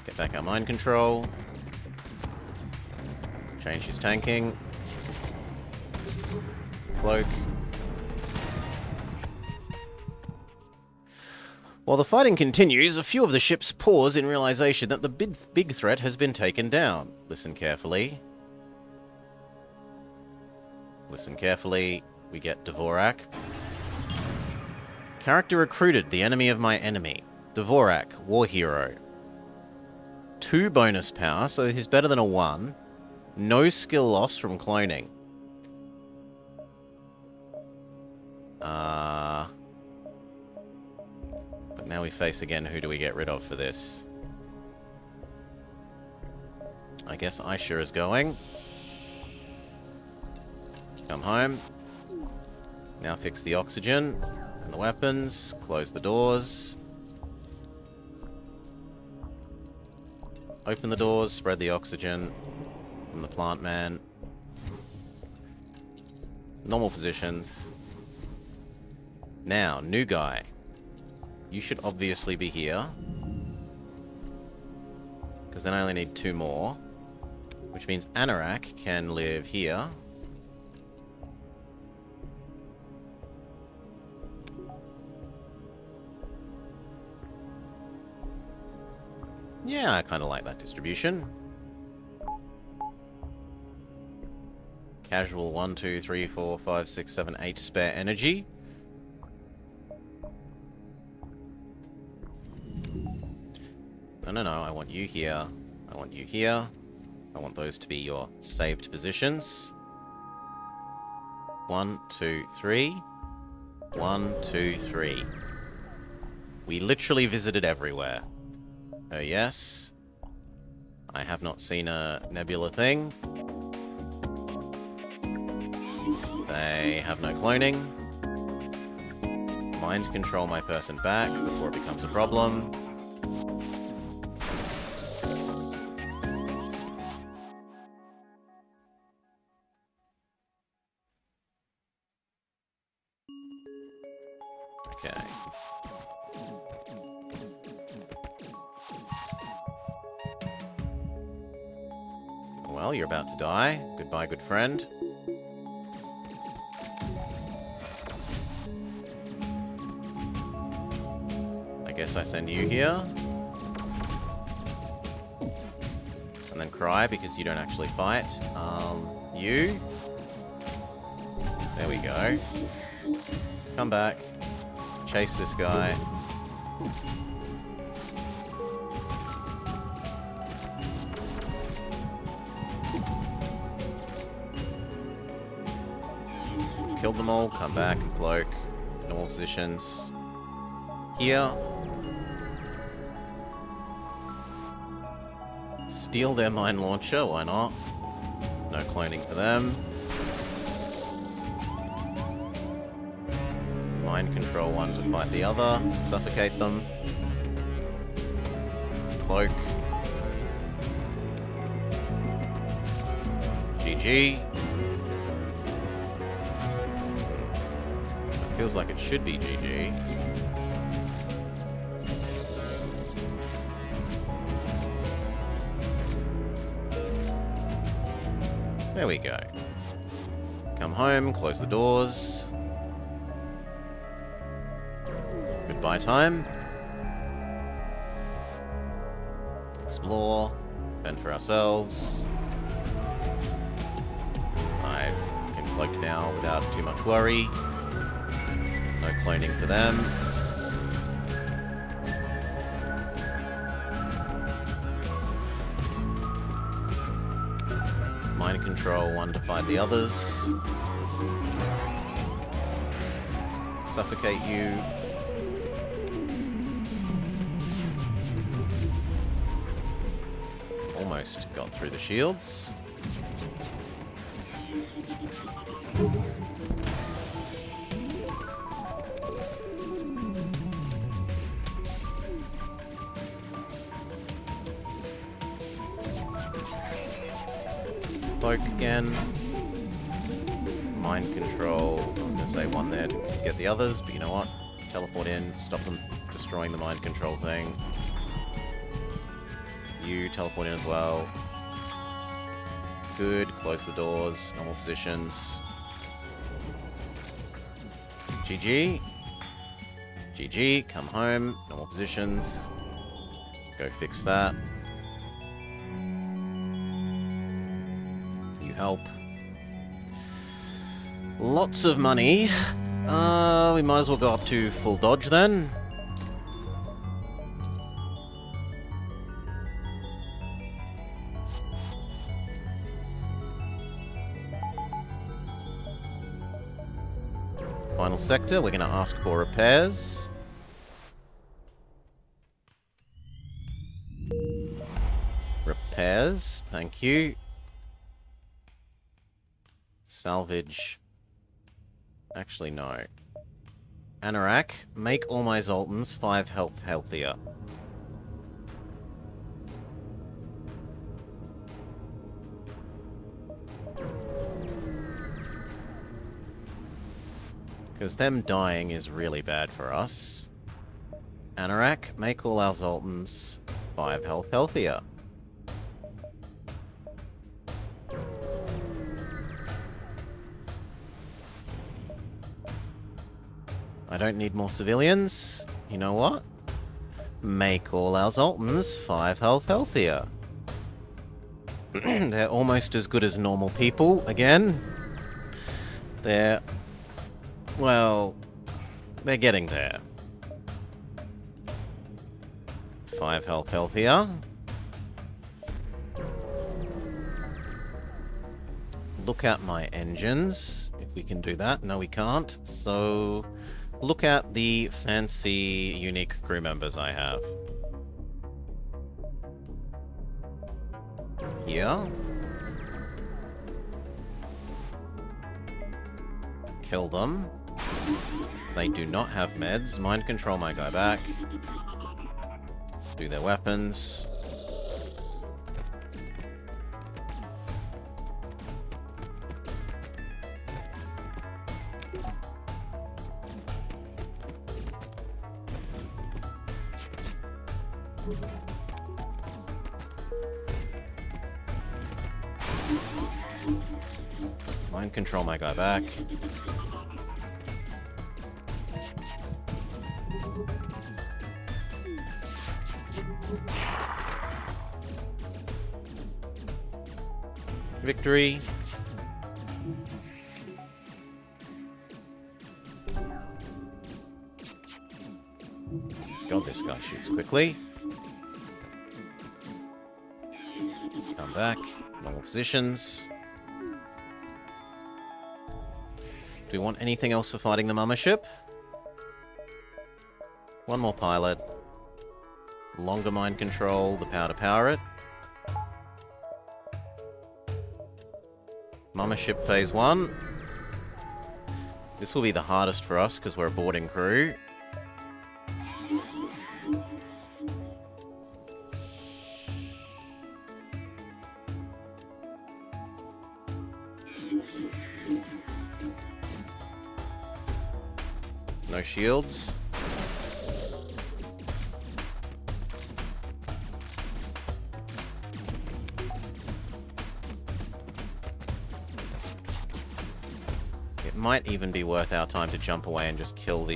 Speaker 1: Get back our mind control. Change his tanking. Cloak. While the fighting continues, a few of the ships pause in realization that the big threat has been taken down. Listen carefully. Listen carefully. We get Dvorak. Character recruited, the enemy of my enemy. Dvorak, war hero. 2 bonus power, so he's better than a 1. No skill loss from cloning. But now we face again, who do we get rid of for this? I guess Aisha is going. Come home. Now fix the oxygen and the weapons. Close the doors. Open the doors, spread the oxygen from the plant man. Normal positions. Now, new guy. You should obviously be here. Because then I only need 2 more. Which means Anorak can live here. Yeah, I kind of like that distribution. Casual 1, 2, 3, 4, 5, 6, 7, 8 spare energy. No, I want you here. I want you here. I want those to be your saved positions. 1, 2, 3. 1, 2, 3. We literally visited everywhere. Oh, yes. I have not seen a nebula thing. They have no cloning. Mind control my person back before it becomes a problem. Well, you're about to die. Goodbye, good friend. I guess I send you here. And then cry because you don't actually fight. You. There we go. Come back. Chase this guy. Killed them all. Come back. Cloak. Normal positions. Here. Steal their mine launcher. Why not? No cloning for them. Mind control one to fight the other. Suffocate them. Cloak. GG. It feels like it should be GG. There we go. Come home, close the doors. Goodbye time. Explore. Fend for ourselves. I can cloak now without too much worry. No cloning for them. Mind control one to fight the others. Suffocate you. Almost got through the shields. Cloak again. Mind control. I was going to say one there to get the others, but you know what? Teleport in, stop them destroying the mind control thing. You teleport in as well. Good. Close the doors. Normal positions. GG. GG. Come home. Normal positions. Go fix that. You help. Lots of money. We might as well go up to full dodge then. Final sector, we're going to ask for repairs. Repairs, thank you. Salvage. Actually, no. Anorak, make all my Zoltans 5 health healthier. Because them dying is really bad for us. Anorak, make all our Zoltans 5 health healthier. I don't need more civilians. You know what? Make all our Zoltans 5 health healthier. They're almost as good as normal people, again. They're... well, they're getting there. 5 health healthier. Look at my engines. If we can do that. No, we can't. So, look at the fancy, unique crew members I have. Here. Kill them. They do not have meds. Mind control my guy back. Do their weapons. Mind control my guy back. Victory. God, this guy shoots quickly. Come back. Normal positions. Do we want anything else for fighting the mama ship? One more pilot. Longer mind control, the power to power it. Mama ship phase 1. This will be the hardest for us because we're a boarding crew. No shields. It might even be worth our time to jump away and just kill all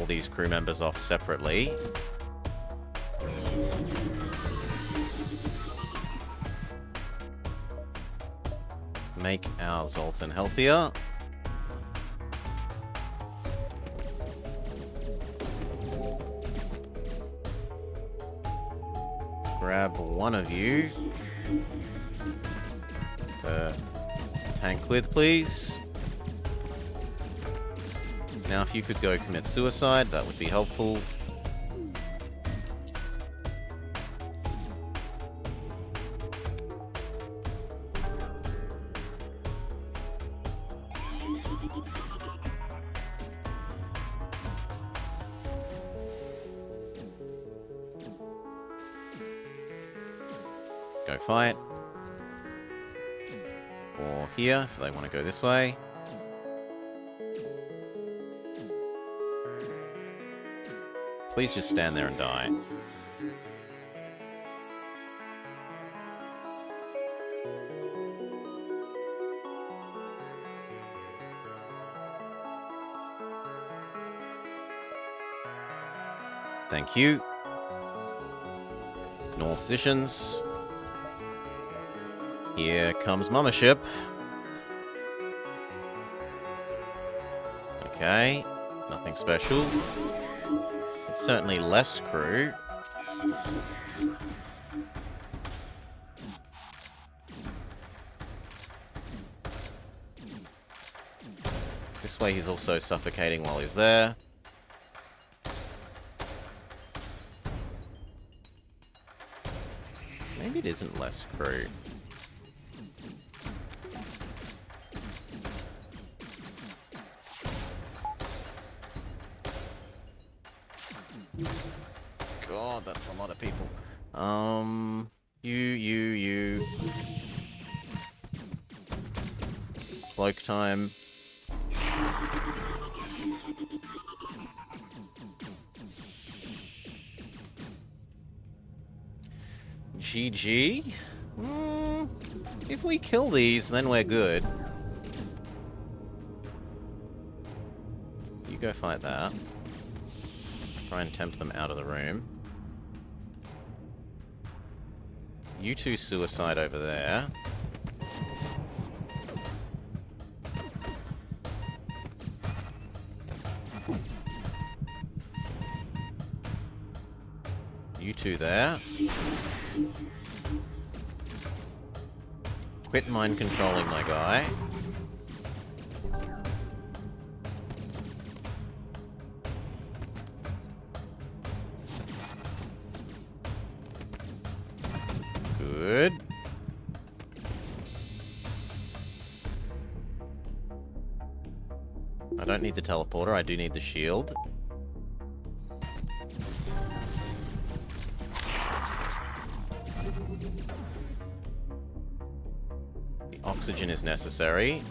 Speaker 1: these crew members off separately. Make our Zoltan healthier. Grab one of you to tank with, please. Now, if you could go commit suicide, that would be helpful. Go fight. Or here, if they want to go this way. Please just stand there and die. Thank you. Normal positions. Here comes Mama Ship. Okay, nothing special. It's certainly less crew. This way he's also suffocating while he's there. Maybe it isn't less crew. God, that's a lot of people. You. Cloak time. GG? If we kill these, then we're good. You go fight that. Try and tempt them out of the room. You two suicide over there. You two there. Quit mind controlling my guy. Good. I don't need the teleporter, I do need the shield. The oxygen is necessary.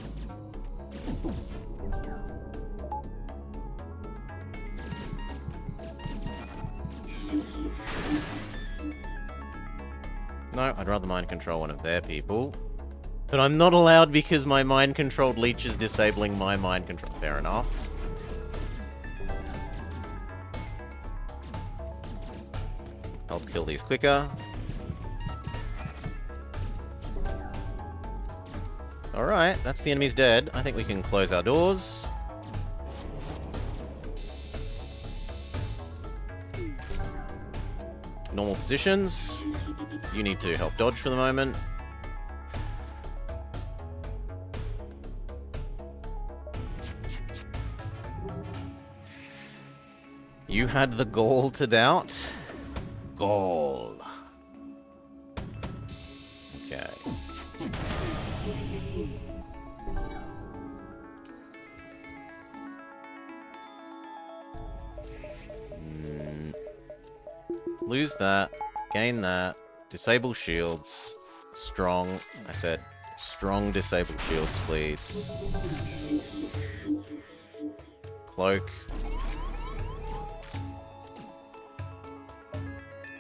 Speaker 1: No, I'd rather mind control one of their people. But I'm not allowed because my mind-controlled leech is disabling my mind control. Fair enough. Help kill these quicker. Alright, that's the enemy's dead. I think we can close our doors. Normal positions. You need to help dodge for the moment. You had the gall to doubt? Gall. Okay. Lose that. Gain that. Disable shields. Strong. I said strong disable shields, please. Cloak.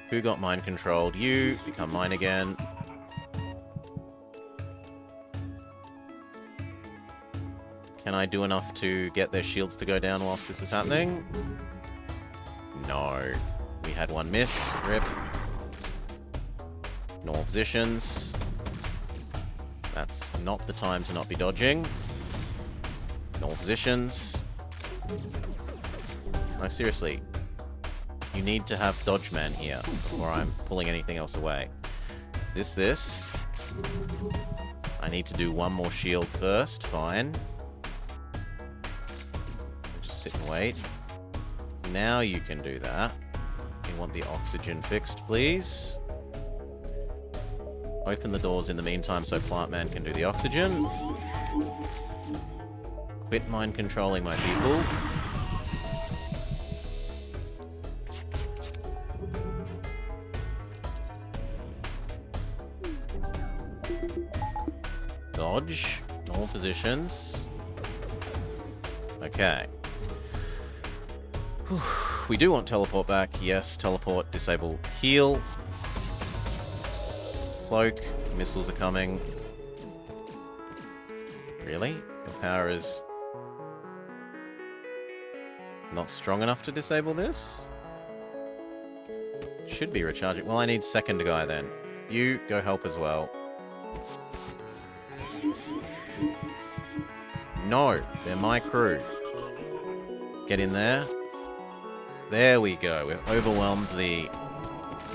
Speaker 1: Who got mind controlled? You. Become mine again. Can I do enough to get their shields to go down whilst this is happening? No. We had one miss. Rip. Normal positions. That's not the time to not be dodging. Normal positions. No, seriously. You need to have dodge man here before I'm pulling anything else away. This. I need to do one more shield first. Fine. Just sit and wait. Now you can do that. You want the oxygen fixed, please. Open the doors in the meantime so Plant Man can do the oxygen. Quit mind controlling my people. Dodge. Normal positions. Okay. Whew. We do want teleport back. Yes, teleport, disable, heal. Cloak. Missiles are coming. Really? Your power is not strong enough to disable this? Should be recharging. Well, I need second guy then. You go help as well. No, they're my crew. Get in there. There we go. We've overwhelmed the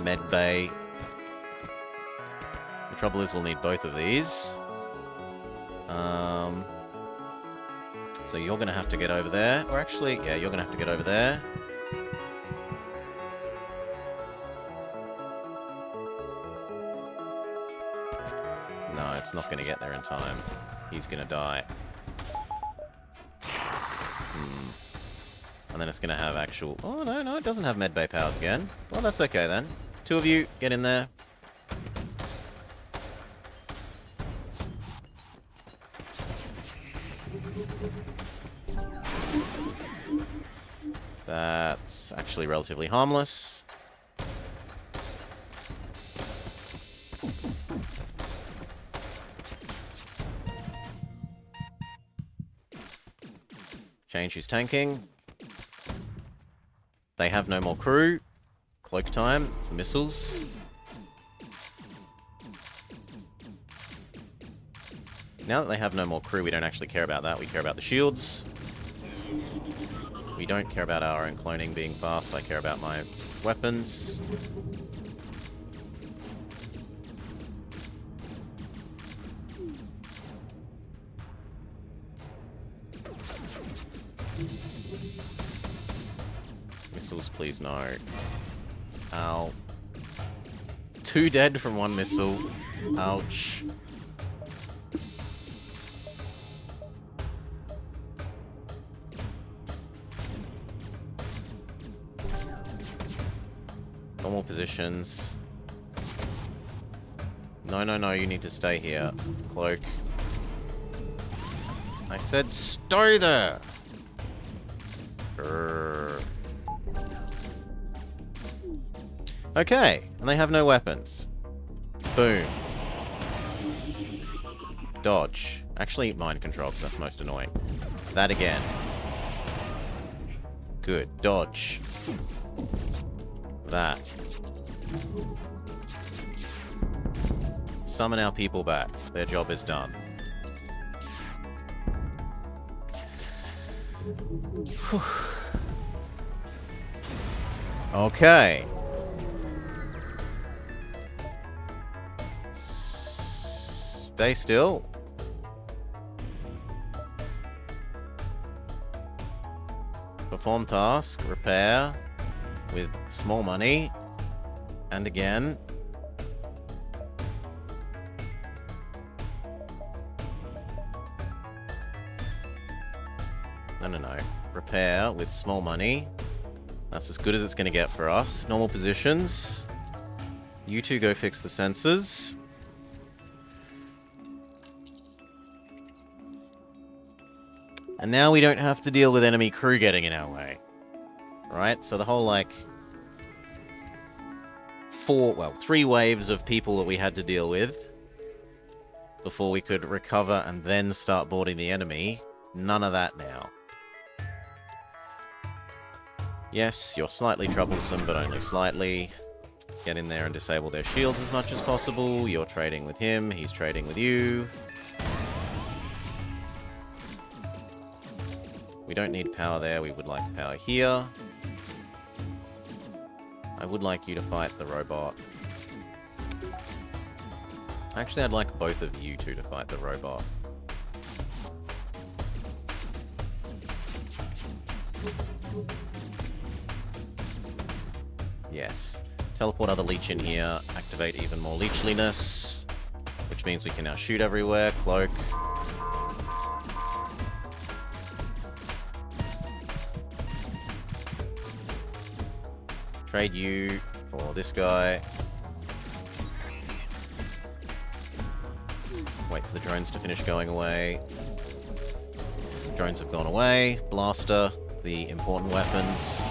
Speaker 1: med bay. The trouble is we'll need both of these. So you're going to have to get over there. Or actually, yeah, you're going to have to get over there. No, it's not going to get there in time. He's going to die. And then it's going to have actual... Oh, no, it doesn't have medbay powers again. Well, that's okay then. Two of you, get in there. That's actually relatively harmless. Change who's tanking. They have no more crew. Cloak time. It's the missiles. Now that they have no more crew, we don't actually care about that. We care about the shields. We don't care about our own cloning being fast. I care about my weapons. Missiles, please no. Ow. 2 dead from 1 missile. Ouch. Normal positions. No, you need to stay here. Cloak. I said stay there! Grrr. Okay, and they have no weapons. Boom. Dodge. Actually, mind control, because that's most annoying. That again. Good. Dodge. That. Summon our people back. Their job is done. Whew. Okay. Stay still. Perform task, repair with small money, and again. No. Repair with small money. That's as good as it's going to get for us. Normal positions. You two go fix the sensors. And now we don't have to deal with enemy crew getting in our way. Right? So the whole, like, 3 waves of people that we had to deal with before we could recover and then start boarding the enemy. None of that now. Yes, you're slightly troublesome, but only slightly. Get in there and disable their shields as much as possible. You're trading with him, he's trading with you. We don't need power there, we would like power here. I would like you to fight the robot. Actually, I'd like both of you two to fight the robot. Yes. Teleport other leech in here, activate even more leechliness, which means we can now shoot everywhere, cloak. Trade you for this guy. Wait for the drones to finish going away. Drones have gone away. Blaster, the important weapons.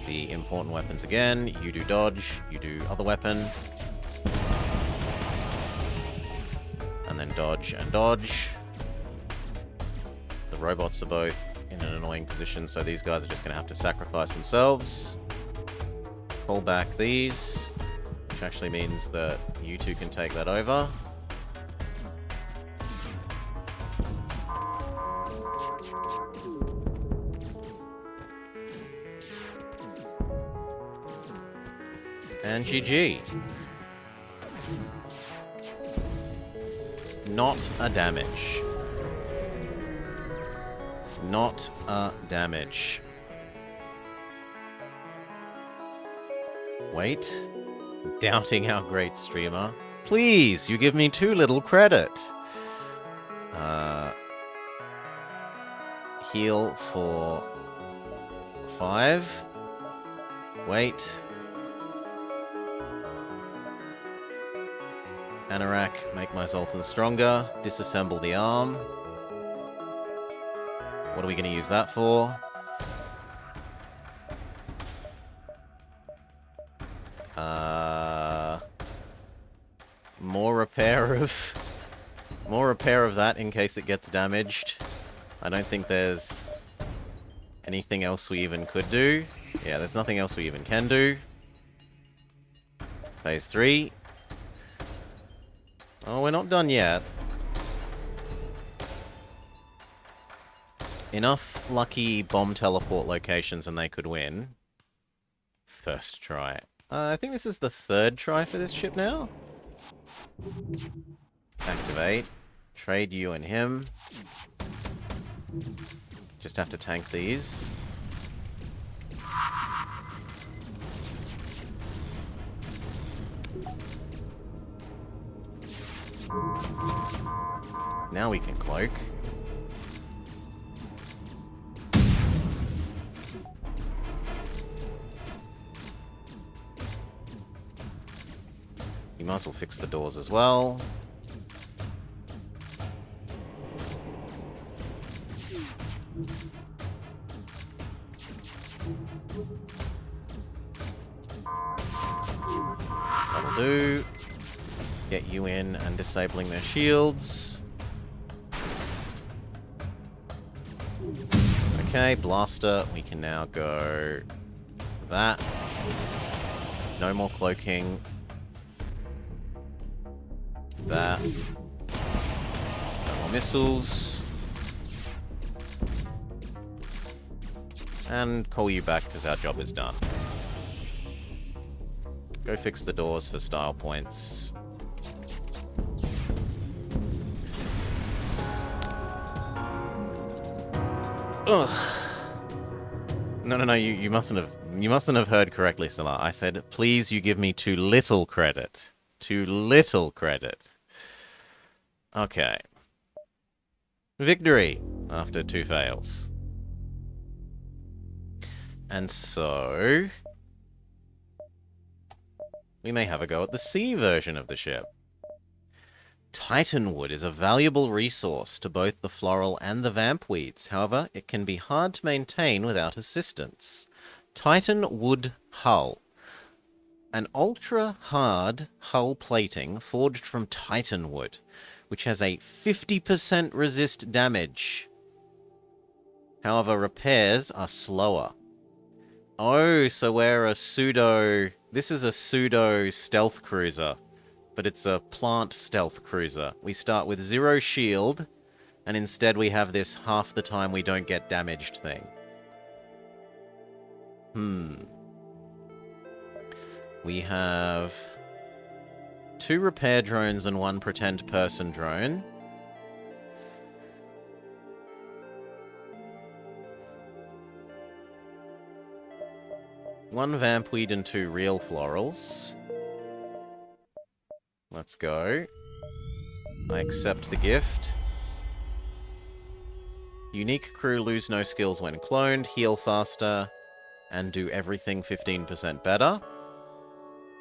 Speaker 1: The important weapons again. You do dodge, you do other weapon. And then dodge and dodge. The robots are both in an annoying position, so these guys are just going to have to sacrifice themselves. Pull back these, which actually means that you two can take that over. And GG. Not a damage. Not a damage. Wait. Doubting our great streamer. Please, you give me too little credit. Heal for 5. Wait. Anorak, make my Zoltan stronger. Disassemble the arm. What are we going to use that for? More repair of that in case it gets damaged. I don't think there's anything else we even could do. Yeah, there's nothing else we even can do. Phase 3. Oh, we're not done yet. Enough lucky bomb teleport locations and they could win. First try. I think this is the 3rd try for this ship now. Activate. Trade you and him. Just have to tank these. Now we can cloak. You might as well fix the doors as well. That'll do. Get you in and disabling their shields. Okay, blaster. We can now go that. No more cloaking. That. No more missiles. And call you back because our job is done. Go fix the doors for style points. Ugh. No, you mustn't have heard correctly, Salah. I said, please you give me too little credit. Too little credit. Okay. Victory after 2 fails. And so we may have a go at the sea version of the ship. Titanwood is a valuable resource to both the floral and the vampweeds. However, it can be hard to maintain without assistance. Titanwood hull. An ultra-hard hull plating forged from titanwood, which has a 50% resist damage. However, repairs are slower. Oh, so we're a pseudo... This is a pseudo stealth cruiser. But it's a plant stealth cruiser. We start with 0 shield, and instead we have this half the time we don't get damaged thing. We have 2 repair drones and 1 pretend person drone. One vampweed and 2 real florals. Let's go. I accept the gift. Unique crew lose no skills when cloned, heal faster, and do everything 15% better.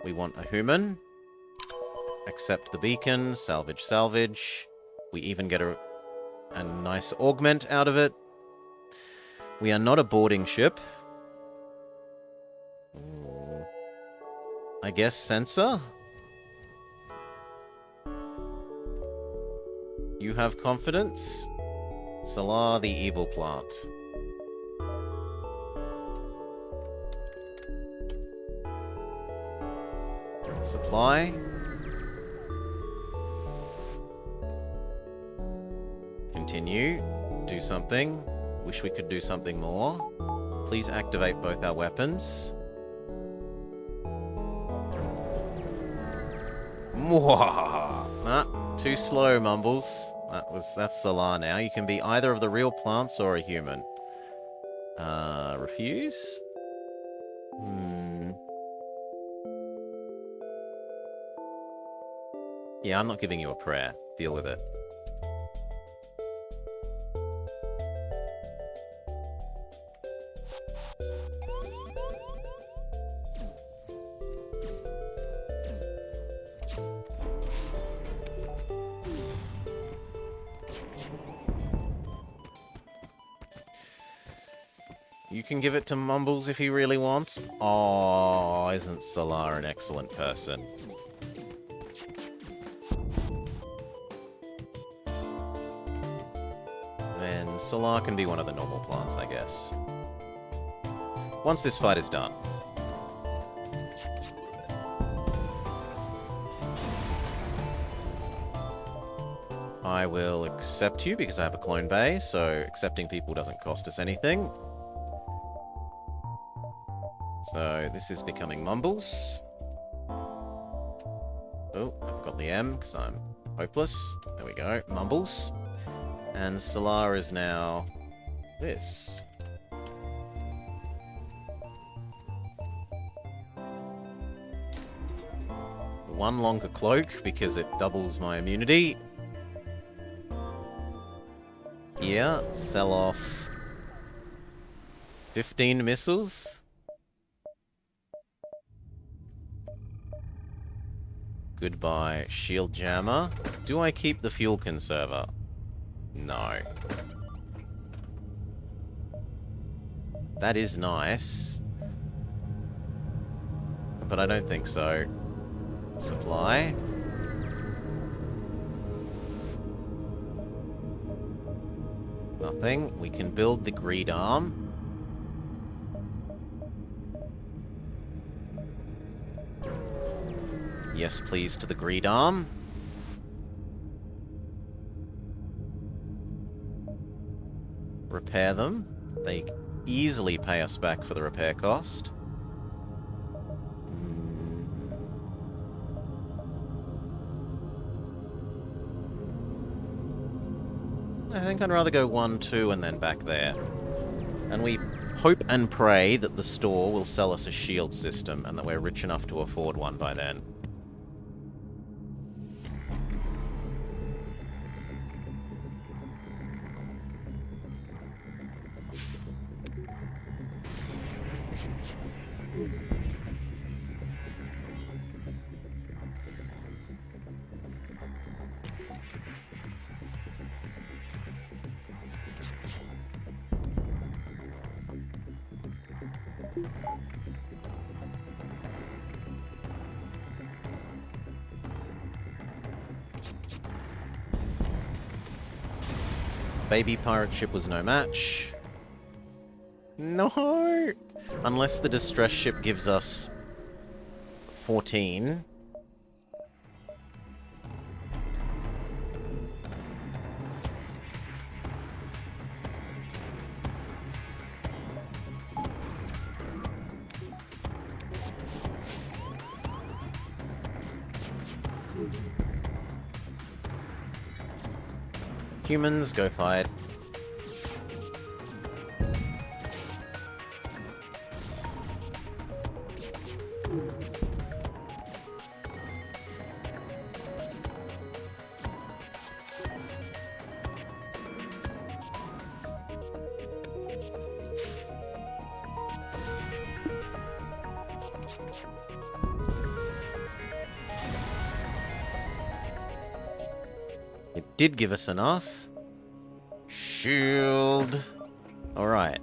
Speaker 1: We want a human. Accept the beacon, salvage, salvage. We even get a nice augment out of it. We are not a boarding ship. I guess sensor? You have confidence? Salah the evil plant. Supply. Continue. Do something. Wish we could do something more. Please activate both our weapons. Too slow, Mumbles. That's Salah now. You can be either of the real plants or a human. Refuse? Yeah, I'm not giving you a prayer. Deal with it. You can give it to Mumbles if he really wants. Oh, isn't Salah an excellent person? Then Salah can be one of the normal plants, I guess. Once this fight is done. I will accept you because I have a clone bay, so accepting people doesn't cost us anything. So this is becoming Mumbles. Oh, I've got the M because I'm hopeless. There we go, Mumbles. And Salah is now this. One longer cloak because it doubles my immunity. Here, sell off 15 missiles. Goodbye, shield jammer. Do I keep the fuel conserver? No. That is nice. But I don't think so. Supply. Nothing. We can build the greed arm. Yes, please, to the greed arm. Repair them. They easily pay us back for the repair cost. I think I'd rather go 1, 2, and then back there. And we hope and pray that the store will sell us a shield system and that we're rich enough to afford one by then. Baby pirate ship was no match. No! Unless the distress ship gives us 14. Humans, go fight. It did give us enough. Shield. Alright.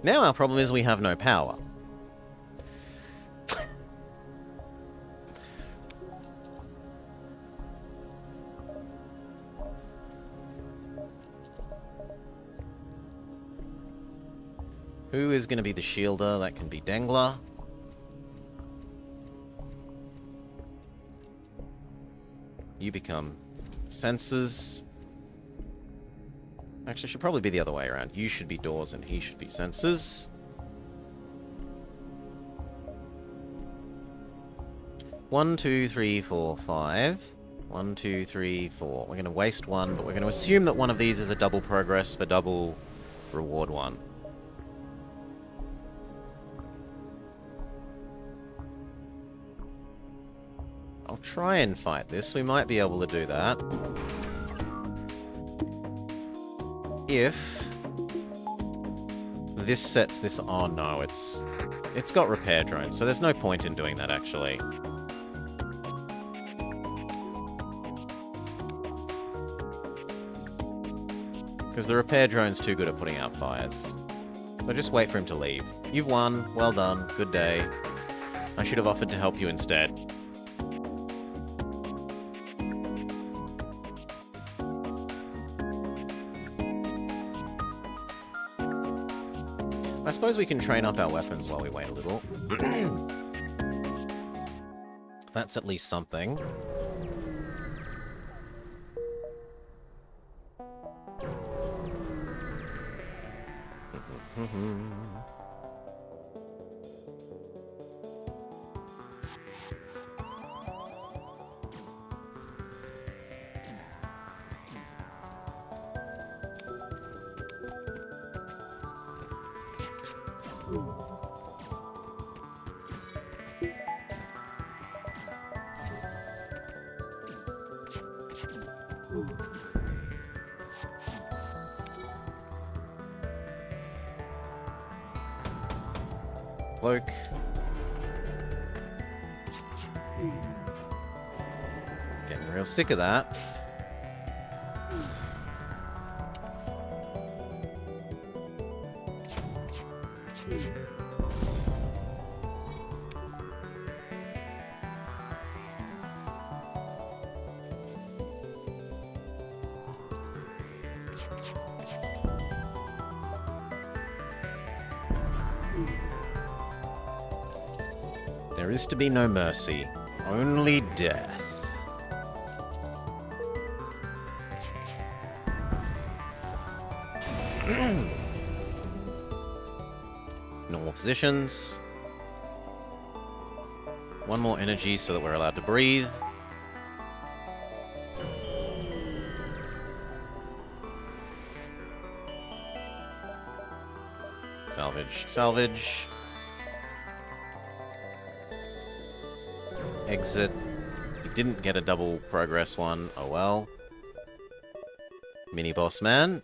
Speaker 1: Now our problem is we have no power. Who is going to be the shielder? That can be Dengler. You become sensors. Actually, it should probably be the other way around. You should be doors and he should be sensors. One, two, three, four, 5. 1, 2, 3, 4. We're going to waste one, but we're going to assume that one of these is a double progress for double reward one. I'll try and fight this. We might be able to do that. If this sets this... Oh no, it's got repair drones, so there's no point in doing that actually. Because the repair drone's too good at putting out fires. So just wait for him to leave. You've won. Well done. Good day. I should have offered to help you instead. I suppose we can train up our weapons while we wait a little. That's at least something. Cloak. Getting real sick of that. There is to be no mercy, only death. Normal positions. One more energy so that we're allowed to breathe. Salvage, salvage. Exit. We didn't get a double progress one. Oh well. Mini boss man.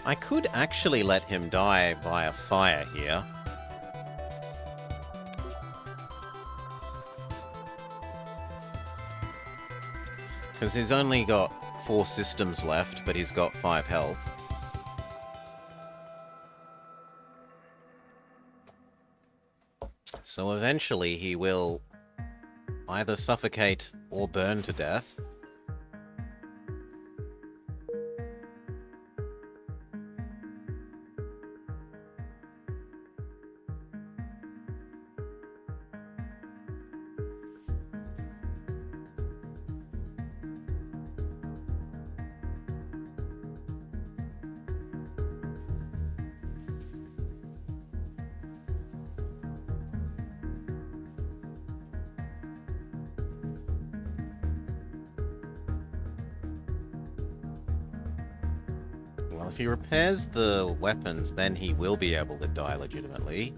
Speaker 1: I could actually let him die by a fire here. Because he's only got 4 systems left, but he's got 5 health. So eventually he will either suffocate or burn to death. Well, if he repairs the weapons, then he will be able to die legitimately.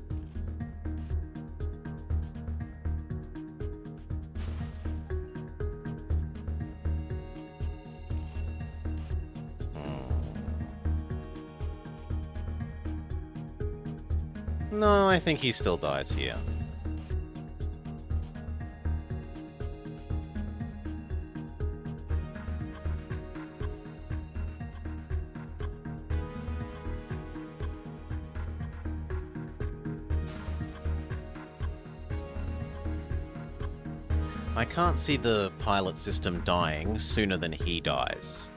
Speaker 1: No, I think he still dies here. I can't see the pilot system dying sooner than he dies.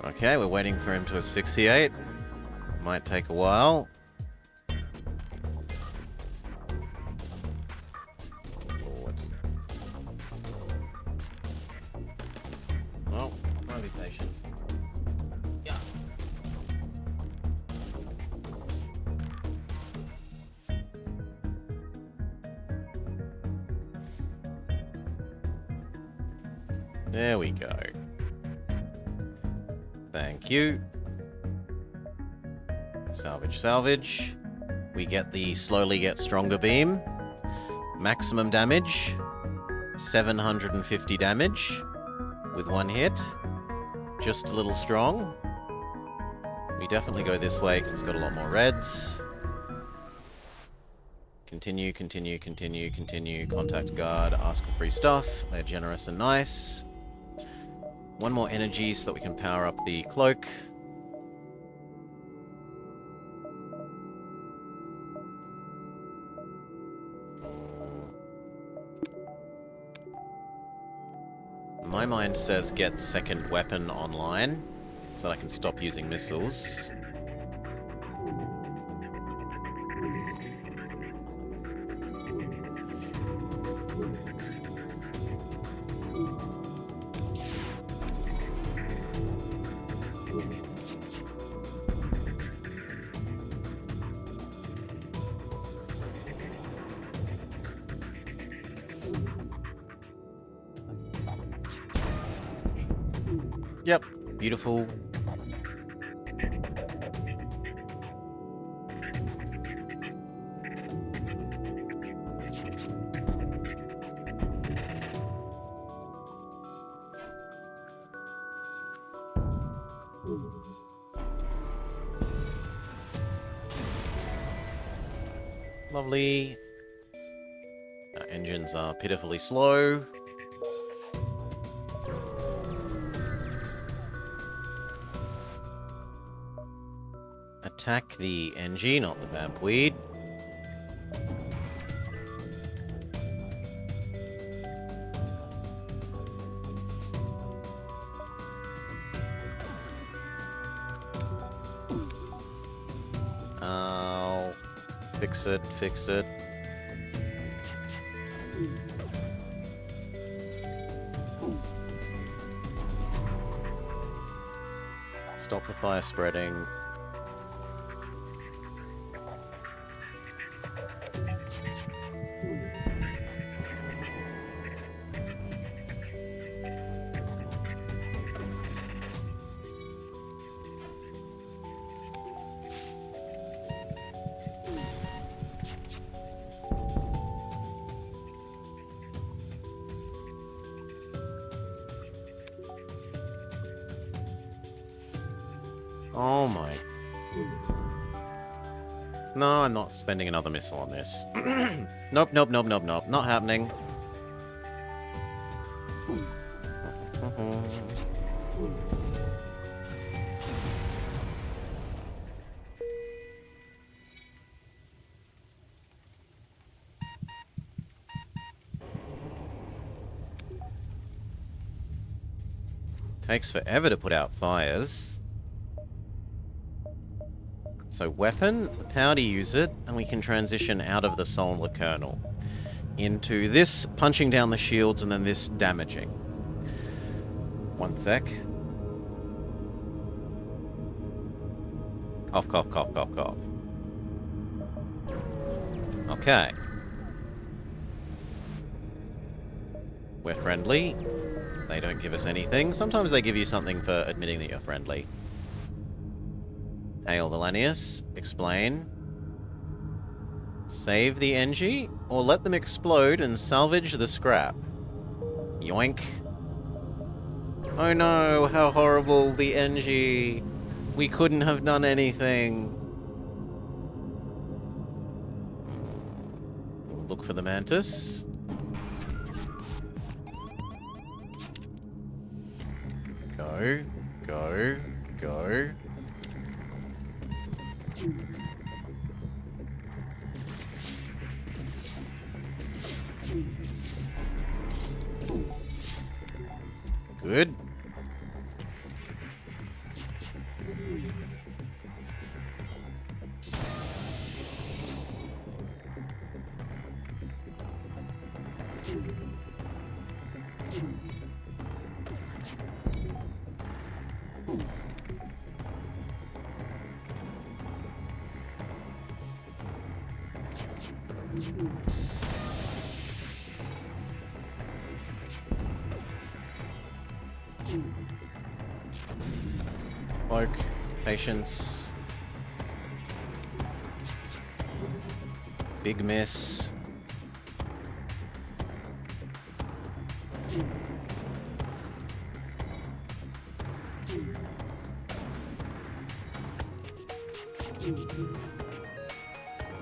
Speaker 1: Okay, we're waiting for him to asphyxiate. Might take a while. Lord. Well, try to be patient. Yeah. There we go. Thank you. Salvage, salvage. We get the slowly get stronger beam. Maximum damage. 750 damage with 1 hit. Just a little strong. We definitely go this way because it's got a lot more reds. Continue, continue, continue, continue. Contact guard, ask for free stuff. They're generous and nice. 1 more energy so that we can power up the cloak. My mind says get second weapon online so that I can stop using missiles. Yep, beautiful. Lovely. Our engines are pitifully slow. Attack the NG, not the vampweed. Oh, fix it, fix it. Stop the fire spreading. Oh my. No, I'm not spending another missile on this. Nope, nope, nope, nope, nope. Not happening. Takes forever to put out fires. So weapon, how to use it, and we can transition out of the solar kernel into this punching down the shields and then this damaging. One sec. Cough, cough, cough, cough, cough. Okay. We're friendly. They don't give us anything. Sometimes they give you something for admitting that you're friendly. Hail the Lanius. Explain. Save the NG, or let them explode and salvage the scrap. Yoink. Oh no, how horrible, the NG. We couldn't have done anything. Look for the mantis. Go, go, go. Good. Cloak, patience. Big miss.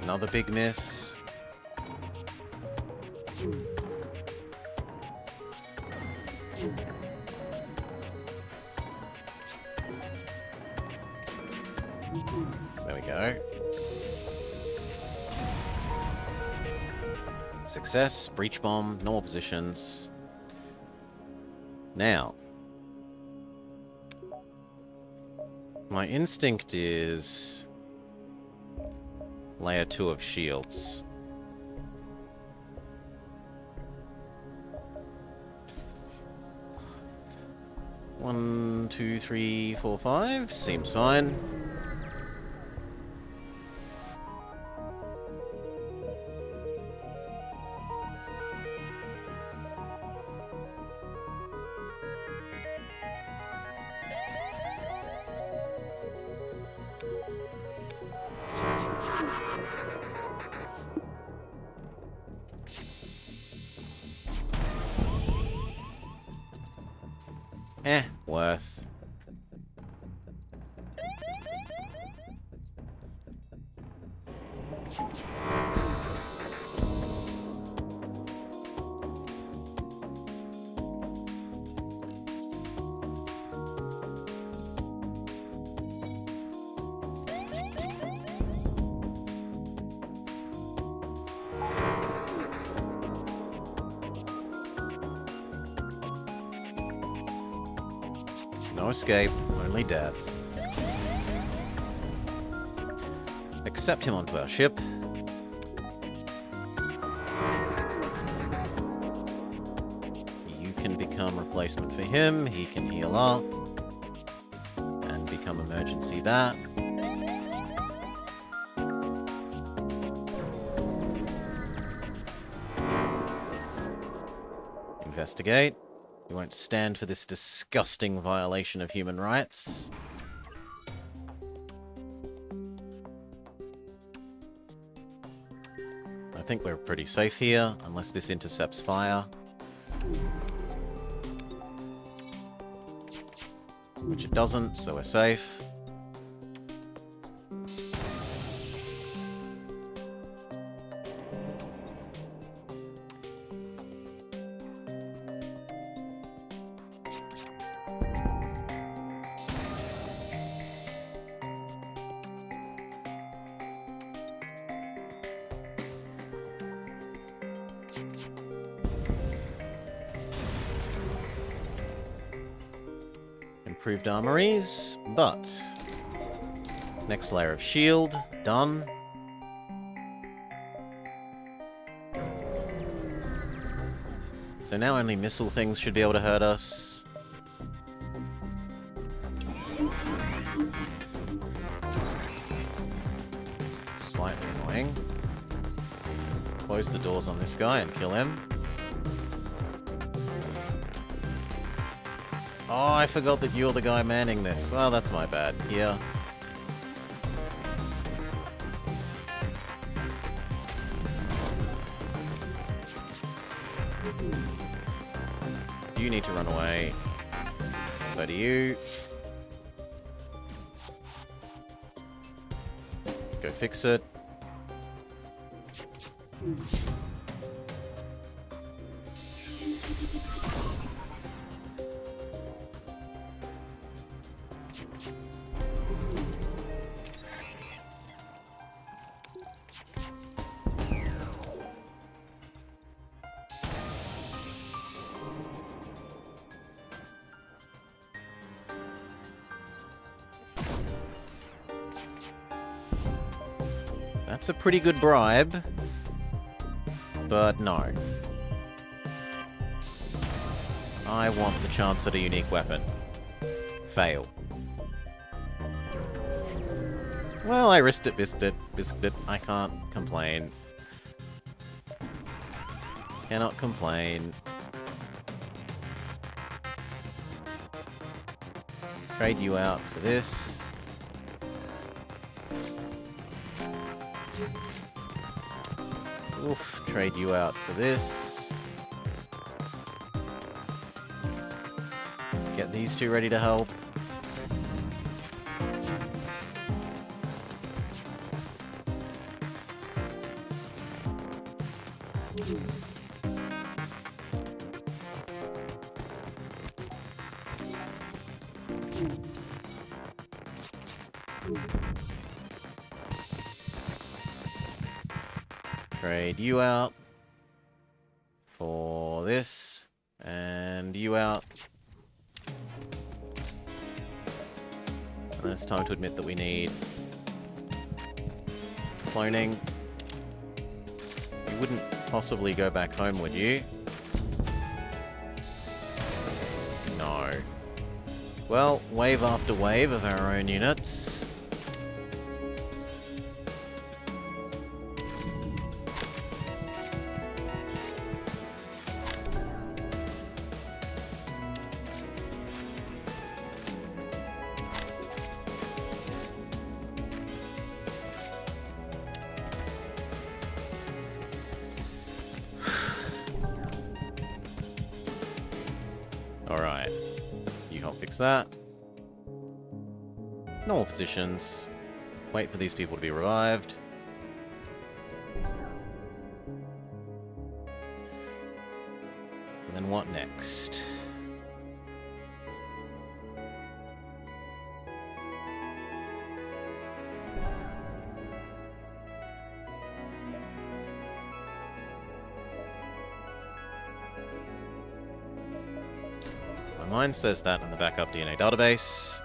Speaker 1: Another big miss. There we go. Success, breach bomb, normal positions. Now, my instinct is layer 2 of shields. One, two, three, four, five. Seems fine. Worth. No escape, only death. Accept him onto our ship. You can become replacement for him. He can heal up. And become emergency that. Investigate. You won't stand for this disgusting violation of human rights. I think we're pretty safe here, unless this intercepts fire. Which it doesn't, so we're safe. Improved armories, but next layer of shield, done. So now only missile things should be able to hurt us. Slightly annoying. Close the doors on this guy and kill him. Oh, I forgot that you're the guy manning this. Well, that's my bad. Here. You need to run away. So do you. Go fix it. That's a pretty good bribe, but no. I want the chance at a unique weapon. Fail. Well, I risked it, bisked it. I can't complain. Cannot complain. Trade you out for this. Oof, trade you out for this. Get these two ready to help. Trade you out for this, and you out. And it's time to admit that we need cloning. You wouldn't possibly go back home, would you? No. Well, wave after wave of our own units. Alright. You help fix that. Normal positions. Wait for these people to be revived. And then what next? Mine says that in the backup DNA database.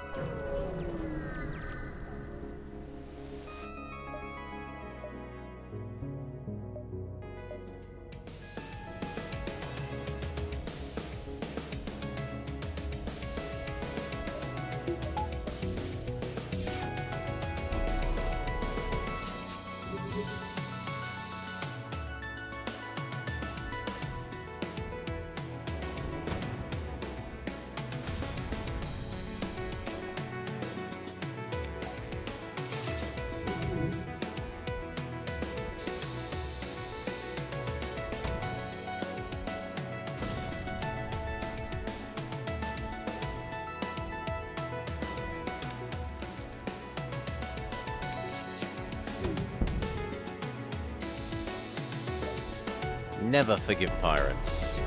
Speaker 1: Never forgive pirates.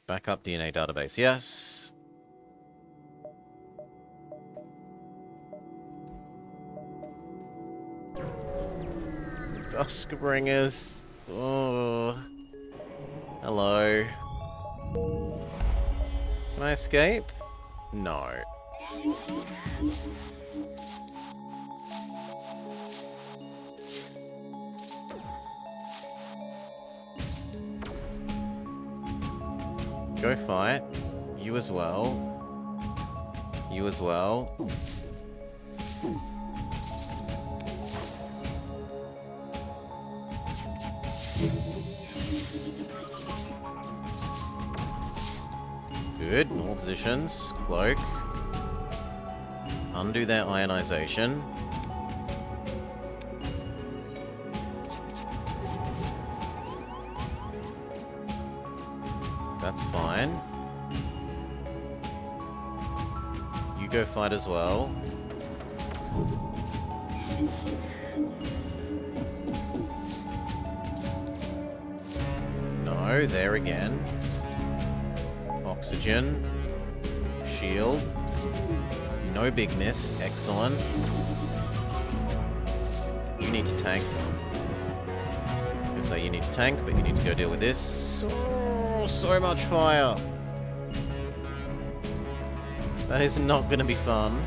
Speaker 1: Backup DNA database, yes. Duskbringers. Oh. Hello. Can I escape? No. Go fight. You as well. You as well. Good. Normal positions. Cloak. Undo their ionization. That's fine. You go fight as well. No, there again. Oxygen. Shield. No big miss. Excellent. You need to tank. So you need to tank, but you need to go deal with this. Oh, so much fire. That is not going to be fun.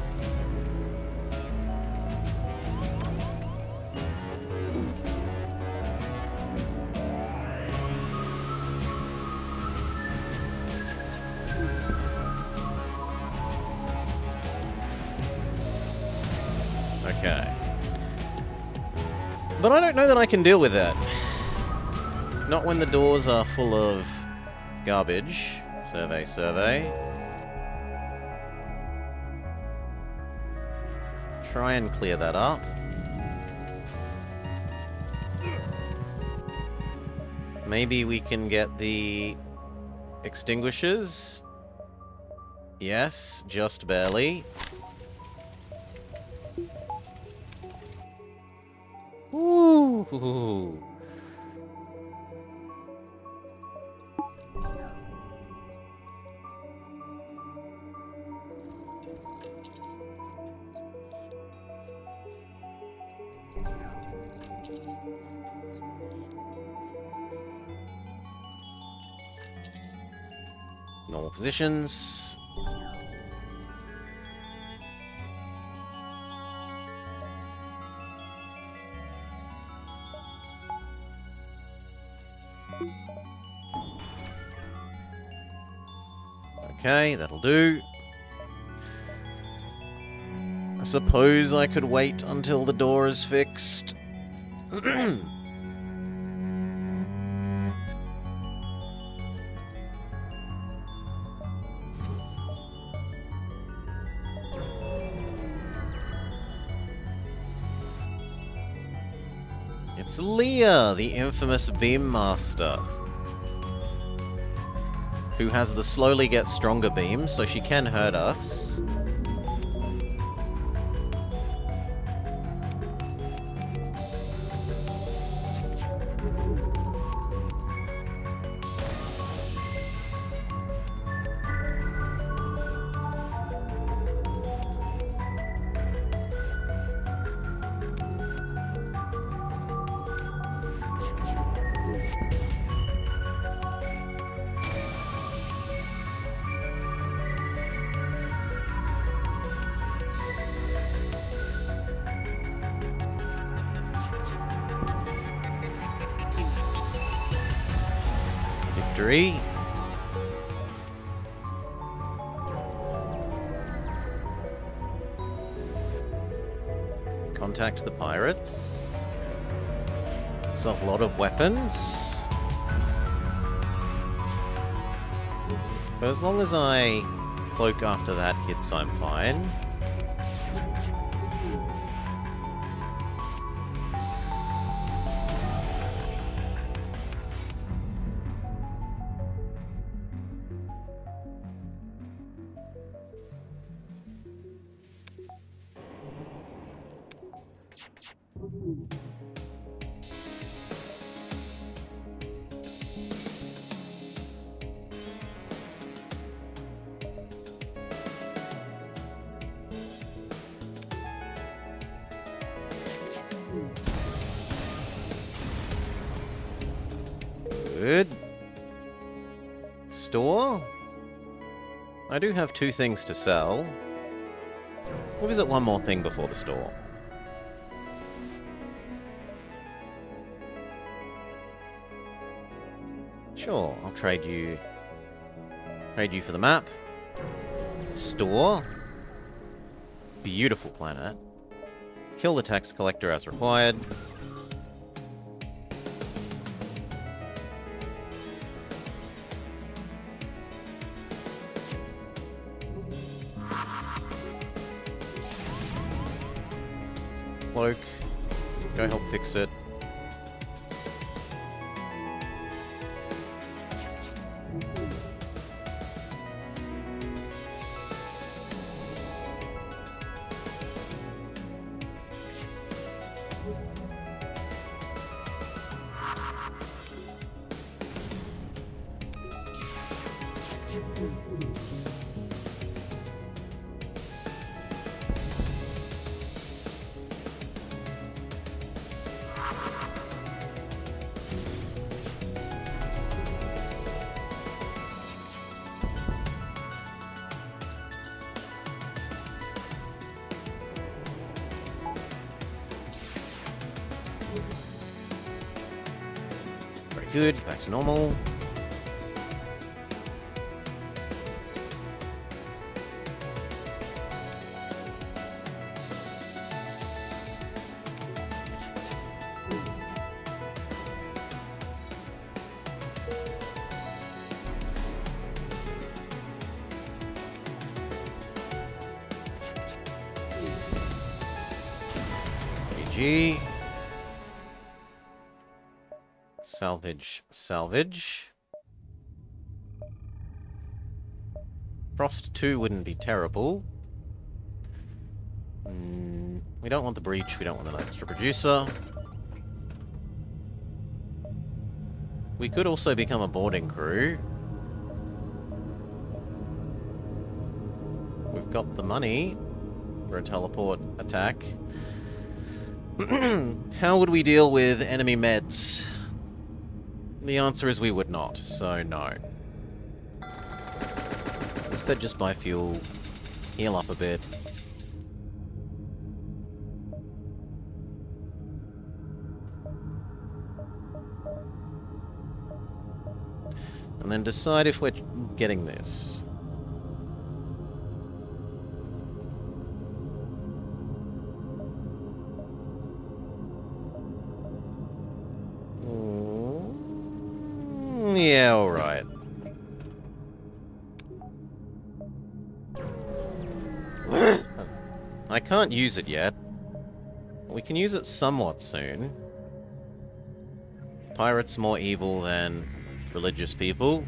Speaker 1: Okay. But I don't know that I can deal with that. Not when the doors are full of garbage. Survey, survey. Try and clear that up. Maybe we can get the extinguishers. Yes, just barely. Ooh. Normal positions. Okay, that'll do. I suppose I could wait until the door is fixed. It's Leah, the infamous Beam Master, who has the slowly get stronger beam, so she can hurt us. victory. Contact the pirates. It's a lot of weapons. But as long as I cloak after that hits, I'm fine. Good. Store? I do have 2 things to sell. We'll visit one more thing before the store. Sure, I'll trade you for the map. Store. Beautiful planet. Kill the tax collector as required. Cloak. Go help fix it. Good, back to normal. GG. Salvage. Frost 2 wouldn't be terrible. We don't want the breach, we don't want an extra producer. We could also become a boarding crew. We've got the money for a teleport attack. How would we deal with enemy meds? The answer is we would not, so no. Instead just buy fuel, heal up a bit. And then decide if we're getting this. Yeah, alright. I can't use it yet. We can use it somewhat soon. Pirates more evil than religious people.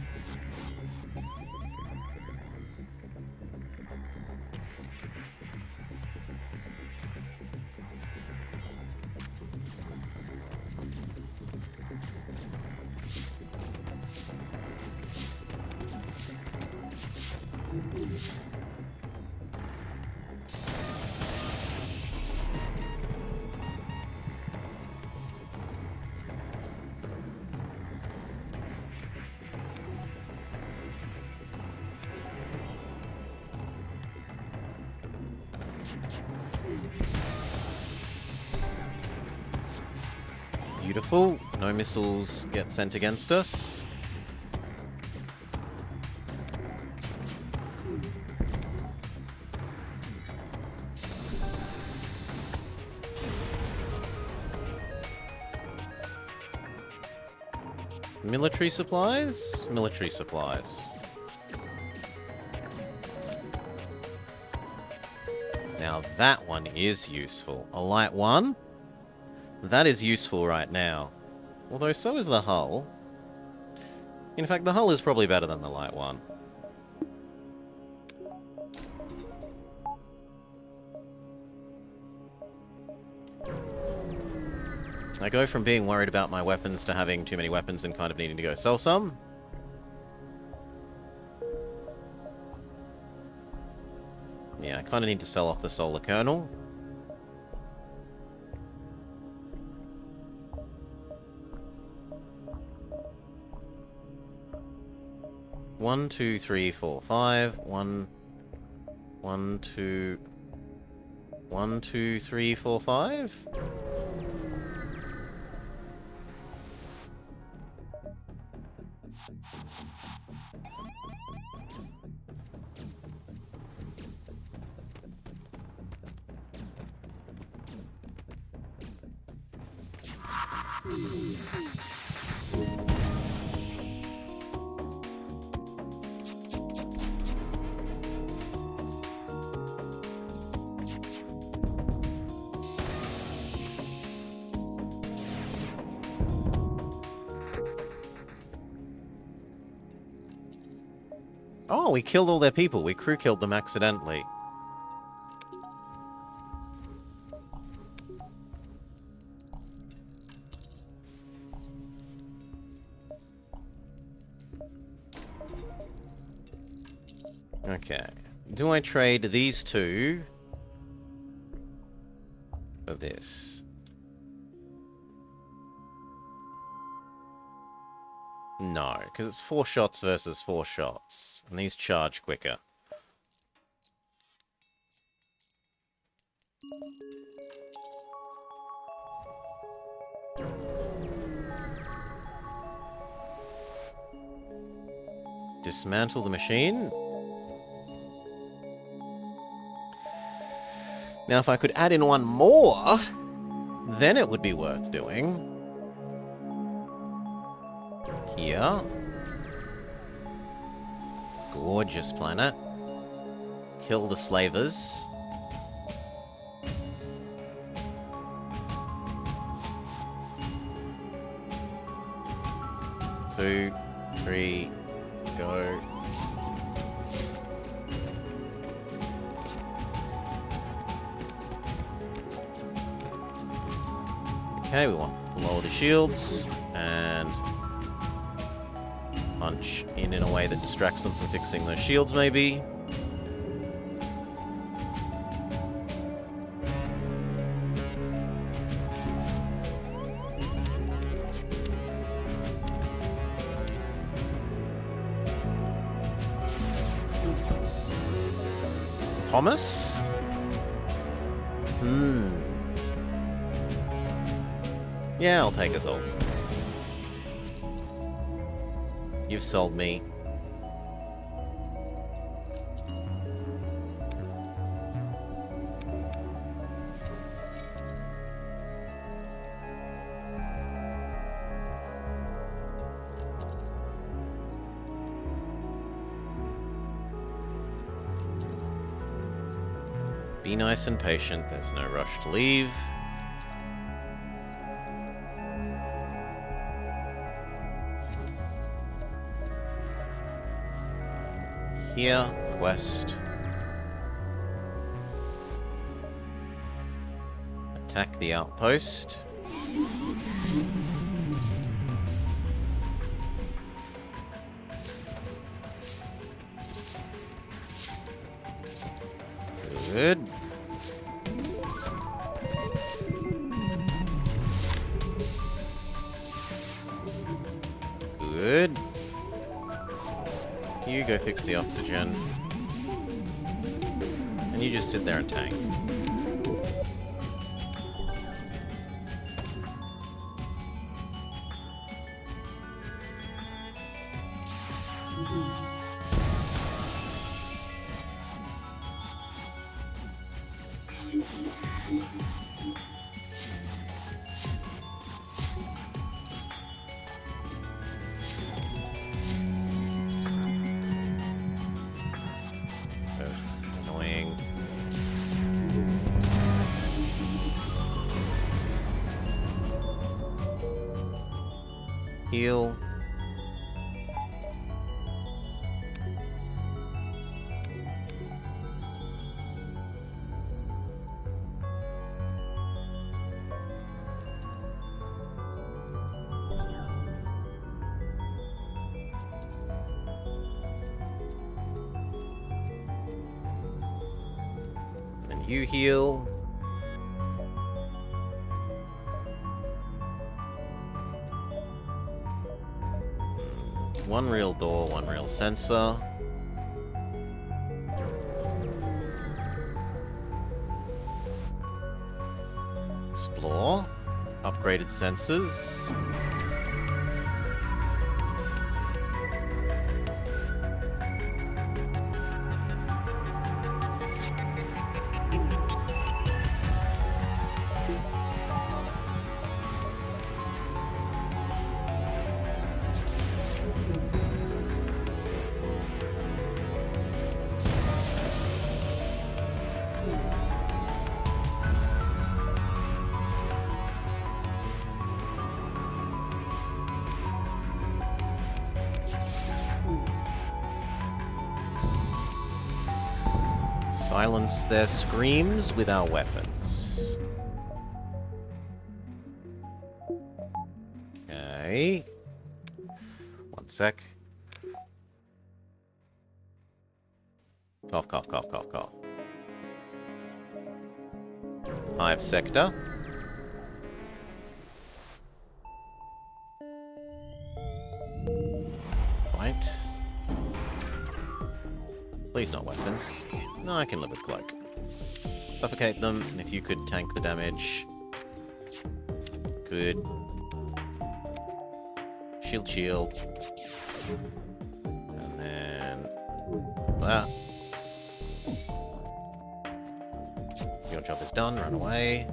Speaker 1: Beautiful. No missiles get sent against us. Military supplies? Military supplies. Now that one is useful. A light one? That is useful right now. Although so is the hull. In fact, the hull is probably better than the light one. I go from being worried about my weapons to having too many weapons and kind of needing to go sell some. Yeah, I kind of need to sell off the solar kernel. One, two, three, four, five. One, two, 1, 2, 3, 4, 5. Oh, we killed all their people. We crew killed them accidentally. Okay. Do I trade these two for this? No, because it's 4 shots versus 4 shots. And these charge quicker. Dismantle the machine. Now, if I could add in one more, then it would be worth doing. Here. Gorgeous planet. Kill the slavers. Two, 3, go. Okay, we want to lower the shields and punch in a way that distracts them from fixing those shields, maybe. Thomas? Yeah, I'll take us all. You've sold me. Be nice and patient. There's no rush to leave. Here, west. Attack the outpost. Good. Good. You go fix the oxygen. And you just sit there and tank. heal. And you heal. One real door, one real sensor. Explore. Upgraded sensors. Silence their screams with our weapons. Okay. One sec. Cough, cough, cough, cough, cough. Hive sector. Right. Please not weapons. No, I can live with cloak. Suffocate them, and if you could tank the damage. Good. Shield, shield. And then... that. Your job is done, run away.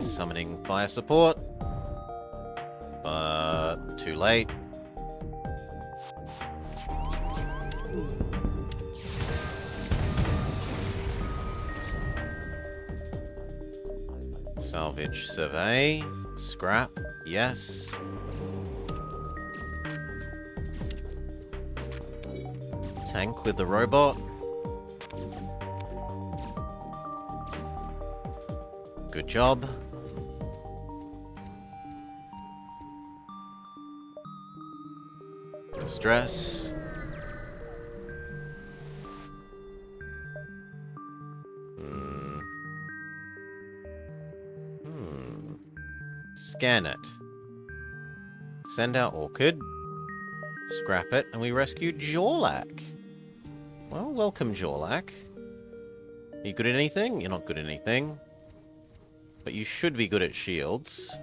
Speaker 1: Summoning fire support, but too late. Salvage survey, scrap, yes. Tank with the robot. Good job. Distress. Scan it. Send out Orchid. Scrap it, and we rescue Jorlak. Well, welcome, Jorlak. Are you good at anything? You're not good at anything. But you should be good at shields.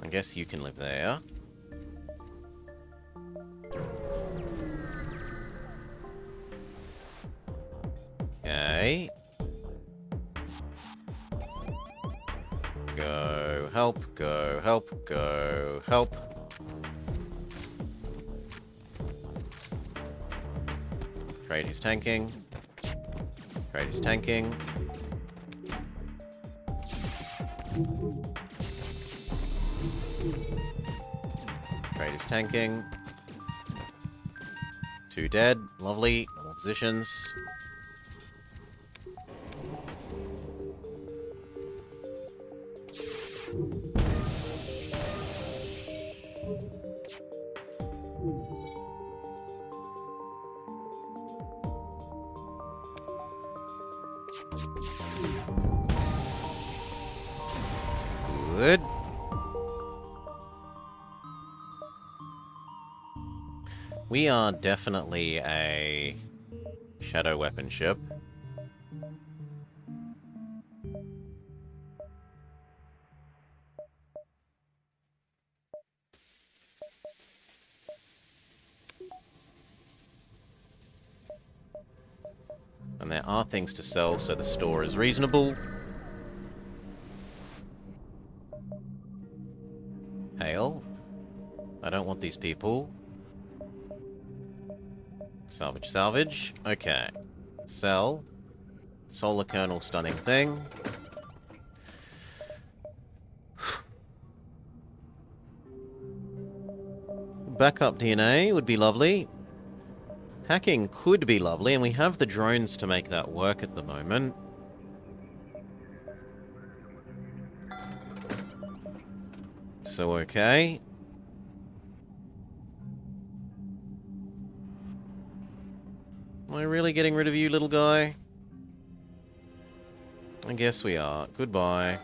Speaker 1: I guess you can live there. Okay. Go help, go help, go help. Trade is tanking. Trade is tanking. Trade is tanking. 2 dead. Lovely. Normal positions. Good. We are definitely a shadow weapon ship. And there are things to sell, so the store is reasonable. Hail. don't want these people. Salvage, salvage. Okay. Sell. Solar kernel stunning thing. Backup DNA would be lovely. Hacking could be lovely, and we have the drones to make that work at the moment. So, okay. Am I really getting rid of you, little guy? I guess we are. Goodbye.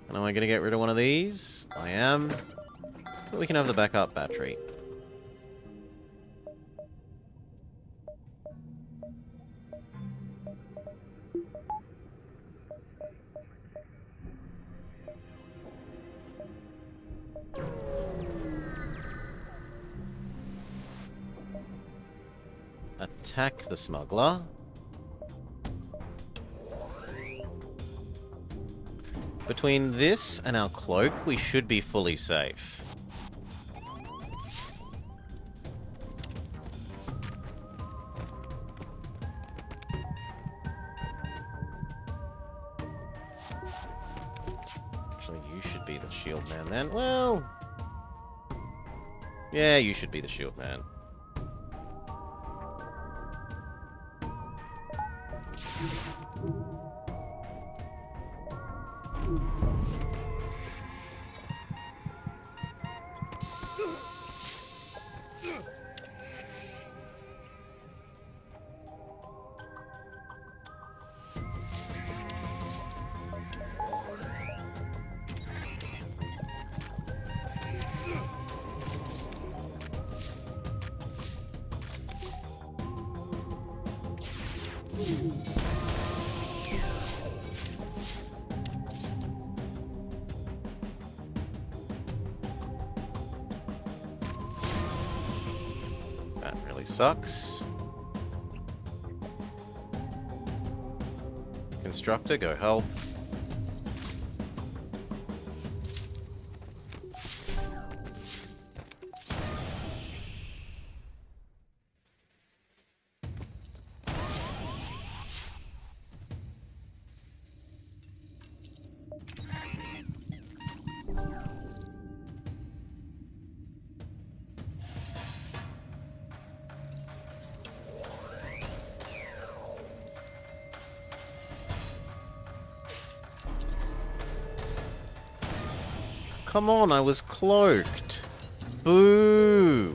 Speaker 1: And am I going to get rid of one of these? I am. So we can have the backup battery. Attack the smuggler. Between this and our cloak, we should be fully safe. Actually, you should be the shield man then. Well... yeah, you should be the shield man. That really sucks. Constructor, go help. Come on, I was cloaked. Boo!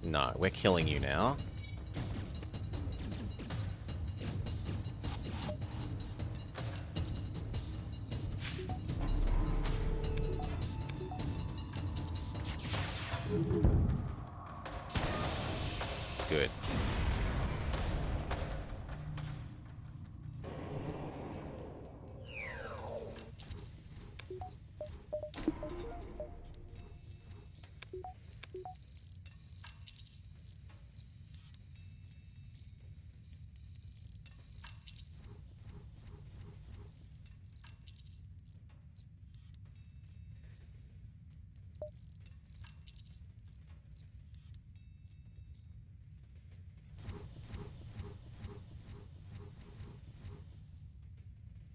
Speaker 1: No, we're killing you now. Good.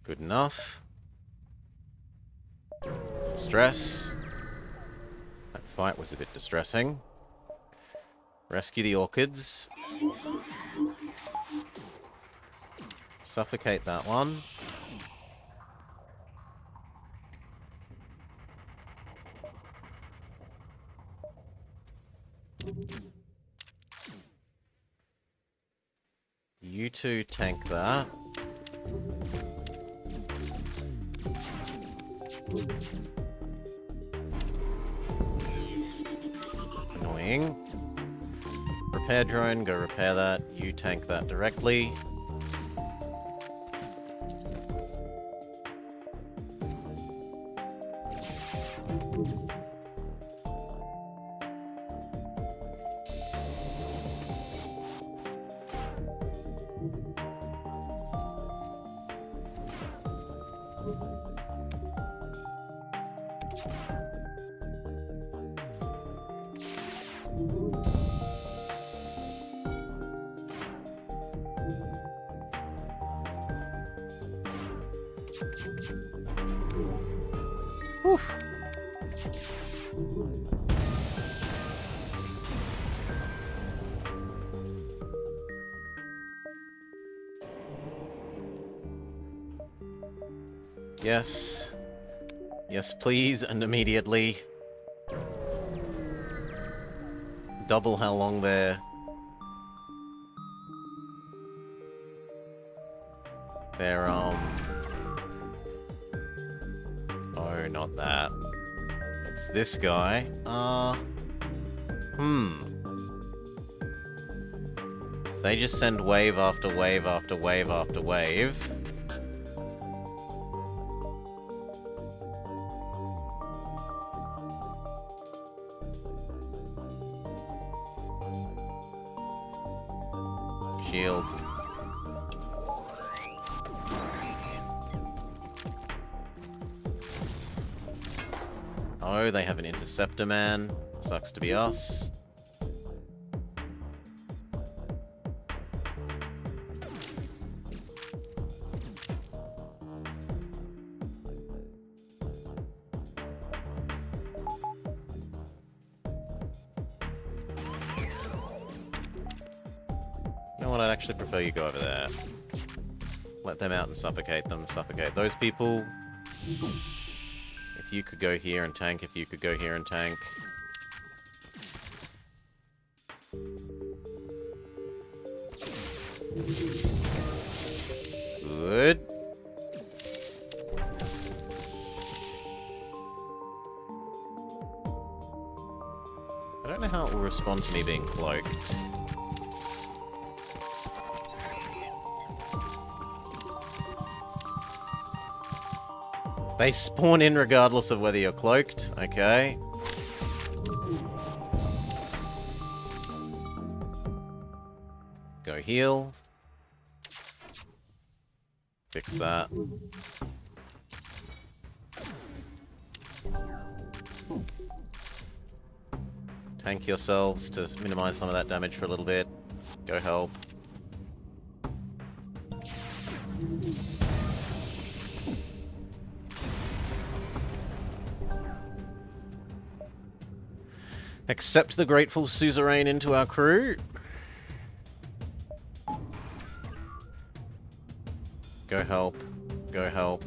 Speaker 1: Good enough. Stress. That fight was a bit distressing. Rescue the orchids. Suffocate that one. You two tank that. Annoying. Repair drone, go repair that. You tank that directly. Oof. Yes. Yes, please, and immediately. Double how long they're oh, not that. It's this guy. They just send wave after wave after wave after wave. Shield. Oh, they have an interceptor man. Sucks to be us. You know what? I'd actually prefer you go over there. Let them out and suffocate them. Suffocate those people. If you could go here and tank, if you could go here and tank. Good. I don't know how it will respond to me being cloaked. They spawn in regardless of whether you're cloaked. Okay. Go heal. Fix that. Tank yourselves to minimize some of that damage for a little bit. Go help. Accept the grateful suzerain into our crew. Go help. Go help.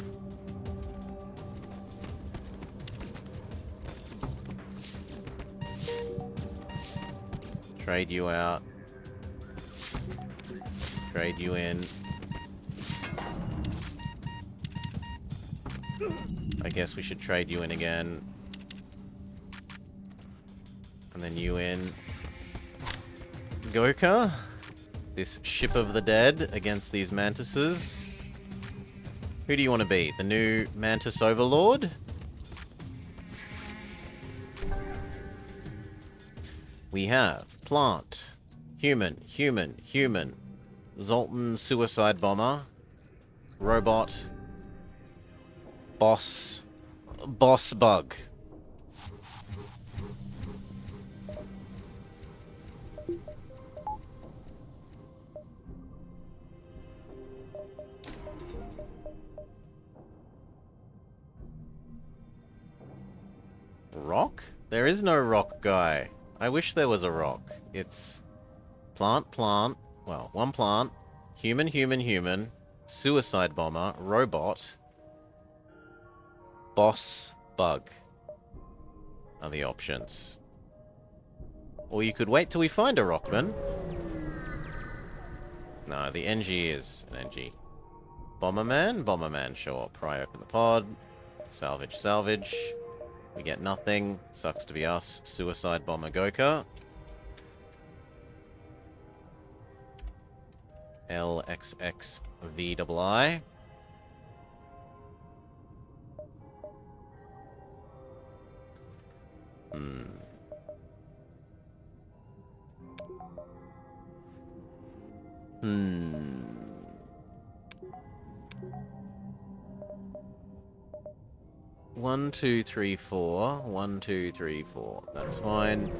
Speaker 1: Trade you out. Trade you in. I guess we should trade you in again. And then you in. Goka. This ship of the dead against these mantises. Who do you want to be? The new Mantis Overlord? We have Plant, Human, Human, Human, Zoltan Suicide Bomber, Robot, Boss Bug. Rock? There is no rock guy. I wish there was a rock. It's plant, well, one plant, human, suicide bomber, robot, boss, bug are the options. Or you could wait till we find a Rockman. No, the NG is an NG. Bomberman, show up. Pry open the pod. Salvage. We get nothing. Sucks to be us. Suicide Bomber Goka. LXXVII. One, two, three, four. 1, 2, 3, 4. That's fine.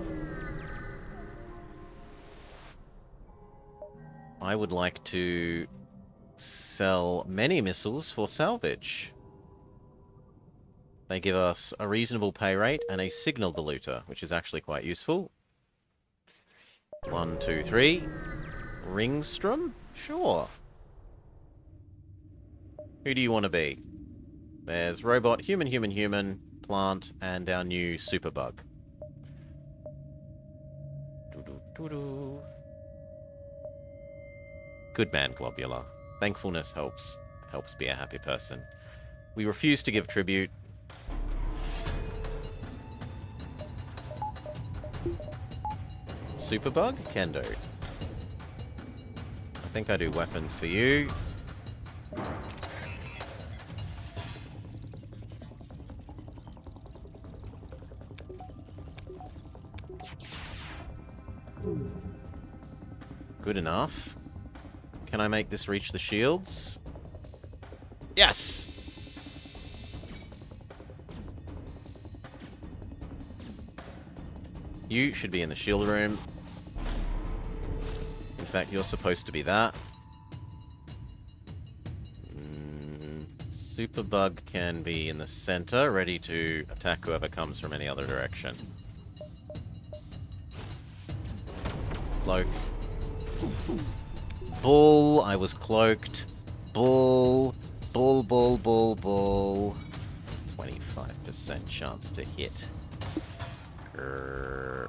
Speaker 1: I would like to sell many missiles for salvage. They give us a reasonable pay rate and a signal diluter, which is actually quite useful. 1, 2, 3. Ringstrom? Sure. Who do you want to be? There's robot, human, plant, and our new superbug. Good man, Globular. Thankfulness helps be a happy person. We refuse to give tribute. Superbug? Can do. I think I do weapons for you. Good enough. Can I make this reach the shields? Yes! You should be in the shield room. In fact, you're supposed to be that. Superbug can be in the center, ready to attack whoever comes from any other direction. Cloak. Bull, I was cloaked. Bull. 25% chance to hit. Grrr.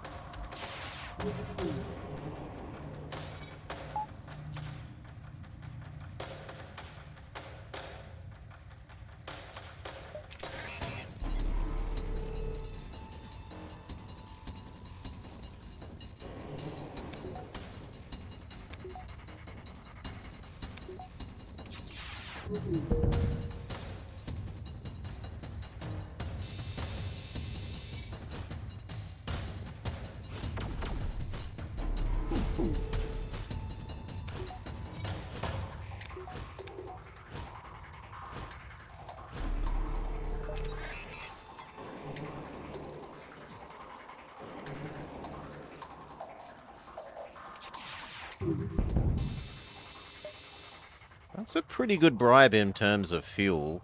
Speaker 1: That's a pretty good bribe in terms of fuel.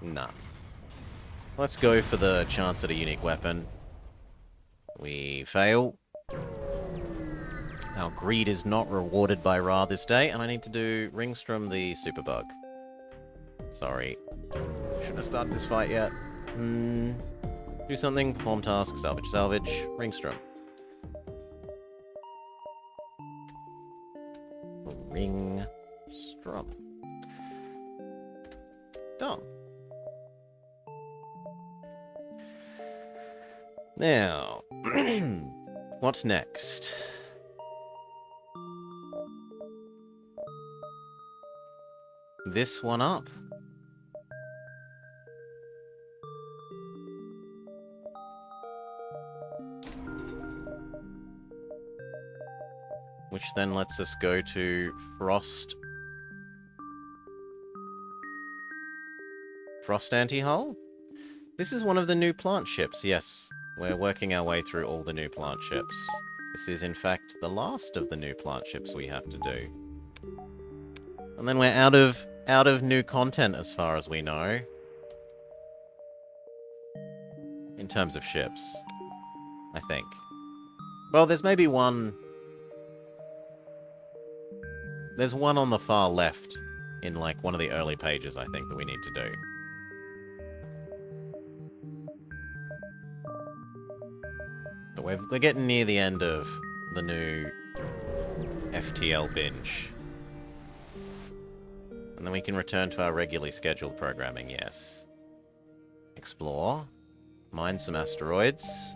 Speaker 1: Nah. Let's go for the chance at a unique weapon. We fail. Our greed is not rewarded by Ra this day, and I need to do Ringstrom the Superbug. Sorry. Shouldn't have started this fight yet. Do something, perform task, salvage, Ringstrom. Ringstrom. Done. Now, what's next? This one up. Which then lets us go to Frost Anti-Hull? This is one of the new plant ships, yes. We're working our way through all the new plant ships. This is, in fact, the last of the new plant ships we have to do. And then we're out of new content as far as we know. In terms of ships. I think. Well, there's maybe one... There's one on the far left in, like, one of the early pages, I think, that we need to do. we're getting near the end of the new FTL binge. And then we can return to our regularly scheduled programming, yes. Explore. Mine some asteroids.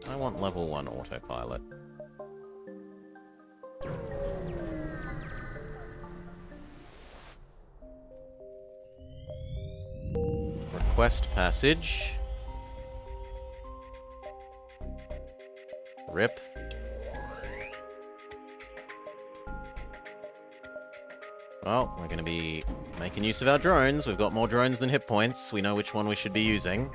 Speaker 1: I want level 1 autopilot. Request passage. Rip. Well, we're going to be making use of our drones. We've got more drones than hit points. We know which one we should be using.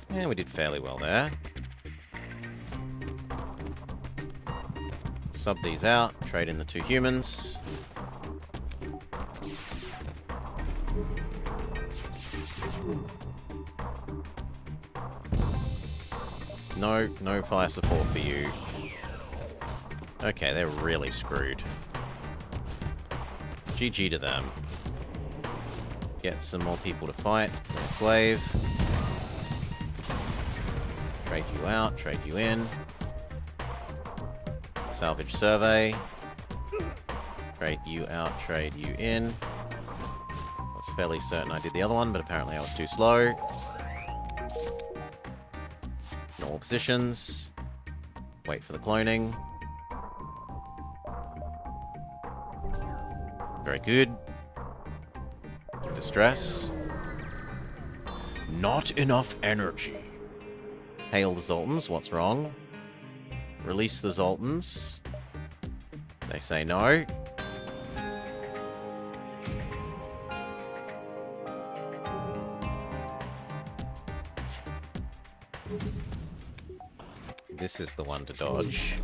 Speaker 1: Yeah, we did fairly well there. Sub these out, trade in the 2 humans. No fire support for you. Okay, they're really screwed. GG to them. Get some more people to fight. Next wave. Trade you out, trade you in. Salvage survey. Trade you out, trade you in. I was fairly certain I did the other one, but apparently I was too slow. Normal positions. Wait for the cloning. Very good. Distress. Not enough energy. Hail the Zoltans. What's wrong? Release the Zoltans. They say no. This is the one to dodge.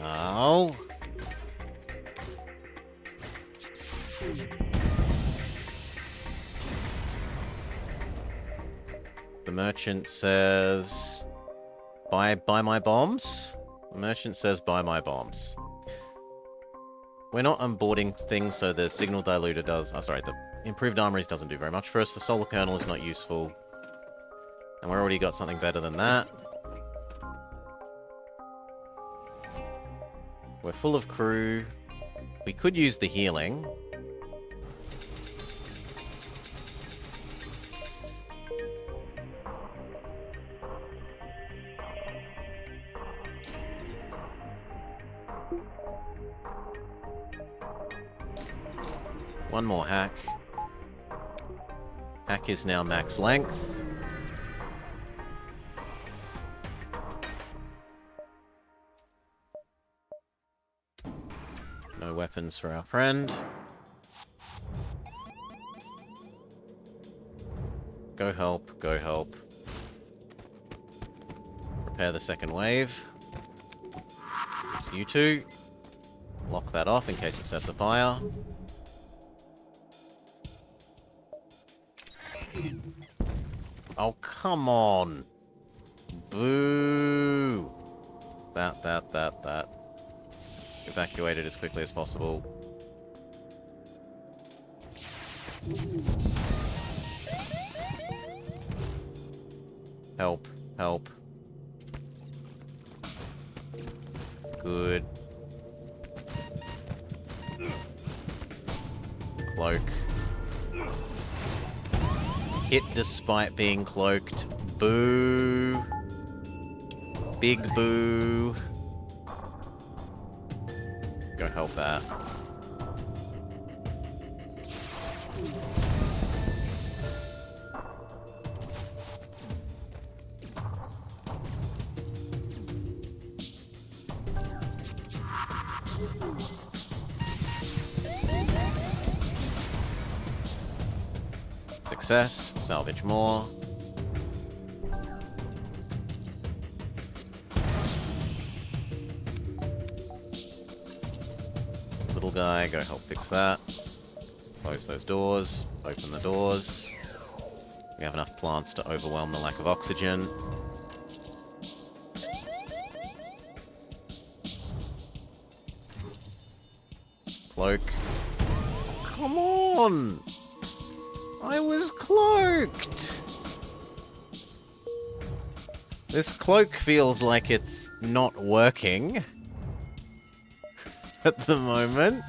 Speaker 1: Oh. The merchant says, buy my bombs? The merchant says, buy my bombs. We're not onboarding things, so the signal diluter does... Oh, sorry, the improved armories doesn't do very much for us. The solar kernel is not useful. And we've already got something better than that. We're full of crew. We could use the healing. One more hack. Hack is now max length. No weapons for our friend. Go help, go help. Prepare the second wave. It's you two. Lock that off in case it sets a fire. Oh, come on. Boo. That. Evacuate it as quickly as possible. Help. Help. Good. Cloak. Hit despite being cloaked. Boo. Big boo. Go help that. Success. Salvage more. Little guy, go help fix that. Close those doors. Open the doors. We have enough plants to overwhelm the lack of oxygen. Cloak. Come on! I was cloaked! This cloak feels like it's not working at the moment.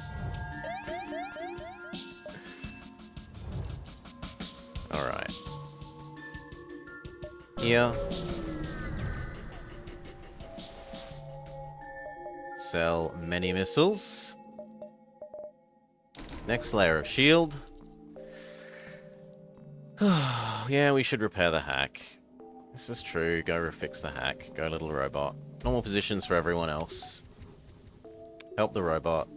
Speaker 1: Alright. Here. Sell many missiles. Next layer of shield. Yeah, we should repair the hack. This is true. Go refix the hack. Go little robot. Normal positions for everyone else. Help the robot.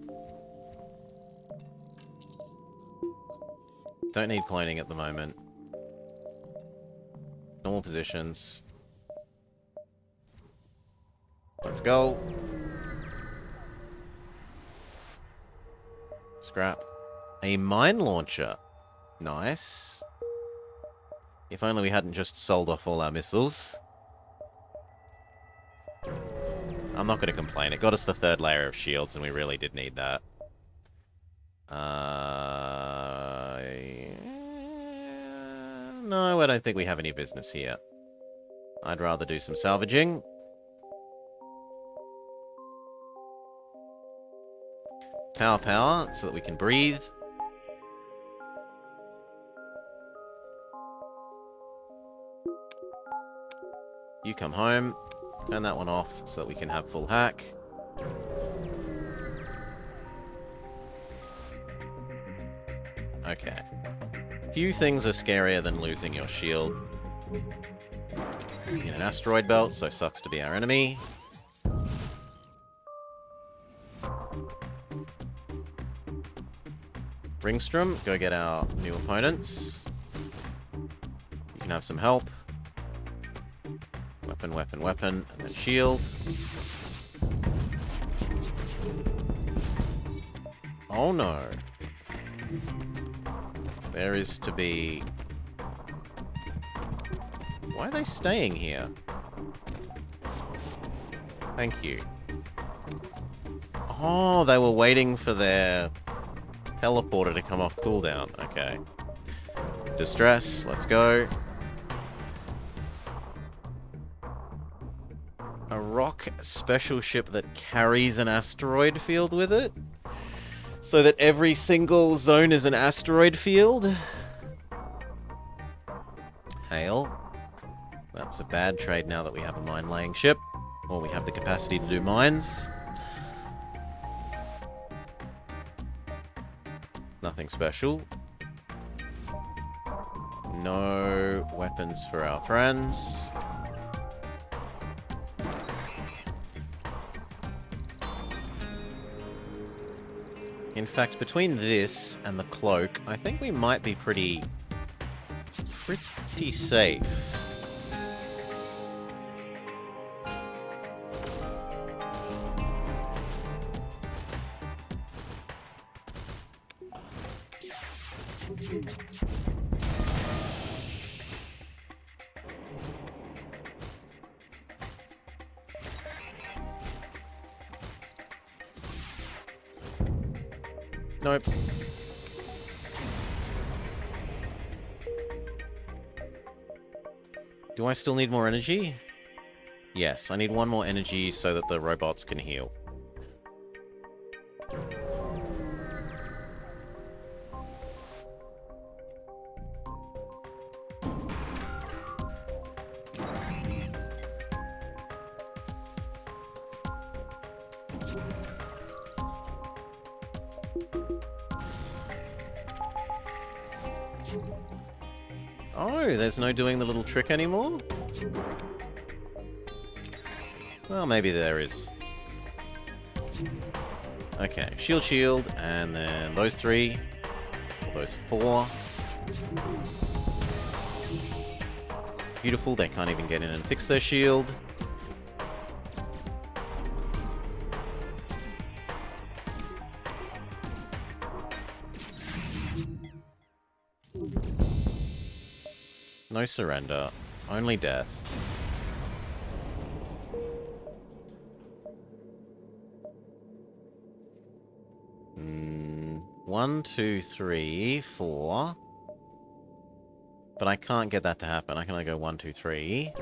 Speaker 1: Don't need cloning at the moment. Normal positions. Let's go. Scrap. A mine launcher. Nice. If only we hadn't just sold off all our missiles. I'm not going to complain. It got us the third layer of shields, and we really did need that. No, I don't think we have any business here. I'd rather do some salvaging. Power, so that we can breathe. You come home. Turn that one off so that we can have full hack. Okay. Few things are scarier than losing your shield in an asteroid belt, so sucks to be our enemy. Ringstrom, go get our new opponents. You can have some help. Weapon, weapon, weapon, and then shield. Oh no. There is to be... Why are they staying here? Thank you. Oh, they were waiting for their teleporter to come off cooldown. Okay. Distress, let's go. A rock special ship that carries an asteroid field with it? So that every single zone is an asteroid field? Hail. That's a bad trade now that we have a mine-laying ship. Or we have the capacity to do mines. Nothing special. No weapons for our friends. In fact, between this and the cloak, I think we might be pretty safe. Nope. Do I still need more energy? Yes, I need one more energy so that the robots can heal. Oh, there's no doing the little trick anymore? Well, maybe there is. Okay, shield, shield, and then those 3. Or those 4. Beautiful, they can't even get in and fix their shield. No surrender, only death. One, 2, 3, 4. But I can't get that to happen. I can only go 1, 2, 3.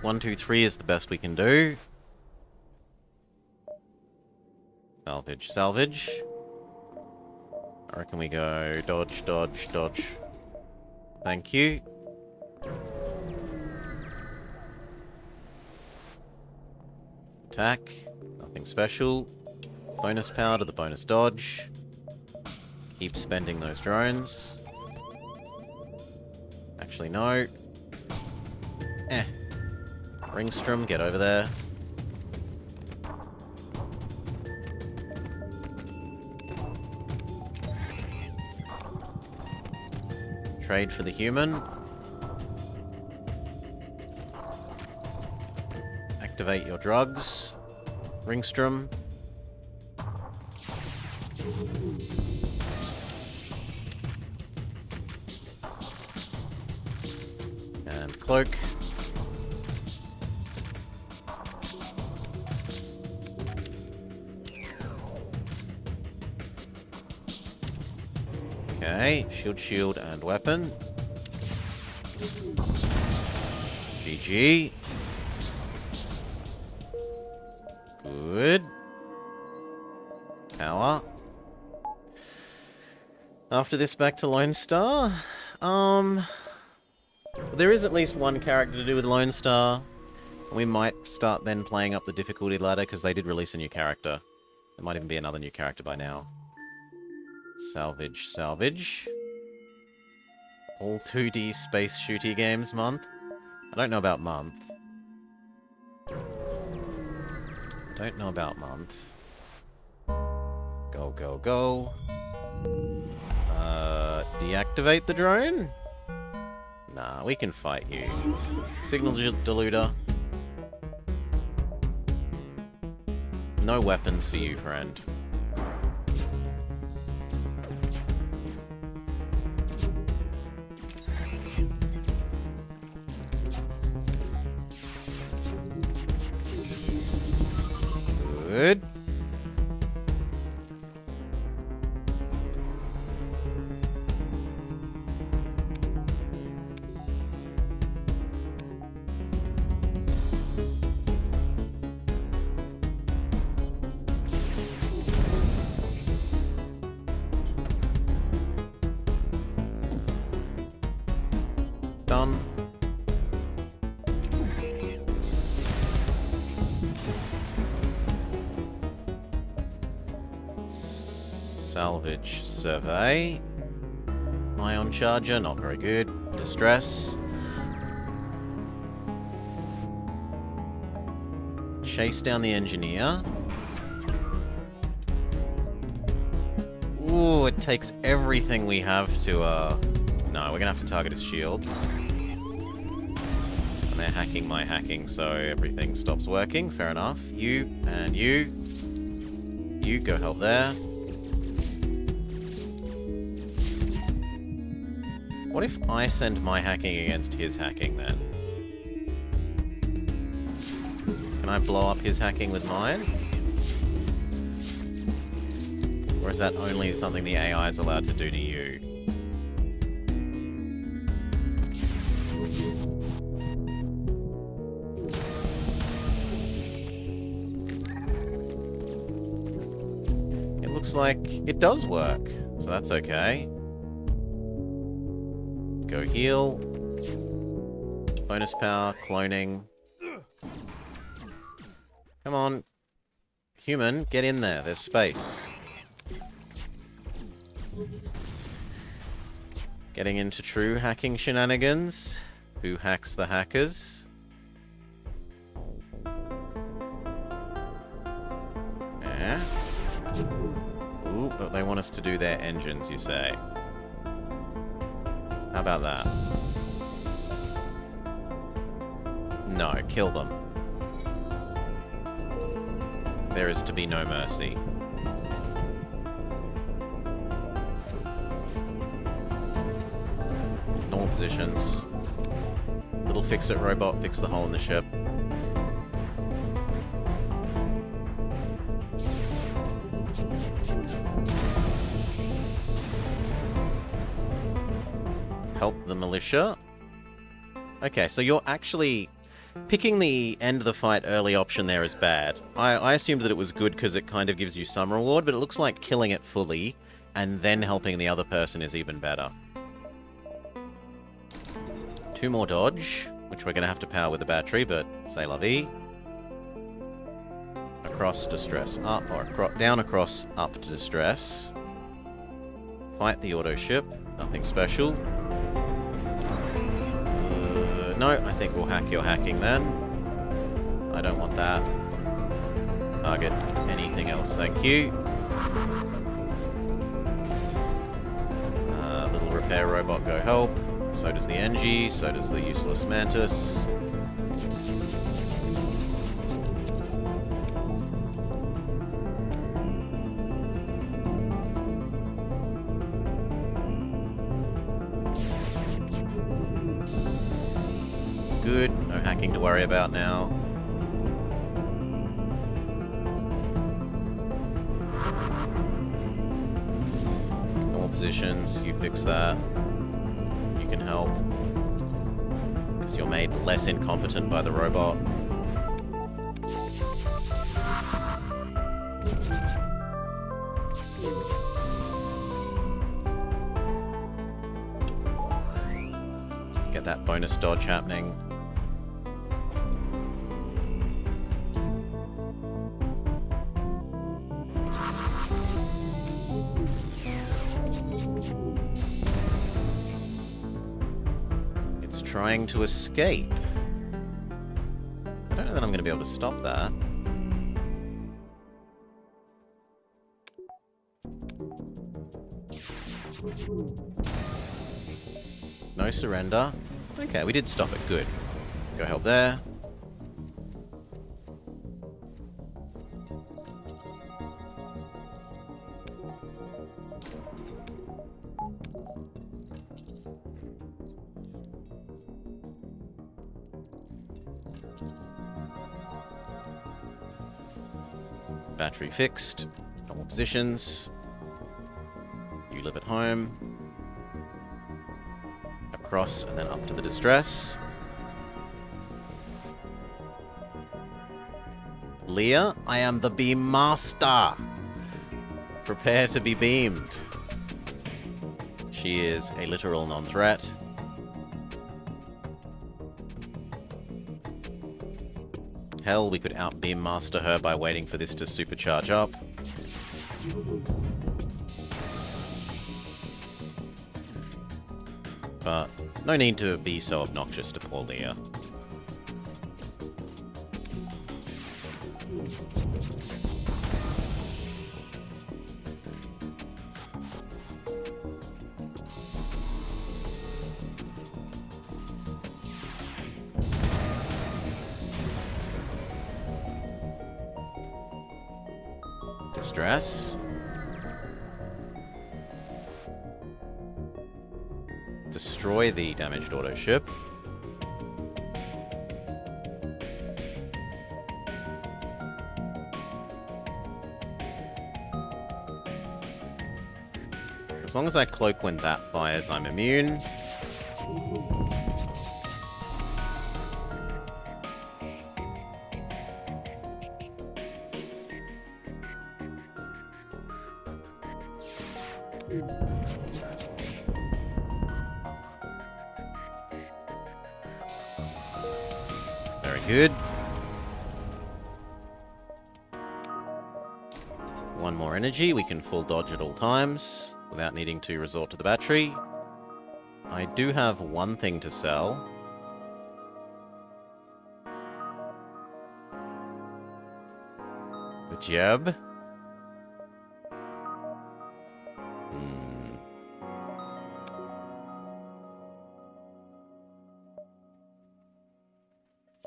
Speaker 1: 1, 2, 3 is the best we can do. Salvage, salvage. I reckon we go dodge, dodge, dodge. Thank you. Attack. Nothing special. Bonus power to the bonus dodge. Keep spending those drones. Actually, no. Ringstrom, get over there. Trade for the human. Activate your drugs. Ringstrom. And cloak. Okay, shield, shield, and weapon. GG. Good. Power. After this, back to Lone Star. There is at least one character to do with Lone Star. We might start then playing up the difficulty ladder, because they did release a new character. There might even be another new character by now. Salvage, salvage. All 2D space shooty games month. I don't know about month. Don't know about month. Go, go, go. Deactivate the drone? Nah, we can fight you. Signal deluder. No weapons for you, friend. Good. Done. Salvage survey. Ion charger, not very good. Distress. Chase down the engineer. Ooh, it takes everything we have to, No, we're gonna have to target his shields. And they're hacking my hacking, so everything stops working. Fair enough. You, and you. You, go help there. What if I send my hacking against his hacking, then? Can I blow up his hacking with mine? Or is that only something the AI is allowed to do to you? It looks like it does work, so that's okay. Go heal. Bonus power, cloning. Come on. Human, get in there. There's space. Getting into true hacking shenanigans. Who hacks the hackers? Yeah. Ooh, but they want us to do their engines, you say. How about that? No, kill them. There is to be no mercy. Normal positions. Little fix-it robot, fix the hole in the ship. Help the militia. Okay, so you're actually... Picking the end of the fight early option there is bad. I assumed that it was good because it kind of gives you some reward, but it looks like killing it fully and then helping the other person is even better. 2 more dodge, which we're going to have to power with the battery, but c'est la vie. Across distress. Up, or down, across, up to distress. Fight the auto ship. Nothing special. No, I think we'll hack your hacking then. I don't want that. Target anything else, thank you. Little repair robot, go help. So does the NG, so does the useless Mantis. Good, no hacking to worry about now. Normal positions, you fix that. You can help. Because you're made less incompetent by the robot. Get that bonus dodge happening. Trying to escape. I don't know that I'm going to be able to stop that. No surrender. Okay, we did stop it. Good. Go help there. Battery fixed. Normal positions. You live at home. Across and then up to the distress. Leah, I am the beam master. Prepare to be beamed. She is a literal non-threat. Hell, we could out-beam master her by waiting for this to supercharge up. But no need to be so obnoxious to poor Leah. Distress. Destroy the damaged auto ship. As long as I cloak when that fires, I'm immune. Very good. One more energy, we can full dodge at all times. without needing to resort to the battery. I do have one thing to sell. The jab.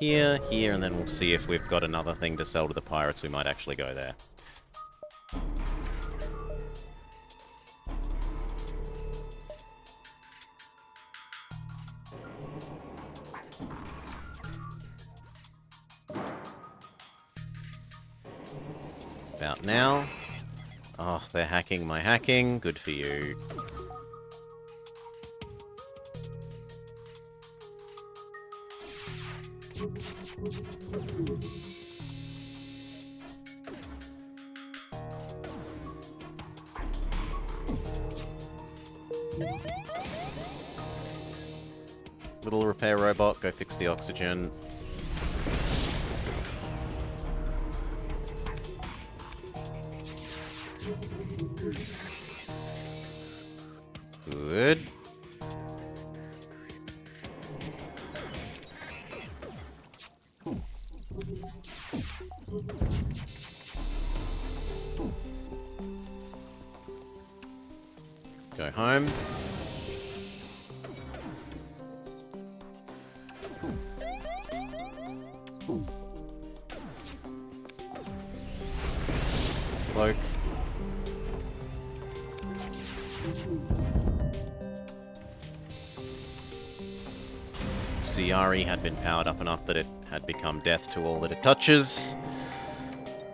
Speaker 1: Here, here, and then we'll see if we've got another thing to sell to the pirates. We might actually go there. About now. Oh, they're hacking my hacking. Good for you. Little repair robot, go fix the oxygen. Good. Go home. Cloak. Ciari had been powered up enough that it had become death to all that it touches.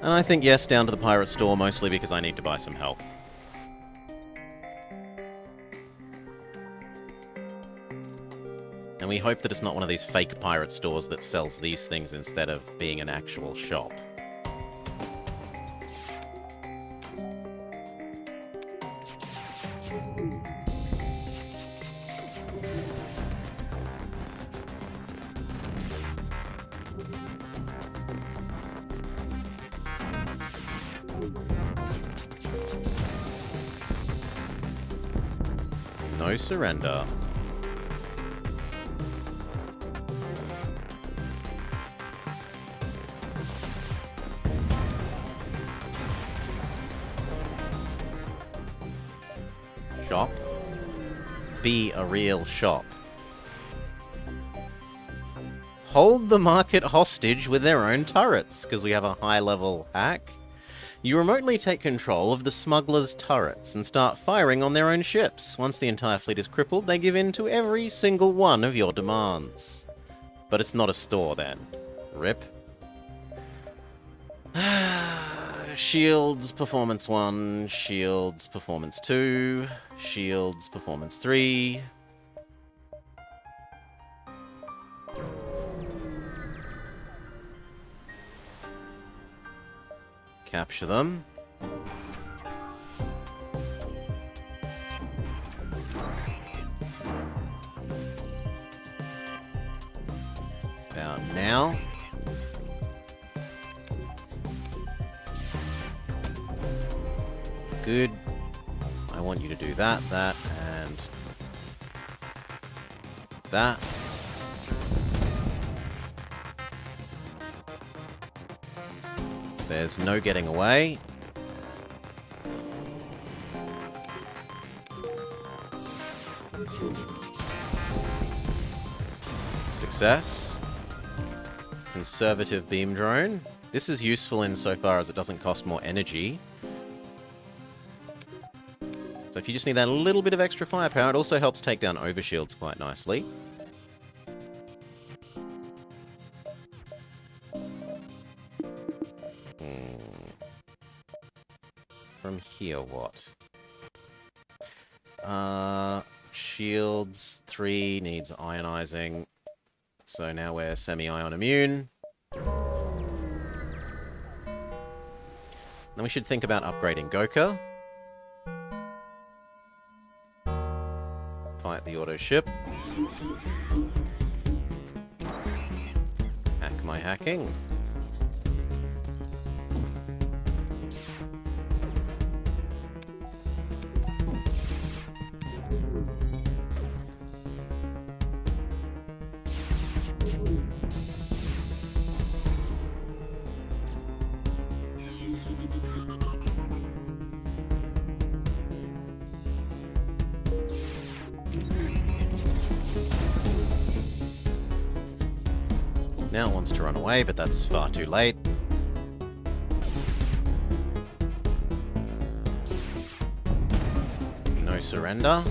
Speaker 1: And I think yes, down to the pirate store, mostly because I need to buy some health. And we hope that it's not one of these fake pirate stores that sells these things instead of being an actual shop. No surrender. Shop. Be a real shop. Hold the market hostage with their own turrets, because we have a high-level hack. You remotely take control of the smugglers' turrets and start firing on their own ships. Once the entire fleet is crippled, they give in to every single one of your demands. But it's not a store, then. Rip. Shields, Performance 1, Shields, Performance 2, Shields, Performance 3. Capture them. About now. Good. I want you to do that, that, and that. There's no getting away. Success. Conservative beam drone. This is useful insofar as it doesn't cost more energy. So if you just need that little bit of extra firepower, it also helps take down overshields quite nicely. From here, what? Shields 3 needs ionizing. So now we're semi-ion immune. Then we should think about upgrading Goka. Fight the auto ship. Hack my hacking. Now it wants to run away, but that's far too late. No surrender.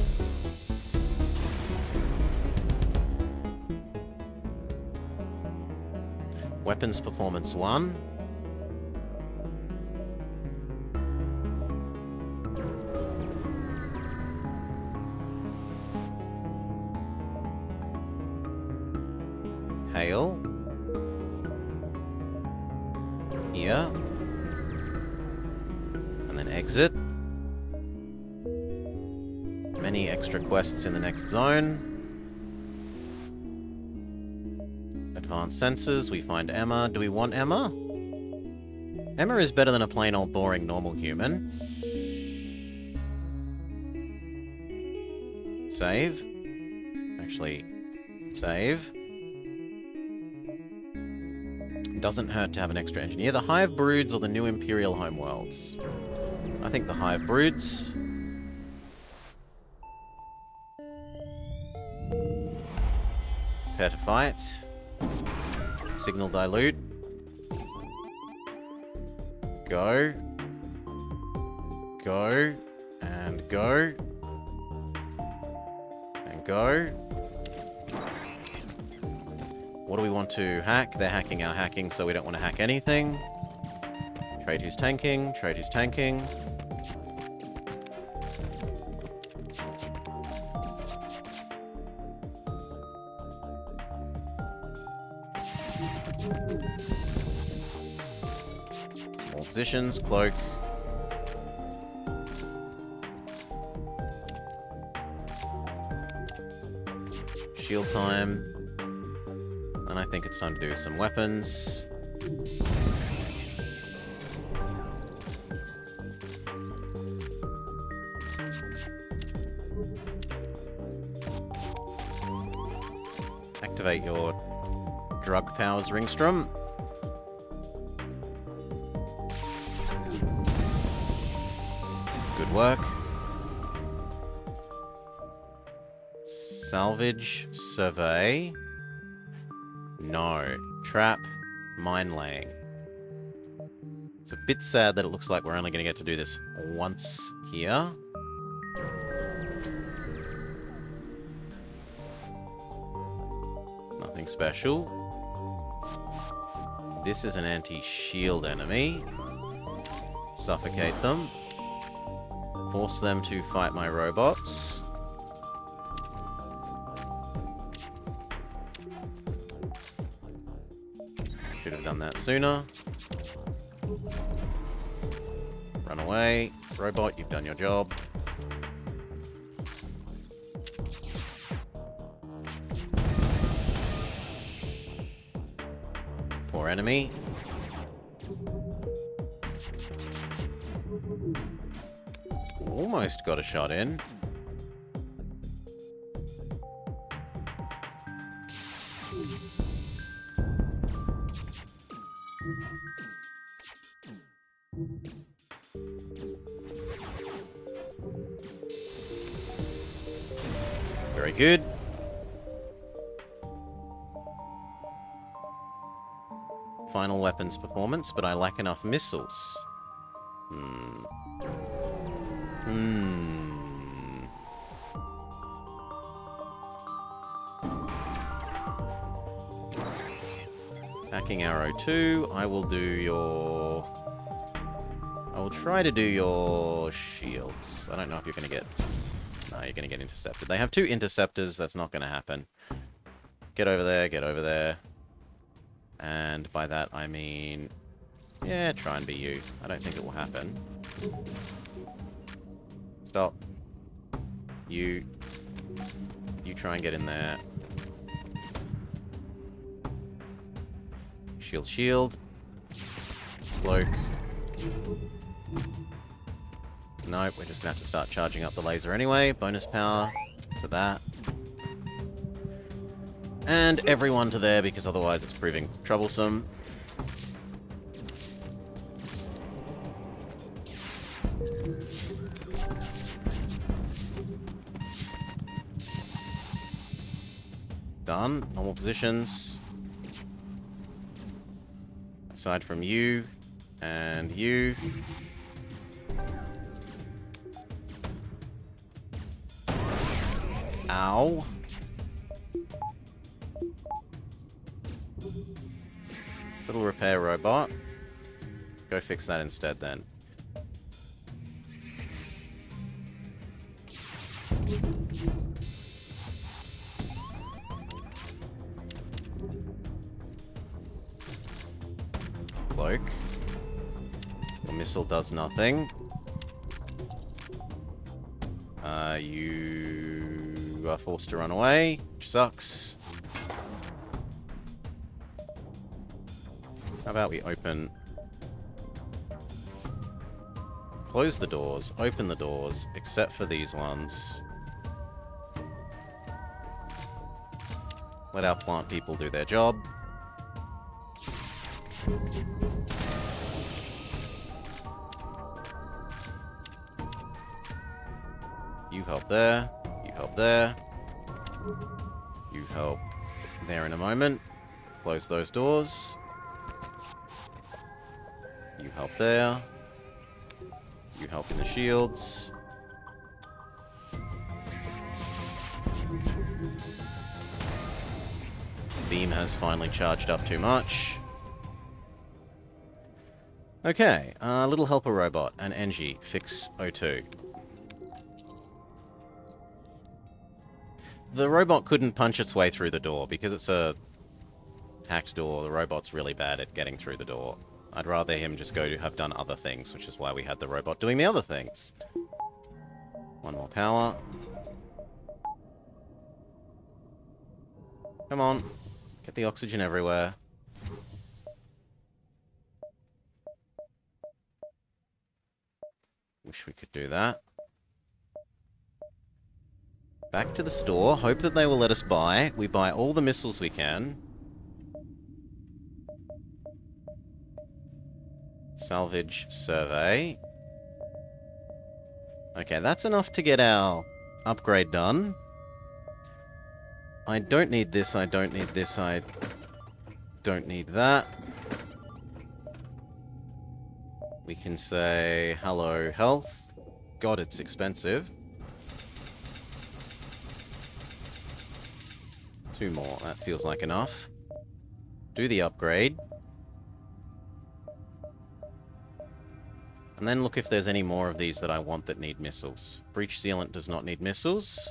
Speaker 1: Weapons performance 1. Hail. Here. And then exit. Many extra quests in the next zone. Advanced sensors, we find Emma. Do we want Emma? Emma is better than a plain old boring normal human. Save. Actually, save. Doesn't hurt to have an extra engineer. The Hive Broods or the new Imperial Homeworlds? I think the Hive Broods. Prepare to fight. Signal dilute. Go. Go. And go. And go. What do we want to hack? They're hacking our hacking, so we don't want to hack anything. Trade who's tanking. Trade who's tanking. More positions. Cloak. Shield time. And I think it's time to do some weapons. Activate your drug powers, Ringstrom. Good work. Salvage, survey. No. Trap, mine laying. It's a bit sad that it looks like we're only going to get to do this once here. Nothing special. This is an anti-shield enemy. Suffocate them. Force them to fight my robots. Should have done that sooner. Run away. Robot, you've done your job. Poor enemy. Almost got a shot in. Very good. Final weapons performance, but I lack enough missiles. Hacking arrow 2. I will do your... I will try to do your shields. I don't know if you're going to get... No, you're going to get intercepted. They have 2 interceptors. That's not going to happen. Get over there. Get over there. And by that, I mean... Yeah, try and be you. I don't think it will happen. Stop. You try and get in there. Shield, shield. Cloak. Nope, we're just gonna have to start charging up the laser anyway. Bonus power to that. And everyone to there, because otherwise it's proving troublesome. Done. Normal positions. Aside from you and you. Ow. Little repair robot. Go fix that instead then. Cloak. The missile does nothing. You are forced to run away, which sucks. How about we open... Close the doors, open the doors, except for these ones. Let our plant people do their job. You help there. You help there. You help there in a moment. Close those doors. You help there. You help in the shields. Beam has finally charged up too much. Okay, little helper robot and Engie, fix O2. The robot couldn't punch its way through the door because it's a hacked door. The robot's really bad at getting through the door. I'd rather him just go to have done other things, which is why we had the robot doing the other things. One more power. Come on. Get the oxygen everywhere. Wish we could do that. Back to the store. Hope that they will let us buy. We buy all the missiles we can. Salvage survey. Okay, that's enough to get our upgrade done. I don't need this, I don't need this, I don't need that. We can say, hello, health. God, it's expensive. 2 more, that feels like enough. Do the upgrade. And then look if there's any more of these that I want that need missiles. Breach sealant does not need missiles.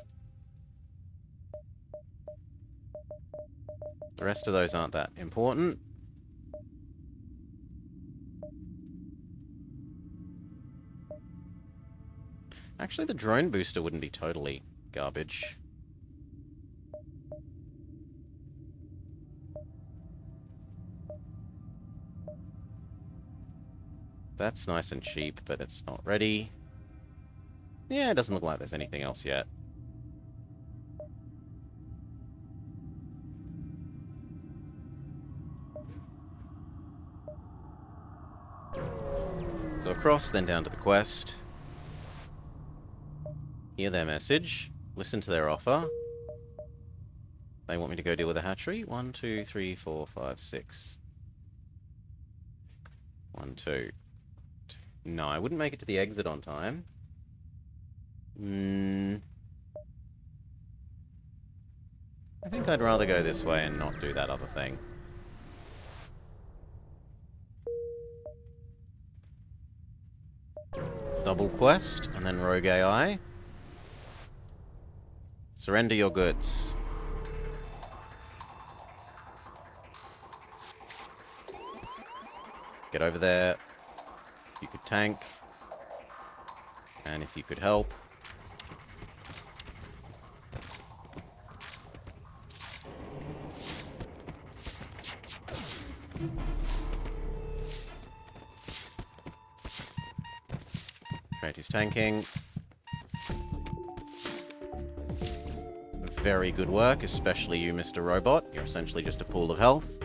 Speaker 1: The rest of those aren't that important. Actually, the drone booster wouldn't be totally garbage. That's nice and cheap, but it's not ready. Yeah, it doesn't look like there's anything else yet. So across, then down to the quest. Hear their message. Listen to their offer. They want me to go deal with a hatchery. 1, 2, 3, 4, 5, 6. 1, 2. No, I wouldn't make it to the exit on time. I think I'd rather go this way and not do that other thing. Double quest, and then rogue AI. Surrender your goods. Get over there. If you could tank. And if you could help. Great, who's tanking. Very good work, especially you, Mr. Robot. You're essentially just a pool of health.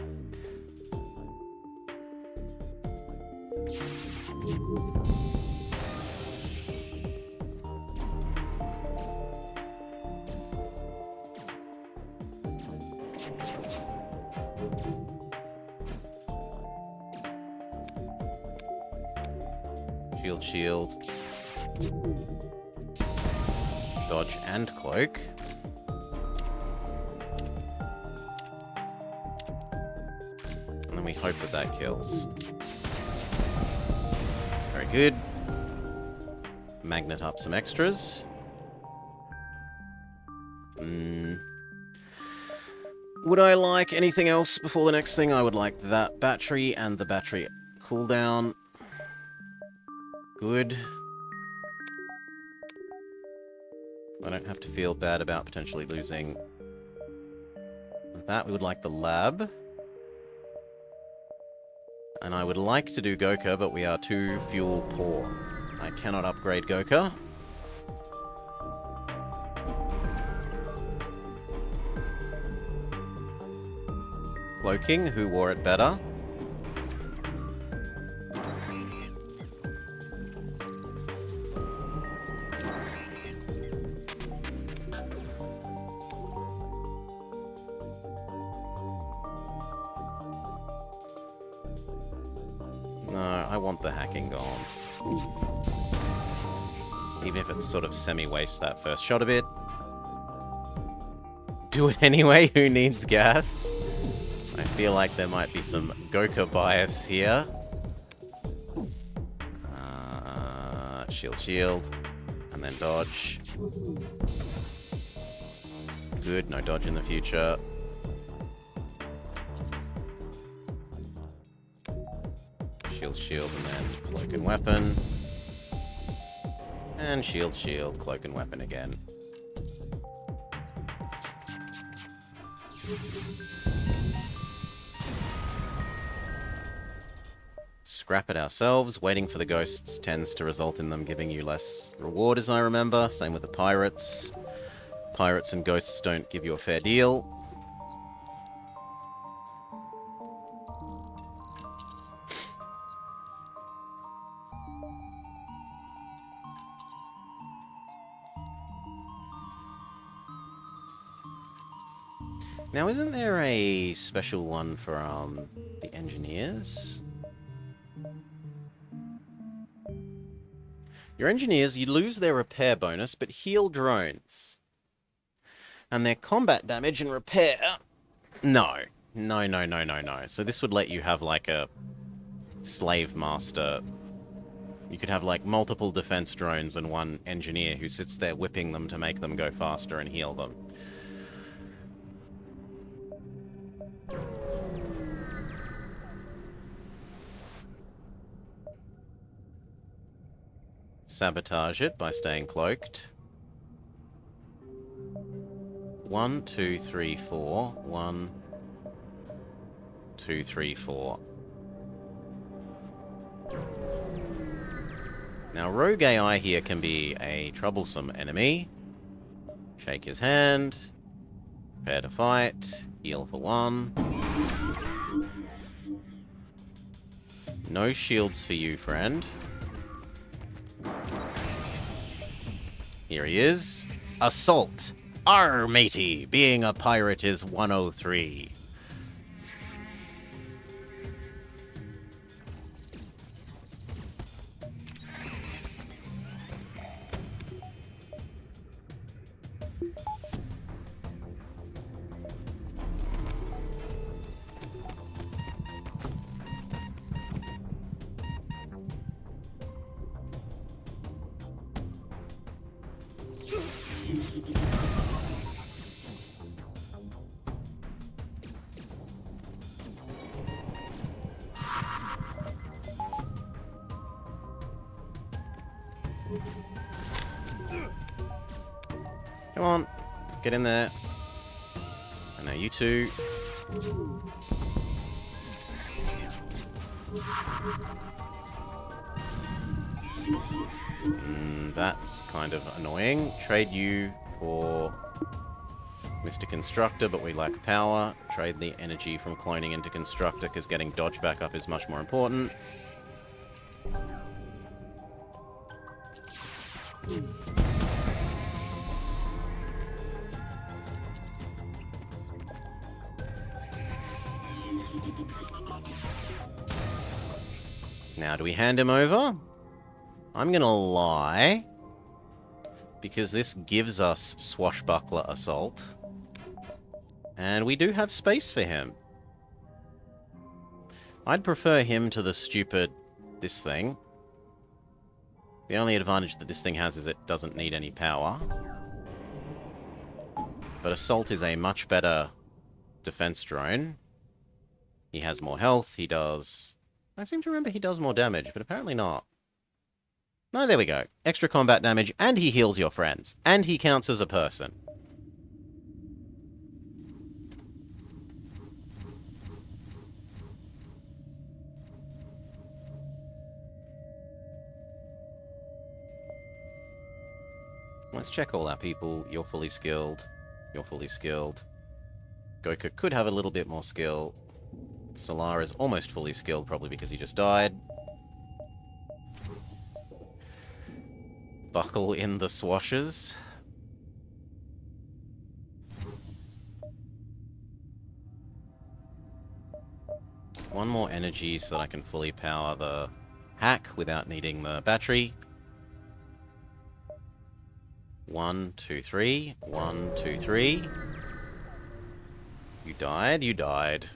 Speaker 1: Shield, shield. Dodge and cloak. And then we hope that that kills. Very good. Magnet up some extras. Would I like anything else before the next thing? I would like that battery and the battery cooldown. Good. I don't have to feel bad about potentially losing that. We would like the lab. And I would like to do Goka, but we are too fuel poor. I cannot upgrade Goka. Cloaking, who wore it better? No, I want the hacking gone. Even if it sort of semi-wastes that first shot a bit. Do it anyway, who needs gas? I feel like there might be some Goka bias here. Shield, shield. And then dodge. Good, no dodge in the future. Shield, shield, and then cloak and weapon. And shield, shield, cloak and weapon again. Scrap it ourselves. Waiting for the ghosts tends to result in them giving you less reward, as I remember. Same with the pirates. Pirates and ghosts don't give you a fair deal. Now, isn't there a special one for the engineers? Your engineers, you lose their repair bonus, but heal drones. And their combat damage and repair... No. No, no, no, no, no. So this would let you have, like, a slave master. You could have, like, multiple defense drones and one engineer who sits there whipping them to make them go faster and heal them. Sabotage it by staying cloaked. 1, 2, 3, 4. 1, 2, 3, 4. Now, Rogue AI here can be a troublesome enemy. Shake his hand. Prepare to fight. Heal for 1. No shields for you, friend. Here he is. Assault! Arr, matey! Being a pirate is 103. Come on, get in there. And now you two. That's kind of annoying. Trade you for Mr. Constructor, but we lack power. Trade the energy from cloning into Constructor, because getting dodge back up is much more important. Now, do we hand him over? I'm gonna lie, because this gives us Swashbuckler Assault. And we do have space for him. I'd prefer him to the stupid... this thing. The only advantage that this thing has is it doesn't need any power. But Assault is a much better defense drone. He has more health, he does... I seem to remember he does more damage, but apparently not. No, there we go. Extra combat damage, and he heals your friends. And he counts as a person. Let's check all our people. You're fully skilled. You're fully skilled. Goku could have a little bit more skill. Solar is almost fully skilled, probably because he just died. Buckle in the swashes. One more energy so that I can fully power the hack without needing the battery. 1, 2, 3. 1, 2, 3. You died, you died.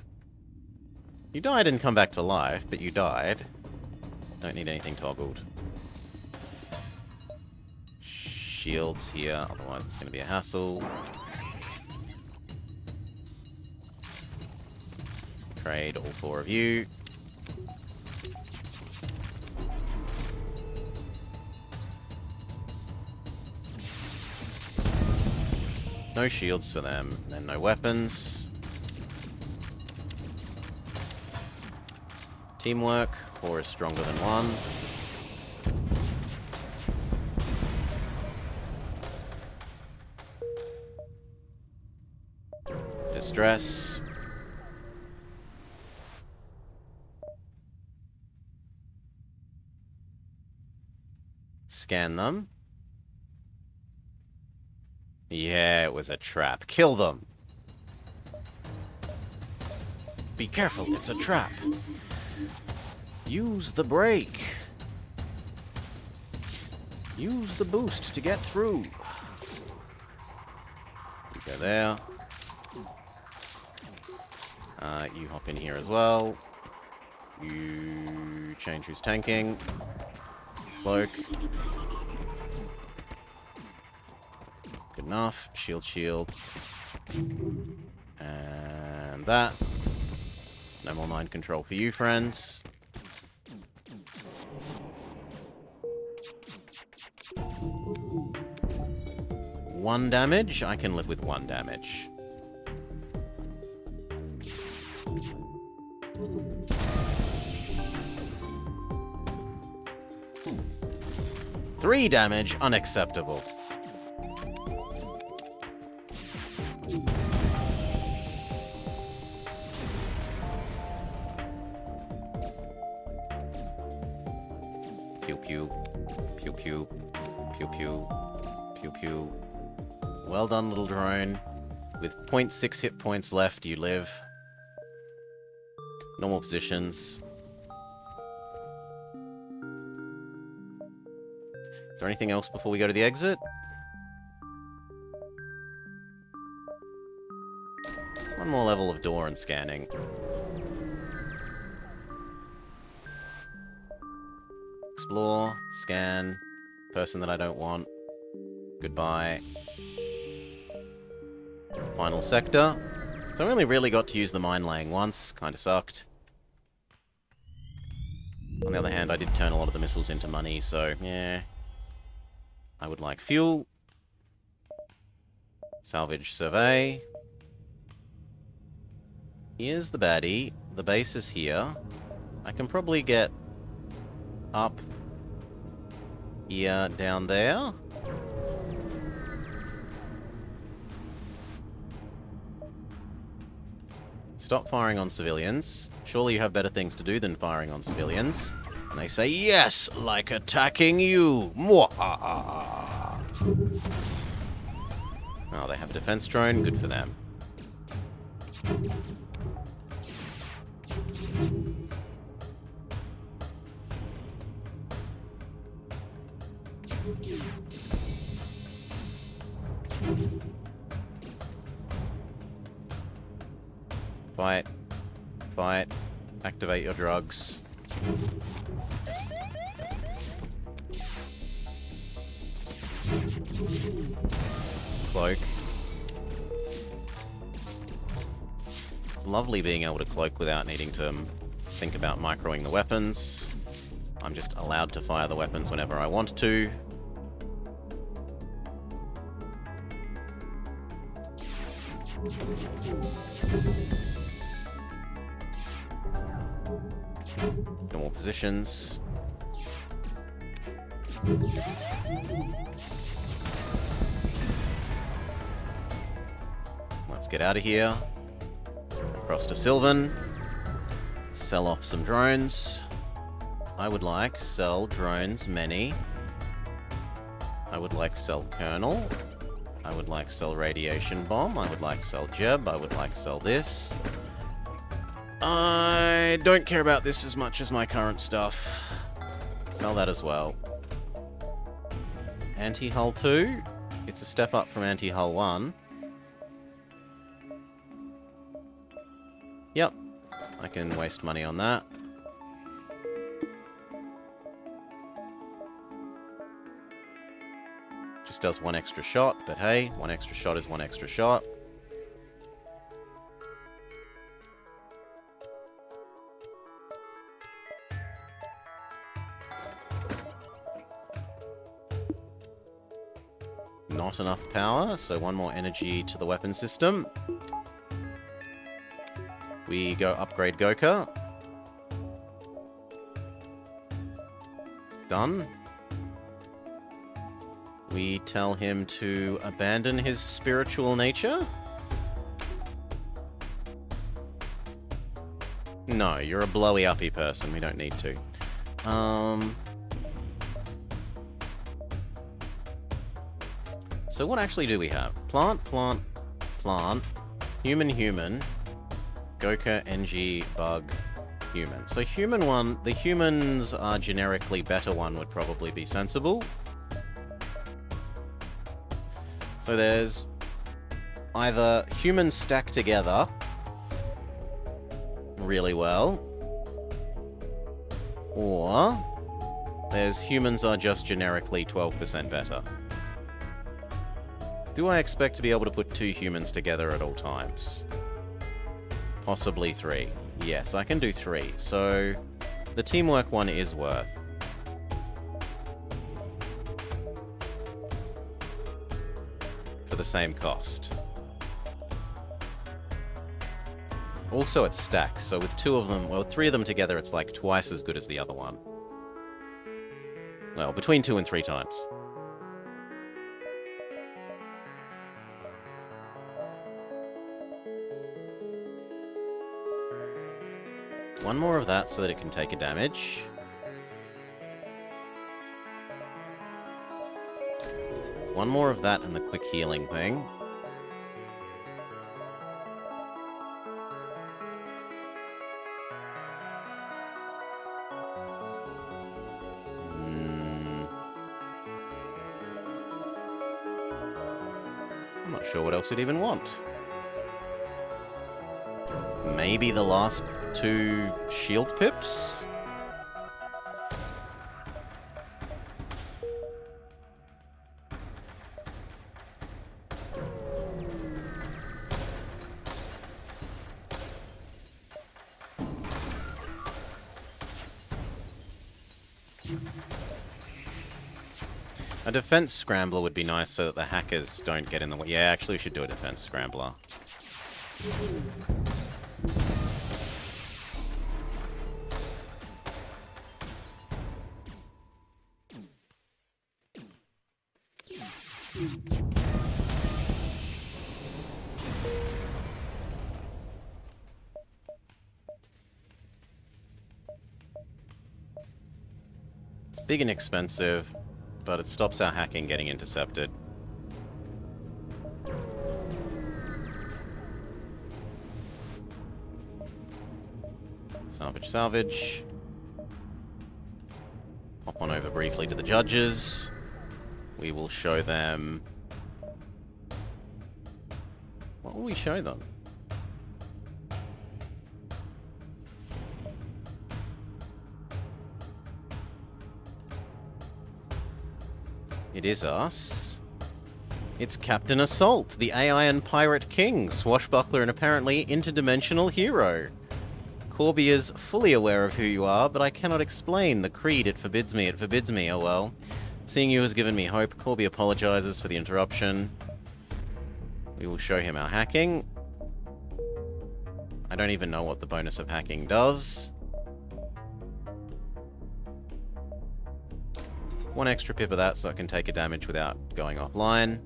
Speaker 1: You died and come back to life, but you died. Don't need anything toggled. Shields here, otherwise it's going to be a hassle. Trade all 4 of you. No shields for them, and no weapons. Teamwork, 4 is stronger than 1. Distress. Scan them. Yeah, it was a trap. Kill them. Be careful, it's a trap. Use the brake. Use the boost to get through. You go there. You hop in here as well. You change who's tanking. Cloak. Good enough. Shield, shield. And that. No more mind control for you, friends. One damage? I can live with 1 damage. Three damage? Unacceptable. Pew pew. Pew pew. Pew pew. Pew pew. Well done, little drone. With 0.6 hit points left, you live. Normal positions. Is there anything else before we go to the exit? One more level of door and scanning. Explore, scan, person that I don't want. Goodbye. Final sector. So I only really got to use the mine laying once. Kinda sucked. On the other hand, I did turn a lot of the missiles into money, so yeah. I would like fuel. Salvage survey. Here's the baddie. The base is here. I can probably get up here, down there. Stop firing on civilians. Surely you have better things to do than firing on civilians. And they say, yes, like attacking you. Mwahaha. Oh, they have a defense drone. Good for them. Fight. Fight. Activate your drugs. Cloak. It's lovely being able to cloak without needing to think about microing the weapons. I'm just allowed to fire the weapons whenever I want to. Normal positions. Let's get out of here. Across to Sylvan. Sell off some drones. I would like sell drones many. I would like sell Colonel. I would like sell Radiation Bomb. I would like sell Jeb. I would like sell this. I don't care about this as much as my current stuff. Sell that as well. Anti-Hull 2. It's a step up from Anti-Hull 1. Yep. I can waste money on that. Just does one extra shot, but hey, one extra shot is one extra shot. Not enough power, so one more energy to the weapon system. We go upgrade Goka. Done. We tell him to abandon his spiritual nature? No, you're a blowy-uppy person. We don't need to. So what actually do we have? Plant, plant, plant, human, human, Goka, NG, bug, human. So human one, the humans are generically better one would probably be sensible. So there's either humans stack together really well, or there's humans are just generically 12% better. Do I expect to be able to put 2 humans together at all times? Possibly 3. Yes, I can do 3. So the teamwork one is worth. For the same cost. Also it stacks, so with 2 of them, well, 3 of them together, it's like twice as good as the other one. Well, between 2 and 3 times. One more of that so that it can take a damage. One more of that and the quick healing thing. I'm not sure what else we'd even want. Maybe the last 2 shield pips? A defense scrambler would be nice so that the hackers don't get in the way. Yeah, actually we should do a defense scrambler. It's big and expensive, but it stops our hacking getting intercepted. Salvage, salvage. Hop on over briefly to the judges. we will show them... What will we show them? It is us. It's Captain Assault, the AI and Pirate King, swashbuckler and apparently interdimensional hero. Corby is fully aware of who you are, but I cannot explain the creed. It forbids me, oh well. Seeing you has given me hope. Corby apologizes for the interruption. We will show him our hacking. I don't even know what the bonus of hacking does. One extra pip of that so I can take a damage without going offline.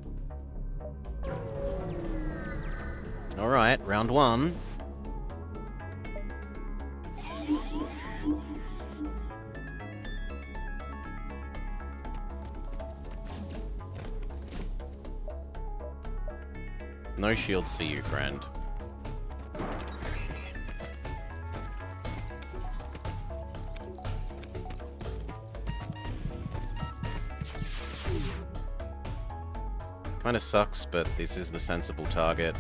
Speaker 1: Alright, round one. No shields for you, friend. Kinda sucks, but this is the sensible target.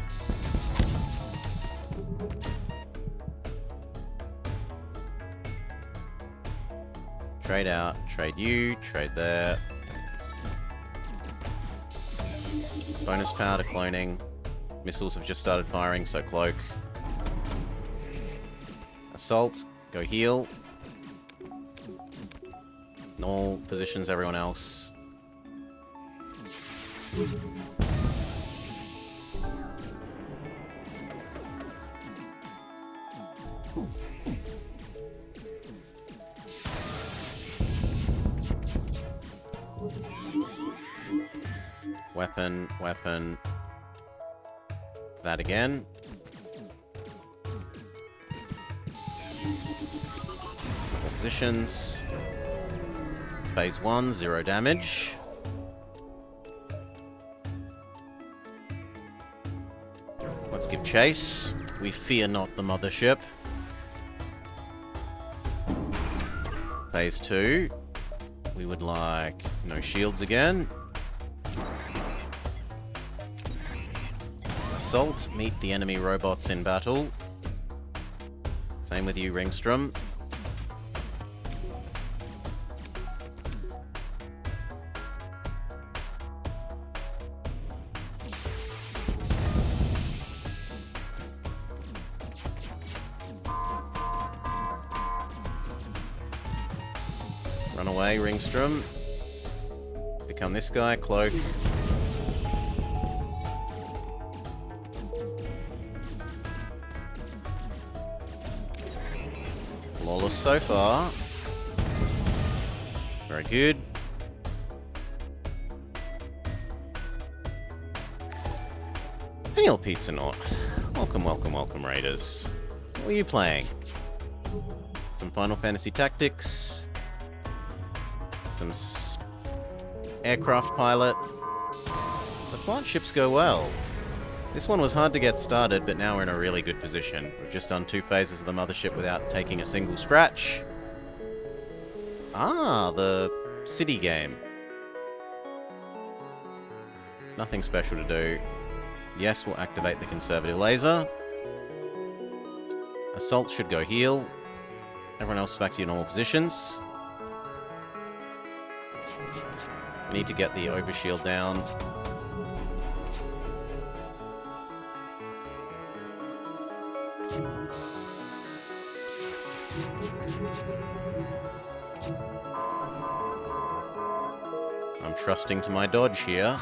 Speaker 1: Trade out, trade you, trade there. Bonus power to cloning. Missiles have just started firing, so cloak. Assault, go heal. Null positions everyone else. Weapon, weapon. That again. Four positions. Phase 1, 0 damage. Let's give chase. We fear not the mothership. Phase 2. We would like no shields again. Assault, meet the enemy robots in battle. Same with you, Ringstrom. Run away, Ringstrom. Become this guy, Cloak. Flawless so far. Very good. Hail Pizza Knot. Welcome, welcome, welcome, Raiders. What are you playing? Some Final Fantasy Tactics. Some aircraft pilot. The plant ships go well. This one was hard to get started, but now we're in a really good position. We've just done 2 phases of the mothership without taking a single scratch. Ah, the city game. Nothing special to do. Yes, we'll activate the conservative laser. Assault should go heal. Everyone else back to your normal positions. We need to get the overshield down. I'm trusting to my dodge here.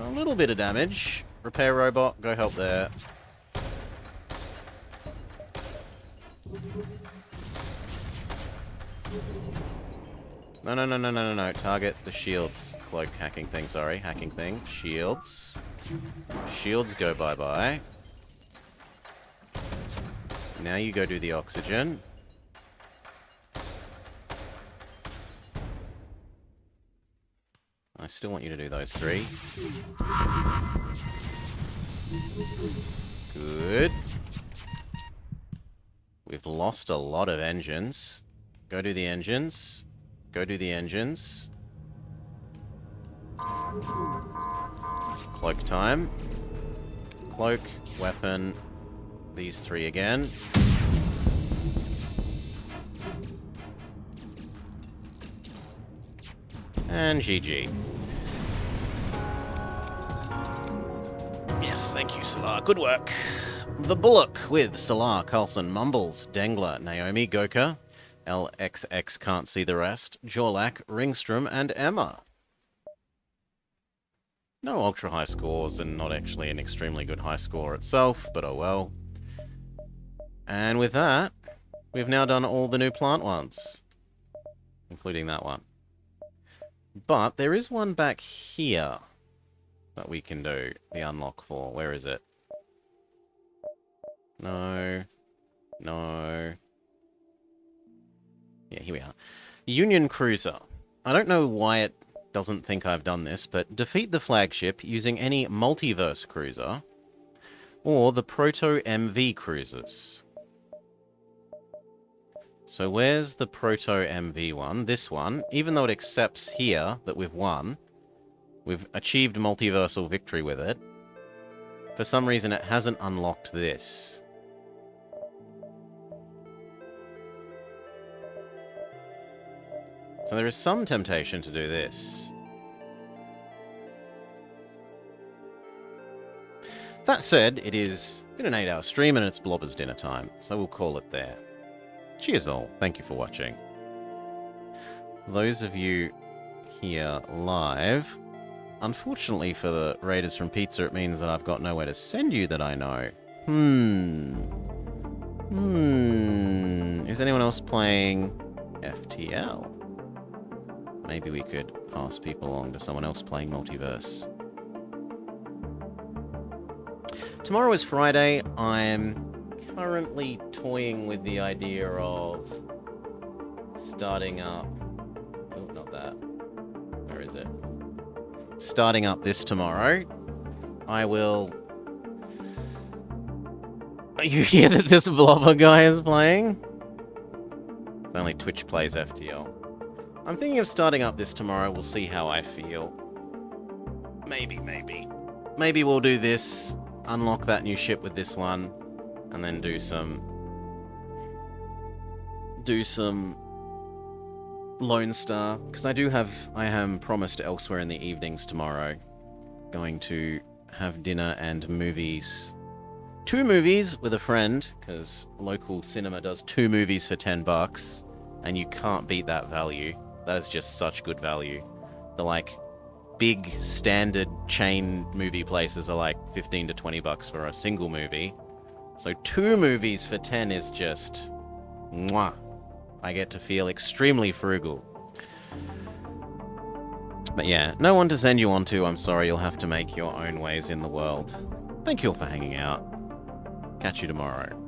Speaker 1: A little bit of damage. Repair robot, go help there. No. Target the shields. Cloak hacking thing, sorry. Hacking thing. Shields. Shields go bye-bye. Now you go do the oxygen. I still want you to do those 3. Good. We've lost a lot of engines. Go do the engines. Go do the engines. Cloak time. Cloak, weapon, these three again. And GG. Yes, thank you, Salar. Good work. The Bullock with Salar, Carlson, Mumbles, Dengler, Naomi, Goka, LXX can't see the rest, Jorlak, Ringstrom, and Emma. No ultra high scores and not actually an extremely good high score itself, but oh well. And with that, we've now done all the new plant ones, including that one. But there is one back here that we can do the unlock for. Where is it? No. No. Yeah, here we are. Union Cruiser. I don't know why it doesn't think I've done this, but defeat the flagship using any Multiverse cruiser or the Proto MV cruisers. So where's the Proto MV one? This one. Even though it accepts here that we've won, we've achieved multiversal victory with it, for some reason it hasn't unlocked this. So there is some temptation to do this. That said, it is been an 8-hour stream and it's Blobber's dinner time, so we'll call it there. Cheers all, thank you for watching. Those of you here live, unfortunately for the Raiders from Pizza, it means that I've got nowhere to send you that I know. Is anyone else playing FTL? Maybe we could pass people along to someone else playing Multiverse. Tomorrow is Friday. I'm currently toying with the idea of starting up... Oh, not that. Where is it? Starting up this tomorrow. I will... You hear that this Blobber guy is playing? It's only Twitch plays FTL. I'm thinking of starting up this tomorrow. We'll see how I feel. Maybe. Maybe we'll do this, unlock that new ship with this one, and then do some Lone Star, because I am promised elsewhere in the evenings tomorrow. Going to have dinner and movies. 2 movies with a friend, because local cinema does 2 movies for $10, and you can't beat that value. That is just such good value. The like big standard chain movie places are like $15 to $20 for a single movie. So 2 movies for 10 is just mwah. I get to feel extremely frugal. But yeah, no one to send you on to. I'm sorry, you'll have to make your own ways in the world. Thank you all for hanging out. Catch you tomorrow.